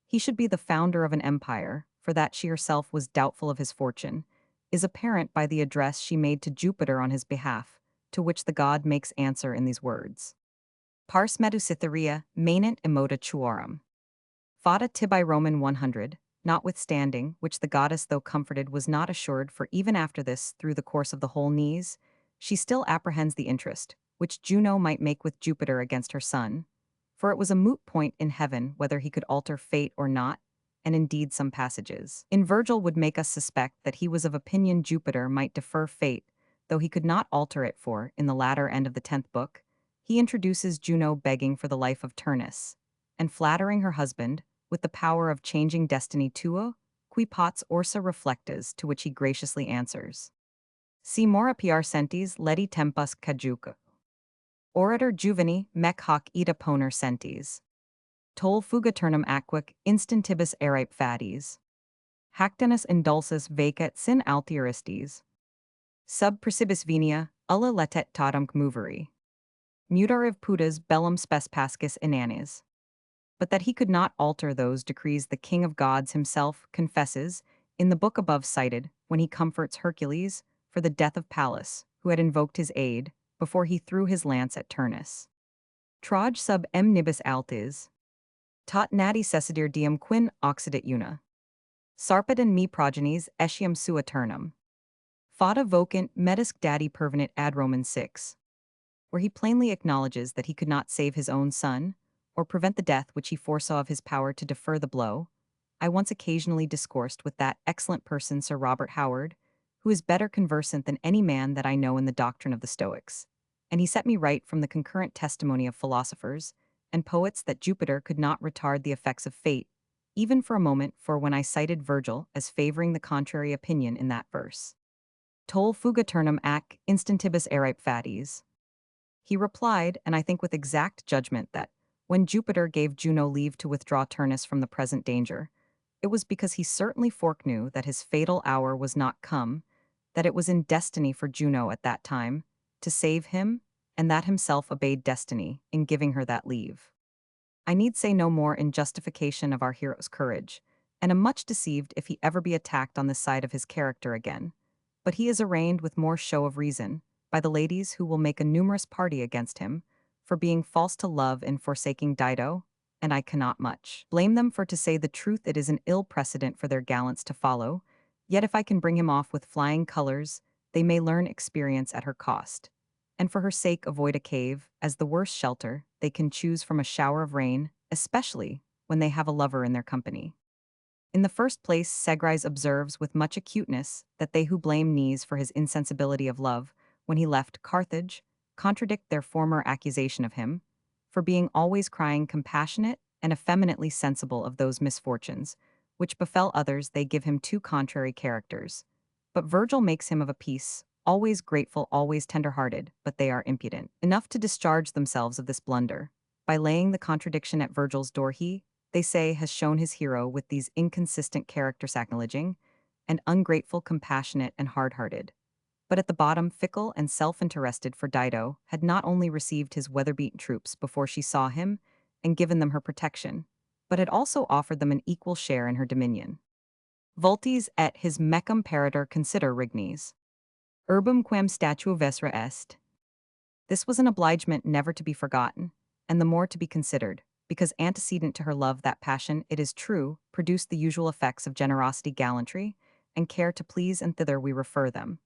he should be the founder of an empire, for that she herself was doubtful of his fortune, is apparent by the address she made to Jupiter on his behalf, to which the god makes answer in these words. Pars meducytheria, maenant immota tuorum. Fata tibi Roman 100, notwithstanding which the goddess, though comforted, was not assured, for even after this, through the course of the whole Aeneas, she still apprehends the interest which Juno might make with Jupiter against her son, for it was a moot point in heaven whether he could alter fate or not, and indeed some passages in Virgil would make us suspect that he was of opinion Jupiter might defer fate, though he could not alter it, for, in the latter end of the 10th book, he introduces Juno begging for the life of Turnus, and flattering her husband with the power of changing destiny tuo, qui pots orsa reflectas, to which he graciously answers. Si mora piar sentis ledi tempus caduca. Orator juveni mec hoc ita poner sentis. Tol fugaturnum aquic instantibus erip fatis. Hactinus indulsus vacet sin altieristes. Sub precibis venia, ulla letet tadumc moveri. Mutariv putas bellum spes pascis inanis. But that he could not alter those decrees the king of gods himself confesses, in the book above cited, when he comforts Hercules for the death of Pallas, who had invoked his aid, before he threw his lance at Turnus. Trage sub nibus altis, tot nati cessidir diem quin occidit una. Sarped and me progenies etiam sua turnum. Fata vocant medisc dadi pervenit ad Roman 6, where he plainly acknowledges that he could not save his own son, or prevent the death which he foresaw of his power to defer the blow. I once occasionally discoursed with that excellent person Sir Robert Howard, who is better conversant than any man that I know in the doctrine of the Stoics, and he set me right from the concurrent testimony of philosophers and poets that Jupiter could not retard the effects of fate, even for a moment, for when I cited Virgil as favoring the contrary opinion in that verse. Tol fuga turnum ac instantibus erip faties. He replied, and I think with exact judgment, that when Jupiter gave Juno leave to withdraw Turnus from the present danger, it was because he certainly foreknew that his fatal hour was not come, that it was in destiny for Juno at that time to save him, and that himself obeyed destiny in giving her that leave. I need say no more in justification of our hero's courage, and am much deceived if he ever be attacked on this side of his character again. But he is arraigned with more show of reason by the ladies who will make a numerous party against him for being false to love in forsaking Dido, and I cannot much blame them, for to say the truth it is an ill precedent for their gallants to follow, yet if I can bring him off with flying colors, they may learn experience at her cost, and for her sake avoid a cave, as the worst shelter they can choose from a shower of rain, especially when they have a lover in their company. In the first place, Segrais observes with much acuteness that they who blame Nies for his insensibility of love when he left Carthage contradict their former accusation of him for being always crying compassionate and effeminately sensible of those misfortunes which befell others. They give him two contrary characters. But Virgil makes him of a piece, always grateful, always tender-hearted, but they are impudent enough to discharge themselves of this blunder. By laying the contradiction at Virgil's door, he, they say, has shown his hero with these inconsistent characters acknowledging, and ungrateful, compassionate, and hard-hearted. But at the bottom, fickle and self-interested, for Dido had not only received his weather-beaten troops before she saw him and given them her protection, but had also offered them an equal share in her dominion. Vultes et his mecum parator consider rignes. Urbum quem statua vesra est. This was an obligement never to be forgotten, and the more to be considered, because antecedent to her love that passion, it is true, produced the usual effects of generosity, gallantry, and care to please, and thither we refer them.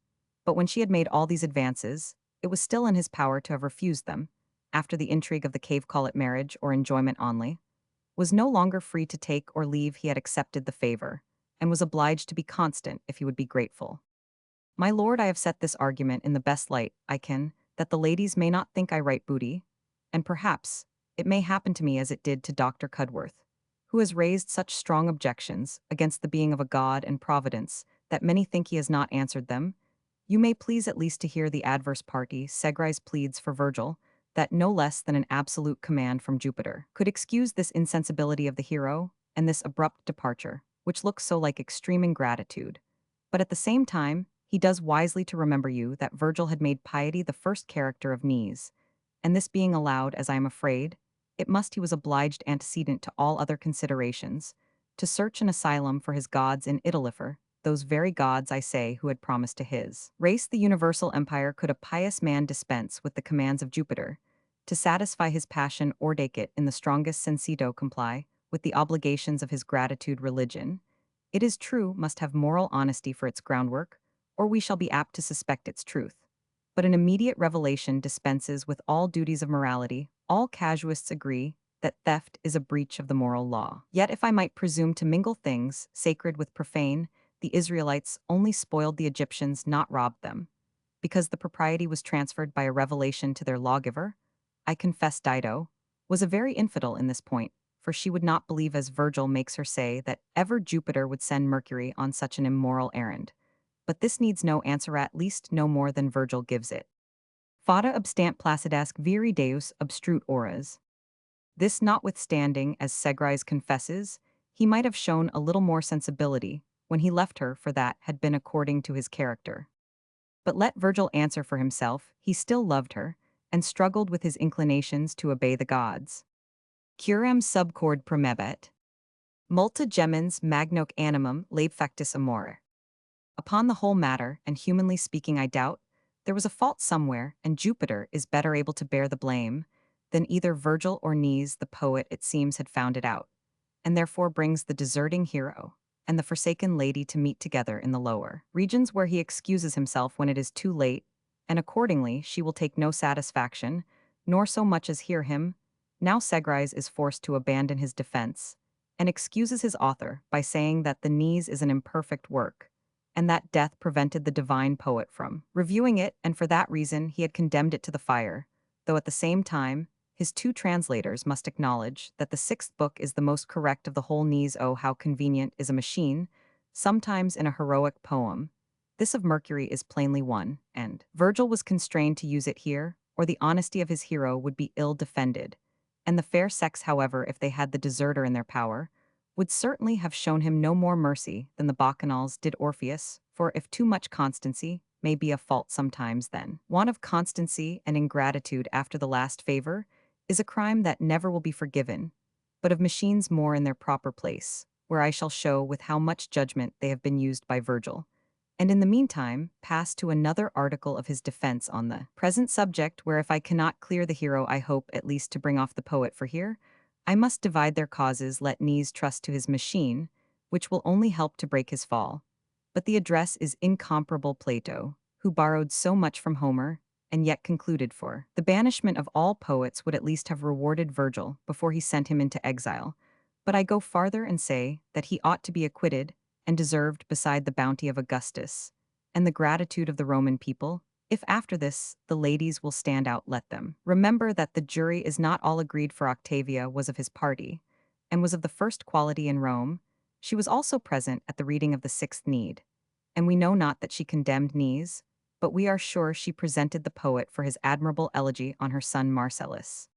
But when she had made all these advances, it was still in his power to have refused them, after the intrigue of the cave call it marriage or enjoyment only, was no longer free to take or leave. He had accepted the favor, and was obliged to be constant if he would be grateful. My lord, I have set this argument in the best light I can, that the ladies may not think I write booty, and perhaps it may happen to me as it did to Dr. Cudworth, who has raised such strong objections against the being of a god and providence that many think he has not answered them. You may please at least to hear the adverse party. Segrais pleads for Virgil that no less than an absolute command from Jupiter could excuse this insensibility of the hero and this abrupt departure, which looks so like extreme ingratitude. But at the same time, he does wisely to remember you that Virgil had made piety the first character of Nies, and this being allowed, as I am afraid, it must he was obliged antecedent to all other considerations, to search an asylum for his gods in Italifer, those very gods, I say, who had promised to his race the universal empire. Could a pious man dispense with the commands of Jupiter, to satisfy his passion, ordake it in the strongest sensito comply with the obligations of his gratitude religion, it is true, must have moral honesty for its groundwork, or we shall be apt to suspect its truth. But an immediate revelation dispenses with all duties of morality. All casuists agree that theft is a breach of the moral law. Yet if I might presume to mingle things sacred with profane, the Israelites only spoiled the Egyptians, not robbed them, because the propriety was transferred by a revelation to their lawgiver. I confess Dido was a very infidel in this point, for she would not believe, as Virgil makes her say, that ever Jupiter would send Mercury on such an immoral errand. But this needs no answer, at least no more than Virgil gives it. Fata obstant placidasque viri deus obstrut auras. This notwithstanding, as Segrais confesses, he might have shown a little more sensibility when he left her, for that had been according to his character. But let Virgil answer for himself, he still loved her, and struggled with his inclinations to obey the gods. Curam subcord promebet. Multa gemens magnoque animum lab factus amore. Upon the whole matter, and humanly speaking, I doubt, there was a fault somewhere, and Jupiter is better able to bear the blame than either Virgil or Nies the poet, it seems, had found it out. and therefore brings the deserting hero and the forsaken lady to meet together in the lower regions, where he excuses himself when it is too late, and accordingly she will take no satisfaction, nor so much as hear him. Now Segrais is forced to abandon his defense, and excuses his author by saying that the Knees is an imperfect work, and that death prevented the divine poet from reviewing it, and for that reason he had condemned it to the fire, though at the same time his two translators must acknowledge that the sixth book is the most correct of the whole. Knees, oh, how convenient is a machine, sometimes in a heroic poem. This of Mercury is plainly one, and Virgil was constrained to use it here, or the honesty of his hero would be ill defended. And the fair sex, however, if they had the deserter in their power, would certainly have shown him no more mercy than the Bacchanals did Orpheus, for if too much constancy may be a fault sometimes, then want of constancy and ingratitude after the last favor is a crime that never will be forgiven, but of machines more in their proper place, where I shall show with how much judgment they have been used by Virgil, and in the meantime pass to another article of his defense on the present subject, where if I cannot clear the hero, I hope at least to bring off the poet, for here I must divide their causes. Let Knees trust to his machine, which will only help to break his fall. But the address is incomparable Plato, who borrowed so much from Homer, and yet concluded for the banishment of all poets would at least have rewarded Virgil before he sent him into exile. But I go farther and say that he ought to be acquitted, and deserved beside the bounty of Augustus, and the gratitude of the Roman people, if after this the ladies will stand out. Let them remember that the jury is not all agreed, for Octavia was of his party, and was of the first quality in Rome. She was also present at the reading of the sixth Need, and we know not that she condemned Knees, but we are sure she presented the poet for his admirable elegy on her son Marcellus.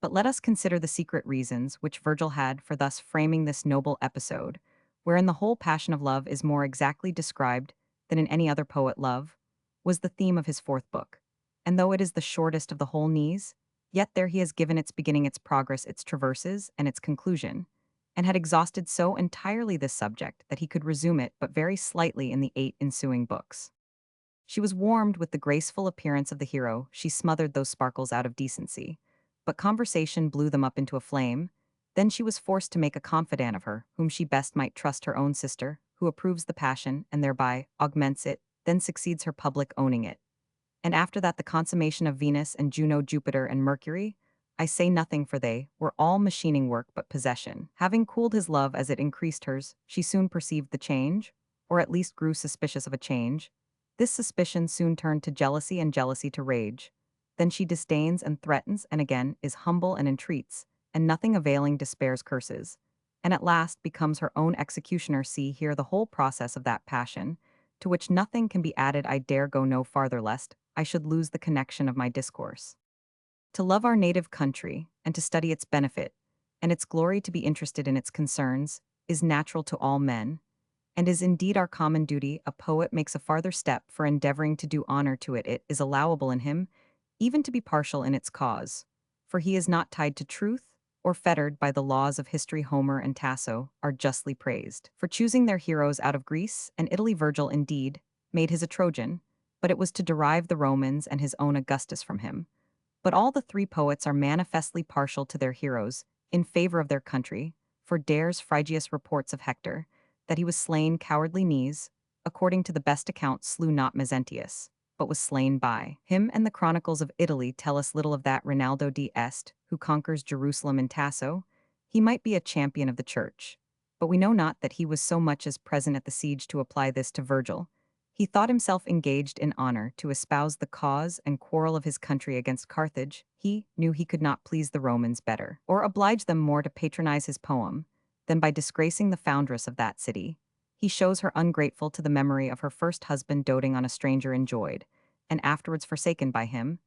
But let us consider the secret reasons which Virgil had for thus framing this noble episode, wherein the whole passion of love is more exactly described than in any other poet. Love was the theme of his fourth book, and though it is the shortest of the whole Knees, yet there he has given its beginning, its progress, its traverses, and its conclusion, and had exhausted so entirely this subject that he could resume it but very slightly in the 8 ensuing books. She was warmed with the graceful appearance of the hero, she smothered those sparkles out of decency, but conversation blew them up into a flame. Then she was forced to make a confidant of her, whom she best might trust, her own sister, who approves the passion and thereby augments it, then succeeds her public owning it. And after that the consummation of Venus and Juno, Jupiter and Mercury, I say nothing, for they were all machining work but possession. Having cooled his love as it increased hers, she soon perceived the change, or at least grew suspicious of a change. This suspicion soon turned to jealousy, and jealousy to rage. Then she disdains and threatens, and again is humble and entreats, and nothing availing despairs, curses, and at last becomes her own executioner. See here the whole process of that passion, to which nothing can be added. I dare go no farther, lest I should lose the connection of my discourse. To love our native country, and to study its benefit, and its glory, to be interested in its concerns, is natural to all men, and is indeed our common duty. A poet makes a farther step for endeavoring to do honor to it. It is allowable in him even to be partial in its cause, for he is not tied to truth or fettered by the laws of history. Homer and Tasso are justly praised for choosing their heroes out of Greece and Italy. Virgil, indeed, made his a Trojan, but it was to derive the Romans and his own Augustus from him. But all the three poets are manifestly partial to their heroes, in favor of their country, for dares Phrygius reports of Hector, that he was slain cowardly. Knees, according to the best account, slew not Mezentius, but was slain by him, and the chronicles of Italy tell us little of that Rinaldo di Est, who conquers Jerusalem in Tasso. He might be a champion of the church, but we know not that he was so much as present at the siege. To apply this to Virgil, he thought himself engaged in honor to espouse the cause and quarrel of his country against Carthage. He knew he could not please the Romans better, or oblige them more, to patronize his poem, than by disgracing the foundress of that city. He shows her ungrateful to the memory of her first husband, doting on a stranger enjoyed, and afterwards forsaken by him.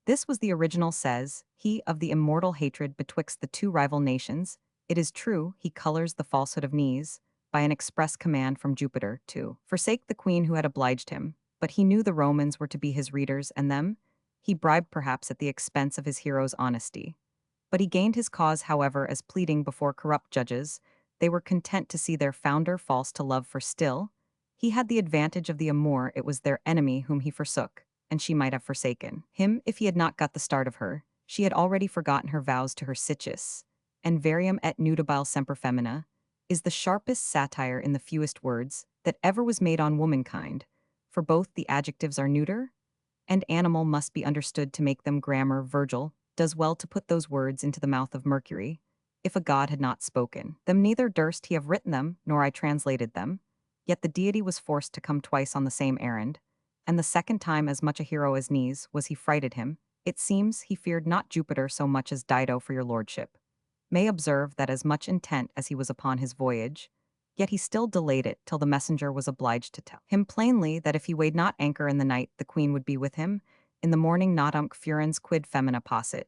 This was the original, says he, of the immortal hatred betwixt the two rival nations. It is true, he colors the falsehood of Knees by an express command from Jupiter to forsake the queen who had obliged him, but he knew the Romans were to be his readers, and them he bribed perhaps at the expense of his hero's honesty. But he gained his cause, however, as pleading before corrupt judges. They were content to see their founder false to love, for still he had the advantage of the amour. It was their enemy whom he forsook, and she might have forsaken him if he had not got the start of her. She had already forgotten her vows to her Sychis, and varium et nudibile semper femina, is the sharpest satire in the fewest words that ever was made on womankind, for both the adjectives are neuter, and animal must be understood to make them grammar. Virgil does well to put those words into the mouth of Mercury. If a god had not spoken them, neither durst he have written them, nor I translated them. Yet the deity was forced to come twice on the same errand, and the second time as much a hero as Nees was he frighted him. It seems he feared not Jupiter so much as Dido for your lordship. May observe that as much intent as he was upon his voyage, yet he still delayed it till the messenger was obliged to tell him plainly that if he weighed not anchor in the night, the queen would be with him. In the morning not furens quid femina possit.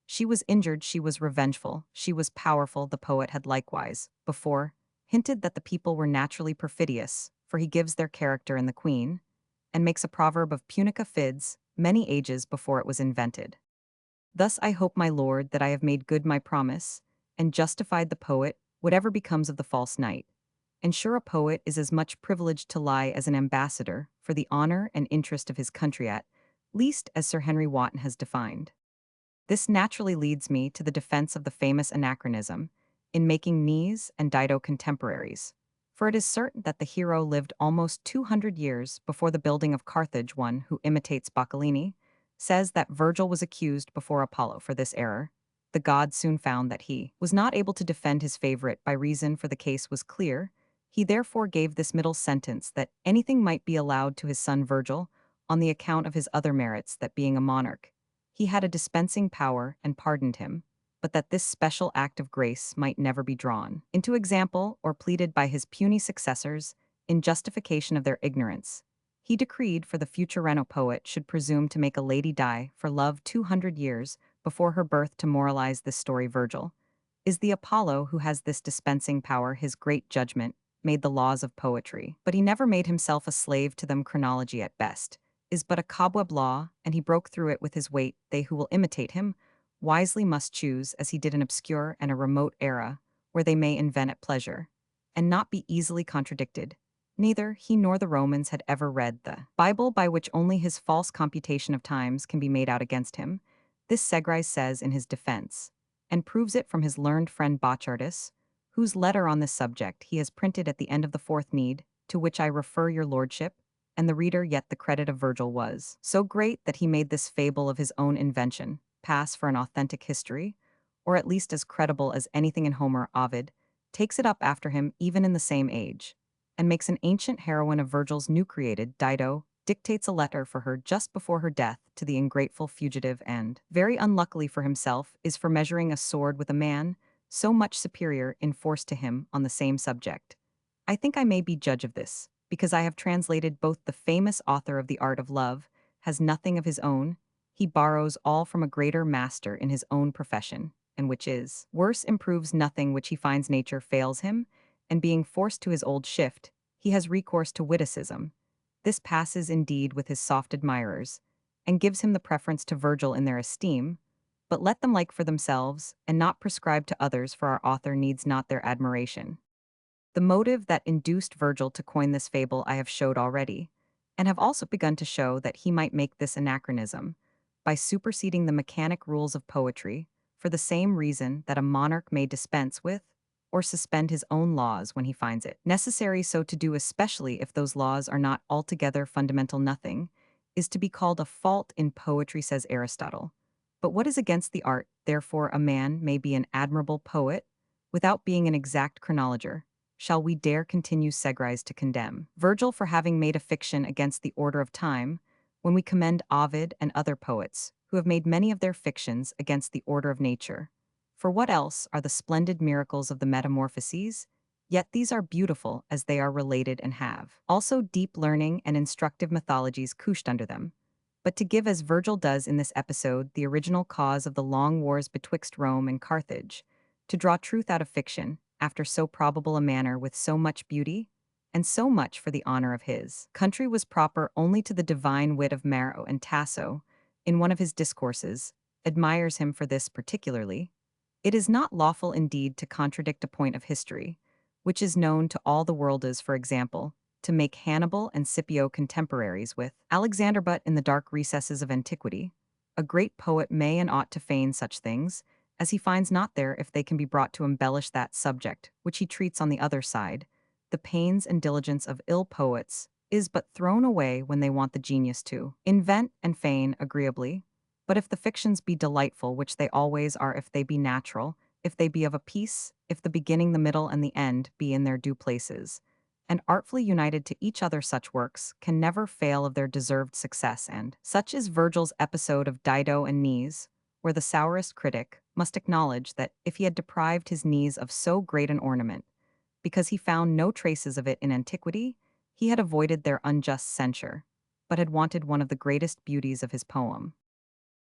She was injured, she was revengeful, she was powerful. The poet had likewise, before, hinted that the people were naturally perfidious, for he gives their character in the queen, and makes a proverb of punica fides, many ages before it was invented. Thus I hope, my lord, that I have made good my promise, and justified the poet, whatever becomes of the false knight. And sure a poet is as much privileged to lie as an ambassador, for the honor and interest of his country at least as Sir Henry Wotton has defined. This naturally leads me to the defense of the famous anachronism, in making Nees and Dido contemporaries. For it is certain that the hero lived almost 200 years before the building of Carthage. One who imitates Boccalini says that Virgil was accused before Apollo for this error. The god soon found that he was not able to defend his favorite by reason, for the case was clear. He therefore gave this middle sentence, that anything might be allowed to his son Virgil on the account of his other merits, that being a monarch, he had a dispensing power and pardoned him, but that this special act of grace might never be drawn into example or pleaded by his puny successors in justification of their ignorance. He decreed for the future Reno poet should presume to make a lady die for love 200 years before her birth. To moralize this story, Virgil is the Apollo who has this dispensing power. His great judgment made the laws of poetry, but he never made himself a slave to them. Chronology at best is but a cobweb law, and he broke through it with his weight. They who will imitate him wisely must choose, as he did, an obscure and a remote era, where they may invent at pleasure, and not be easily contradicted. Neither he nor the Romans had ever read the Bible, by which only his false computation of times can be made out against him. This Segrais says in his defense, and proves it from his learned friend Bochartus, whose letter on this subject he has printed at the end of the fourth need, to which I refer your lordship, and the reader. Yet the credit of Virgil was so great that he made this fable of his own invention pass for an authentic history, or at least as credible as anything in Homer. Ovid takes it up after him even in the same age, and makes an ancient heroine of Virgil's new created. Dido dictates a letter for her just before her death to the ungrateful fugitive, and, very unluckily for himself, is for measuring a sword with a man so much superior in force to him on the same subject. I think I may be judge of this, because I have translated both. The famous author of The Art of Love has nothing of his own, he borrows all from a greater master in his own profession, and which is worse, improves nothing which he finds nature fails him, and being forced to his old shift, he has recourse to witticism. This passes indeed with his soft admirers, and gives him the preference to Virgil in their esteem, but let them like for themselves, and not prescribe to others, for our author needs not their admiration. The motive that induced Virgil to coin this fable I have showed already, and have also begun to show that he might make this anachronism, by superseding the mechanic rules of poetry, for the same reason that a monarch may dispense with, or suspend his own laws when he finds it necessary so to do, especially if those laws are not altogether fundamental. Nothing is to be called a fault in poetry, says Aristotle. But what is against the art? Therefore a man may be an admirable poet, without being an exact chronologer. Shall we dare, continue Segrais, to condemn Virgil for having made a fiction against the order of time, when we commend Ovid and other poets, who have made many of their fictions against the order of nature? For what else are the splendid miracles of the Metamorphoses? Yet these are beautiful as they are related, and have also deep learning and instructive mythologies couched under them. But to give, as Virgil does in this episode, the original cause of the long wars betwixt Rome and Carthage, to draw truth out of fiction, after so probable a manner, with so much beauty, and so much for the honor of his country, was proper only to the divine wit of Maro. And Tasso, in one of his discourses, admires him for this particularly. It is not lawful indeed to contradict a point of history, which is known to all the world, as, for example, to make Hannibal and Scipio contemporaries with Alexander. But in the dark recesses of antiquity, a great poet may and ought to feign such things, as he finds not there if they can be brought to embellish that subject, which he treats on the other side. The pains and diligence of ill poets is but thrown away when they want the genius to invent and feign agreeably. But if the fictions be delightful, which they always are if they be natural, if they be of a piece, if the beginning, the middle, and the end be in their due places, and artfully united to each other, such works can never fail of their deserved success. And such is Virgil's episode of Dido and Knees, where the sourest critic must acknowledge that if he had deprived his knees of so great an ornament, because he found no traces of it in antiquity, he had avoided their unjust censure, but had wanted one of the greatest beauties of his poem.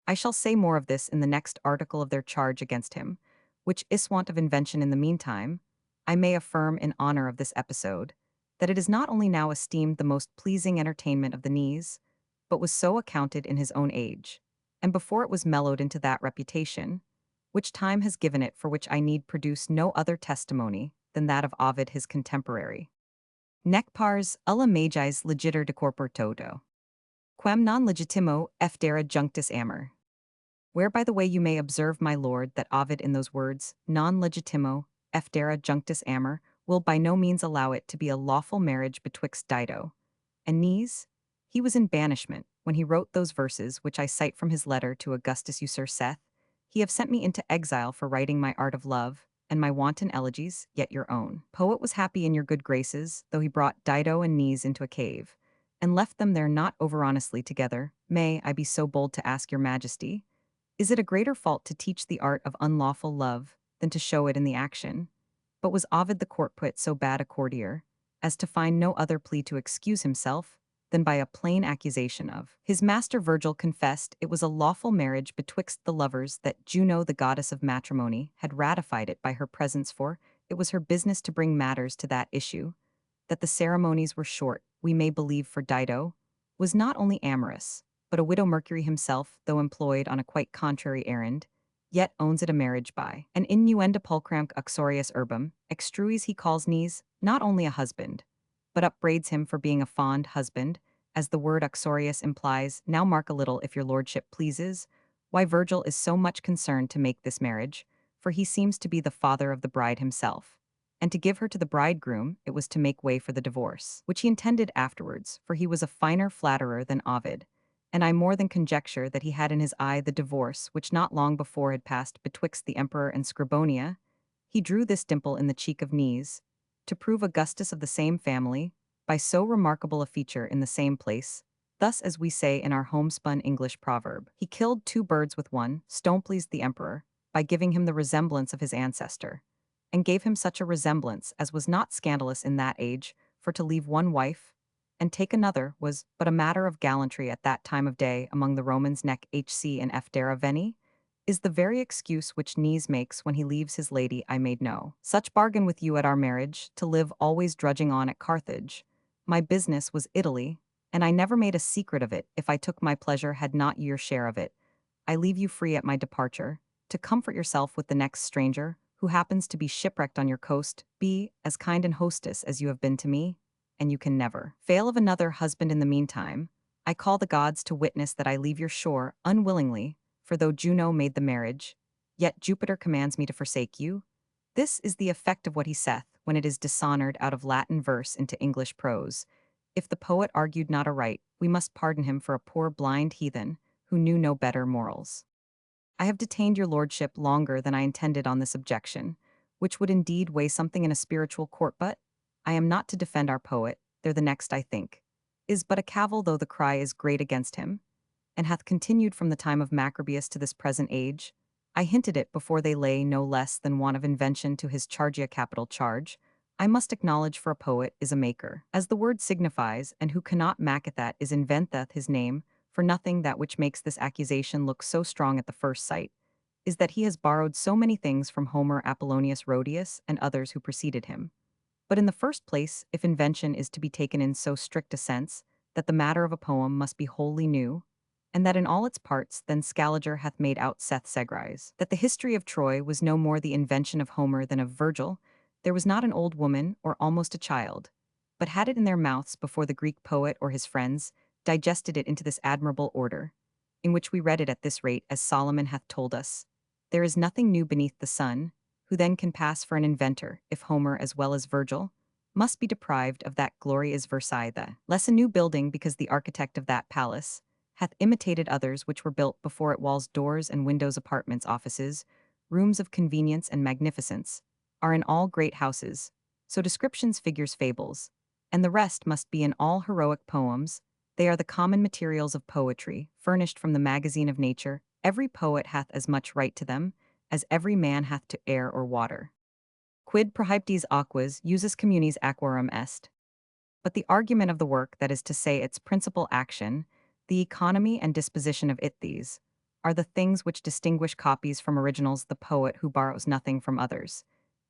I shall say more of this in the next article of their charge against him, which is want of invention. In the meantime, I may affirm in honor of this episode that it is not only now esteemed the most pleasing entertainment of the knees, but was so accounted in his own age, and before it was mellowed into that reputation, which time has given it, for which I need produce no other testimony than that of Ovid his contemporary. Nec pars ulla magis legiter decorpor toto, quem non legitimo effdera junctus amor. Where, by the way, you may observe, my lord, that Ovid in those words, non legitimo, effdera junctus amor, will by no means allow it to be a lawful marriage betwixt Dido and Knees. He was in banishment when he wrote those verses which I cite from his letter to Augustus User saith, he have sent me into exile for writing my art of love, and my wanton elegies, yet your own poet was happy in your good graces, though he brought Dido and Knees into a cave, and left them there not over honestly together. May I be so bold to ask your majesty, is it a greater fault to teach the art of unlawful love than to show it in the action? But was Ovid the court poet so bad a courtier as to find no other plea to excuse himself than by a plain accusation of his master? Virgil confessed it was a lawful marriage betwixt the lovers, that Juno, the goddess of matrimony, had ratified it by her presence, for it was her business to bring matters to that issue. That the ceremonies were short, we may believe, for Dido was not only amorous, but a widow. Mercury himself, though employed on a quite contrary errand, yet owns it a marriage by an innuenda pulchram uxorius urbum, extruis. He calls Knees not only a husband, but upbraids him for being a fond husband, as the word uxorius implies. Now mark a little, if your lordship pleases, why Virgil is so much concerned to make this marriage, for he seems to be the father of the bride himself, and to give her to the bridegroom it was to make way for the divorce, which he intended afterwards, for he was a finer flatterer than Ovid, and I more than conjecture that he had in his eye the divorce which not long before had passed betwixt the emperor and Scribonia. He drew this dimple in the cheek of Knees, to prove Augustus of the same family, by so remarkable a feature in the same place. Thus, as we say in our homespun English proverb, he killed two birds with one stone, pleased the emperor, by giving him the resemblance of his ancestor, and gave him such a resemblance as was not scandalous in that age, for to leave one wife and take another was but a matter of gallantry at that time of day among the Romans. Nec hc and effdera veni is the very excuse which Knees makes when he leaves his lady. I made no such bargain with you at our marriage, to live always drudging on at Carthage. My business was Italy, and I never made a secret of it. If I took my pleasure, had not your share of it. I leave you free at my departure, to comfort yourself with the next stranger, who happens to be shipwrecked on your coast. Be as kind and hostess as you have been to me, and you can never fail of another husband. In the meantime, I call the gods to witness that I leave your shore unwillingly, for though Juno made the marriage, yet Jupiter commands me to forsake you. This is the effect of what he saith, when it is dishonored out of Latin verse into English prose. If the poet argued not aright, we must pardon him for a poor blind heathen, who knew no better morals. I have detained your lordship longer than I intended on this objection, which would indeed weigh something in a spiritual court, but I am not to defend our poet. There the next, I think, is but a cavil, though the cry is great against him, and hath continued from the time of Macrobius to this present age. I hinted it before. They lay no less than want of invention to his chargia. Capital charge, I must acknowledge, for a poet is a maker, as the word signifies, and who cannot make it that is inventeth his name. For nothing that which makes this accusation look so strong at the first sight is that he has borrowed so many things from Homer, Apollonius Rhodius, and others who preceded him. But in the first place, if invention is to be taken in so strict a sense, that the matter of a poem must be wholly new, and that in all its parts, then Scaliger hath made out Seth Segrais, that the history of Troy was no more the invention of Homer than of Virgil, there was not an old woman, or almost a child, but had it in their mouths before the Greek poet or his friends digested it into this admirable order, in which we read it at this rate, as Solomon hath told us. there is nothing new beneath the sun, who then can pass for an inventor, if Homer as well as Virgil must be deprived of that glory is Versailles the less a new building because the architect of that palace hath imitated others which were built before it walls doors and windows apartments offices, rooms of convenience and magnificence, are in all great houses, so descriptions figures fables, and the rest must be in all heroic poems, they are the common materials of poetry, furnished from the magazine of nature, every poet hath as much right to them, as every man hath to air or water. Quid prohibitis aquas usus communis aquarum est. But the argument of the work, that is to say its principal action, the economy and disposition of it these, are the things which distinguish copies from originals the poet who borrows nothing from others.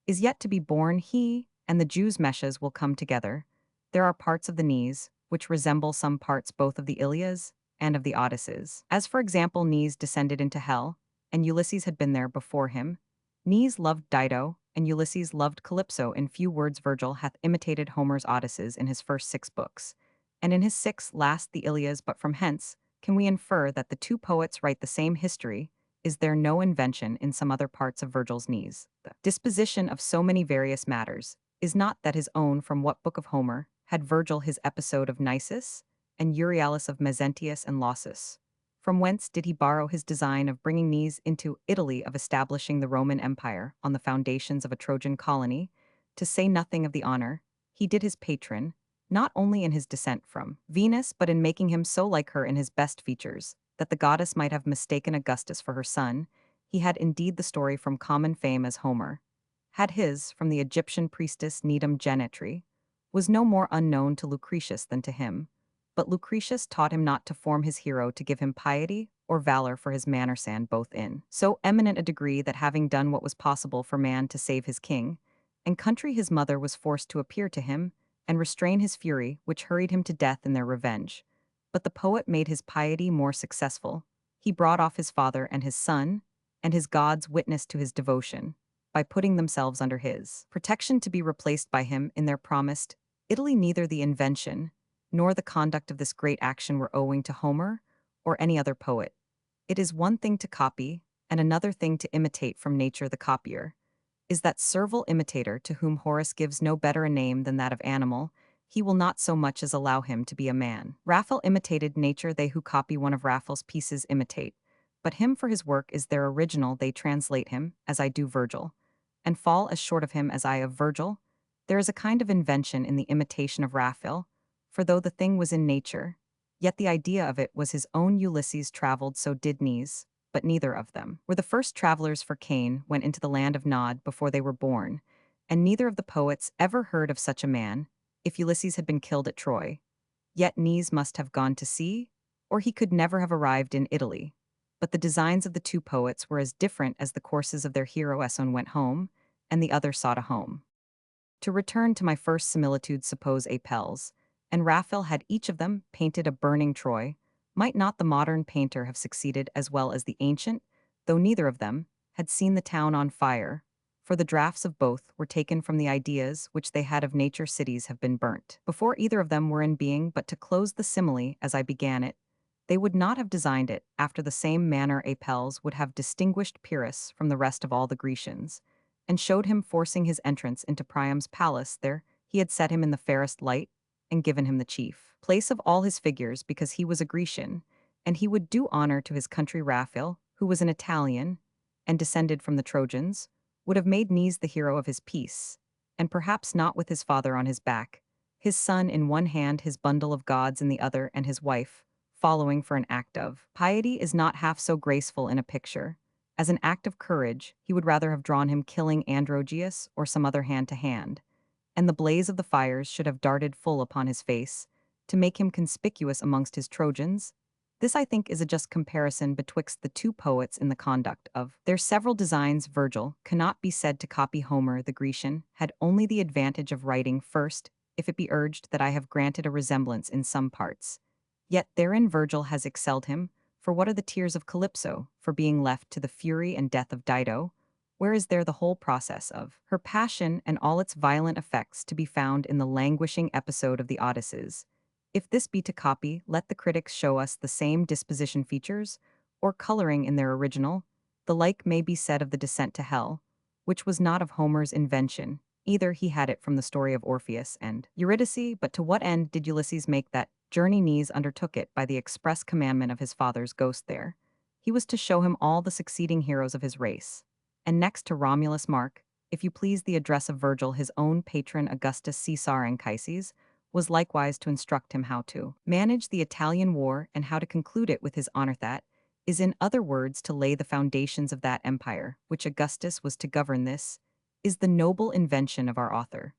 Is yet to be born he, and the Jew's meshes will come together. There are parts of the knees, which resemble some parts both of the Ilias and of the Odysseys. As for example Knees descended into hell, and Ulysses had been there before him. Knees loved Dido, and Ulysses loved Calypso. In few words Virgil hath imitated Homer's Odysseys in his first 6 books, and in his 6 last the Ilias, but from hence can we infer that the two poets write the same history. Is there no invention in some other parts of Virgil's Knees? The disposition of so many various matters is not that his own. From what book of Homer had Virgil his episode of Nisus, and Euryalus of Mezentius and Lausus? From whence did he borrow his design of bringing Knees into Italy, of establishing the Roman Empire on the foundations of a Trojan colony? To say nothing of the honor he did his patron, not only in his descent from Venus, but in making him so like her in his best features, that the goddess might have mistaken Augustus for her son. He had indeed the story from common fame as Homer had his from the Egyptian priestess Needham Genetry, was no more unknown to Lucretius than to him, but Lucretius taught him not to form his hero to give him piety or valor for his manner sand both in so eminent a degree that having done what was possible for man to save his king and country his mother was forced to appear to him and restrain his fury, which hurried him to death in their revenge. But the poet made his piety more successful. He brought off his father and his son, and his gods witnessed to his devotion, by putting themselves under his protection to be replaced by him in their promised Italy. Neither the invention nor the conduct of this great action were owing to Homer or any other poet. It is one thing to copy, and another thing to imitate from nature. The copier is that servile imitator to whom Horace gives no better a name than that of animal. He will not so much as allow him to be a man. Raphael imitated nature, they who copy one of Raphael's pieces imitate, but him for his work is their original. They translate him, as I do Virgil, and fall as short of him as I of Virgil. There is a kind of invention in the imitation of Raphael, for though the thing was in nature, yet the idea of it was his own. Ulysses traveled, so did Knees, but neither of them were the first travelers, for Cain went into the land of Nod before they were born, and neither of the poets ever heard of such a man. If Ulysses had been killed at Troy, yet Knees must have gone to sea, or he could never have arrived in Italy. But the designs of the two poets were as different as the courses of their hero. One went home, and the other sought a home. To return to my first similitude, suppose Apelles and Raphael had each of them painted a burning Troy. Might not the modern painter have succeeded as well as the ancient, though neither of them had seen the town on fire? For the drafts of both were taken from the ideas which they had of nature. Cities have been burnt before either of them were in being. But to close the simile as I began it, they would not have designed it after the same manner. Apelles would have distinguished Pyrrhus from the rest of all the Grecians, and showed him forcing his entrance into Priam's palace. There he had set him in the fairest light, and given him the chief place of all his figures, because he was a Grecian, and he would do honor to his country. Raphael, who was an Italian, and descended from the Trojans, would have made Knees the hero of his piece, and perhaps not with his father on his back, his son in one hand, his bundle of gods in the other, and his wife following. For an act of piety is not half so graceful in a picture as an act of courage. He would rather have drawn him killing Androgeus or some other hand to hand, and the blaze of the fires should have darted full upon his face, to make him conspicuous amongst his Trojans. This, I think, is a just comparison betwixt the two poets in the conduct of their several designs. Virgil cannot be said to copy Homer. The Grecian had only the advantage of writing first, if it be urged that I have granted a resemblance in some parts. Yet therein Virgil has excelled him, for what are the tears of Calypso, for being left to the fury and death of Dido? Where is there the whole process of her passion and all its violent effects to be found in the languishing episode of the Odysseys? If this be to copy, let the critics show us the same disposition features, or coloring in their original. The like may be said of the descent to hell, which was not of Homer's invention. Either he had it from the story of Orpheus and Eurydice, but to what end did Ulysses make that journey? Nees undertook it by the express commandment of his father's ghost there. He was to show him all the succeeding heroes of his race. And next to Romulus Mark, if you please, the address of Virgil, his own patron Augustus Caesar Anchises, was likewise to instruct him how to manage the Italian war and how to conclude it with his honor. That is, in other words, to lay the foundations of that empire, which Augustus was to govern. This is the noble invention of our author.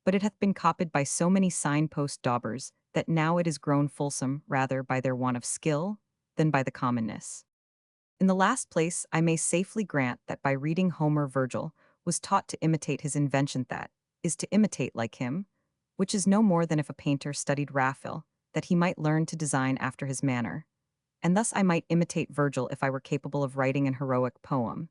But it hath been copied by so many signpost daubers that now it is grown fulsome rather by their want of skill than by the commonness. In the last place, I may safely grant that by reading Homer, Virgil was taught to imitate his invention, that is, to imitate like him, which is no more than if a painter studied Raphael, that he might learn to design after his manner. And thus I might imitate Virgil if I were capable of writing an heroic poem,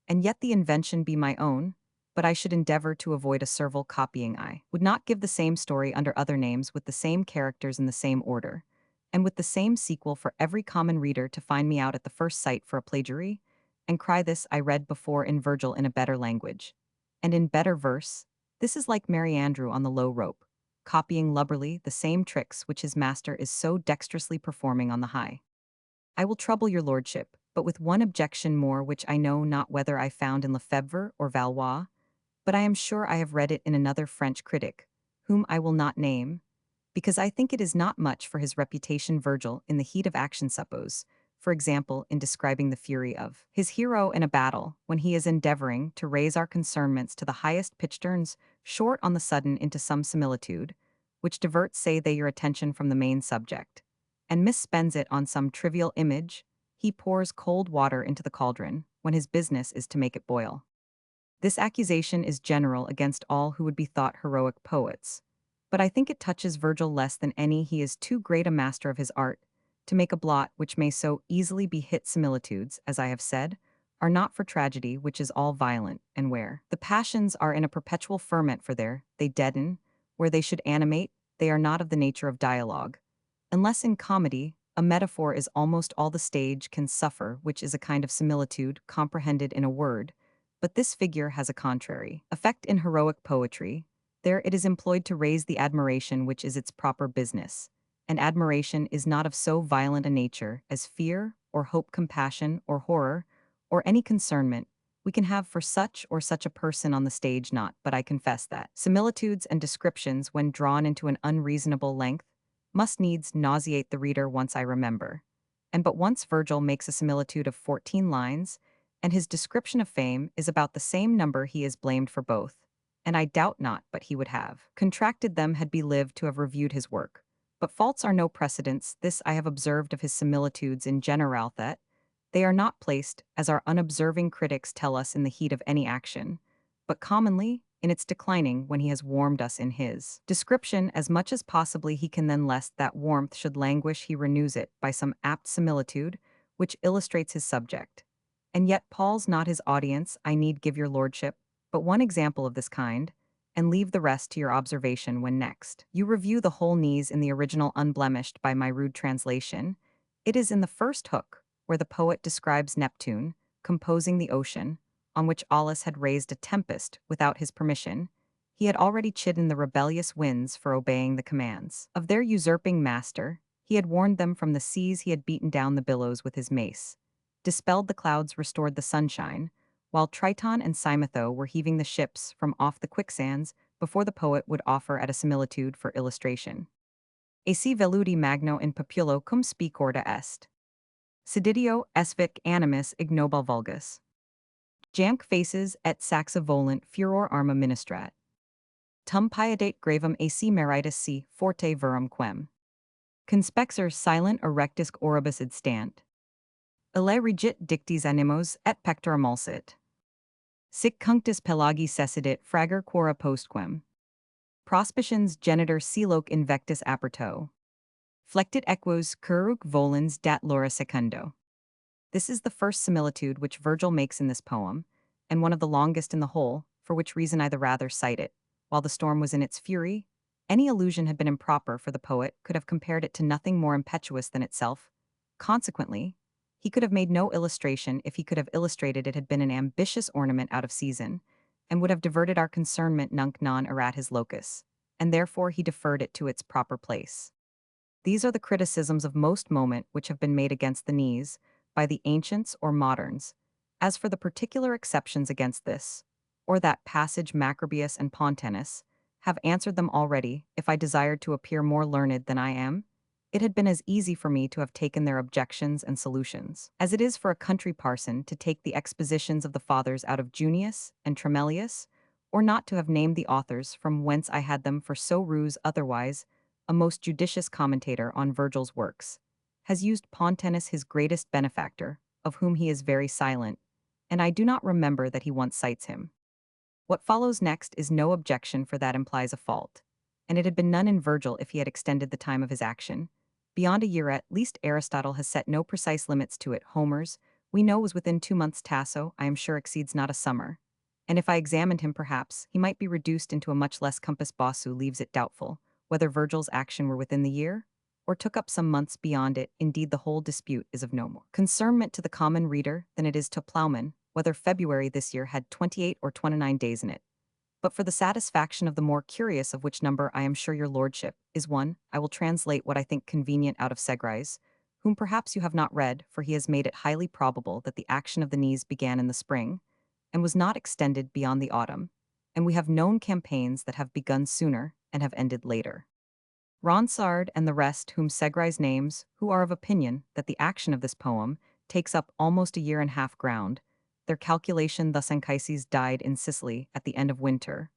and yet the invention be my own, but I should endeavor to avoid a servile copying. I would not give the same story under other names with the same characters in the same order, and with the same sequel for every common reader to find me out at the first sight for a plagiary, and cry this I read before in Virgil in a better language, and in better verse. This is like Merry Andrew on the low rope, copying lubberly the same tricks which his master is so dexterously performing on the high. I will trouble your lordship, but with one objection more, which I know not whether I found in Lefebvre or Valois, but I am sure I have read it in another French critic, whom I will not name, because I think it is not much for his reputation. Virgil, in the heat of action, suppose, for example, in describing the fury of his hero in a battle, when he is endeavoring to raise our concernments to the highest pitch, turns short on the sudden into some similitude, which diverts, say they, your attention from the main subject, and misspends it on some trivial image. He pours cold water into the cauldron, when his business is to make it boil. This accusation is general against all who would be thought heroic poets, but I think it touches Virgil less than any. He is too great a master of his art to make a blot which may so easily be hit. Similitudes, as I have said, are not for tragedy, which is all violent, and where the passions are in a perpetual ferment, for there they deaden, where they should animate, they are not of the nature of dialogue. Unless in comedy, a metaphor is almost all the stage can suffer, which is a kind of similitude comprehended in a word, but this figure has a contrary effect in heroic poetry. There it is employed to raise the admiration which is its proper business, and admiration is not of so violent a nature as fear, or hope, compassion, or horror, or any concernment we can have for such or such a person on the stage. Not, but I confess that similitudes and descriptions, when drawn into an unreasonable length, must needs nauseate the reader. Once I remember, and but once Virgil makes a similitude of 14 lines, and his description of fame is about the same number. He is blamed for both, and I doubt not but he would have contracted them had he lived to have reviewed his work. But faults are no precedents. This I have observed of his similitudes in general, that they are not placed, as our unobserving critics tell us, in the heat of any action, but commonly in its declining, when he has warmed us in his description as much as possibly he can, then lest that warmth should languish he renews it by some apt similitude which illustrates his subject, and yet palls not his audience. I need give your lordship but one example of this kind, and leave the rest to your observation when next you review the whole. Knees in the original unblemished by my rude translation. It is in the first hook, where the poet describes Neptune composing the ocean, on which Aulus had raised a tempest without his permission. He had already chidden the rebellious winds for obeying the commands of their usurping master. He had warned them from the seas, he had beaten down the billows with his mace, dispelled the clouds, restored the sunshine, while Triton and Cymotho were heaving the ships from off the quicksands. Before the poet would offer at a similitude for illustration. Ac veludi magno in populo cum spi corda est. Seditio esvic animus ignoble vulgus. Jank faces et saxa volant furor arma ministrat. Tum piedate gravum ac meritus si forte verum quem. Conspexer silent erectus oribus id stant. Ille regit dictis animos et pectora mulsit. Sic cunctus pelagi cessidit frager quora postquem. Prospicions genitor siloque invectus aperto. Flectit equos curruc volens dat lora secundo. This is the first similitude which Virgil makes in this poem, and one of the longest in the whole, for which reason I the rather cite it. While the storm was in its fury, any allusion had been improper, for the poet could have compared it to nothing more impetuous than itself. Consequently, He could have made no illustration if he could have illustrated it had been an ambitious ornament out of season, and would have diverted our concernment nunc non erat his locus, and therefore he deferred it to its proper place. These are the criticisms of most moment which have been made against the knees by the ancients or moderns. As for the particular exceptions against this, or that passage Macrobius and Pontanus, have answered them already, if I desired to appear more learned than I am, it had been as easy for me to have taken their objections and solutions, as it is for a country parson to take the expositions of the fathers out of Junius and Tremellius, or not to have named the authors from whence I had them for so ruse otherwise. A most judicious commentator on Virgil's works, has used Pontanus his greatest benefactor, of whom he is very silent, and I do not remember that he once cites him. What follows next is no objection, for that implies a fault, and it had been none in Virgil if he had extended the time of his action. Beyond a year at least Aristotle has set no precise limits to it. Homer's, we know, was within 2 months. Tasso, I am sure, exceeds not a summer. And if I examined him, perhaps, he might be reduced into a much less compass. Bossu leaves it doubtful whether Virgil's action were within the year, or took up some months beyond it. Indeed, the whole dispute is of no more concernment to the common reader than it is to plowman, whether February this year had 28 or 29 days in it. But for the satisfaction of the more curious, of which number I am sure your lordship is one, I will translate what I think convenient out of Segrais, whom perhaps you have not read, for he has made it highly probable that the action of the knees began in the spring, and was not extended beyond the autumn, and we have known campaigns that have begun sooner and have ended later. Ronsard and the rest whom Segrais names, who are of opinion that the action of this poem takes up almost a year and a half ground, their calculation thus: Anchises died in Sicily at the end of winter,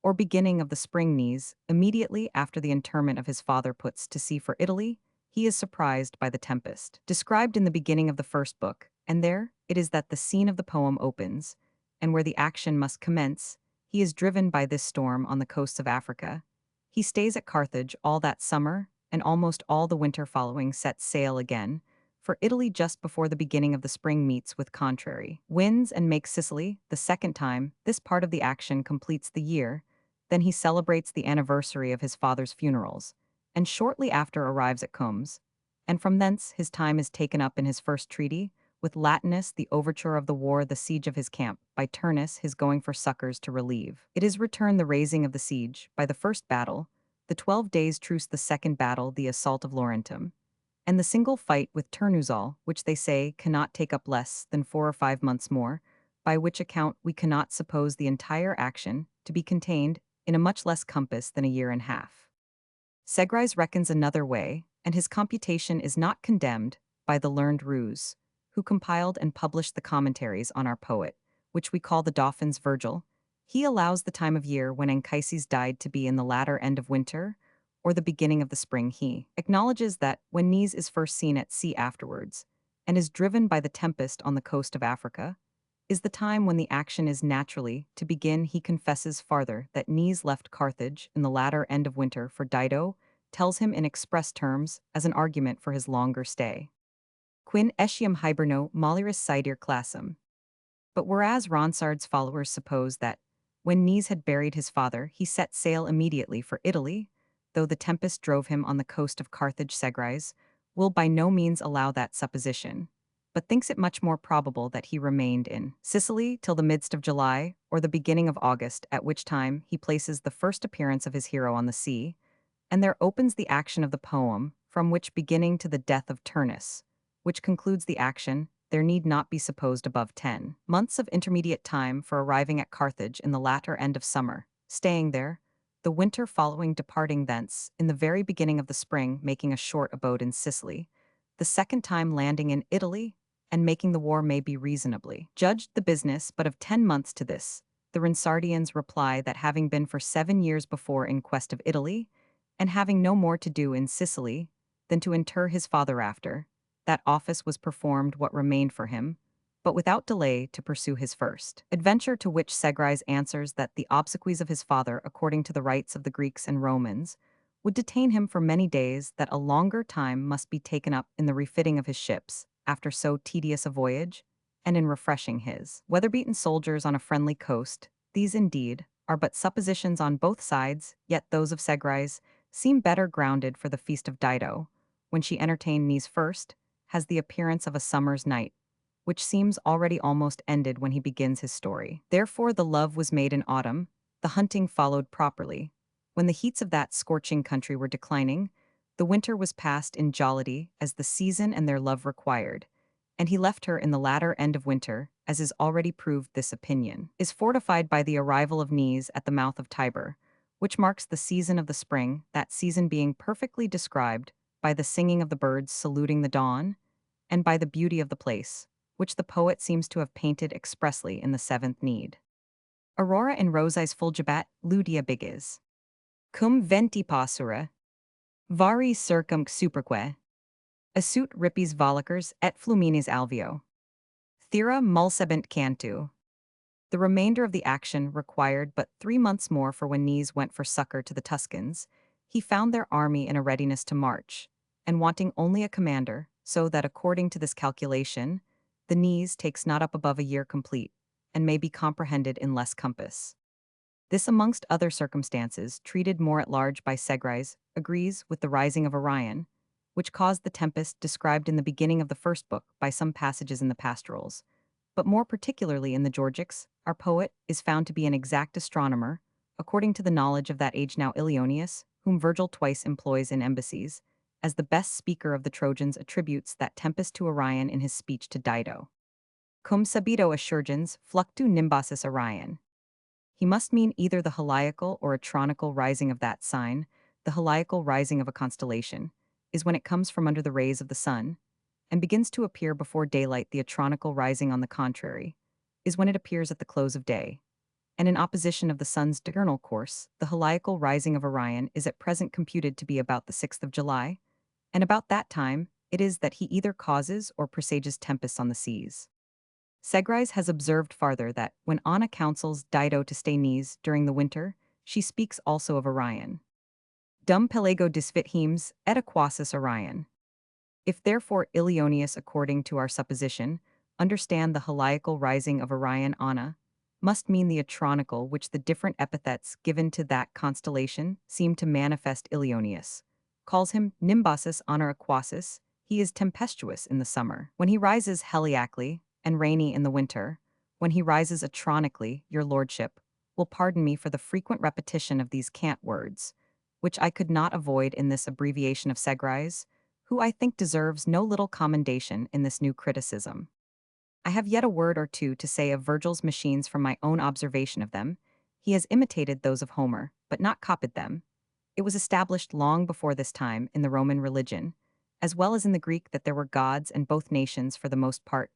or beginning of the spring. Knees, immediately after the interment of his father, puts to sea for Italy. He is surprised by the tempest, described in the beginning of the first book, and there it is that the scene of the poem opens, and where the action must commence. He is driven by this storm on the coasts of Africa. He stays at Carthage all that summer, and almost all the winter following sets sail again for Italy just before the beginning of the spring, meets with contrary winds, and makes Sicily the second time. This part of the action completes the year. Then he celebrates the anniversary of his father's funerals, and shortly after arrives at Combes, and from thence his time is taken up in his first treaty, with Latinus the overture of the war, the siege of his camp, by Turnus his going for succors to relieve. It is returned the raising of the siege, by the first battle, the 12 days' truce the second battle, the assault of Laurentum, and the single fight with Turnuzal, which they say cannot take up less than 4 or 5 months more, by which account we cannot suppose the entire action to be contained in a much less compass than a year and a half. Segrais reckons another way, and his computation is not condemned by the learned Ruse, who compiled and published the commentaries on our poet, which we call the Dauphin's Virgil. He allows the time of year when Anchises died to be in the latter end of winter, or the beginning of the spring. He acknowledges that when Nice is first seen at sea afterwards, and is driven by the tempest on the coast of Africa, is the time when the action is naturally to begin. He confesses farther that Nice left Carthage in the latter end of winter, for Dido tells him in express terms as an argument for his longer stay. Quin etiam hiberno moliris sideir classum. But whereas Ronsard's followers suppose that, when Nice had buried his father, he set sail immediately for Italy, though the tempest drove him on the coast of Carthage, Segrais will by no means allow that supposition, but thinks it much more probable that he remained in Sicily till the midst of July or the beginning of August, at which time he places the first appearance of his hero on the sea, and there opens the action of the poem, from which beginning to the death of Turnus, which concludes the action, there need not be supposed above 10 months of intermediate time for arriving at Carthage in the latter end of summer, staying there, the winter following, departing thence in the very beginning of the spring, making a short abode in Sicily, the second time landing in Italy, and making the war may be reasonably judged the business but of 10 months to this. The Ronsardians reply that having been for 7 years before in quest of Italy, and having no more to do in Sicily than to inter his father after, that office was performed what remained for him, but without delay to pursue his first adventure, to which Segrais answers that the obsequies of his father, according to the rites of the Greeks and Romans, would detain him for many days, that a longer time must be taken up in the refitting of his ships, after so tedious a voyage, and in refreshing his weather-beaten soldiers on a friendly coast. These, indeed, are but suppositions on both sides, yet those of Segrais seem better grounded for the feast of Dido, when she entertained Nice first, has the appearance of a summer's night, which seems already almost ended when he begins his story. Therefore the love was made in autumn, the hunting followed properly. When the heats of that scorching country were declining, the winter was passed in jollity as the season and their love required, and he left her in the latter end of winter, as is already proved. This opinion is fortified by the arrival of Nice at the mouth of Tiber, which marks the season of the spring, that season being perfectly described by the singing of the birds saluting the dawn, and by the beauty of the place, which the poet seems to have painted expressly in the seventh need. Aurora in rosais fulgebat ludia bigis. Cum venti passura, vari circum superque. Asut ripis volacers et fluminis alveo. Thera mulsebent cantu. The remainder of the action required but 3 months more, for when Nice went for succor to the Tuscans, he found their army in a readiness to march, and wanting only a commander, so that according to this calculation, the Nice takes not up above a year complete, and may be comprehended in less compass. This, amongst other circumstances treated more at large by Segrais, agrees with the rising of Orion, which caused the tempest described in the beginning of the first book by some passages in the pastorals, but more particularly in the Georgics. Our poet is found to be an exact astronomer, according to the knowledge of that age now Ilioneus, whom Virgil twice employs in embassies, as the best speaker of the Trojans attributes that tempest to Orion in his speech to Dido. Cum subito assurgens fluctu nimbasis Orion. He must mean either the heliacal or atronical rising of that sign. The heliacal rising of a constellation is when it comes from under the rays of the sun, and begins to appear before daylight. The atronical rising, on the contrary, is when it appears at the close of day, and in opposition of the sun's diurnal course. The heliacal rising of Orion is at present computed to be about the 6th of July, and about that time it is that he either causes or presages tempests on the seas. Segrais has observed farther that, when Anna counsels Dido to stay Nice during the winter, she speaks also of Orion. Dum pelego disfit hemes et aquasis Orion. If therefore Ilioneus, according to our supposition, understand the heliacal rising of Orion, Anna must mean the atronical, which the different epithets given to that constellation seem to manifest. Ilioneus calls him nimbasis honor aquasis. He is tempestuous in the summer, when he rises heliacally, and rainy in the winter, when he rises atronically. Your lordship will pardon me for the frequent repetition of these cant words, which I could not avoid in this abbreviation of Segrais, who I think deserves no little commendation in this new criticism. I have yet a word or two to say of Virgil's machines from my own observation of them. He has imitated those of Homer, but not copied them. It was established long before this time in the Roman religion, as well as in the Greek, that there were gods, and both nations, for the most part,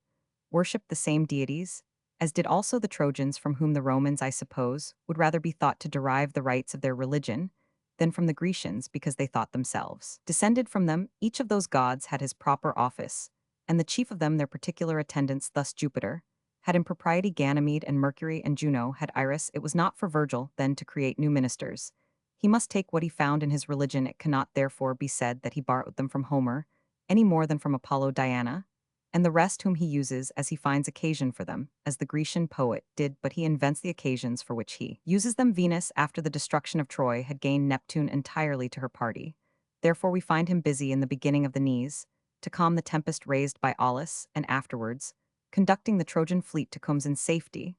worshipped the same deities, as did also the Trojans, from whom the Romans, I suppose, would rather be thought to derive the rites of their religion than from the Grecians, because they thought themselves descended from them. Each of those gods had his proper office, and the chief of them their particular attendants. Thus Jupiter had in propriety Ganymede and Mercury, and Juno had Iris. It was not for Virgil, then, to create new ministers. He must take what he found in his religion. It cannot therefore be said that he borrowed them from Homer, any more than from Apollo, Diana, and the rest, whom he uses as he finds occasion for them, as the Grecian poet did, but he invents the occasions for which he uses them. Venus, after the destruction of Troy, had gained Neptune entirely to her party. Therefore we find him busy in the beginning of the Nice, to calm the tempest raised by Aulus, and afterwards, conducting the Trojan fleet to Combs in safety,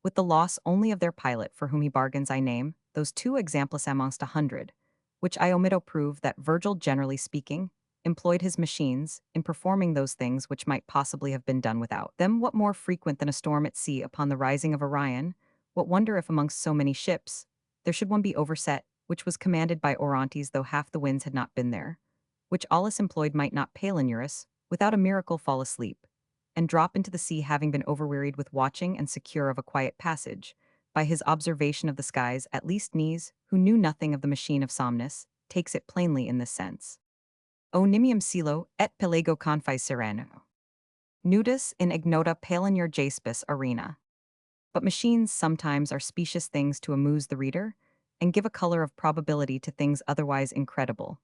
with the loss only of their pilot, for whom he bargains. I name those 2 exemples amongst 100, which I omit prove that Virgil, generally speaking, employed his machines in performing those things which might possibly have been done without them. What more frequent than a storm at sea upon the rising of Orion? What wonder if amongst so many ships there should one be overset, which was commanded by Orontes, though half the winds had not been there, which Aulus employed, might not Palinurus, without a miracle, fall asleep, and drop into the sea, having been overwearied with watching and secure of a quiet passage, by his observation of the skies. At least Nice, who knew nothing of the machine of Somnus, takes it plainly in this sense. O nimium silo et pelego confis sereno. Nudus in ignota palinur jaspis arena. But machines sometimes are specious things to amuse the reader, and give a color of probability to things otherwise incredible.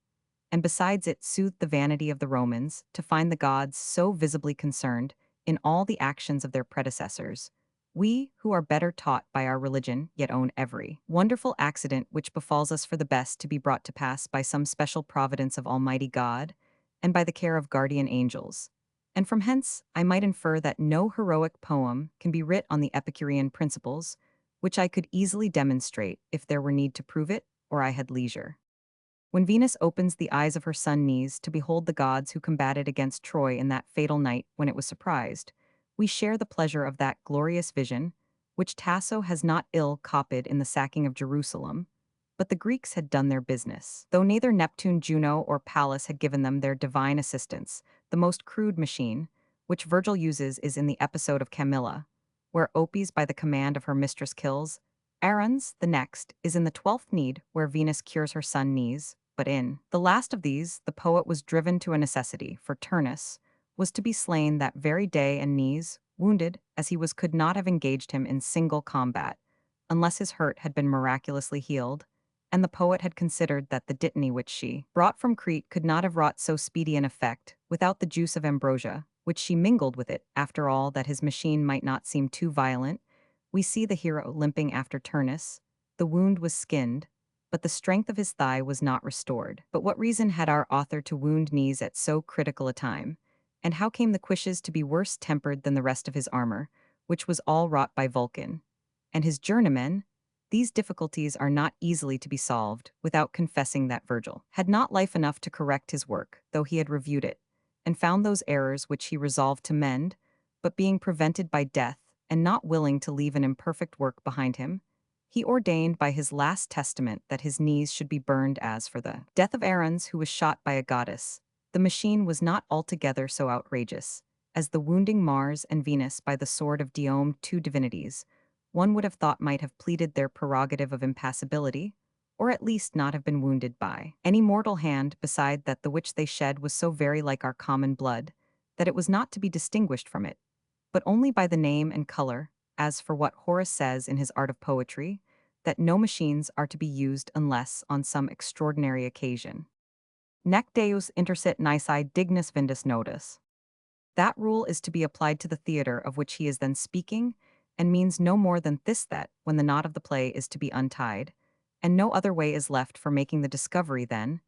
And besides, it soothed the vanity of the Romans to find the gods so visibly concerned in all the actions of their predecessors. We, who are better taught by our religion, yet own every wonderful accident which befalls us for the best to be brought to pass by some special providence of Almighty God, and by the care of guardian angels. And from hence, I might infer that no heroic poem can be writ on the Epicurean principles, which I could easily demonstrate if there were need to prove it, or I had leisure. When Venus opens the eyes of her son Knees to behold the gods who combated against Troy in that fatal night when it was surprised, we share the pleasure of that glorious vision, which Tasso has not ill copied in the sacking of Jerusalem. But the Greeks had done their business. Though neither Neptune, Juno, or Pallas had given them their divine assistance, the most crude machine, which Virgil uses, is in the episode of Camilla, where Opis by the command of her mistress kills. Aaron's, the next, is in the 12th need, where Venus cures her son Knees, but in the last of these, the poet was driven to a necessity, for Turnus was to be slain that very day, and Knees, wounded as he was, could not have engaged him in single combat, unless his hurt had been miraculously healed, and the poet had considered that the dittany which she brought from Crete could not have wrought so speedy an effect without the juice of ambrosia, which she mingled with it. After all, that his machine might not seem too violent, we see the hero limping after Turnus. The wound was skinned, but the strength of his thigh was not restored. But what reason had our author to wound Knees at so critical a time? And how came the cuishes to be worse tempered than the rest of his armor, which was all wrought by Vulcan? And his journeymen? These difficulties are not easily to be solved without confessing that Virgil had not life enough to correct his work, though he had reviewed it, and found those errors which he resolved to mend, but being prevented by death, and not willing to leave an imperfect work behind him, he ordained by his last testament that his Knees should be burned. As for the death of Aaron's, who was shot by a goddess, the machine was not altogether so outrageous as the wounding Mars and Venus by the sword of Diome, two divinities. One would have thought might have pleaded their prerogative of impassibility, or at least not have been wounded by any mortal hand, beside that the which they shed was so very like our common blood, that it was not to be distinguished from it, but only by the name and color. As for what Horace says in his Art of Poetry, that no machines are to be used unless on some extraordinary occasion. Nec Deus intersit nisi dignus vindus nodus. That rule is to be applied to the theater of which he is then speaking, and means no more than this: that, when the knot of the play is to be untied, and no other way is left for making the discovery, then,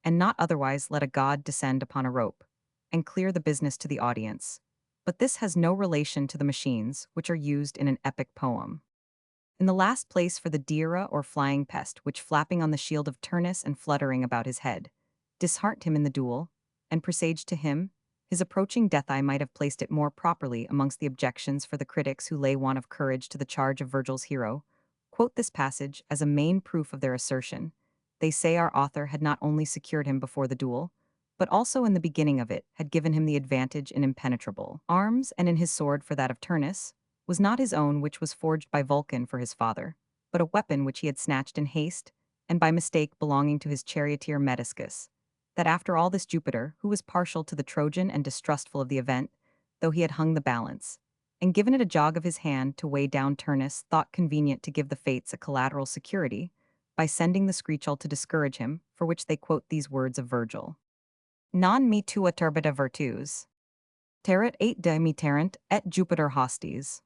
and not otherwise, let a god descend upon a rope, and clear the business to the audience. But this has no relation to the machines which are used in an epic poem. In the last place, for the Dira or flying pest, which flapping on the shield of Turnus and fluttering about his head, disheartened him in the duel, and presaged to him his approaching death. I might have placed it more properly amongst the objections for the critics who lay want of courage to the charge of Virgil's hero. Quote this passage as a main proof of their assertion. They say our author had not only secured him before the duel, but also in the beginning of it had given him the advantage in impenetrable arms, and in his sword, for that of Turnus was not his own, which was forged by Vulcan for his father, but a weapon which he had snatched in haste, and by mistake belonging to his charioteer Mediscus. That after all this Jupiter, who was partial to the Trojan and distrustful of the event, though he had hung the balance, and given it a jog of his hand to weigh down Turnus, thought convenient to give the fates a collateral security, by sending the Screechal to discourage him, for which they quote these words of Virgil. Non me tua turbida virtus. Terret et de me terrent et Jupiter hostes.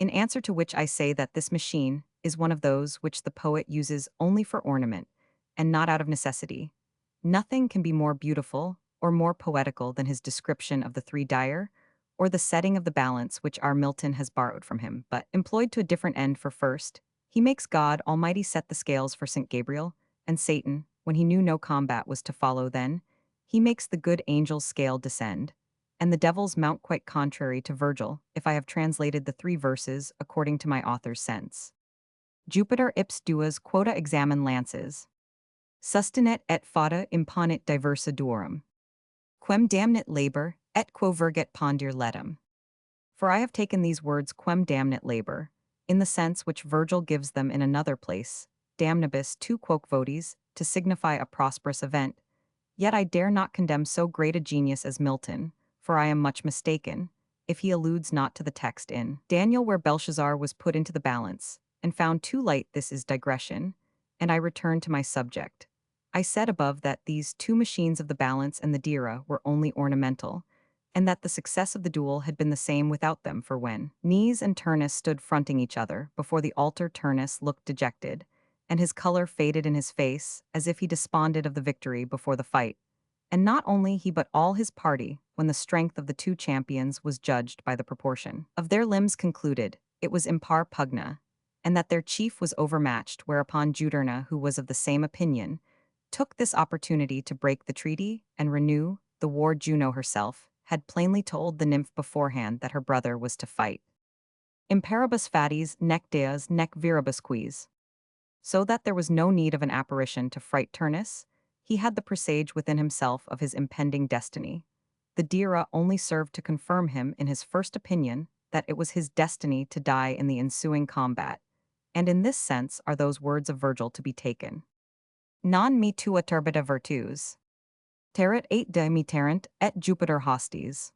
In answer to which I say that this machine is one of those which the poet uses only for ornament, and not out of necessity. Nothing can be more beautiful or more poetical than his description of the three dire, or the setting of the balance which our Milton has borrowed from him, but employed to a different end. For first, he makes God Almighty set the scales for St. Gabriel, and Satan, when he knew no combat was to follow, then he makes the good angel's scale descend, and the devils mount, quite contrary to Virgil, if I have translated the three verses according to my author's sense. Jupiter ips duas quota examen lances. Sustinet et fata imponit diversa duorum. Quem damnit labor, et quo verget ponder letum. For I have taken these words quem damnit labor, in the sense which Virgil gives them in another place, damnibus tu quoque votis, to signify a prosperous event. Yet I dare not condemn so great a genius as Milton, for I am much mistaken, if he alludes not to the text in Daniel, where Belshazzar was put into the balance, and found too light. This is digression, and I return to my subject. I said above that these two machines of the balance and the dira were only ornamental, and that the success of the duel had been the same without them, for when Knees and Turnus stood fronting each other before the altar, Turnus looked dejected, and his color faded in his face, as if he desponded of the victory before the fight. And not only he but all his party, when the strength of the two champions was judged by the proportion of their limbs concluded it was impar pugna, and that their chief was overmatched, whereupon Juturna, who was of the same opinion, took this opportunity to break the treaty and renew the war. Juno herself had plainly told the nymph beforehand that her brother was to fight. Imparibus fatis nec deas nec viribus quis. So that there was no need of an apparition to fright Turnus, he had the presage within himself of his impending destiny. The dira only served to confirm him in his first opinion that it was his destiny to die in the ensuing combat, and in this sense are those words of Virgil to be taken. Non me tua turbida virtus. Territ et de me terrent et Jupiter hostes.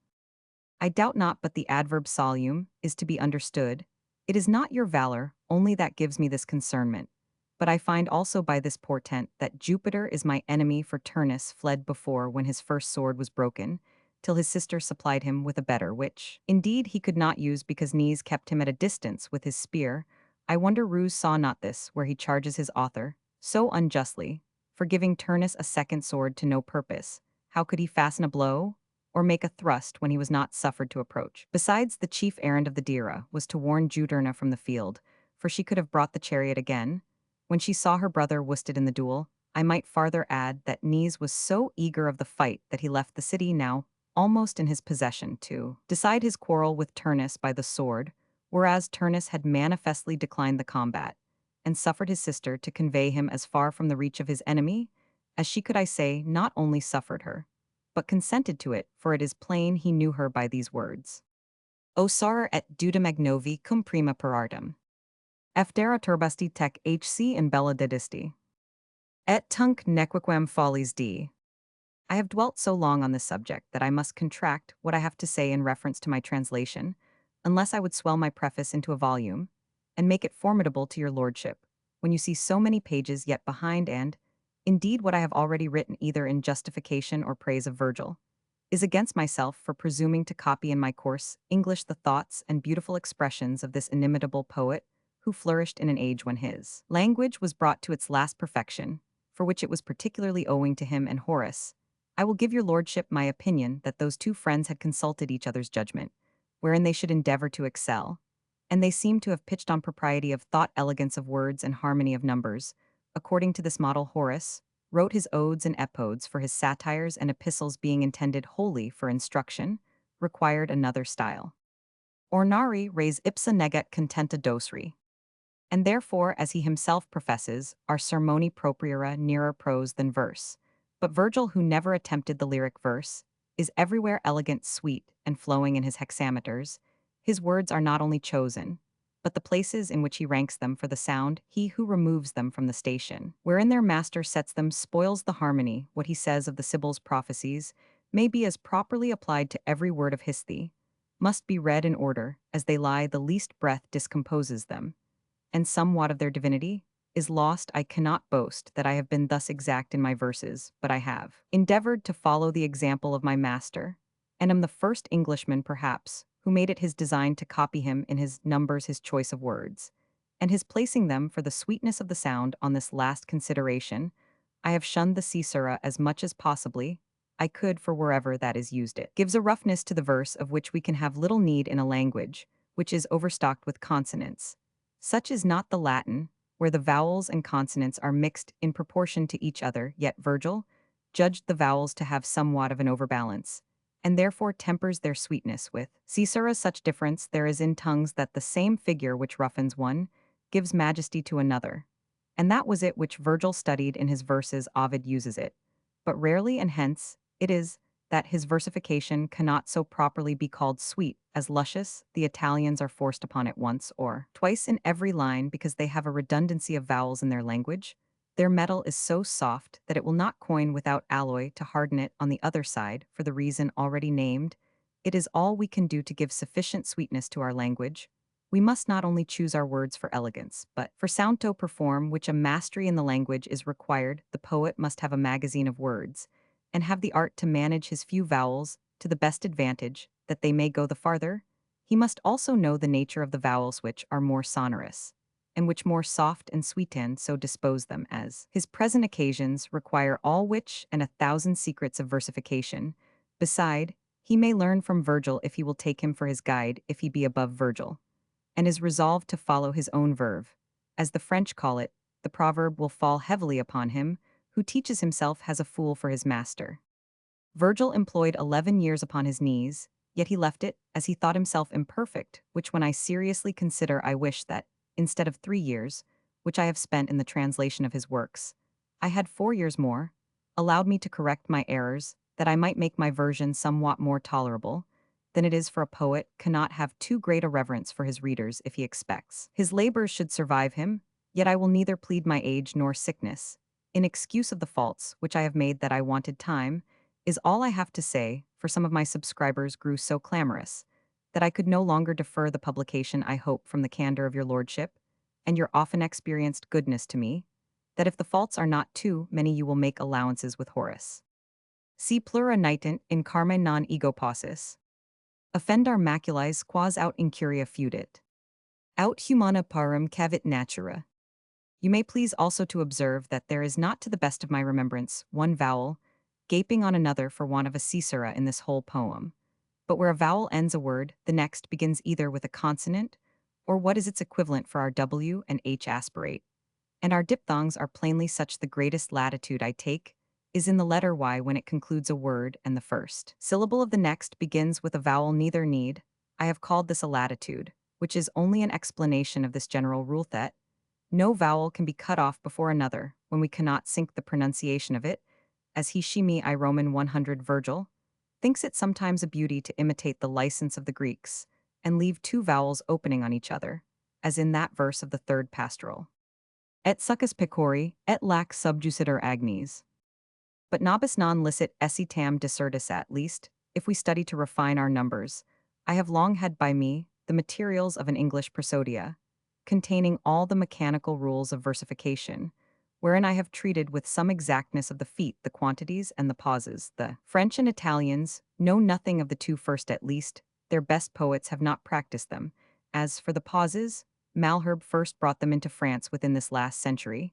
I doubt not but the adverb solum is to be understood. It is not your valor only that gives me this concernment, but I find also by this portent that Jupiter is my enemy, for Turnus fled before when his first sword was broken, till his sister supplied him with a better, which, indeed, he could not use because Nice kept him at a distance with his spear. I wonder Ruse saw not this, where he charges his author, so unjustly, for giving Turnus a second sword to no purpose. How could he fasten a blow, or make a thrust when he was not suffered to approach? Besides, the chief errand of the Dira was to warn Juturna from the field, for she could have brought the chariot again. When she saw her brother worsted in the duel, I might farther add that Nice was so eager of the fight that he left the city, now almost in his possession, to decide his quarrel with Turnus by the sword, whereas Turnus had manifestly declined the combat, and suffered his sister to convey him as far from the reach of his enemy as she could. I say, not only suffered her, but consented to it, for it is plain he knew her by these words. O sar et dudum agnovi cum prima parartum. Eftera turbasti tec hc in bella dedisti. Et tunc nequequam follies d. I have dwelt so long on this subject that I must contract what I have to say in reference to my translation, unless I would swell my preface into a volume, and make it formidable to your lordship, when you see so many pages yet behind, and, indeed, what I have already written either in justification or praise of Virgil, is against myself for presuming to copy in my course English the thoughts and beautiful expressions of this inimitable poet, who flourished in an age when his language was brought to its last perfection, for which it was particularly owing to him and Horace. I will give your lordship my opinion that those two friends had consulted each other's judgment, wherein they should endeavor to excel, and they seem to have pitched on propriety of thought, elegance of words, and harmony of numbers. According to this model, Horace wrote his odes and epodes, for his satires and epistles, being intended wholly for instruction, required another style. Ornari res ipsa negat contenta dosri. And therefore, as he himself professes, are sermoni propriera nearer prose than verse. But Virgil, who never attempted the lyric verse, is everywhere elegant, sweet, and flowing in his hexameters. His words are not only chosen, but the places in which he ranks them for the sound, he who removes them from the station, wherein their master sets them, spoils the harmony. What he says of the Sibyl's prophecies may be as properly applied to every word of Histhe, must be read in order, as they lie, the least breath discomposes them, and somewhat of their divinity is lost. I cannot boast that I have been thus exact in my verses, but I have endeavored to follow the example of my master, and am the first Englishman, perhaps, who made it his design to copy him in his numbers his choice of words, and his placing them for the sweetness of the sound. On this last consideration, I have shunned the caesura as much as possibly I could, for wherever that is used it gives a roughness to the verse of which we can have little need in a language which is overstocked with consonants. Such is not the Latin, where the vowels and consonants are mixed in proportion to each other, yet Virgil judged the vowels to have somewhat of an overbalance, and therefore tempers their sweetness with caesura. Such difference there is in tongues that the same figure which roughens one gives majesty to another, and that was it which Virgil studied in his verses. Ovid uses it, but rarely, and hence it is that his versification cannot so properly be called sweet as luscious. The Italians are forced upon it once or twice in every line because they have a redundancy of vowels in their language. Their metal is so soft that it will not coin without alloy to harden it on the other side, for the reason already named. It is all we can do to give sufficient sweetness to our language. We must not only choose our words for elegance, but for sound to perform which a mastery in the language is required. The poet must have a magazine of words, and have the art to manage his few vowels to the best advantage, that they may go the farther. He must also know the nature of the vowels which are more sonorous, and which more soft and sweet, and so dispose them as his present occasions require, all which and 1,000 secrets of versification. Beside, He may learn from Virgil if he will take him for his guide if he be above Virgil, and is resolved to follow his own verve. As the French call it, the proverb will fall heavily upon him who teaches himself has a fool for his master. Virgil employed 11 years upon his knees, yet he left it, as he thought himself imperfect, which when I seriously consider I wish that, instead of 3 years, which I have spent in the translation of his works, I had 4 years more, allowed me to correct my errors, that I might make my version somewhat more tolerable, than it is for a poet cannot have too great a reverence for his readers if he expects his labors should survive him, yet I will neither plead my age nor sickness, in excuse of the faults which I have made that I wanted time, is all I have to say, for some of my subscribers grew so clamorous that I could no longer defer the publication I hope from the candor of your lordship, and your often experienced goodness to me, that if the faults are not too many you will make allowances with Horace. Si plura nitent in carme non ego possis. Offendar maculae quas aut incuria fudit. Aut humana parum cavit natura. You may please also to observe that there is not to the best of my remembrance one vowel, gaping on another for want of a caesura in this whole poem, but where a vowel ends a word, the next begins either with a consonant, or what is its equivalent for our W and H aspirate, and our diphthongs are plainly such the greatest latitude I take, is in the letter Y when it concludes a word and the first syllable of the next begins with a vowel neither need. I have called this a latitude, which is only an explanation of this general rule that no vowel can be cut off before another when we cannot sink the pronunciation of it, as he she me I Roman 100 Virgil, thinks it sometimes a beauty to imitate the license of the Greeks, and leave two vowels opening on each other, as in that verse of the third pastoral. Et succus pecori, et lac subjucitur agnes. But nobis non licet esse tam discertis at least, if we study to refine our numbers. I have long had by me the materials of an English prosodia, containing all the mechanical rules of versification, wherein I have treated with some exactness of the feet, the quantities, and the pauses. The French and Italians know nothing of the two first at least, their best poets have not practiced them. As for the pauses, Malherbe first brought them into France within this last century,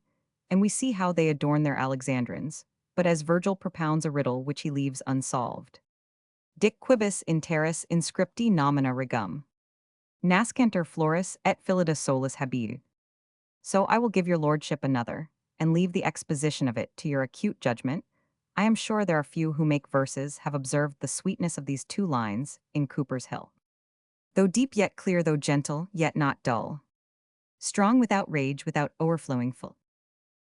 and we see how they adorn their Alexandrines, but as Virgil propounds a riddle which he leaves unsolved. Dic quibus in terris inscripti nomina regum. Nascanter floris et philida solis habil. So I will give your lordship another, and leave the exposition of it to your acute judgment. I am sure there are few who make verses have observed the sweetness of these two lines in Cooper's Hill. Though deep yet clear, though gentle yet not dull. Strong without rage, without overflowing full.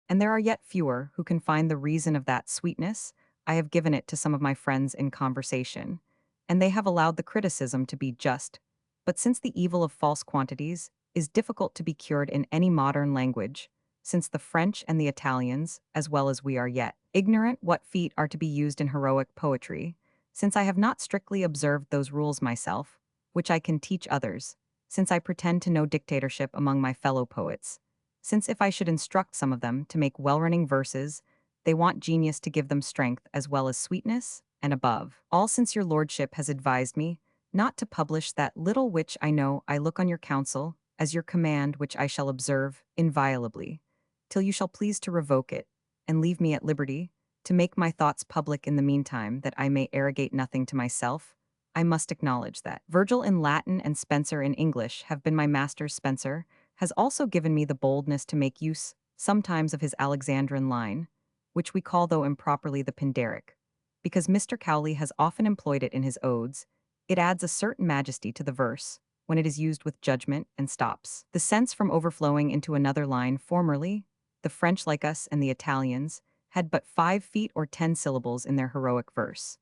And there are yet fewer who can find the reason of that sweetness. I have given it to some of my friends in conversation, and they have allowed the criticism to be just. But since the evil of false quantities is difficult to be cured in any modern language, since the French and the Italians, as well as we are yet, ignorant what feet are to be used in heroic poetry, since I have not strictly observed those rules myself, which I can teach others, since I pretend to know dictatorship among my fellow poets, since if I should instruct some of them to make well-running verses, they want genius to give them strength as well as sweetness, and above all since your lordship has advised me not to publish that little which I know I look on your counsel as your command which I shall observe inviolably, till you shall please to revoke it, and leave me at liberty to make my thoughts public in the meantime that I may arrogate nothing to myself. I must acknowledge that Virgil in Latin and Spenser in English have been my masters. Spenser has also given me the boldness to make use sometimes of his Alexandrine line, which we call though improperly the Pindaric, because Mr. Cowley has often employed it in his odes. It adds a certain majesty to the verse when it is used with judgment and stops the sense from overflowing into another line. Formerly, the French, like us and the Italians, had but 5 feet or 10 syllables in their heroic verse.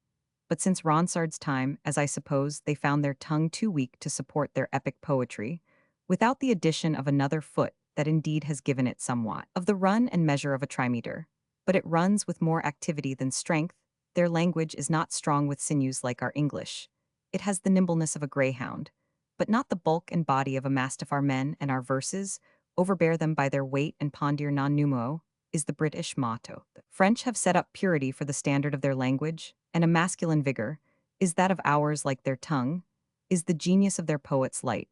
But since Ronsard's time, as I suppose, they found their tongue too weak to support their epic poetry, without the addition of another foot that indeed has given it somewhat of the run and measure of a trimeter, but it runs with more activity than strength. Their language is not strong with sinews like our English. It has the nimbleness of a greyhound, but not the bulk and body of a mastiff. Our men and our verses overbear them by their weight, and pondir non numo is the British motto. The French have set up purity for the standard of their language, and a masculine vigor is that of ours. Like their tongue is the genius of their poets light,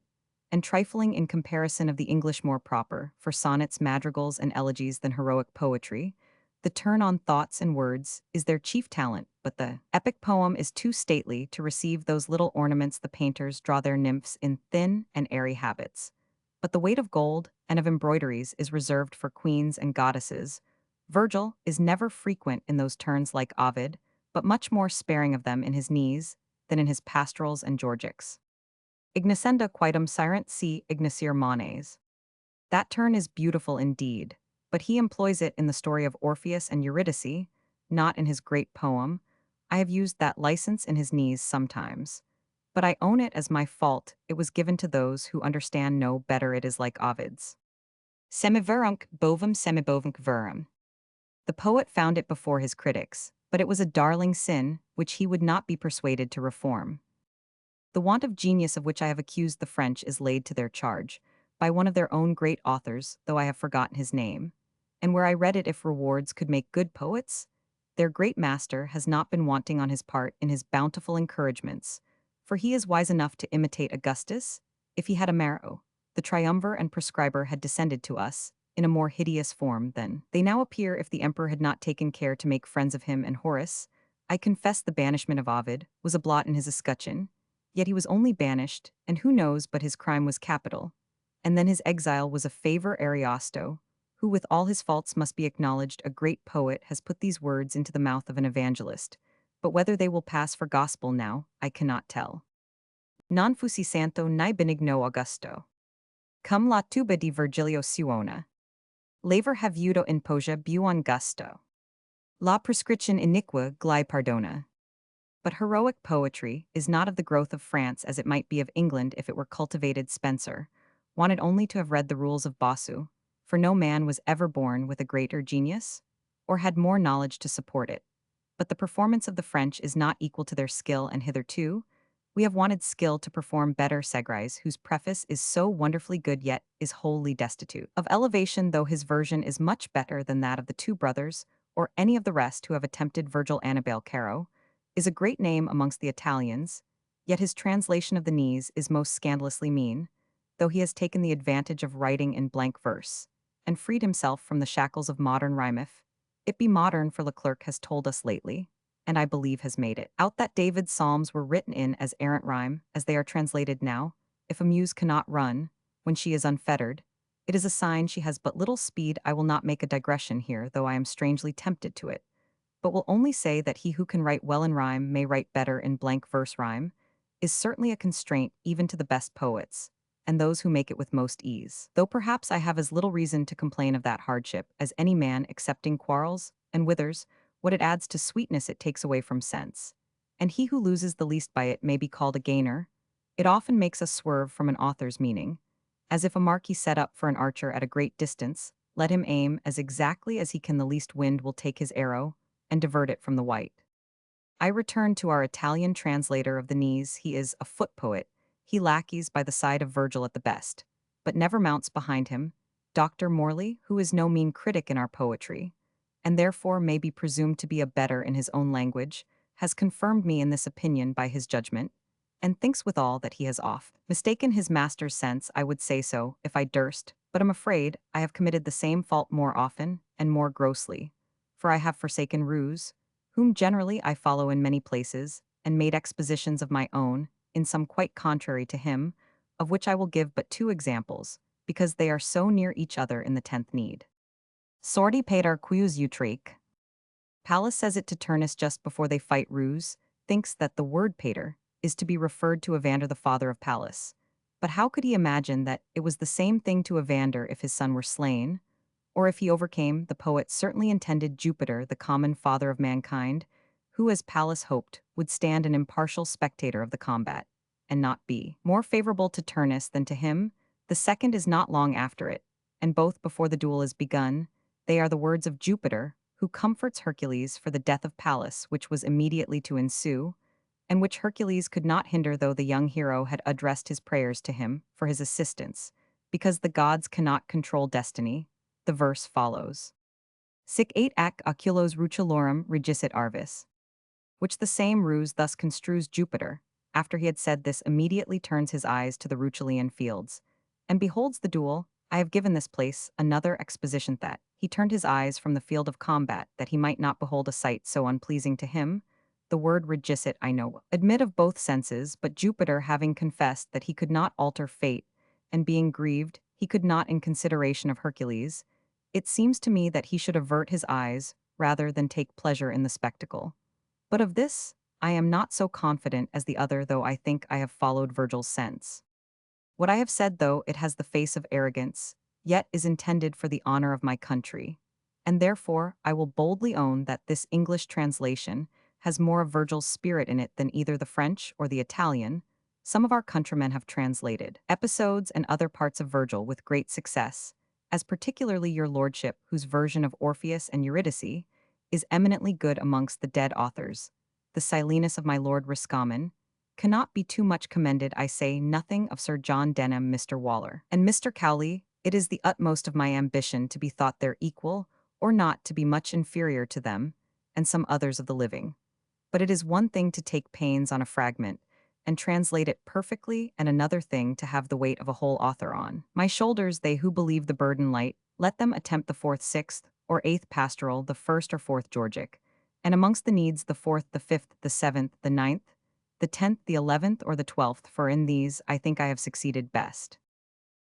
and trifling in comparison of the English more proper for sonnets, madrigals, and elegies than heroic poetry, The turn on thoughts and words is their chief talent, but the epic poem is too stately to receive those little ornaments the painters draw their nymphs in thin and airy habits. But the weight of gold and of embroideries is reserved for queens and goddesses. Virgil is never frequent in those turns like Ovid, but much more sparing of them in his knees than in his pastorals and Georgics. Ignicenda quidem sirent si ignicere manes. That turn is beautiful indeed, but he employs it in the story of Orpheus and Eurydice, not in his great poem. I have used that license in his knees sometimes, but I own it as my fault. It was given to those who understand no better. It is like Ovid's. Semiverunc bovum semibovunc verum. The poet found it before his critics, but it was a darling sin which he would not be persuaded to reform. The want of genius of which I have accused the French is laid to their charge, by one of their own great authors, though I have forgotten his name. And where I read it, if rewards could make good poets, their great master has not been wanting on his part in his bountiful encouragements, for he is wise enough to imitate Augustus, if he had a marrow. The triumvir and prescriber had descended to us, in a more hideous form than they now appear if the emperor had not taken care to make friends of him and Horace. I confess the banishment of Ovid was a blot in his escutcheon, yet he was only banished, and who knows but his crime was capital. And then his exile was a favor. Ariosto, who with all his faults must be acknowledged a great poet, has put these words into the mouth of an evangelist, but whether they will pass for gospel now, I cannot tell. Non fusi santo ni benigno Augusto. Cum la tuba di Virgilio suona. Laver havuto in poja buon gusto. La prescription iniqua glide pardona. But heroic poetry is not of the growth of France as it might be of England if it were cultivated. Spenser wanted only to have read the rules of Bossu, for no man was ever born with a greater genius, or had more knowledge to support it. But the performance of the French is not equal to their skill, and hitherto we have wanted skill to perform better. Segrais, whose preface is so wonderfully good yet is wholly destitute of elevation, though his version is much better than that of the two brothers, or any of the rest who have attempted Virgil. Annibale Caro is a great name amongst the Italians, yet his translation of the knees is most scandalously mean, though he has taken the advantage of writing in blank verse, and freed himself from the shackles of modern rhyme. If it be modern, for Leclerc has told us lately, and I believe has made it out, that David's psalms were written in as errant rhyme, as they are translated now. If a muse cannot run when she is unfettered, it is a sign she has but little speed. I will not make a digression here, though I am strangely tempted to it, but will only say that he who can write well in rhyme may write better in blank verse. Rhyme is certainly a constraint even to the best poets, and those who make it with most ease, though perhaps I have as little reason to complain of that hardship as any man, excepting Quarles and Withers. What it adds to sweetness it takes away from sense, and he who loses the least by it may be called a gainer. It often makes us swerve from an author's meaning, as if a mark he set up for an archer at a great distance, let him aim as exactly as he can, the least wind will take his arrow and divert it from the white. I return to our Italian translator of the knees. He is a foot poet. He lackeys by the side of Virgil at the best, but never mounts behind him. Dr. Morley, who is no mean critic in our poetry, and therefore may be presumed to be a better in his own language, has confirmed me in this opinion by his judgment, and thinks withal that he has oft mistaken his master's sense. I would say so, if I durst, but am afraid I have committed the same fault more often and more grossly, for I have forsaken Ruse, whom generally I follow in many places, and made expositions of my own, in some quite contrary to him, of which I will give but two examples, because they are so near each other in the 10th need. Sordi pater quus utrique. Pallas says it to Turnus just before they fight. Ruse thinks that the word pater is to be referred to Evander, the father of Pallas. But how could he imagine that it was the same thing to Evander if his son were slain? Or if he overcame, the poet certainly intended Jupiter, the common father of mankind, who, as Pallas hoped, would stand an impartial spectator of the combat, and not be more favorable to Turnus than to him. The second is not long after it, and both before the duel is begun. They are the words of Jupiter, who comforts Hercules for the death of Pallas, which was immediately to ensue, and which Hercules could not hinder, though the young hero had addressed his prayers to him for his assistance, because the gods cannot control destiny. The verse follows. Sic et ac oculos rutulorum regicit Arvis. Which the same Ruse thus construes. Jupiter, after he had said this, immediately turns his eyes to the Rutulian fields, and beholds the duel. I have given this place another exposition that he turned his eyes from the field of combat that he might not behold a sight so unpleasing to him. The word regicit I know admit of both senses, but Jupiter having confessed that he could not alter fate, and being grieved, he could not in consideration of Hercules, it seems to me that he should avert his eyes rather than take pleasure in the spectacle. But of this I am not so confident as the other, though I think I have followed Virgil's sense. What I have said, though it has the face of arrogance, yet is intended for the honor of my country. And therefore I will boldly own that this English translation has more of Virgil's spirit in it than either the French or the Italian. Some of our countrymen have translated episodes and other parts of Virgil with great success, as particularly your lordship, whose version of Orpheus and Eurydice is eminently good amongst the dead authors. The Silenus of my lord Roscommon cannot be too much commended. I say nothing of Sir John Denham, Mr. Waller, and Mr. Cowley. It is the utmost of my ambition to be thought their equal, or not to be much inferior to them, and some others of the living. But it is one thing to take pains on a fragment, and translate it perfectly, and another thing to have the weight of a whole author on my shoulders. They who believe the burden light, let them attempt the fourth, sixth, or eighth pastoral, the first or fourth Georgic, and amongst the needs the fourth, the fifth, the seventh, the ninth, the 10th, the 11th, or the 12th, for in these I think I have succeeded best.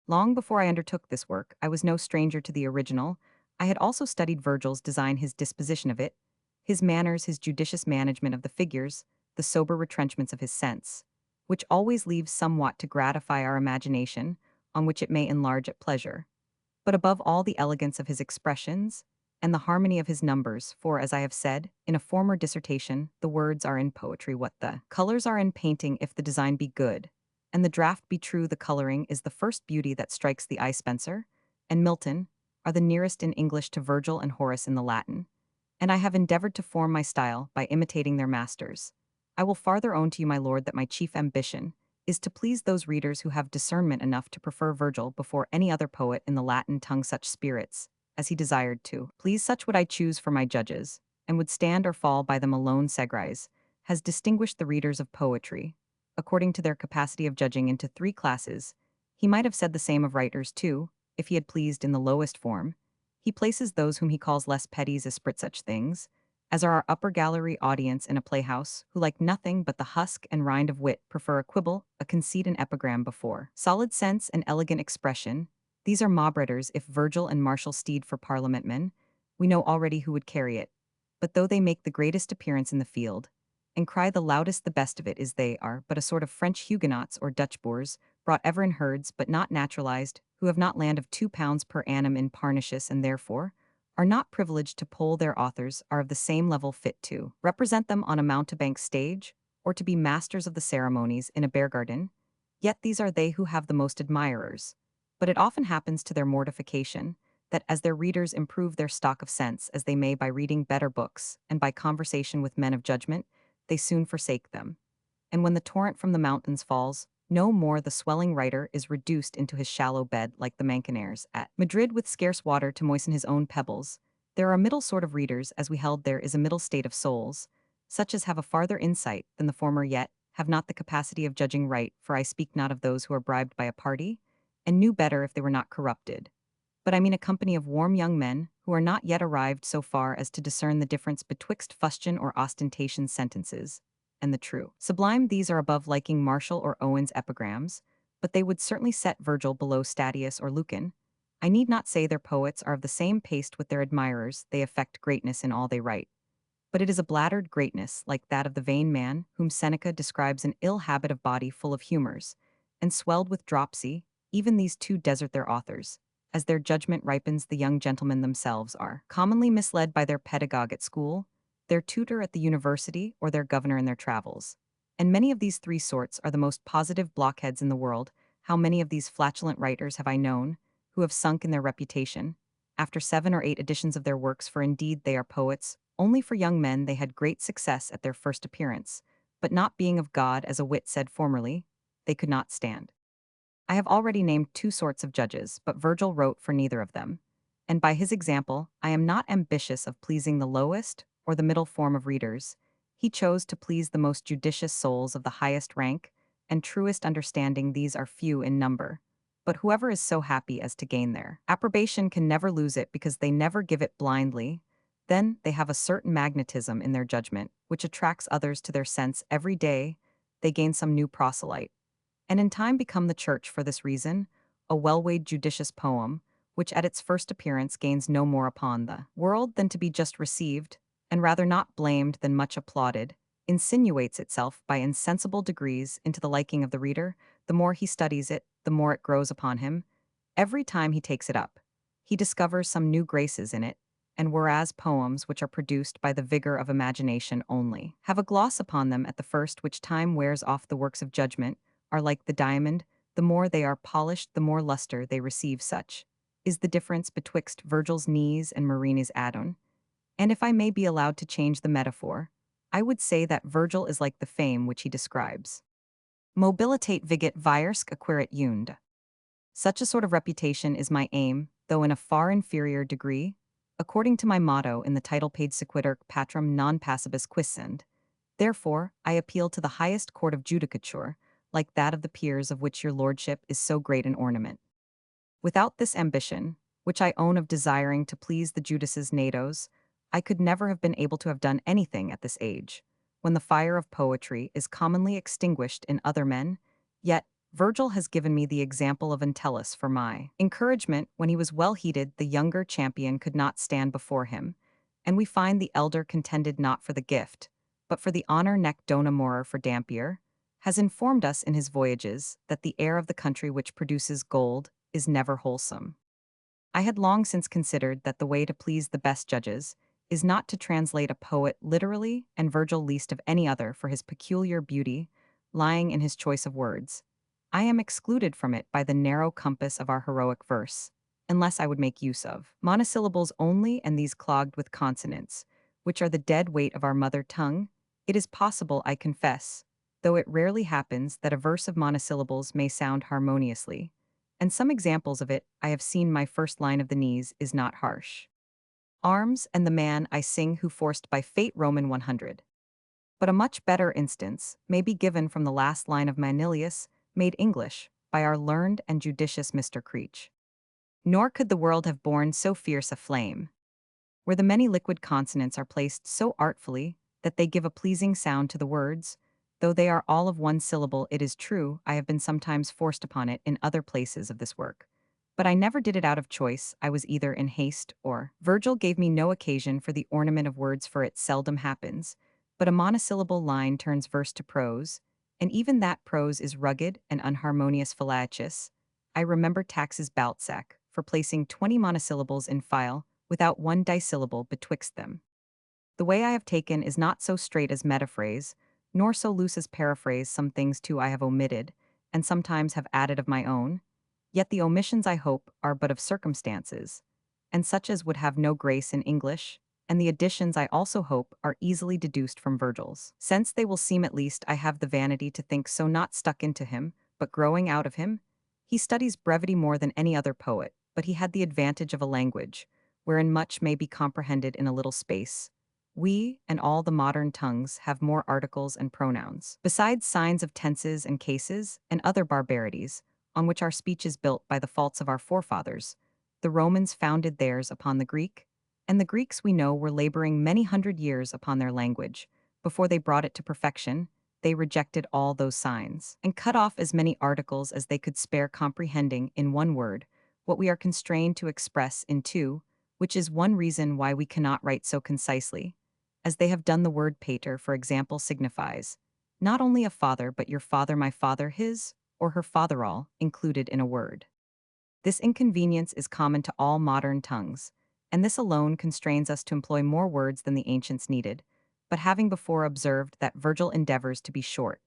Long before I undertook this work, I was no stranger to the original. I had also studied Virgil's design, his disposition of it, his manners, his judicious management of the figures, the sober retrenchments of his sense, which always leaves somewhat to gratify our imagination, on which it may enlarge at pleasure. But above all, the elegance of his expressions, and the harmony of his numbers, for, as I have said, in a former dissertation, the words are in poetry what the colors are in painting if the design be good, and the draught be true. The coloring is the first beauty that strikes the eye. Spenser and Milton are the nearest in English to Virgil and Horace in the Latin, and I have endeavored to form my style by imitating their masters. I will farther own to you, my lord, that my chief ambition is to please those readers who have discernment enough to prefer Virgil before any other poet in the Latin tongue. Such spirits as he desired to please, such would I choose for my judges, and would stand or fall by them alone. Segrais has distinguished the readers of poetry, according to their capacity of judging, into three classes. He might have said the same of writers, too, if he had pleased in the lowest form. He places those whom he calls less petties esprit such things, as are our upper gallery audience in a playhouse, who like nothing but the husk and rind of wit, prefer a quibble, a conceit, an epigram before solid sense and elegant expression. These are mobretters. If Virgil and Martial steed for parliament men, we know already who would carry it. But though they make the greatest appearance in the field, and cry the loudest, the best of it is they are but a sort of French Huguenots or Dutch boors, brought ever in herds but not naturalized, who have not land of £2 per annum in Parnassus, and therefore are not privileged to poll their authors, are of the same level fit to represent them on a mountebank stage, or to be masters of the ceremonies in a bear garden. Yet these are they who have the most admirers. But it often happens to their mortification, that as their readers improve their stock of sense as they may by reading better books, and by conversation with men of judgment, they soon forsake them. And when the torrent from the mountains falls, no more the swelling writer is reduced into his shallow bed like the Manconaires at Madrid with scarce water to moisten his own pebbles. There are a middle sort of readers, as we held there is a middle state of souls, such as have a farther insight than the former, yet have not the capacity of judging right, for I speak not of those who are bribed by a party, and knew better if they were not corrupted. But I mean a company of warm young men, who are not yet arrived so far as to discern the difference betwixt fustian or ostentation sentences, and the true sublime. These are above liking Martial or Owen's epigrams, but they would certainly set Virgil below Statius or Lucan. I need not say their poets are of the same paste with their admirers, they affect greatness in all they write. But it is a bladdered greatness, like that of the vain man, whom Seneca describes an ill habit of body full of humors, and swelled with dropsy. Even these two desert their authors. As their judgment ripens, the young gentlemen themselves are commonly misled by their pedagogue at school, their tutor at the university, or their governor in their travels. And many of these three sorts are the most positive blockheads in the world. How many of these flatulent writers have I known, who have sunk in their reputation, after 7 or 8 editions of their works, for indeed they are poets. Only for young men they had great success at their first appearance, but not being of God, as a wit said formerly, they could not stand. I have already named 2 sorts of judges, but Virgil wrote for neither of them. And by his example, I am not ambitious of pleasing the lowest or the middle form of readers. He chose to please the most judicious souls of the highest rank and truest understanding. These are few in number, but whoever is so happy as to gain their approbation can never lose it because they never give it blindly. Then they have a certain magnetism in their judgment, which attracts others to their sense every day. They gain some new proselyte, and in time become the church for this reason, a well-weighed judicious poem, which at its first appearance gains no more upon the world than to be just received, and rather not blamed than much applauded, insinuates itself by insensible degrees into the liking of the reader. The more he studies it, the more it grows upon him. Every time he takes it up, he discovers some new graces in it, and whereas poems which are produced by the vigor of imagination only have a gloss upon them at the first which time wears off the works of judgment, are like the diamond, the more they are polished the more luster they receive. Such is the difference betwixt Virgil's knees and Marini's Adon. And if I may be allowed to change the metaphor, I would say that Virgil is like the fame which he describes. Mobilitate vigit virsque acquirit und. Such a sort of reputation is my aim, though in a far inferior degree, according to my motto in the title page sequitur patrum non passibus quiscend. Therefore, I appeal to the highest court of judicature, like that of the peers of which your lordship is so great an ornament. Without this ambition, which I own of desiring to please the Judices natos, I could never have been able to have done anything at this age, when the fire of poetry is commonly extinguished in other men. Yet, Virgil has given me the example of Entellus for my encouragement. When he was well heated, the younger champion could not stand before him, and we find the elder contended not for the gift, but for the honor. Nec dona morer for Dampier has informed us in his voyages that the air of the country which produces gold is never wholesome. I had long since considered that the way to please the best judges is not to translate a poet literally, and Virgil least of any other for his peculiar beauty, lying in his choice of words. I am excluded from it by the narrow compass of our heroic verse, unless I would make use of monosyllables only, and these clogged with consonants, which are the dead weight of our mother tongue. It is possible, I confess, though it rarely happens, that a verse of monosyllables may sound harmoniously, and some examples of it I have seen. My first line of the knees is not harsh. Arms and the man I sing who forced by fate Roman 100. But a much better instance may be given from the last line of Manilius, made English by our learned and judicious Mr. Creech. Nor could the world have borne so fierce a flame, where the many liquid consonants are placed so artfully that they give a pleasing sound to the words, though they are all of one syllable. It is true, I have been sometimes forced upon it in other places of this work, but I never did it out of choice. I was either in haste or Virgil gave me no occasion for the ornament of words, for it seldom happens, but a monosyllable line turns verse to prose, and even that prose is rugged and unharmonious fallacious. I remember Tax's Balzac for placing 20 monosyllables in file, without one dissyllable betwixt them. The way I have taken is not so straight as metaphrase, nor so loose as paraphrase. Some things too I have omitted, and sometimes have added of my own, yet the omissions I hope are but of circumstances, and such as would have no grace in English, and the additions I also hope are easily deduced from Virgil's. Since they will seem, at least I have the vanity to think so, not stuck into him, but growing out of him. He studies brevity more than any other poet, but he had the advantage of a language, wherein much may be comprehended in a little space. We, and all the modern tongues, have more articles and pronouns, besides signs of tenses and cases, and other barbarities, on which our speech is built by the faults of our forefathers. The Romans founded theirs upon the Greek, and the Greeks, we know, were laboring many hundred years upon their language. Before they brought it to perfection, they rejected all those signs, and cut off as many articles as they could spare, comprehending, in one word, what we are constrained to express in two, which is one reason why we cannot write so concisely, as they have done. The word pater, for example, signifies not only a father, but your father, my father, his or her father, all included in a word. This inconvenience is common to all modern tongues, and this alone constrains us to employ more words than the ancients needed. But having before observed that Virgil endeavors to be short,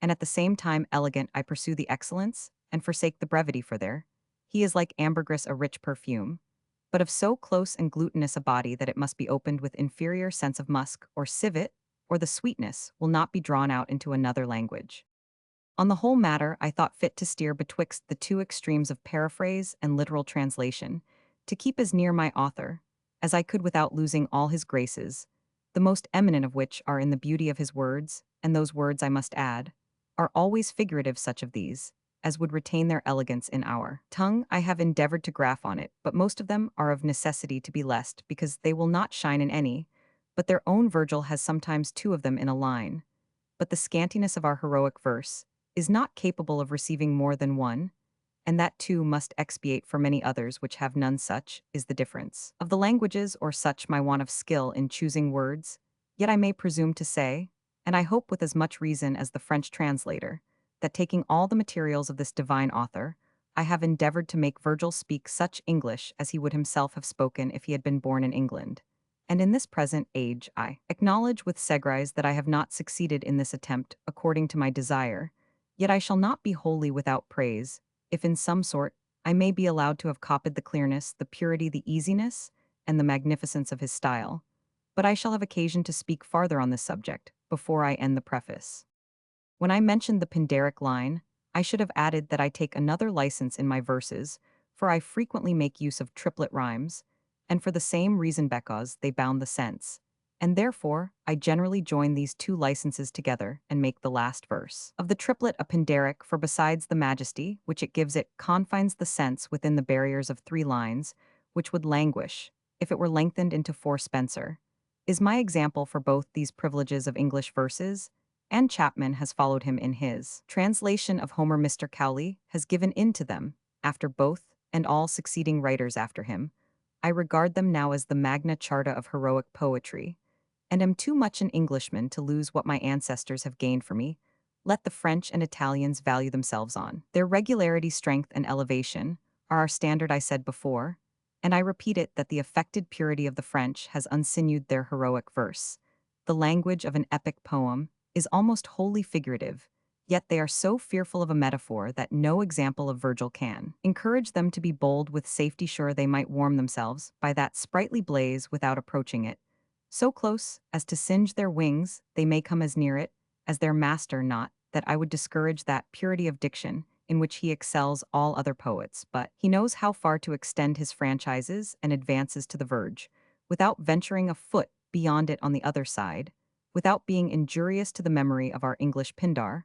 and at the same time elegant, I pursue the excellence, and forsake the brevity. For there, he is like ambergris, a rich perfume, but of so close and glutinous a body that it must be opened with inferior sense of musk or civet, or the sweetness will not be drawn out into another language. On the whole matter, I thought fit to steer betwixt the two extremes of paraphrase and literal translation, to keep as near my author as I could without losing all his graces, the most eminent of which are in the beauty of his words, and those words, I must add, are always figurative. Such of these as would retain their elegance in our tongue. I have endeavored to graph on it, but most of them are of necessity to be lessed, because they will not shine in any, but their own Virgil has sometimes two of them in a line. But the scantiness of our heroic verse is not capable of receiving more than one, and that too must expiate for many others which have none. Such is the difference of the languages, or such my want of skill in choosing words. Yet I may presume to say, and I hope with as much reason as the French translator, that taking all the materials of this divine author, I have endeavored to make Virgil speak such English as he would himself have spoken if he had been born in England. And in this present age I acknowledge with Segrais that I have not succeeded in this attempt according to my desire, yet I shall not be wholly without praise, if in some sort I may be allowed to have copied the clearness, the purity, the easiness, and the magnificence of his style. But I shall have occasion to speak farther on this subject before I end the preface. When I mentioned the Pindaric line, I should have added that I take another license in my verses, for I frequently make use of triplet rhymes, and for the same reason because they bound the sense. And therefore, I generally join these two licenses together and make the last verse of the triplet a Pindaric, for besides the majesty which it gives, it confines the sense within the barriers of 3 lines, which would languish, if it were lengthened into 4 Spencer. Is my example for both these privileges of English verses, and Chapman has followed him in his translation of Homer. Mr. Cowley has given in to them, after both, and all succeeding writers after him. I regard them now as the Magna Charta of heroic poetry, and am too much an Englishman to lose what my ancestors have gained for me. Let the French and Italians value themselves on their regularity, strength, and elevation, are our standard. I said before, and I repeat it, that the affected purity of the French has unsinewed their heroic verse. The language of an epic poem is almost wholly figurative, yet they are so fearful of a metaphor that no example of Virgil can encourage them to be bold. With safety sure they might warm themselves by that sprightly blaze without approaching it. So close as to singe their wings, they may come as near it as their master. Not that I would discourage that purity of diction in which he excels all other poets, but he knows how far to extend his franchises and advances to the verge, without venturing a foot beyond it on the other side, without being injurious to the memory of our English Pindar.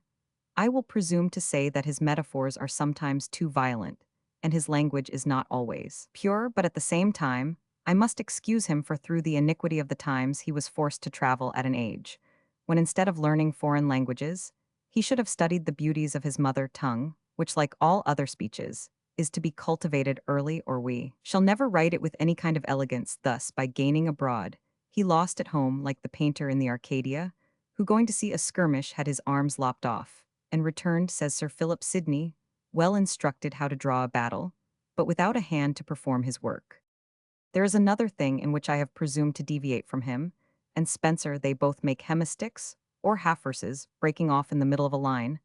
I will presume to say that his metaphors are sometimes too violent, and his language is not always pure, but at the same time, I must excuse him, for through the iniquity of the times he was forced to travel at an age when, instead of learning foreign languages, he should have studied the beauties of his mother tongue, which, like all other speeches, is to be cultivated early, or we shall never write it with any kind of elegance. Thus, by gaining abroad, he lost at home, like the painter in the Arcadia, who going to see a skirmish had his arms lopped off, and returned, says Sir Philip Sidney, well instructed how to draw a battle, but without a hand to perform his work. There is another thing in which I have presumed to deviate from him, and Spencer. They both make hemistichs, or half verses, breaking off in the middle of a line.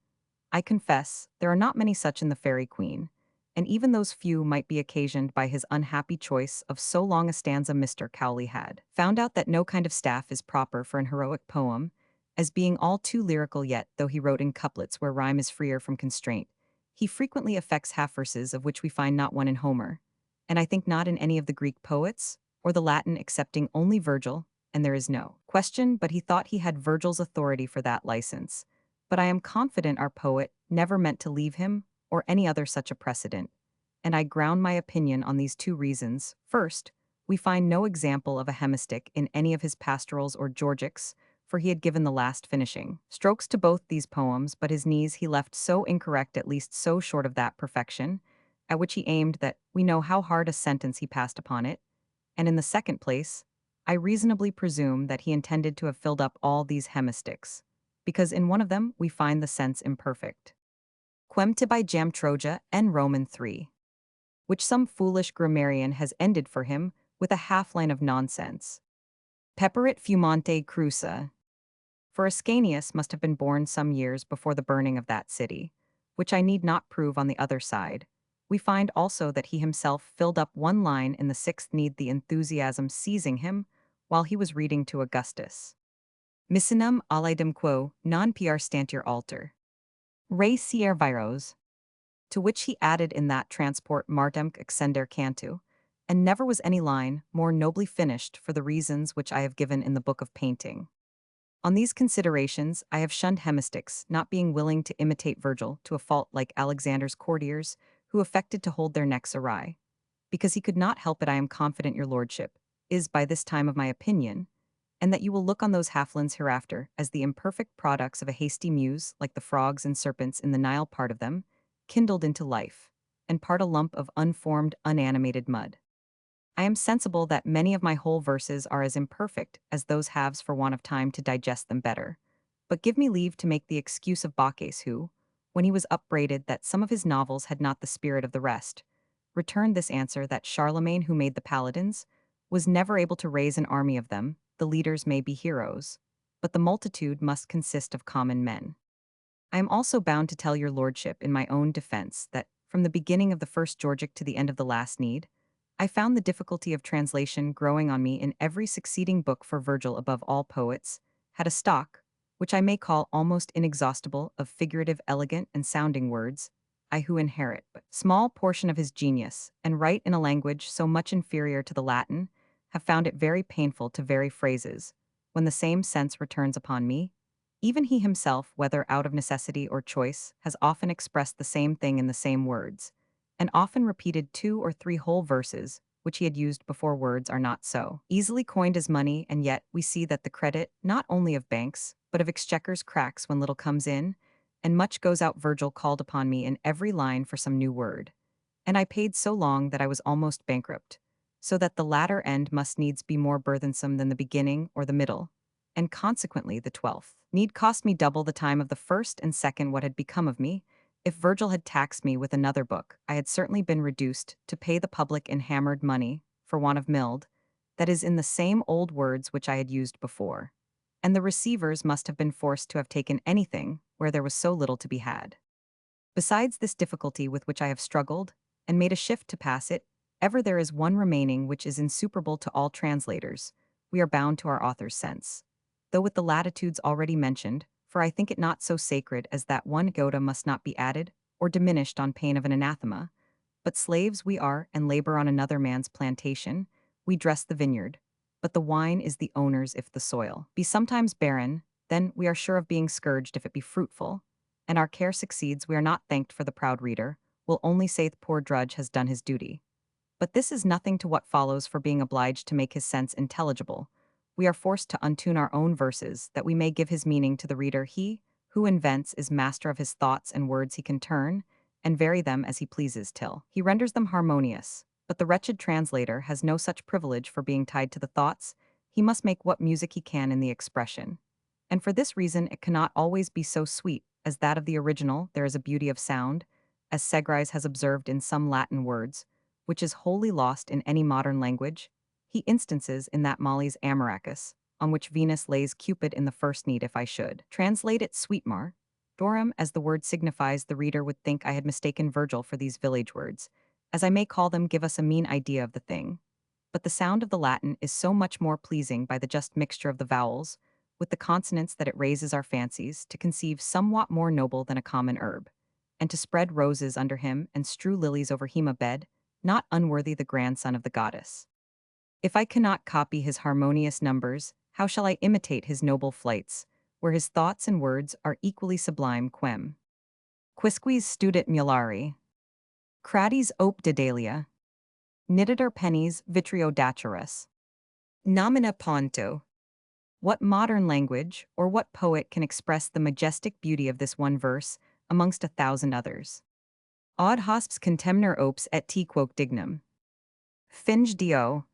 I confess, there are not many such in the Faerie Queen, and even those few might be occasioned by his unhappy choice of so long a stanza. Mr. Cowley had found out that no kind of staff is proper for an heroic poem, as being all too lyrical. Yet, though he wrote in couplets where rhyme is freer from constraint, he frequently affects half verses, of which we find not one in Homer, and I think not in any of the Greek poets, or the Latin, excepting only Virgil, and there is no question but he thought he had Virgil's authority for that license. But I am confident our poet never meant to leave him, or any other such a precedent, and I ground my opinion on these 2 reasons. First, we find no example of a hemistich in any of his pastorals or Georgics, for he had given the last finishing strokes to both these poems, but his knees he left so incorrect, at least so short of that perfection at which he aimed, that we know how hard a sentence he passed upon it. And in the second place, I reasonably presume that he intended to have filled up all these hemistichs, because in one of them we find the sense imperfect. Quem tibi jam Troja and Roman 3, which some foolish grammarian has ended for him with a half-line of nonsense. Peperit fumante crusa. For Ascanius must have been born some years before the burning of that city, which I need not prove on the other side. We find also that he himself filled up one line in the 6th need, the enthusiasm seizing him while he was reading to Augustus. Missinum alaedum quo non piar stantier alter. Re sier viros. To which he added in that transport martem exsender cantu, and never was any line more nobly finished for the reasons which I have given in the book of painting. On these considerations, I have shunned hemistics, not being willing to imitate Virgil to a fault like Alexander's courtiers, who affected to hold their necks awry. Because he could not help it, I am confident your lordship is by this time of my opinion, and that you will look on those halflands hereafter as the imperfect products of a hasty muse, like the frogs and serpents in the Nile, part of them, kindled into life, and part a lump of unformed, unanimated mud. I am sensible that many of my whole verses are as imperfect as those halves for want of time to digest them better. But give me leave to make the excuse of Bacchus who, when he was upbraided that some of his novels had not the spirit of the rest, returned this answer that Charlemagne who made the paladins was never able to raise an army of them, the leaders may be heroes, but the multitude must consist of common men. I am also bound to tell your lordship in my own defense that, from the beginning of the first Georgic to the end of the last Need, I found the difficulty of translation growing on me in every succeeding book, for Virgil, above all poets, had a stock, which I may call almost inexhaustible, of figurative, elegant, and sounding words, I who inherit but small portion of his genius, and write in a language so much inferior to the Latin, have found it very painful to vary phrases, when the same sense returns upon me. Even he himself, whether out of necessity or choice, has often expressed the same thing in the same words, and often repeated 2 or 3 whole verses, which he had used before words are not so easily coined as money, and yet we see that the credit, not only of banks, but of exchequers cracks when little comes in, and much goes out. Virgil called upon me in every line for some new word, and I paid so long that I was almost bankrupt, so that the latter end must needs be more burthensome than the beginning or the middle, and consequently the 12th need cost me double the time of the first and second. What had become of me? If Virgil had taxed me with another book, I had certainly been reduced to pay the public in hammered money, for want of mild, that is, in the same old words which I had used before. And the receivers must have been forced to have taken anything where there was so little to be had. Besides this difficulty with which I have struggled, and made a shift to pass it, ever there is one remaining which is insuperable to all translators. We are bound to our author's sense, though with the latitudes already mentioned, for I think it not so sacred as that one iota must not be added or diminished on pain of an anathema. But slaves we are, and labor on another man's plantation. We dress the vineyard, but the wine is the owner's. If the soil be sometimes barren, then we are sure of being scourged if it be fruitful, and our care succeeds. We are not thanked for the proud reader, will only say the poor drudge has done his duty. But this is nothing to what follows for being obliged to make his sense intelligible. We are forced to untune our own verses, that we may give his meaning to the reader. He who invents is master of his thoughts, and words he can turn and vary them as he pleases till he renders them harmonious. But the wretched translator has no such privilege, for being tied to the thoughts, he must make what music he can in the expression. And for this reason it cannot always be so sweet as that of the original. There is a beauty of sound, as Segrais has observed in some Latin words, which is wholly lost in any modern language. He instances in that Molly's Amaracus, on which Venus lays Cupid in the first need. If I should translate it sweetmar, Dorum, as the word signifies, the reader would think I had mistaken Virgil for these village words, as I may call them, give us a mean idea of the thing. But the sound of the Latin is so much more pleasing by the just mixture of the vowels with the consonants, that it raises our fancies to conceive somewhat more noble than a common herb, and to spread roses under him and strew lilies over him a bed, not unworthy the grandson of the goddess. If I cannot copy his harmonious numbers, how shall I imitate his noble flights, where his thoughts and words are equally sublime? Quem quisquis studit mulari, cratis op dedalia, nitider pennies vitrio daturus, nomina ponto. What modern language, or what poet can express the majestic beauty of this one verse, amongst 1,000 others? Aud hosps contemner opes et te quoque dignum. Finge dio.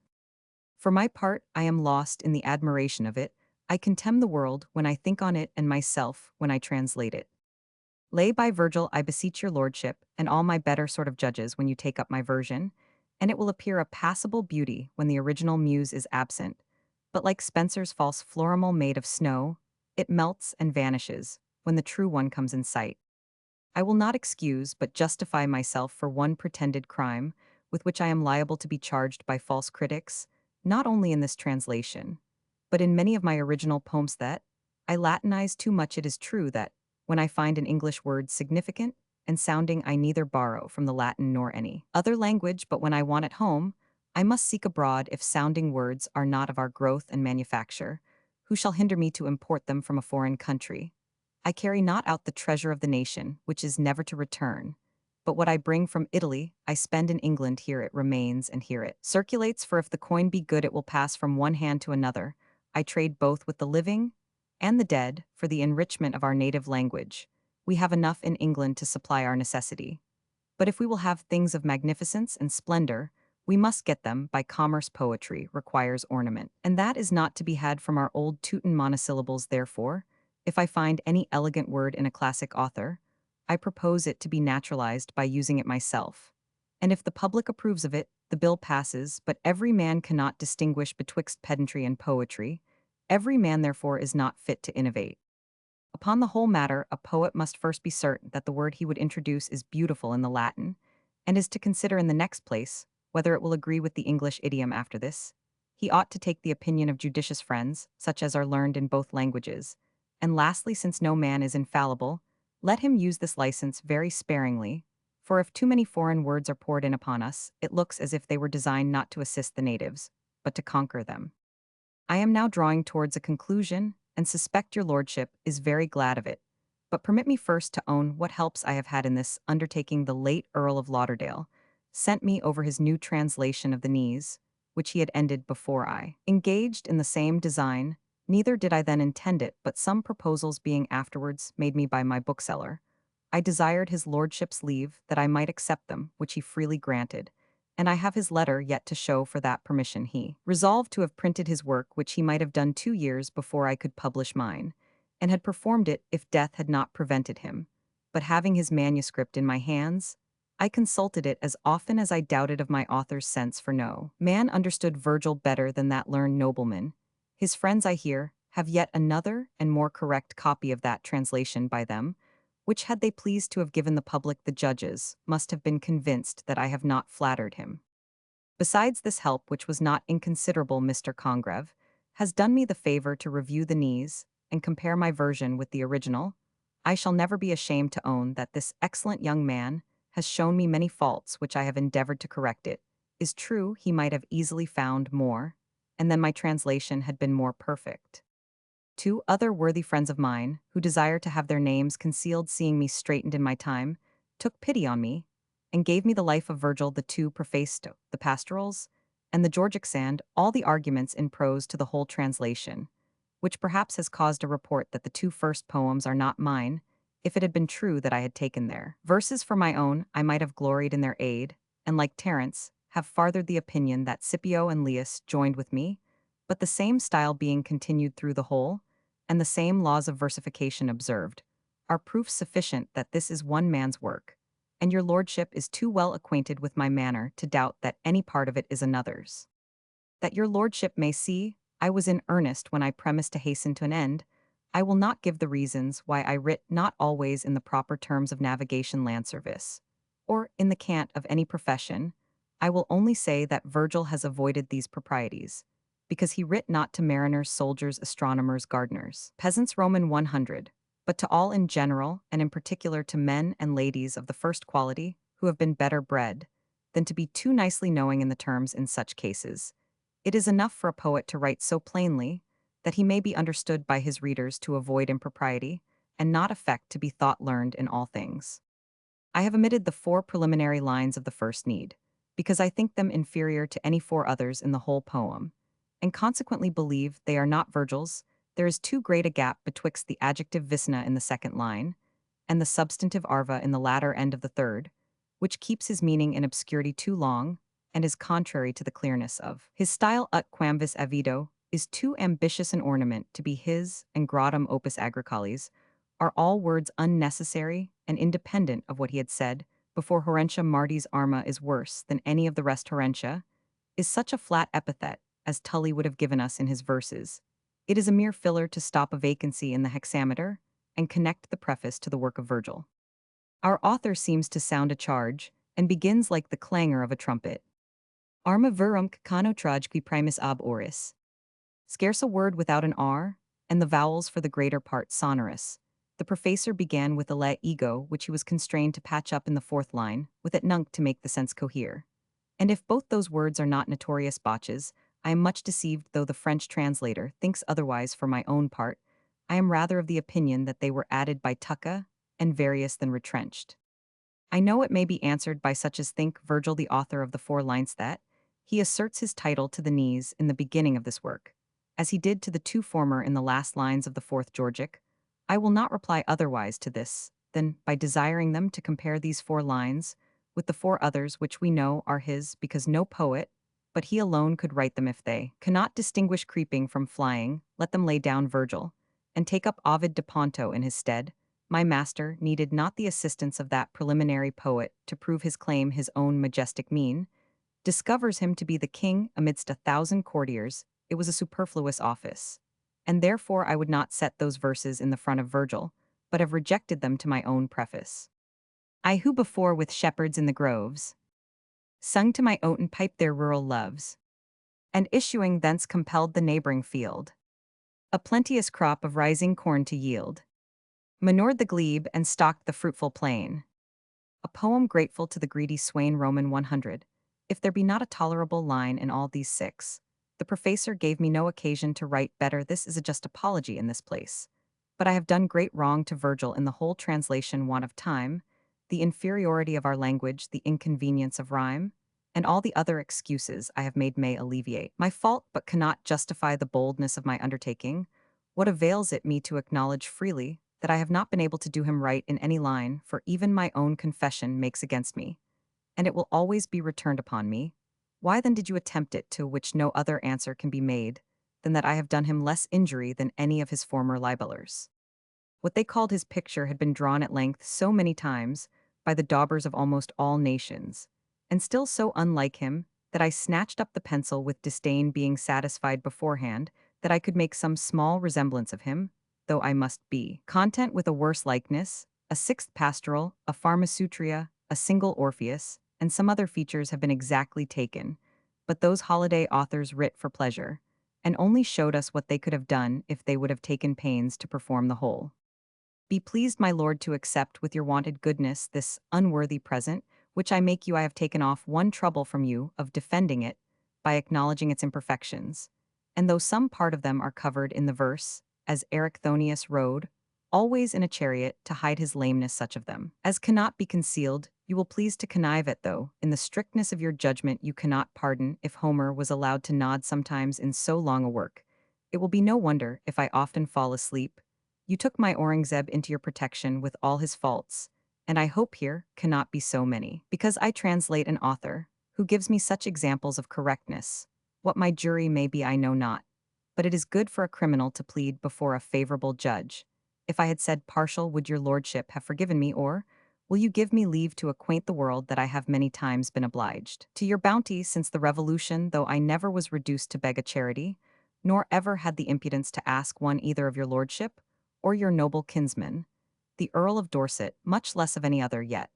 For my part, I am lost in the admiration of it. I contemn the world when I think on it, and myself when I translate it. Lay by Virgil, I beseech your lordship, and all my better sort of judges, when you take up my version, and it will appear a passable beauty when the original muse is absent. But like Spenser's false florimel made of snow, it melts and vanishes when the true one comes in sight. I will not excuse but justify myself for one pretended crime, with which I am liable to be charged by false critics, not only in this translation, but in many of my original poems, that I Latinize too much. It is true that, when I find an English word significant and sounding, I neither borrow from the Latin nor any other language, but when I want it home, I must seek abroad if sounding words are not of our growth and manufacture, Who shall hinder me to import them from a foreign country? I carry not out the treasure of the nation, which is never to return. But what I bring from Italy, I spend in England, here it remains, and here it circulates, for if the coin be good, it will pass from one hand to another. I trade both with the living and the dead for the enrichment of our native language. We have enough in England to supply our necessity. But if we will have things of magnificence and splendor, we must get them by commerce. Poetry requires ornament, and that is not to be had from our old Teuton monosyllables. Therefore, if I find any elegant word in a classic author, I propose it to be naturalized by using it myself. And if the public approves of it, the bill passes, but every man cannot distinguish betwixt pedantry and poetry. Every man, therefore, is not fit to innovate. Upon the whole matter, a poet must first be certain that the word he would introduce is beautiful in the Latin, and is to consider in the next place whether it will agree with the English idiom after this. He ought to take the opinion of judicious friends, such as are learned in both languages. And lastly, since no man is infallible, let him use this license very sparingly, for if too many foreign words are poured in upon us, it looks as if they were designed not to assist the natives, but to conquer them. I am now drawing towards a conclusion, and suspect your lordship is very glad of it. But permit me first to own what helps I have had in this undertaking. The late Earl of Lauderdale sent me over his new translation of the Knees, which he had ended before I engaged in the same design. Neither did I then intend it, but some proposals being afterwards made me by my bookseller, I desired his lordship's leave that I might accept them, which he freely granted, and I have his letter yet to show for that permission. He resolved to have printed his work, which he might have done 2 years before I could publish mine, and had performed it if death had not prevented him. But having his manuscript in my hands, I consulted it as often as I doubted of my author's sense, for no man understood Virgil better than that learned nobleman. His friends, I hear, have yet another and more correct copy of that translation by them, which, had they pleased to have given the public, the judges must have been convinced that I have not flattered him. Besides this help, which was not inconsiderable, Mr. Congreve has done me the favor to review the Knees and compare my version with the original. I shall never be ashamed to own that this excellent young man has shown me many faults which I have endeavored to correct. It is true he might have easily found more, and then my translation had been more perfect. Two other worthy friends of mine, who desire to have their names concealed, seeing me straitened in my time, took pity on me, and gave me the life of Virgil, the two prefaced, the pastorals, and the Georgics, and all the arguments in prose to the whole translation, which perhaps has caused a report that the two first poems are not mine. If it had been true that I had taken their verses for my own, I might have gloried in their aid, and like Terence, have farthered the opinion that Scipio and Laius joined with me, but the same style being continued through the whole, and the same laws of versification observed, are proofs sufficient that this is one man's work, and your lordship is too well acquainted with my manner to doubt that any part of it is another's. That your lordship may see I was in earnest when I premised to hasten to an end, I will not give the reasons why I writ not always in the proper terms of navigation, land service, or in the cant of any profession. I will only say that Virgil has avoided these proprieties, because he writ not to mariners, soldiers, astronomers, gardeners, peasants, Roman 100, but to all in general, and in particular to men and ladies of the first quality, who have been better bred than to be too nicely knowing in the terms. In such cases, it is enough for a poet to write so plainly that he may be understood by his readers to avoid impropriety, and not affect to be thought learned in all things. I have omitted the 4 preliminary lines of the first need, because I think them inferior to any 4 others in the whole poem, and consequently believe they are not Virgil's. There is too great a gap betwixt the adjective visna in the second line, and the substantive arva in the latter end of the third, which keeps his meaning in obscurity too long, and is contrary to the clearness of his style. Ut quamvis avido is too ambitious an ornament to be his, and gradum opus agricoles are all words unnecessary and independent of what he had said before. Horentia Marty's arma is worse than any of the rest. Horentia is such a flat epithet as Tully would have given us in his verses. It is a mere filler to stop a vacancy in the hexameter and connect the preface to the work of Virgil. Our author seems to sound a charge, and begins like the clangor of a trumpet. Arma virumque canotrage qui primus ab oris. Scarce a word without an R, and the vowels for the greater part sonorous. The prefacer began with a le ego, which he was constrained to patch up in the 4th line, with et nunc to make the sense cohere. And if both those words are not notorious botches, I am much deceived, though the French translator thinks otherwise. For my own part, I am rather of the opinion that they were added by tucca and various than retrenched. I know it may be answered by such as think Virgil the author of the 4 lines that he asserts his title to the knees in the beginning of this work, as he did to the 2 former in the last lines of the 4th Georgic. I will not reply otherwise to this than by desiring them to compare these 4 lines with the 4 others which we know are his, because no poet, but he alone could write them. If they cannot distinguish creeping from flying, let them lay down Virgil, and take up Ovid de Ponto in his stead. My master needed not the assistance of that preliminary poet to prove his claim. His own majestic mien discovers him to be the king amidst 1,000 courtiers. It was a superfluous office, and therefore I would not set those verses in the front of Virgil, but have rejected them to my own preface. I who before with shepherds in the groves sung to my oaten pipe their rural loves, and issuing thence compelled the neighboring field a plenteous crop of rising corn to yield, manured the glebe and stocked the fruitful plain. A poem grateful to the greedy swain. Roman 100. If there be not a tolerable line in all these 6, the prefacer gave me no occasion to write better. This is a just apology in this place. But I have done great wrong to Virgil in the whole translation: want of time, the inferiority of our language, the inconvenience of rhyme, and all the other excuses I have made may alleviate my fault, but cannot justify the boldness of my undertaking. What avails it me to acknowledge freely that I have not been able to do him right in any line, for even my own confession makes against me, and it will always be returned upon me? Why then did you attempt it, to which no other answer can be made than that I have done him less injury than any of his former libellers? What they called his picture had been drawn at length so many times by the daubers of almost all nations, and still so unlike him, that I snatched up the pencil with disdain, being satisfied beforehand that I could make some small resemblance of him, though I must be content with a worse likeness. A 6th pastoral, a pharmaceutria, a single Orpheus, and some other features have been exactly taken, but those holiday authors writ for pleasure, and only showed us what they could have done if they would have taken pains to perform the whole. Be pleased, my lord, to accept with your wonted goodness this unworthy present, which I make you. I have taken off one trouble from you of defending it by acknowledging its imperfections, and though some part of them are covered in the verse, as Erechthonius rode, always in a chariot, to hide his lameness, such of them as cannot be concealed, you will please to connive at, though, in the strictness of your judgment, you cannot pardon. If Homer was allowed to nod sometimes in so long a work, it will be no wonder if I often fall asleep. You took my Aurangzeb into your protection with all his faults, and I hope here cannot be so many, because I translate an author who gives me such examples of correctness. What my jury may be I know not, but it is good for a criminal to plead before a favorable judge. If I had said partial, would your lordship have forgiven me, or will you give me leave to acquaint the world that I have many times been obliged to your bounty since the Revolution, though I never was reduced to beg a charity, nor ever had the impudence to ask one either of your lordship or your noble kinsman, the Earl of Dorset, much less of any other. Yet,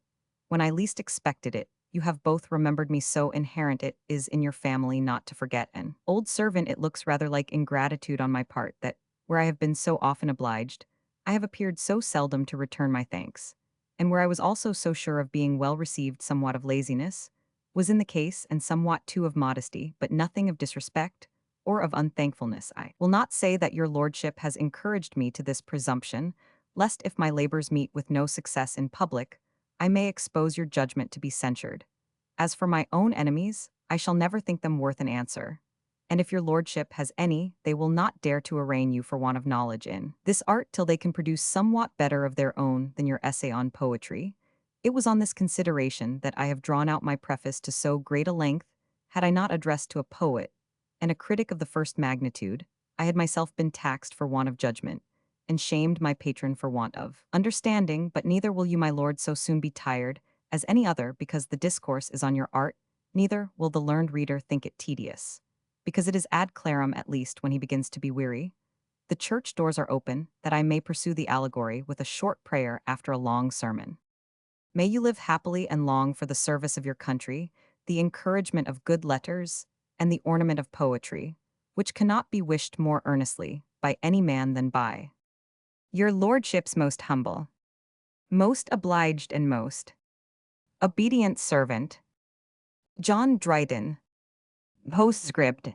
when I least expected it, you have both remembered me. So inherent it is in your family not to forget an old servant. It looks rather like ingratitude on my part that, where I have been so often obliged, I have appeared so seldom to return my thanks, and where I was also so sure of being well received, somewhat of laziness was in the case, and somewhat too of modesty, but nothing of disrespect or of unthankfulness. I will not say that your lordship has encouraged me to this presumption, lest if my labors meet with no success in public, I may expose your judgment to be censured. As for my own enemies, I shall never think them worth an answer, and if your lordship has any, they will not dare to arraign you for want of knowledge in this art till they can produce somewhat better of their own than your essay on poetry. It was on this consideration that I have drawn out my preface to so great a length. Had I not addressed to a poet, and a critic of the first magnitude, I had myself been taxed for want of judgment, and shamed my patron for want of understanding. But neither will you, my lord, so soon be tired as any other, because the discourse is on your art, neither will the learned reader think it tedious, because it is ad clarem at least when he begins to be weary. The church doors are open, that I may pursue the allegory with a short prayer after a long sermon. May you live happily and long for the service of your country, the encouragement of good letters, and the ornament of poetry, which cannot be wished more earnestly by any man than by your lordship's most humble, most obliged, and most obedient servant, John Dryden. Postscript.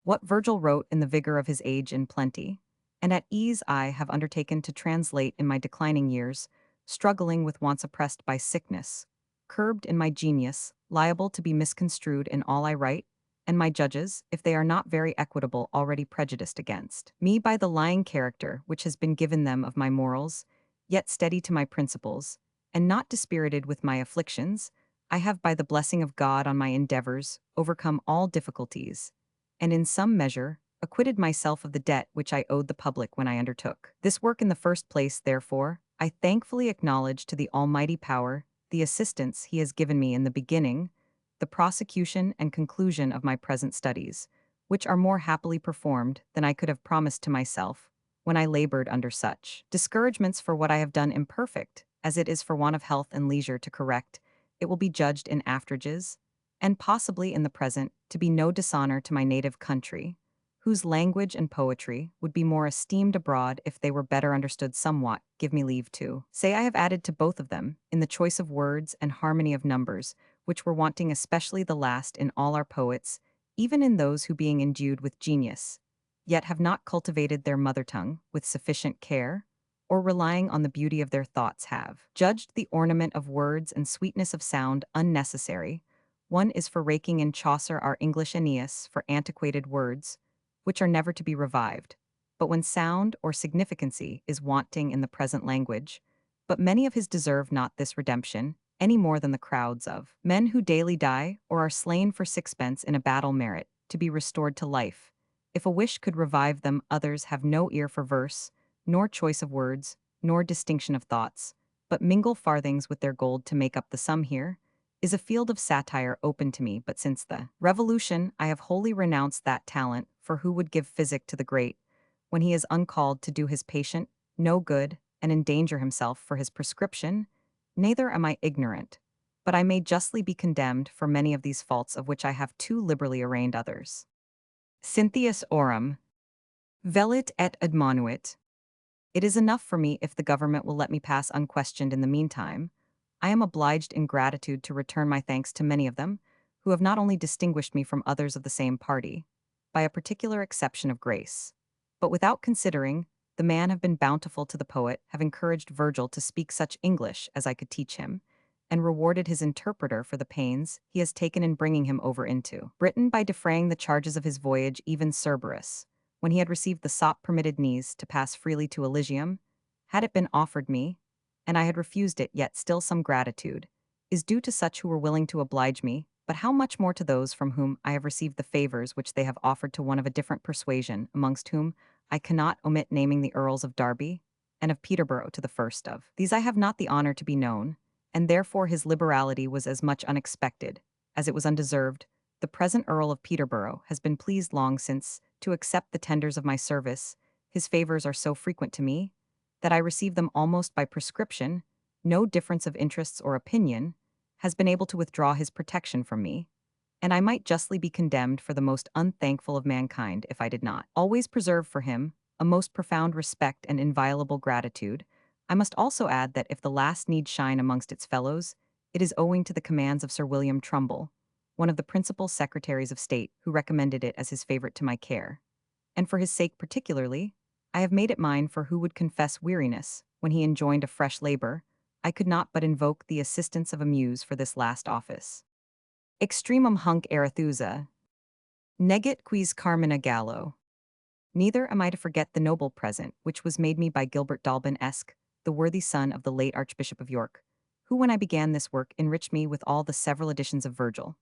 What Virgil wrote in the vigor of his age in plenty, and at ease I have undertaken to translate in my declining years, struggling with wants oppressed by sickness, curbed in my genius, liable to be misconstrued in all I write, and my judges, if they are not very equitable, already prejudiced against me by the lying character which has been given them of my morals, yet steady to my principles, and not dispirited with my afflictions, I have by the blessing of God on my endeavors overcome all difficulties, and in some measure acquitted myself of the debt which I owed the public when I undertook this work in the first place. Therefore, I thankfully acknowledge to the Almighty Power the assistance He has given me in the beginning, the prosecution and conclusion of my present studies, which are more happily performed than I could have promised to myself when I labored under such discouragements. For what I have done imperfect, as it is for want of health and leisure to correct, it will be judged in afterages, and possibly in the present, to be no dishonor to my native country, whose language and poetry would be more esteemed abroad if they were better understood somewhat. Give me leave to say I have added to both of them, in the choice of words and harmony of numbers, which were wanting especially the last in all our poets, even in those who being endued with genius, yet have not cultivated their mother tongue with sufficient care, or relying on the beauty of their thoughts have judged the ornament of words and sweetness of sound unnecessary. One is for raking in Chaucer our English Aeneas for antiquated words, which are never to be revived, but when sound or significancy is wanting in the present language, but many of his deserve not this redemption, any more than the crowds of men who daily die or are slain for sixpence in a battle merit to be restored to life. If a wish could revive them, others have no ear for verse, nor choice of words, nor distinction of thoughts, but mingle farthings with their gold to make up the sum. Here is a field of satire open to me, but since the Revolution I have wholly renounced that talent, for who would give physic to the great, when he is uncalled to do his patient no good, and endanger himself for his prescription? Neither am I ignorant, but I may justly be condemned for many of these faults of which I have too liberally arraigned others. Cynthius orum velit et admonuit. It is enough for me if the government will let me pass unquestioned in the meantime. I am obliged in gratitude to return my thanks to many of them, who have not only distinguished me from others of the same party, by a particular exception of grace, but without considering, the man have been bountiful to the poet, have encouraged Virgil to speak such English as I could teach him, and rewarded his interpreter for the pains he has taken in bringing him over into Britain by defraying the charges of his voyage. Even Cerberus, when he had received the sop permitted knees to pass freely to Elysium, had it been offered me, and I had refused it, yet still some gratitude is due to such who were willing to oblige me, but how much more to those from whom I have received the favors which they have offered to one of a different persuasion, amongst whom I cannot omit naming the Earls of Derby and of Peterborough. To the first of these I have not the honor to be known, and therefore his liberality was as much unexpected as it was undeserved. The present Earl of Peterborough has been pleased long since to accept the tenders of my service. His favors are so frequent to me that I receive them almost by prescription. No difference of interests or opinion has been able to withdraw his protection from me, and I might justly be condemned for the most unthankful of mankind if I did not always preserve for him a most profound respect and inviolable gratitude. I must also add that if the last need shine amongst its fellows, it is owing to the commands of Sir William Trumbull, one of the principal secretaries of state, who recommended it as his favorite to my care. And for his sake particularly, I have made it mine, for who would confess weariness when he enjoined a fresh labor? I could not but invoke the assistance of a muse for this last office. Extremum hunc Arethusa, negit quis carmina gallo. Neither am I to forget the noble present which was made me by Gilbert Dalban Esq, the worthy son of the late Archbishop of York, who when I began this work enriched me with all the several editions of Virgil,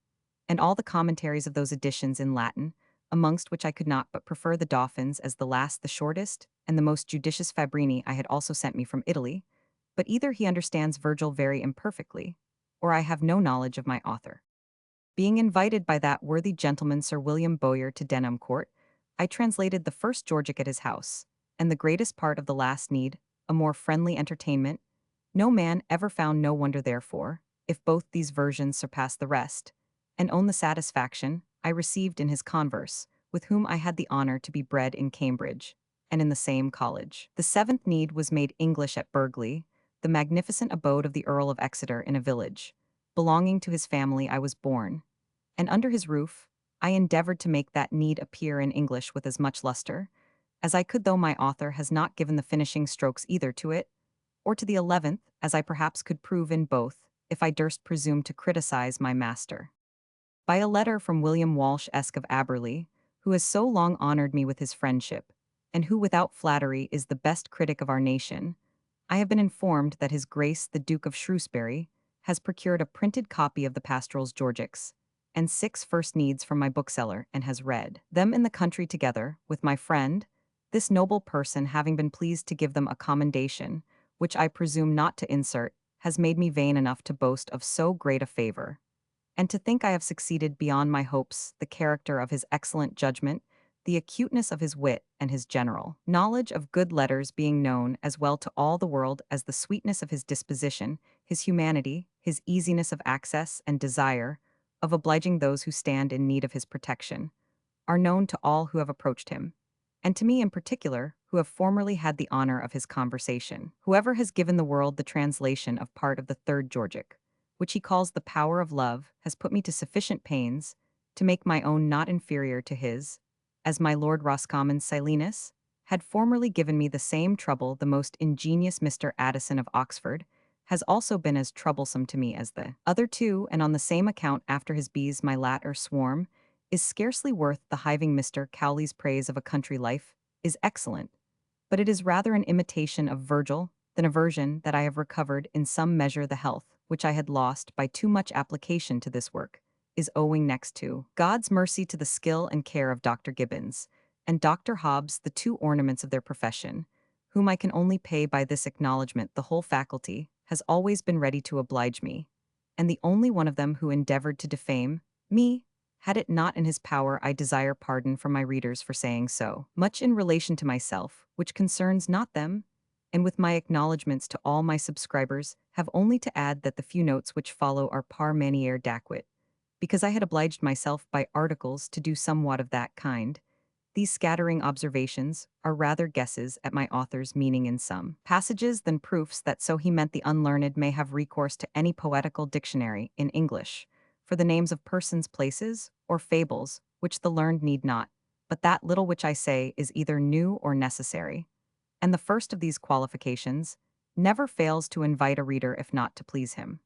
and all the commentaries of those editions in Latin, amongst which I could not but prefer the Dauphins as the last the shortest, and the most judicious Fabrini I had also sent me from Italy, but either he understands Virgil very imperfectly, or I have no knowledge of my author. Being invited by that worthy gentleman Sir William Bowyer to Denham Court, I translated the first Georgic at his house, and the greatest part of the last need, a more friendly entertainment. No man ever found no wonder therefore, if both these versions surpass the rest, and own the satisfaction I received in his converse, with whom I had the honor to be bred in Cambridge, and in the same college. The seventh need was made English at Burghley, the magnificent abode of the Earl of Exeter, in a village belonging to his family I was born, and under his roof I endeavored to make that need appear in English with as much luster as I could, though my author has not given the finishing strokes either to it, or to the 11th, as I perhaps could prove in both, if I durst presume to criticize my master. By a letter from William Walsh Esk of Aberley, who has so long honored me with his friendship, and who without flattery is the best critic of our nation, I have been informed that His Grace the Duke of Shrewsbury has procured a printed copy of the Pastorals Georgics, and 6 first needs from my bookseller, and has read them in the country together with my friend, this noble person having been pleased to give them a commendation, which I presume not to insert, has made me vain enough to boast of so great a favor, and to think I have succeeded beyond my hopes, the character of his excellent judgment, the acuteness of his wit, and his general knowledge of good letters being known as well to all the world as the sweetness of his disposition, his humanity, his easiness of access and desire of obliging those who stand in need of his protection, are known to all who have approached him, and to me in particular, who have formerly had the honor of his conversation. Whoever has given the world the translation of part of the third Georgic, which he calls the power of love, has put me to sufficient pains to make my own not inferior to his, as my Lord Roscommon Silenus had formerly given me the same trouble. The most ingenious Mr. Addison of Oxford has also been as troublesome to me as the other two, and on the same account after his bees my latter swarm is scarcely worth the hiving. Mr. Cowley's praise of a country life is excellent, but it is rather an imitation of Virgil than a version that I have recovered in some measure. The health, which I had lost by too much application to this work, is owing next to God's mercy to the skill and care of Dr. Gibbons and Dr. Hobbes, the 2 ornaments of their profession, whom I can only pay by this acknowledgment. The whole faculty has always been ready to oblige me, and the only one of them who endeavored to defame me. Had it not in his power, I desire pardon from my readers for saying so much in relation to myself, which concerns not them, and with my acknowledgments to all my subscribers, have only to add that the few notes which follow are par maniere dacquit, because I had obliged myself by articles to do somewhat of that kind. These scattering observations are rather guesses at my author's meaning in some passages than proofs that so he meant. The unlearned may have recourse to any poetical dictionary in English for the names of persons, places, or fables, which the learned need not, but that little which I say is either new or necessary, and the first of these qualifications never fails to invite a reader if not to please him.